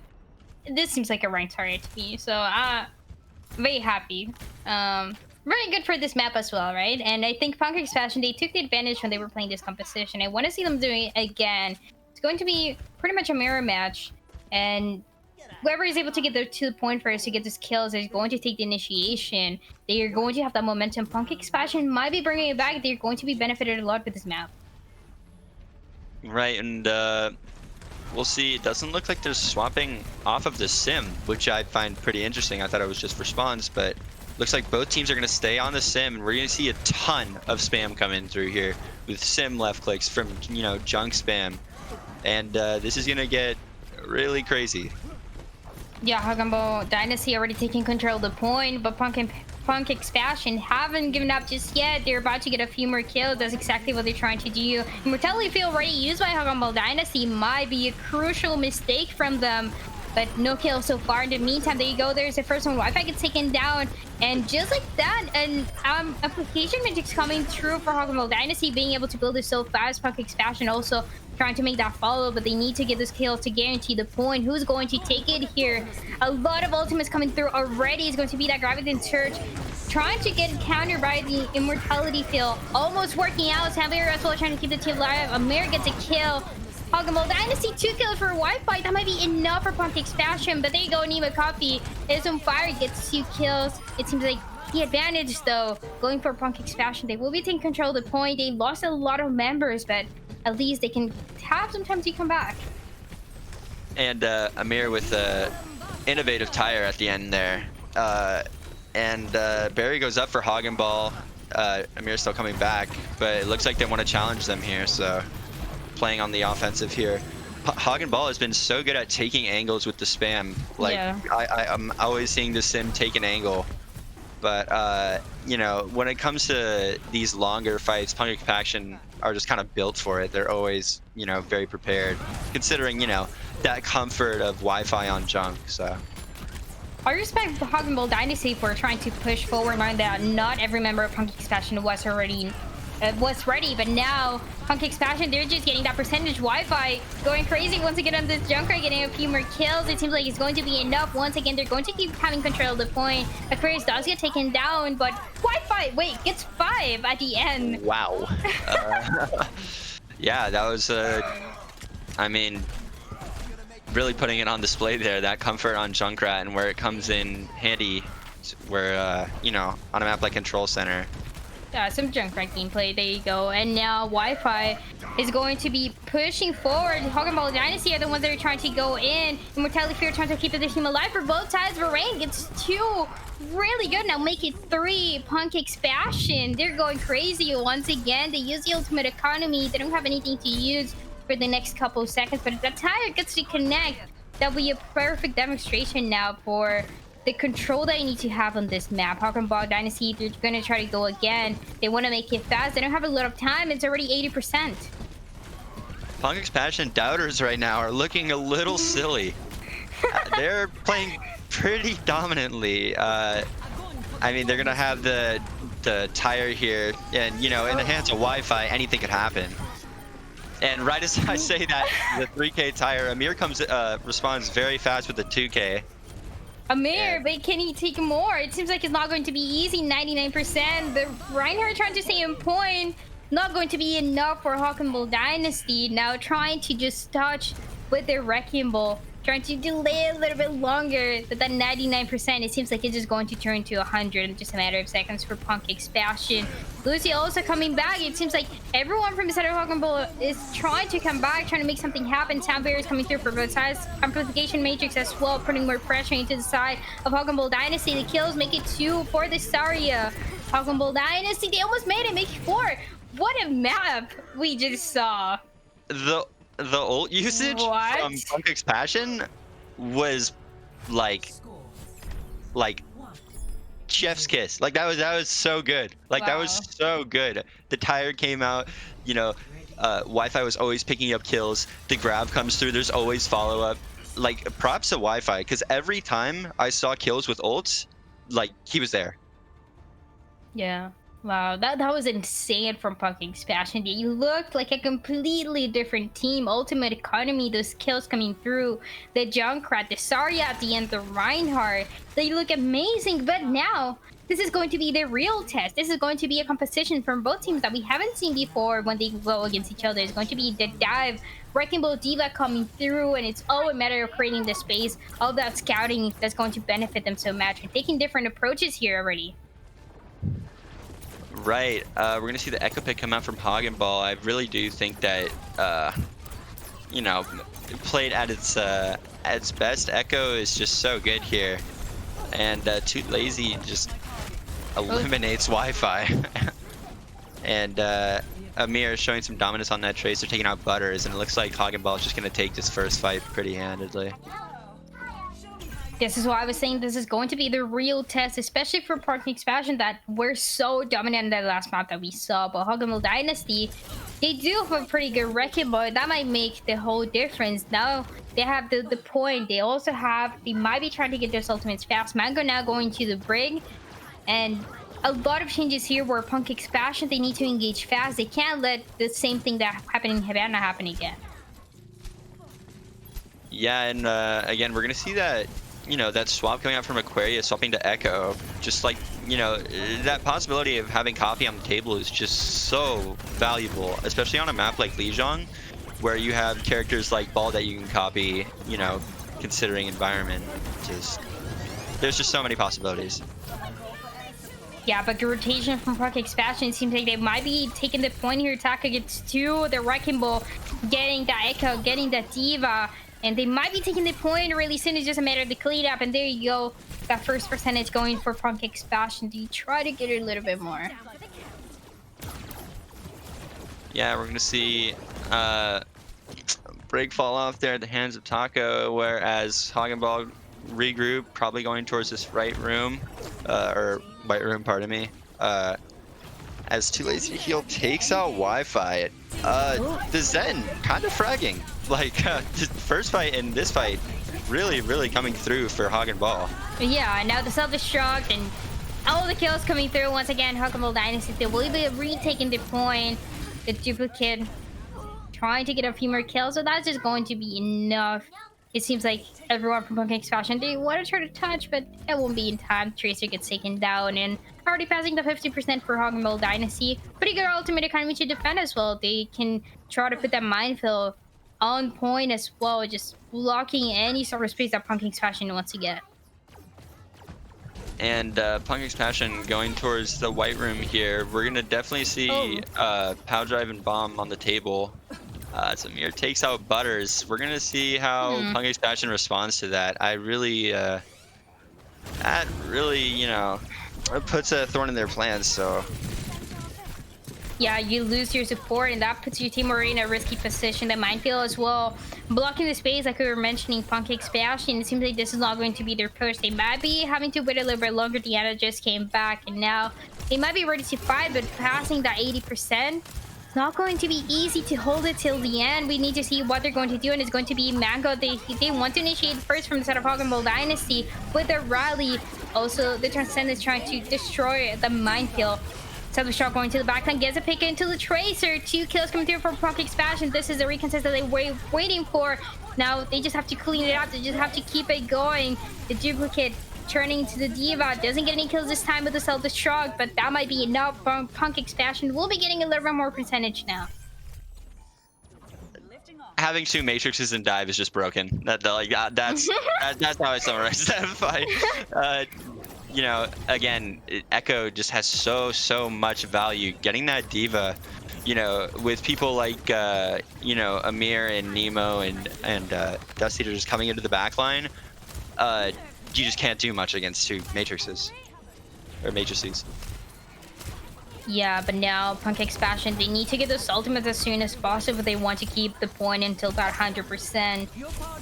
this seems like a Rein Zarya to me, so very happy. Very good for this map as well, right? And I think Punkix Passion, they took the advantage when they were playing this composition. I want to see them doing it again. It's going to be pretty much a mirror match, and whoever is able to get to the point first to get these kills is going to take the initiation. They are going to have that momentum. Punkix Passion might be bringing it back. They're going to be benefited a lot with this map. Right, and we'll see. It doesn't look like they're swapping off of the sim, which I find pretty interesting. I thought it was just for spawns, but looks like both teams are going to stay on the sim, and we're going to see a ton of spam coming through here with sim left clicks from, you know, junk spam. And this is going to get really crazy. Yeah, Hoggenball Dynasty already taking control of the point, but Punkix Passion haven't given up just yet. They're about to get a few more kills. That's exactly what they're trying to do. Immortality Field already used by Hoggenball Dynasty might be a crucial mistake from them, but no kills so far. In the meantime, there you go. There's the first one. Wi-Fi gets taken down, and just like that, an application magic's coming through for Hoggenball Dynasty, being able to build it so fast. Punkix Passion also trying to make that follow, but they need to get this kill to guarantee the point. Who's going to take it here? A lot of ultimates coming through already. Is going to be that Graviton Surge, trying to get countered by the Immortality Field. Almost working out. Samir as well trying to keep the team alive. Amir gets a kill. Hoggenball Dynasty 2 kills for Wi-Fi. That might be enough for Punkix Passion, but there you go. Nima Coffee is on fire, gets 2 kills. It seems like the advantage, though, going for Punkix Passion. They will be taking control of the point. They lost a lot of members, but at least they can have some time to come back. And Amir with the innovative tire at the end there. And Barry goes up for Hoggenball. Amir's still coming back, but it looks like they want to challenge them here, so playing on the offensive here. Hoggenball has been so good at taking angles with the spam. Like, yeah. I'm always seeing the sim take an angle. But, you know, when it comes to these longer fights, Punkix Passion are just kind of built for it. They're always, you know, very prepared, considering, you know, that comfort of Wi-Fi on junk, so. I respect the Hoggenball Dynasty for trying to push forward, knowing that not every member of Punkix Passion was ready, but now Punkix Passion, they're just getting that percentage. Wi-Fi going crazy once again on this Junker, getting a few more kills. It seems like it's going to be enough. Once again, they're going to keep having control of the point. Aquarius does get taken down, but Wi-Fi, wait, gets 5 at the end. Wow. Yeah, that was, I mean, really putting it on display there, that comfort on Junkrat, and where it comes in handy, where, you know, on a map like Control Center, some Junkrat gameplay. There you go. And now Wi-Fi is going to be pushing forward. Hogan Ball Dynasty are the ones that are trying to go in. Immortality Fear trying to keep the team alive for both sides. Varane gets 2. Really good. Now make it 3. Punk Expansion. They're going crazy once again. They use the ultimate economy. They don't have anything to use for the next couple of seconds. But if that tire gets to connect, that'll be a perfect demonstration now for the control that you need to have on this map. Hogan Ball Dynasty, they're going to try to go again. They want to make it fast. They don't have a lot of time. It's already 80%. Punk Expansion doubters right now are looking a little silly. They're playing pretty dominantly. I mean, they're gonna have the tire here, and you know, in the hands of Wi-Fi, anything could happen. And right as I say that, the 3K tire, Amir responds very fast with the 2K. Amir, but can he take more? It seems like it's not going to be easy. 99%. The Reinhardt trying to stay in point. Not going to be enough for Hogan Ball Dynasty. Now trying to just touch with their Wrecking Ball. Trying to delay a little bit longer, but that 99%, it seems like it's just going to turn to 100 in just a matter of seconds for Punk Expansion. Lucy also coming back. It seems like everyone from the side of Hogan Ball is trying to come back, trying to make something happen. Sound barrier is coming through for both sides. Amplification Matrix as well, putting more pressure into the side of Hogan Ball Dynasty. The kills make it 2 for the Saria. Hogan Ball Dynasty, they almost made it, make it 4. What a map we just saw. The ult usage from Punk Expansion was like chef's kiss. Like that was so good. Like that was so good. The tire came out, you know, Wi-Fi was always picking up kills. The grab comes through, there's always follow-up. Like props to Wi-Fi, because every time I saw kills with ults, like he was there. Yeah. Wow, that was insane from Punk Expansion. They looked like a completely different team. Ultimate economy, those kills coming through. The Junkrat, the Saria at the end, the Reinhardt. They look amazing, but now this is going to be the real test. This is going to be a competition from both teams that we haven't seen before when they go against each other. It's going to be the Dive, Wrecking Ball D.Va coming through, and it's all a matter of creating the space, all that scouting that's going to benefit them so much. And taking different approaches here already. Right, we're gonna see the Echo Pick come out from Hogan Ball. I really do think that, you know, played at its best. Echo is just so good here, and Too Lazy just eliminates Wi-Fi. And Amir is showing some dominance on that Tracer, taking out Butters, and it looks like Hogan Ball is just gonna take this first fight pretty handedly. This is why I was saying this is going to be the real test, especially for Punk Expansion that we're so dominant in that last map that we saw. But Hogan Ball Dynasty, they do have a pretty good Wrecking Ball. That might make the whole difference. Now they have the point. They also have, they might be trying to get those ultimates fast. Mango now going to the Brig. And a lot of changes here where Punk Expansion, they need to engage fast. They can't let the same thing that happened in Havana happen again. Yeah, and again, we're going to see that, you know, that swap coming out from Aquarius, swapping to Echo, just like, you know, that possibility of having copy on the table is just so valuable, especially on a map like Lijiang, where you have characters like Ball that you can copy, you know, considering environment. There's just so many possibilities. Yeah, but the rotation from Punk Expansion seems like they might be taking the point here. Taka gets 2, the Wrecking Ball getting that Echo, getting that D.Va. And they might be taking the point really soon. It's just a matter of the cleanup. And there you go. That first percentage going for Punk Expansion. Do you try to get it a little bit more? Yeah, we're going to see Break fall off there at the hands of Taco, whereas Hogan Ball regroup, probably going towards this right room. Or white room, pardon me. As Too Lazy to Heal takes out Wi-Fi. The Zen kind of fragging. Like, the first fight and this fight really coming through for Hogan Ball. Yeah, now the self-destruct and all the kills coming through once again. Hogan Ball Dynasty, they will be retaking the point. The duplicate trying to get a few more kills, so that's just going to be enough. It seems like everyone from Punk Expansion, they want to try to touch, but it won't be in time. Tracer gets taken down, and already passing the 50% for Hogan Ball Dynasty. Pretty good ultimate economy to defend as well. They can try to put that minefield on point as well, just blocking any sort of space that Punk Expansion wants to get. and Punk's Passion going towards the white room here. We're gonna definitely see Pow Drive and Bomb on the table. Samir takes out Butters. We're gonna see how Punk's Passion responds to that. I really, that really, you know, puts a thorn in their plans. So. Yeah, you lose your support, and that puts your team already in a risky position. The minefield as well, blocking the space, like we were mentioning, Punk's Passion. It seems like this is not going to be their push. They might be having to wait a little bit longer. Deanna just came back, and now they might be ready to fight, but passing that 80%, it's not going to be easy to hold it till the end. We need to see what they're going to do, and it's going to be Mango. They want to initiate first from the side of Hog'N Dynasty with their rally. Also, the Transcendence trying to destroy the minefield. Southern Shot going to the backline, gets a pick into the Tracer. 2 kills coming through from Punk's Passion. This is the recontest that they were waiting for. Now they just have to clean it up. They just have to keep it going. The duplicate turning into the D.Va. Doesn't get any kills this time with the self-destruct, but that might be enough. Punk's Passion will be getting a little bit more percentage now. Having 2 matrices in dive is just broken. That's how I summarize that fight. You know, again, Echo just has so much value. Getting that D.Va, you know, with people like you know, Amir and Nemo and Dusty just coming into the backline, you just can't do much against 2 matrices or matrices. Yeah, but now Punk's Passion, they need to get this ultimate as soon as possible if they want to keep the point until about 100%.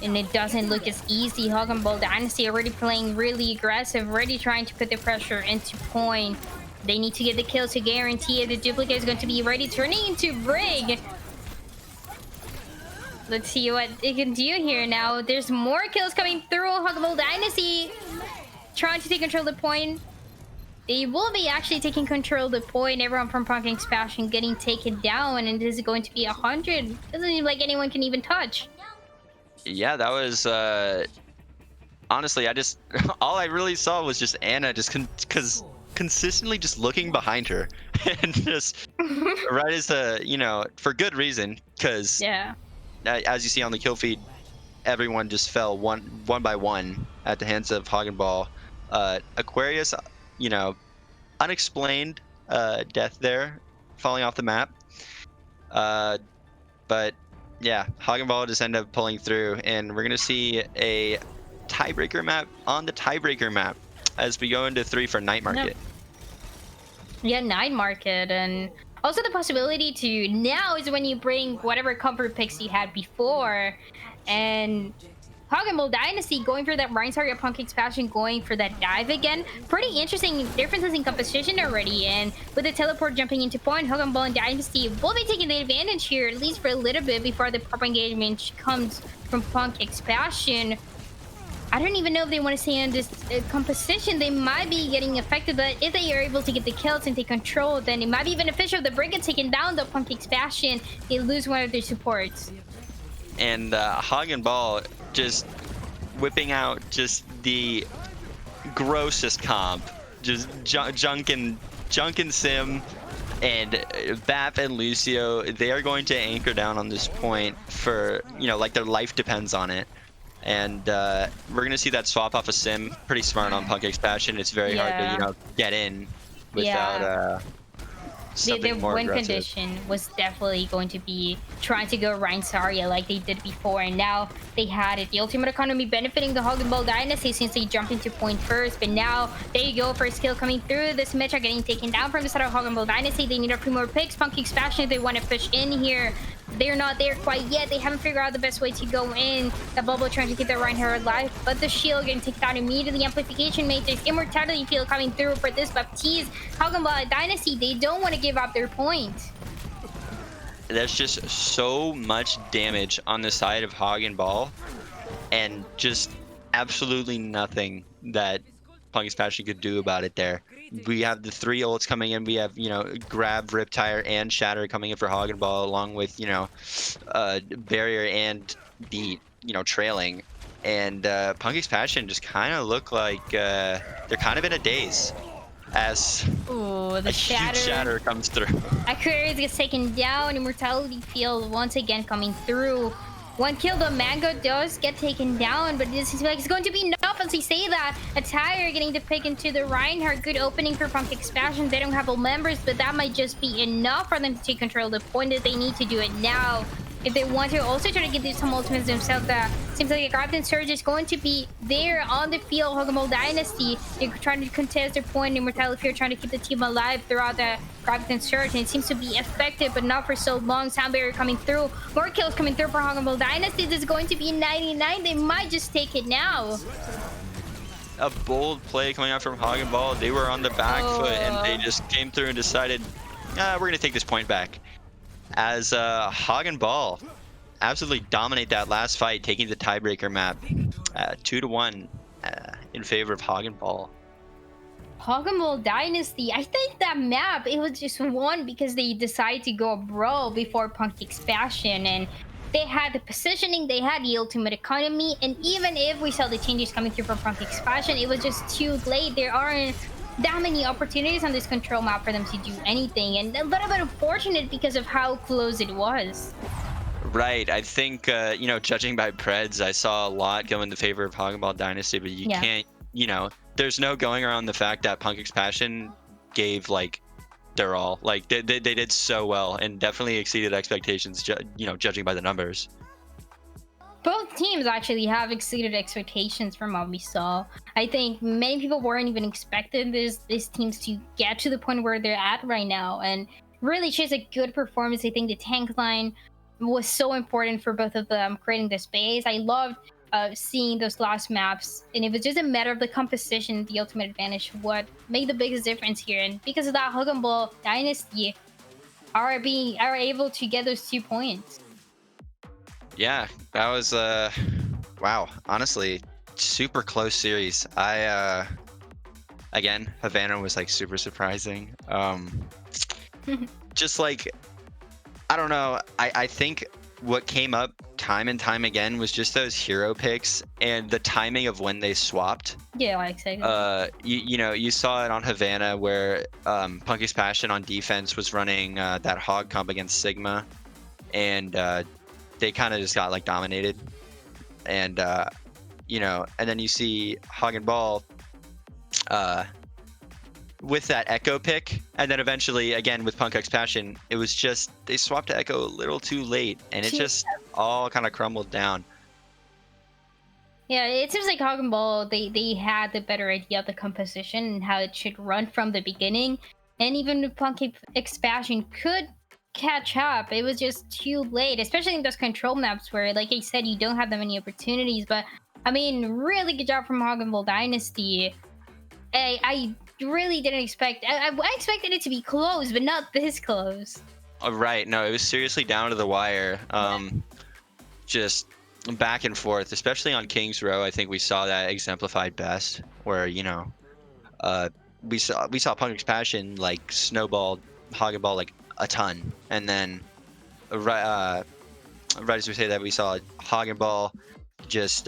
And it doesn't look as easy. Hog'N Dynasty already playing really aggressive, already trying to put the pressure into point. They need to get the kill to guarantee it. The duplicate is going to be ready, turning into Brig. Let's see what they can do here now. There's more kills coming through. Hog'N Dynasty trying to take control of the point. They will be actually taking control of the point. Everyone from Punk's Passion getting taken down, and this is going to be 100. Doesn't seem like anyone can even touch. Yeah, that was honestly, I just all I really saw was just Anna just consistently just looking behind her and just right as the, you know, for good reason, because yeah, as you see on the kill feed, everyone just fell one by one at the hands of Hog'N. Aquarius, you know, unexplained death there, falling off the map. But yeah, Hog'N just ended up pulling through, and we're gonna see a tiebreaker map on the tiebreaker map as we go into 3 for Night Market. Yeah, Night Market, and also the possibility to now is when you bring whatever comfort picks you had before, and Hog'N Dynasty going for that Rein's target, Punk's Passion going for that dive again. Pretty interesting differences in composition already, and with the teleport jumping into point, Hog'N Dynasty will be taking the advantage here, at least for a little bit, before the proper engagement comes from Punk's Passion. I don't even know if they want to stay on this composition. They might be getting affected, but if they are able to get the kills and take control, then it might be beneficial. The Brigade taking down the Punk's Passion. They lose one of their supports. And Hog'N just whipping out just the grossest comp, just junk and Sim, and Bap and Lucio. They are going to anchor down on this point for, you know, like their life depends on it. And we're gonna see that swap off a Sim. Pretty smart on Punk's Passion. It's very hard to, you know, get in without Their more win aggressive. condition was definitely going to be trying to go Rein Zarya like they did before, and now they had it. The ultimate economy benefiting the Hog'N Dynasty since they jumped into point first, but now there you go, first kill coming through. This Mitch getting taken down from the side of Hog'N Dynasty. They need a few more picks. Punk's Passion, if they want to push in here, they're not there quite yet. They haven't figured out the best way to go in. The bubble trying to keep the Reinhardt alive, but the shield getting taken down immediately. Amplification Matrix, Immortality Field coming through for this Baptiste. Hog'N Dynasty, they don't want to give up their point. There's just so much damage on the side of Hog'N, and just absolutely nothing that Punk's Passion could do about it there. We have the 3 ults coming in. We have, you know, Grab, Riptire, and Shatter coming in for Hog'N, along with, you know, Barrier and Beat, you know, trailing. And Punk's Passion just kind of look like they're kind of in a daze as the a huge shatter comes through. Aquarius gets taken down. Immortality Field once again coming through. 1 kill, the Mango does get taken down, but this is like it's going to be enough obviously say that. Attire getting the pick into the Reinhardt. Good opening for Punk Expansion. They don't have all members, but that might just be enough for them to take control. The point that they need to do it now. If they want to also try to get these some ultimates themselves, that seems like a Captain Surge is going to be there on the field. Hog'Mole Dynasty, they're trying to contest their point. Immortality Fear trying to keep the team alive throughout the Captain Surge, and it seems to be effective, but not for so long. Sound barrier coming through, more kills coming through for Hog'Mole Dynasty. This is going to be 99. They might just take it now. A bold play coming out from Hagenball. They were on the back foot, and they just came through and decided, we're gonna take this point back. As Hagenball absolutely dominate that last fight, taking the tiebreaker map 2-1 in favor of Hagenball. Hog'Mole Dynasty, I think that map, it was just won because they decided to go brawl before Punk Expansion, and they had the positioning, they had the ultimate economy, and even if we saw the changes coming through for Punk Expansion, it was just too late. There aren't that many opportunities on this control map for them to do anything, and a little bit unfortunate because of how close it was. Right, I think, you know, judging by Preds, I saw a lot go in the favor of Hagenball Dynasty, but you can't, you know, there's no going around the fact that Punk Expansion gave, like, their all. Like, they did so well and definitely exceeded expectations, you know, judging by the numbers. Both teams actually have exceeded expectations from what we saw. I think many people weren't even expecting these teams to get to the point where they're at right now, and really just a good performance. I think the tank line was so important for both of them, creating the space. I loved seeing those last maps, and it was just a matter of the composition, the ultimate advantage, what made the biggest difference here. And because of that, Hog'Mole Dynasty are able to get those 2 points. Yeah, that was wow, honestly, super close series. Again, Havana was like super surprising. Just like, I don't know, I think what came up time and time again was just those hero picks and the timing of when they swapped. Yeah, exactly. You know, you saw it on Havana where Punky's Passion on defense was running that hog comp against Sigma, and they kind of just got like dominated. And you know, and then you see Hagenball with that Echo pick, and then eventually again with Punk X Passion, it was just they swapped to Echo a little too late, and it just all kind of crumbled down. Yeah, it seems like Hagenball, they had the better idea of the composition and how it should run from the beginning, and even if Punk X Passion could catch up, it was just too late, especially in those control maps where, like I said, you don't have that many opportunities. But I mean, really good job from Hog'Mole Dynasty. I really didn't expect. I expected it to be close, but not this close. Right. No, it was seriously down to the wire. Just back and forth, especially on King's Row. I think we saw that exemplified best, where, you know, we saw Punk X Passion like snowballed Hagenball like a ton, and then right as we say that, we saw Hagenball just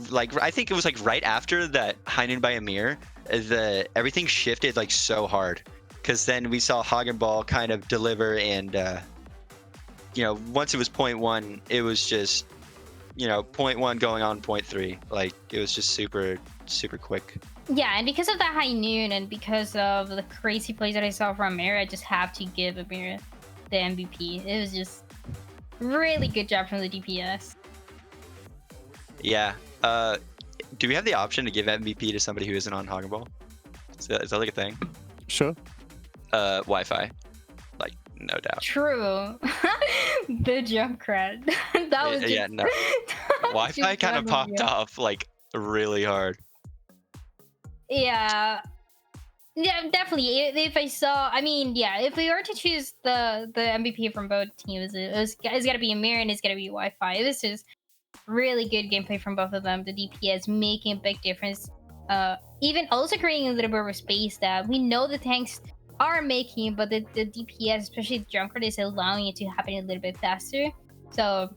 like, I think it was like right after that Heinen by Amir, everything shifted like so hard, because then we saw Hagenball kind of deliver, and you know, once it was 0.1, it was just, you know, 0.1 going on 0.3. Like, it was just super quick. Yeah, and because of that high noon, and because of the crazy plays that I saw from Amir, I just have to give Amir the MVP. It was just really good job from the DPS. Yeah. Do we have the option to give MVP to somebody who isn't on Hagenball? Is that like a thing? Sure. Wi-Fi. Like, no doubt. True. The jump cred. That was just, yeah, no. Wi-Fi kind of popped off like really hard. Yeah, definitely. If I saw, I mean, yeah, if we were to choose the MVP from both teams, it's gotta be Amir and it's gotta be Wi-Fi. It was just really good gameplay from both of them. The DPS making a big difference. Even also creating a little bit of a space that we know the tanks are making, but the DPS, especially the Junkrat, is allowing it to happen a little bit faster. So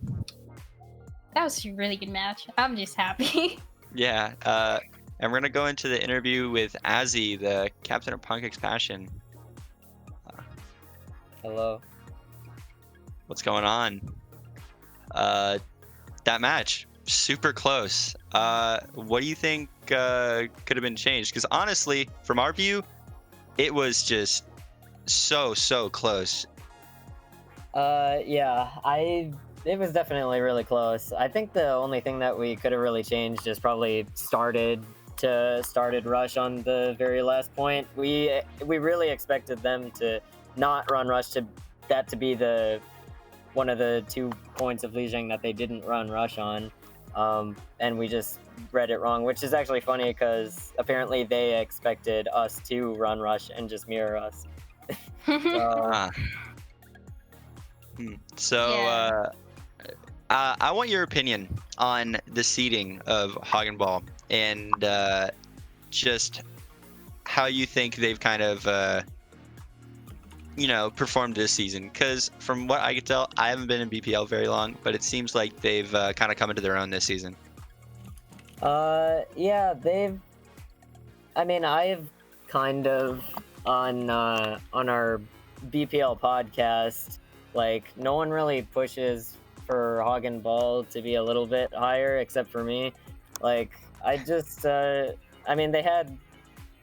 that was a really good match. I'm just happy. Yeah. And we're gonna go into the interview with Azzy, the captain of Punk X Passion. Hello. What's going on? That match, super close. What do you think could have been changed? Because honestly, from our view, it was just so close. Yeah, it was definitely really close. I think the only thing that we could have really changed is probably started rush on the very last point. We really expected them to not run rush, to be the one of the 2 points of Lijiang that they didn't run rush on, and we just read it wrong, which is actually funny because apparently they expected us to run rush and just mirror us. So I want your opinion on the seeding of Hagenball and just how you think they've kind of performed this season. Because from what I can tell, I haven't been in BPL very long, but it seems like they've kind of come into their own this season. Yeah, I've kind of on our BPL podcast, like, no one really pushes for Hagen Ball to be a little bit higher except for me. Like, I just they had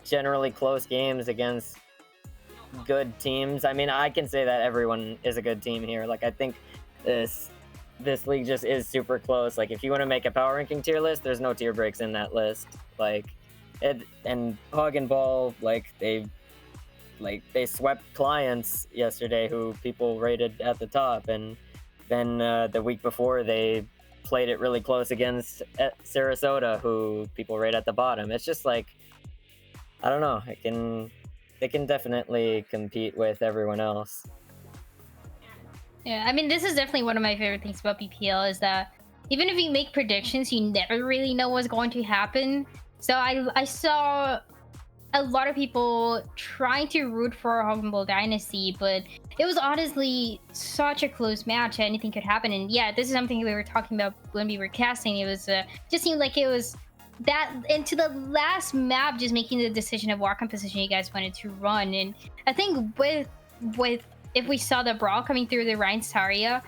generally close games against good teams. I can say that everyone is a good team here. Like, I think this league just is super close. Like, if you want to make a power ranking tier list, there's no tier breaks in that list. Like, and Hagen Ball, they swept clients yesterday who people rated at the top, and then the week before they played it really close against Sarasota, who people rate at the bottom. It's just like, I don't know, they can definitely compete with everyone else. Yeah, this is definitely one of my favorite things about BPL, is that even if you make predictions, you never really know what's going to happen. So I saw a lot of people trying to root for Hagen Ball Dynasty, but it was honestly such a close match. Anything could happen. And yeah, this is something we were talking about when we were casting. It was just seemed like it was that into the last map, just making the decision of what composition you guys wanted to run. And I think with if we saw the brawl coming through the Rhine Saria,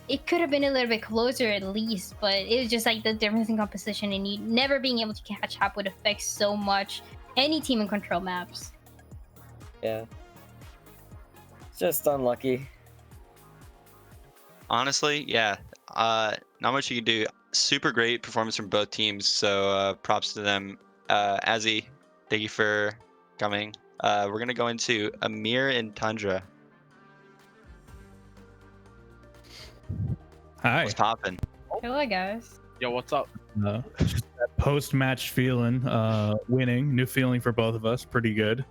it could have been a little bit closer at least, but it was just like the difference in composition, and you never being able to catch up would affect so much any team in control maps. Yeah. It's just unlucky. Honestly, yeah. Not much you can do. Super great performance from both teams, so props to them. Azzy, thank you for coming. We're gonna go into Amir and Tundra. Hi. What's poppin'? Hello, guys. Yo, what's up? Just that post-match feeling, winning, new feeling for both of us, pretty good.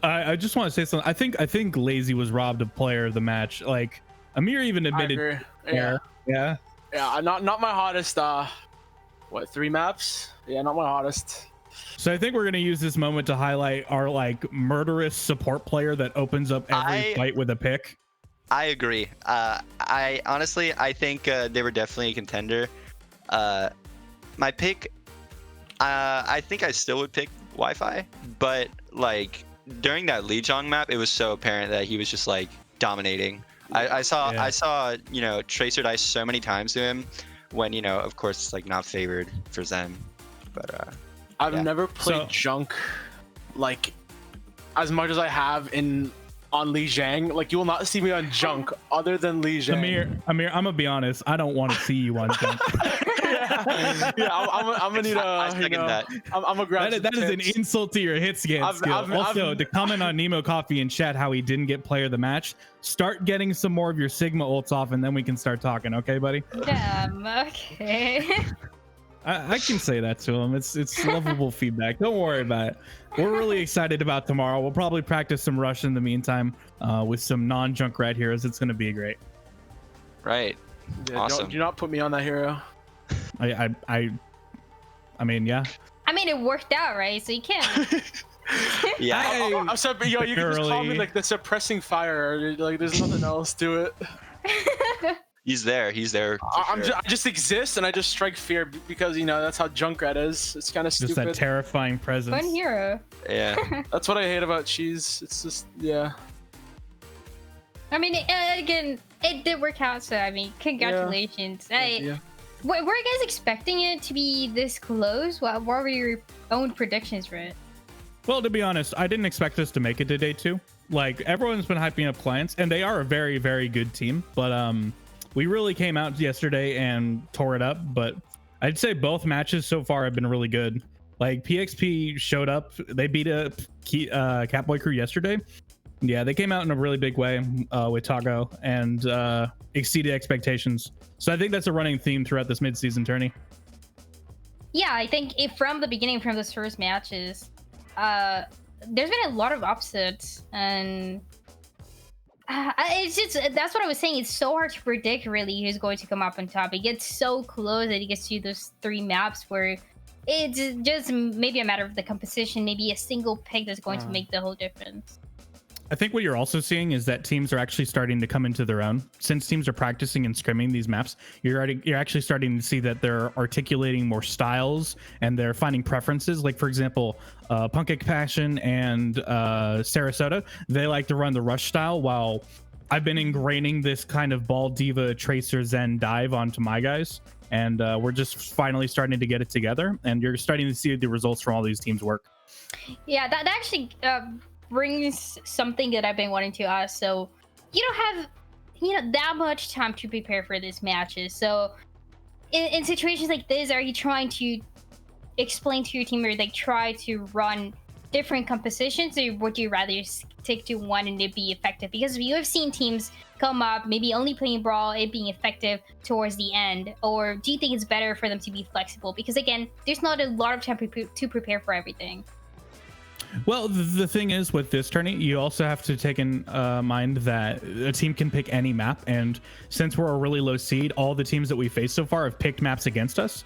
I just want to say something. I think Lazy was robbed of player of the match. Like, Amir even admitted. I agree. Yeah. Not my hottest. 3 maps? Yeah, not my hottest. So I think we're gonna use this moment to highlight our murderous support player that opens up every fight with a pick. I agree. I honestly, I think they were definitely a contender. My pick, I think I still would pick Wi-Fi, but during that Lijiang map, it was so apparent that he was just dominating. I saw Tracer dice so many times to him when of course it's not favored for Zen, but I've never played Junk as much as I have on Lijiang. You will not see me on Junk other than Lijiang. Amir, I'm gonna be honest. I don't want to see you on Junk. I'm gonna need I second that. I'm gonna grab that is an insult to your hit scan skill. Also, to comment on Nemo Coffee in chat how he didn't get player of the match, start getting some more of your Sigma ults off, and then we can start talking. Okay, buddy? Okay. I can say that to him. It's lovable feedback. Don't worry about it. We're really excited about tomorrow. We'll probably practice some Rush in the meantime with some non-Junkrat heroes. It's going to be great. Right. Yeah, awesome. Do not put me on that hero. I mean, yeah. It worked out, right? So you can't. Yeah. I'm sorry, but you can just call me the suppressing fire. There's nothing else to it. He's there. I just exist and I just strike fear because that's how Junkrat is. It's kind of stupid. Just that terrifying presence. Fun hero. Yeah. That's what I hate about Cheese. It's just Again, it did work out. So congratulations. Yeah. were you guys expecting it to be this close? What were your own predictions for it? Well, to be honest, I didn't expect us to make it to day 2. Like, everyone's been hyping up Clients, and they are a very, very good team. But we really came out yesterday and tore it up. But I'd say both matches so far have been really good. Like, PXP showed up. They beat a Catboy crew yesterday. Yeah, they came out in a really big way with Taco and exceeded expectations. So I think that's a running theme throughout this mid-season tourney. Yeah, I think from the beginning, from those first matches, there's been a lot of upsets, and it's just, that's what I was saying. It's so hard to predict really who's going to come up on top. It gets so close that it gets to those 3 maps where it's just maybe a matter of the composition, maybe a single pick that's going to make the whole difference. I think what you're also seeing is that teams are actually starting to come into their own. Since teams are practicing and scrimming these maps, you're actually starting to see that they're articulating more styles and they're finding preferences. Like, for example, Punk Passion and Sarasota, they like to run the rush style, while I've been ingraining this kind of ball diva tracer zen dive onto my guys. And we're just finally starting to get it together. And you're starting to see the results from all these teams work. Yeah, that actually brings something that I've been wanting to ask. So you don't have that much time to prepare for these matches. So in situations like this, are you trying to explain to your team, or like try to run different compositions, or would you rather stick to one and it be effective? Because you have seen teams come up maybe only playing brawl, it being effective towards the end. Or do you think it's better for them to be flexible? Because again, there's not a lot of time to prepare for everything. Well, the thing is with this tourney, you also have to take in mind that a team can pick any map. And since we're a really low seed, all the teams that we faced so far have picked maps against us.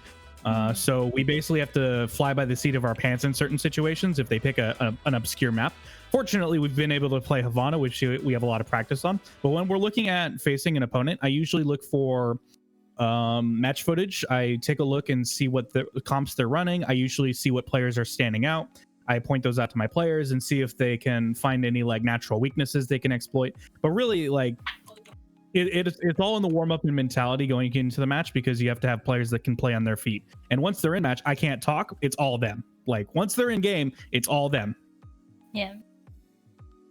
So we basically have to fly by the seat of our pants in certain situations if they pick an obscure map. Fortunately, we've been able to play Havana, which we have a lot of practice on. But when we're looking at facing an opponent, I usually look for match footage. I take a look and see what the comps they're running. I usually see what players are standing out. I point those out to my players and see if they can find any like natural weaknesses they can exploit. But really, like, it's all in the warm-up and mentality going into the match, because you have to have players that can play on their feet. And once they're in match, I can't talk. It's all them. Like, once they're in game, it's all them. Yeah.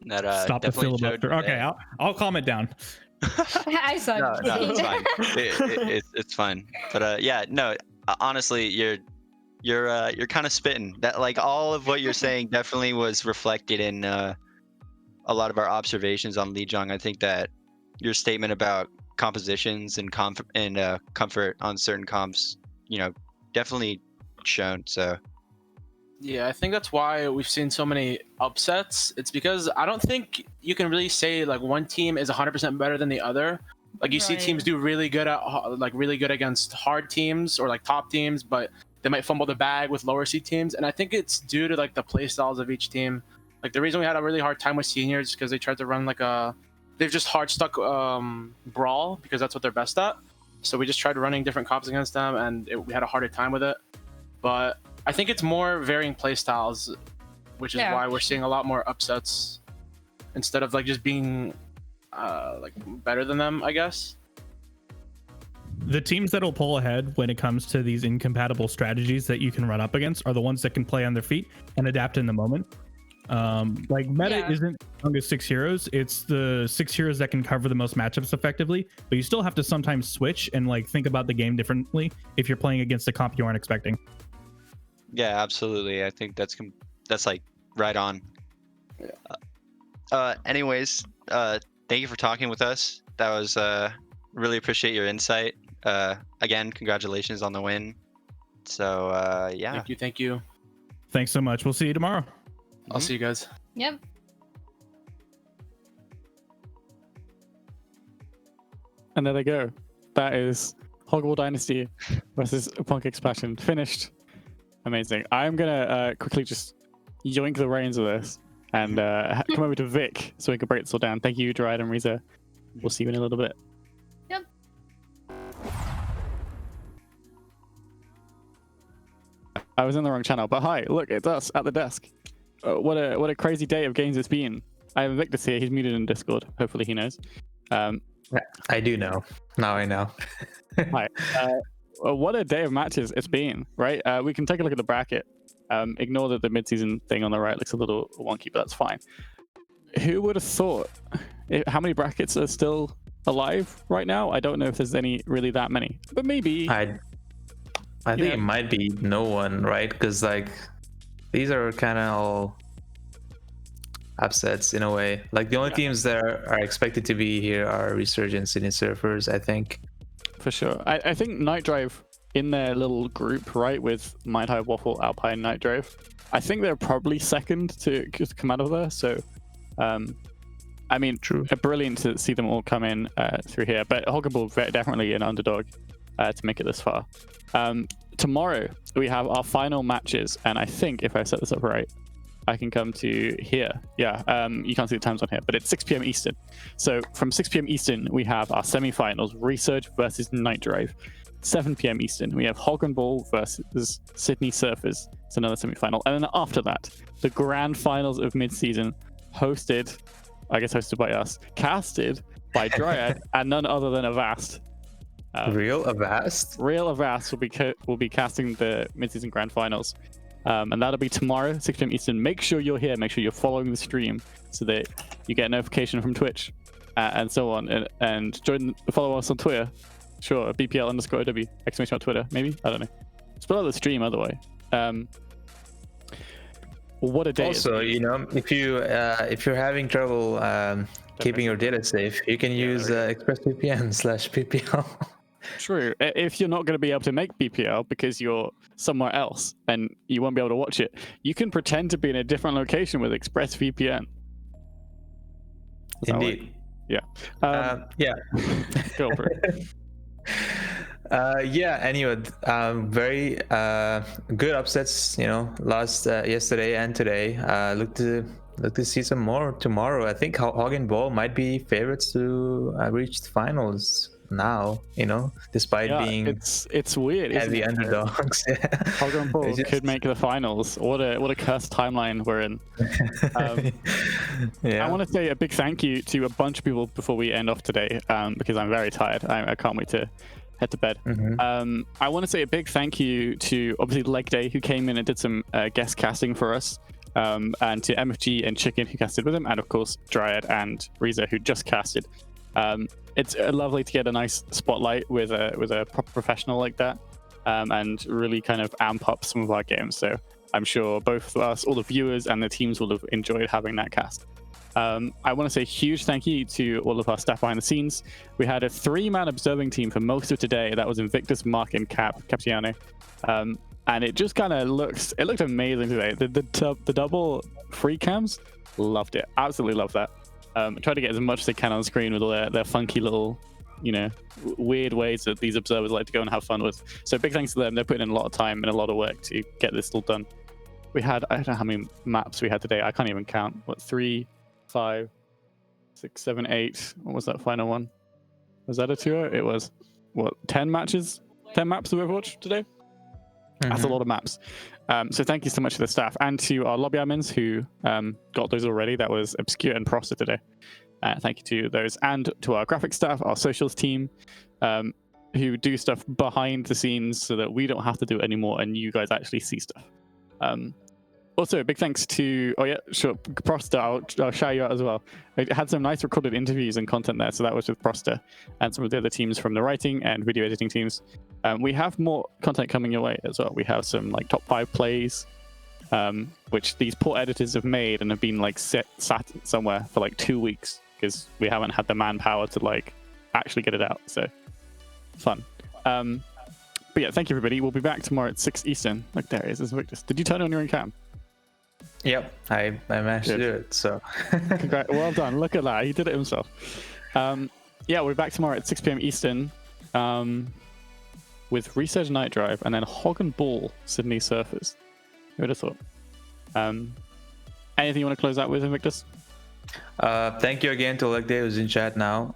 That Stop the filibuster. Okay, I'll calm it down. I saw No, it's fine. It's fine. But yeah, no. Honestly, you're kind of spitting that, like, all of what you're saying definitely was reflected in a lot of our observations on Lijiang. I think that your statement about compositions and comfort on certain comps, definitely shown. So yeah, I think that's why we've seen so many upsets. It's because I don't think you can really say like one team is 100% better than the other. Like, you see teams do really good against hard teams or like top teams, but they might fumble the bag with lower seed teams. And I think it's due to like the play styles of each team. Like, the reason we had a really hard time with seniors is because they tried to run like they've just hard stuck brawl, because that's what they're best at. So we just tried running different comps against them, and we had a harder time with it. But I think it's more varying play styles, which is why we're seeing a lot more upsets instead of like just being like better than them, I guess. The teams that'll pull ahead when it comes to these incompatible strategies that you can run up against are the ones that can play on their feet and adapt in the moment. Like, meta isn't the strongest 6 heroes. It's the 6 heroes that can cover the most matchups effectively, but you still have to sometimes switch and like think about the game differently if you're playing against a comp you aren't expecting. yeah, absolutely. I think that's like right on. Anyways, thank you for talking with us. That was really appreciate your insight. Again, congratulations on the win. So yeah. Thank you. Thanks so much. We'll see you tomorrow. I'll see you guys. Yep. And there they go. That is Hogwarts Dynasty versus Punk Expansion. Finished. Amazing. I'm going to quickly just yoink the reins of this and come over to Vic so we can break this all down. Thank you, Dryad and Riza. We'll see you in a little bit. Yep. I was in the wrong channel, but hi, look, it's us at the desk. What a crazy day of games it's been. I have Victus here. He's muted in Discord. Hopefully he knows. I do know. Now I know. Hi. what a day of matches it's been, right? We can take a look at the bracket. Ignore that the mid-season thing on the right looks a little wonky, but that's fine. Who would have thought? How many brackets are still alive right now? I don't know if there's any really that many, but maybe. I think it might be no one, right? Because like these are kind of all upsets in a way. Like the only teams that are expected to be here are Resurge and Sydney Surfers, I think. For sure. I think NightDrive in their little group, right, with Mind.Hive, Waffle, Alpine, NightDrive, I think they're probably second to come out of there. So, I mean, brilliant to see them all come in through here. But Hoggable definitely an underdog to make it this far. Tomorrow we have our final matches, and I think if I set this up right, I can come to here. Yeah, you can't see the times on here, but it's 6 p.m. Eastern. So from 6 p.m. Eastern, we have our semi-finals, Resurge versus NightDrive. 7 p.m. Eastern, we have Hog and Ball versus Sydney Surfers. It's another semi-final. And then after that, the grand finals of mid-season, hosted by us, casted by Dryad, and none other than Avast. Real Avast will be casting the mid-season grand finals. And that'll be tomorrow, 6 p.m. Eastern. Make sure you're here. Make sure you're following the stream so that you get a notification from Twitch and so on. And follow us on Twitter. Sure, BPL_OW, exclamation mark Twitter, maybe? I don't know. Spell out the stream otherwise. What a day. Also, you know, if you're having trouble keeping your data safe, you can use ExpressVPN/BPL. True. If you're not going to be able to make BPL because you're somewhere else and you won't be able to watch it, you can pretend to be in a different location with ExpressVPN. Indeed. Yeah. Yeah. Go for it. Yeah. Anyway, very good upsets. You know, lost yesterday and today. Look to see some more tomorrow. I think Hog and Ball might be favorites to reach the finals now. You know, despite being it's weird. Heavy underdogs. Hog and Ball could make the finals. What a cursed timeline we're in. I want to say a big thank you to a bunch of people before we end off today, because I'm very tired. I can't wait to head to bed. I want to say a big thank you to obviously Leg Day, who came in and did some guest casting for us, and to MFG and Chicken, who casted with him, and of course Dryad and Reza, who just casted. It's lovely to get a nice spotlight with a proper professional like that, and really kind of amp up some of our games. So I'm sure both of us, all the viewers and the teams will have enjoyed having that cast. I want to say a huge thank you to all of our staff behind the scenes. We had a 3-man observing team for most of today. That was Invictus, Mark, and Capciano. And it just kind of looked amazing today. The double free cams, loved it. Absolutely loved that. Try to get as much as they can on the screen with all their funky little, you know, weird ways that these observers like to go and have fun with. So big thanks to them. They're putting in a lot of time and a lot of work to get this all done. We had, I don't know how many maps we had today. I can't even count. What, 3, 5, 6, 7, 8. What was that final one? Was that a 2-0? It was, what, 10 matches? 10 maps of Overwatch today? That's a lot of maps. So thank you so much to the staff and to our lobby admins who got those already. That was Obscure and Prosta today. Thank you to those, and to our graphics staff, our socials team, who do stuff behind the scenes so that we don't have to do it anymore and you guys actually see stuff. Also, a big thanks to, Prosta, I'll shout you out as well. I had some nice recorded interviews and content there, so that was with Prosta and some of the other teams from the writing and video editing teams. We have more content coming your way as well. We have some like top 5 plays, which these poor editors have made and have been like sat somewhere for like 2 weeks because we haven't had the manpower to like actually get it out. So fun. But yeah, thank you everybody. We'll be back tomorrow at 6 Eastern. Look, there it is. Victus. Did you turn on your own cam? Yep, I managed to do it. So congrats. Well done. Look at that. He did it himself. Yeah, we'll be back tomorrow at 6 p.m. Eastern with Resurge NightDrive and then Hog and Ball Sydney Surfers. Who would have thought? Anything you want to close out with, Invictus? Thank you again to Leg Day, who's in chat now.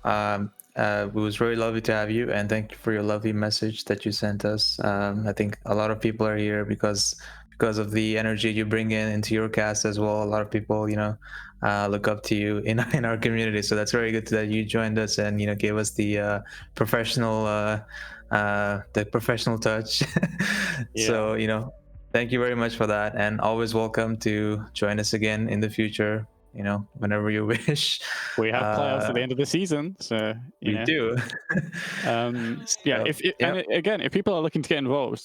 It was really lovely to have you, and thank you for your lovely message that you sent us. I think a lot of people are here because of the energy you bring into your cast as well. A lot of people, you know, look up to you in our community. So that's very good that you joined us and, you know, gave us the professional the professional touch. So, you know, thank you very much for that, and always welcome to join us again in the future. You know, whenever you wish. We have playoffs at the end of the season, so we do. Yeah, and again, if people are looking to get involved,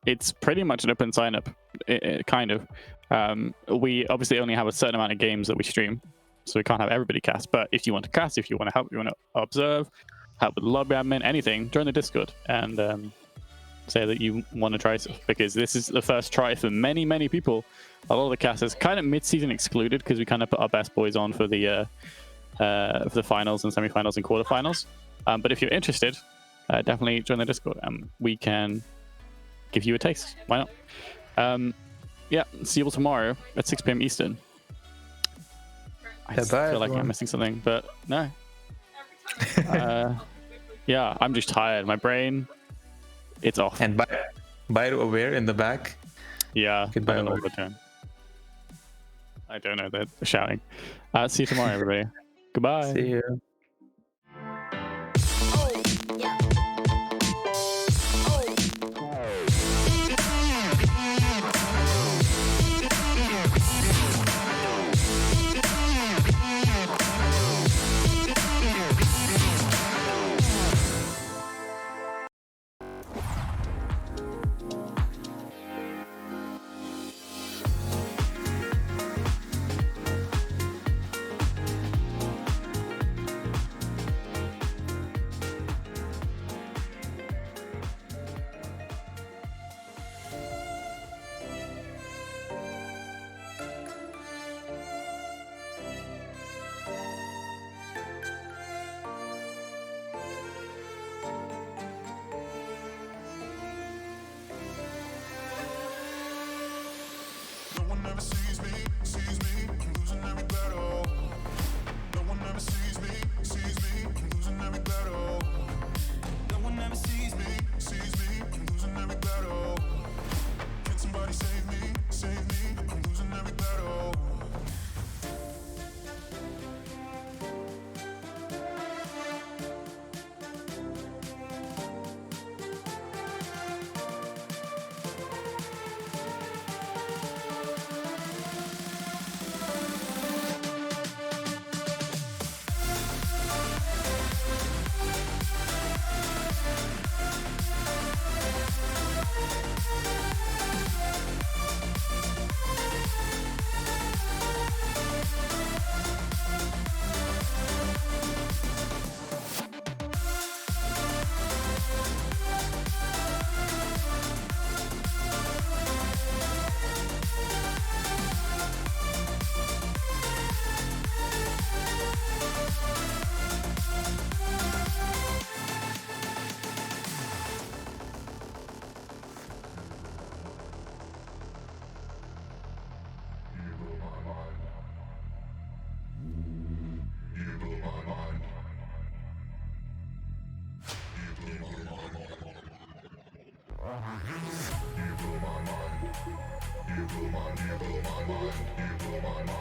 it's pretty much an open sign up, kind of. We obviously only have a certain amount of games that we stream, so we can't have everybody cast. But if you want to cast, if you want to help, you want to observe, help with lobby admin, anything, join the Discord and say that you want to try stuff, because this is the first try for many, many people. A lot of the casters, kind of mid-season excluded, because we kind of put our best boys on for the finals and semi-finals and quarterfinals. But if you're interested, definitely join the Discord, and we can give you a taste. Why not? Yeah, see you all tomorrow at 6 p.m. Eastern. I just feel like I'm missing something, but no. Yeah, I'm just tired. My brain, it's off. And by aware in the back. Yeah, goodbye. I don't know what they're doing. I don't know. They're shouting. See you tomorrow, everybody. Goodbye. See you. You blew my mind.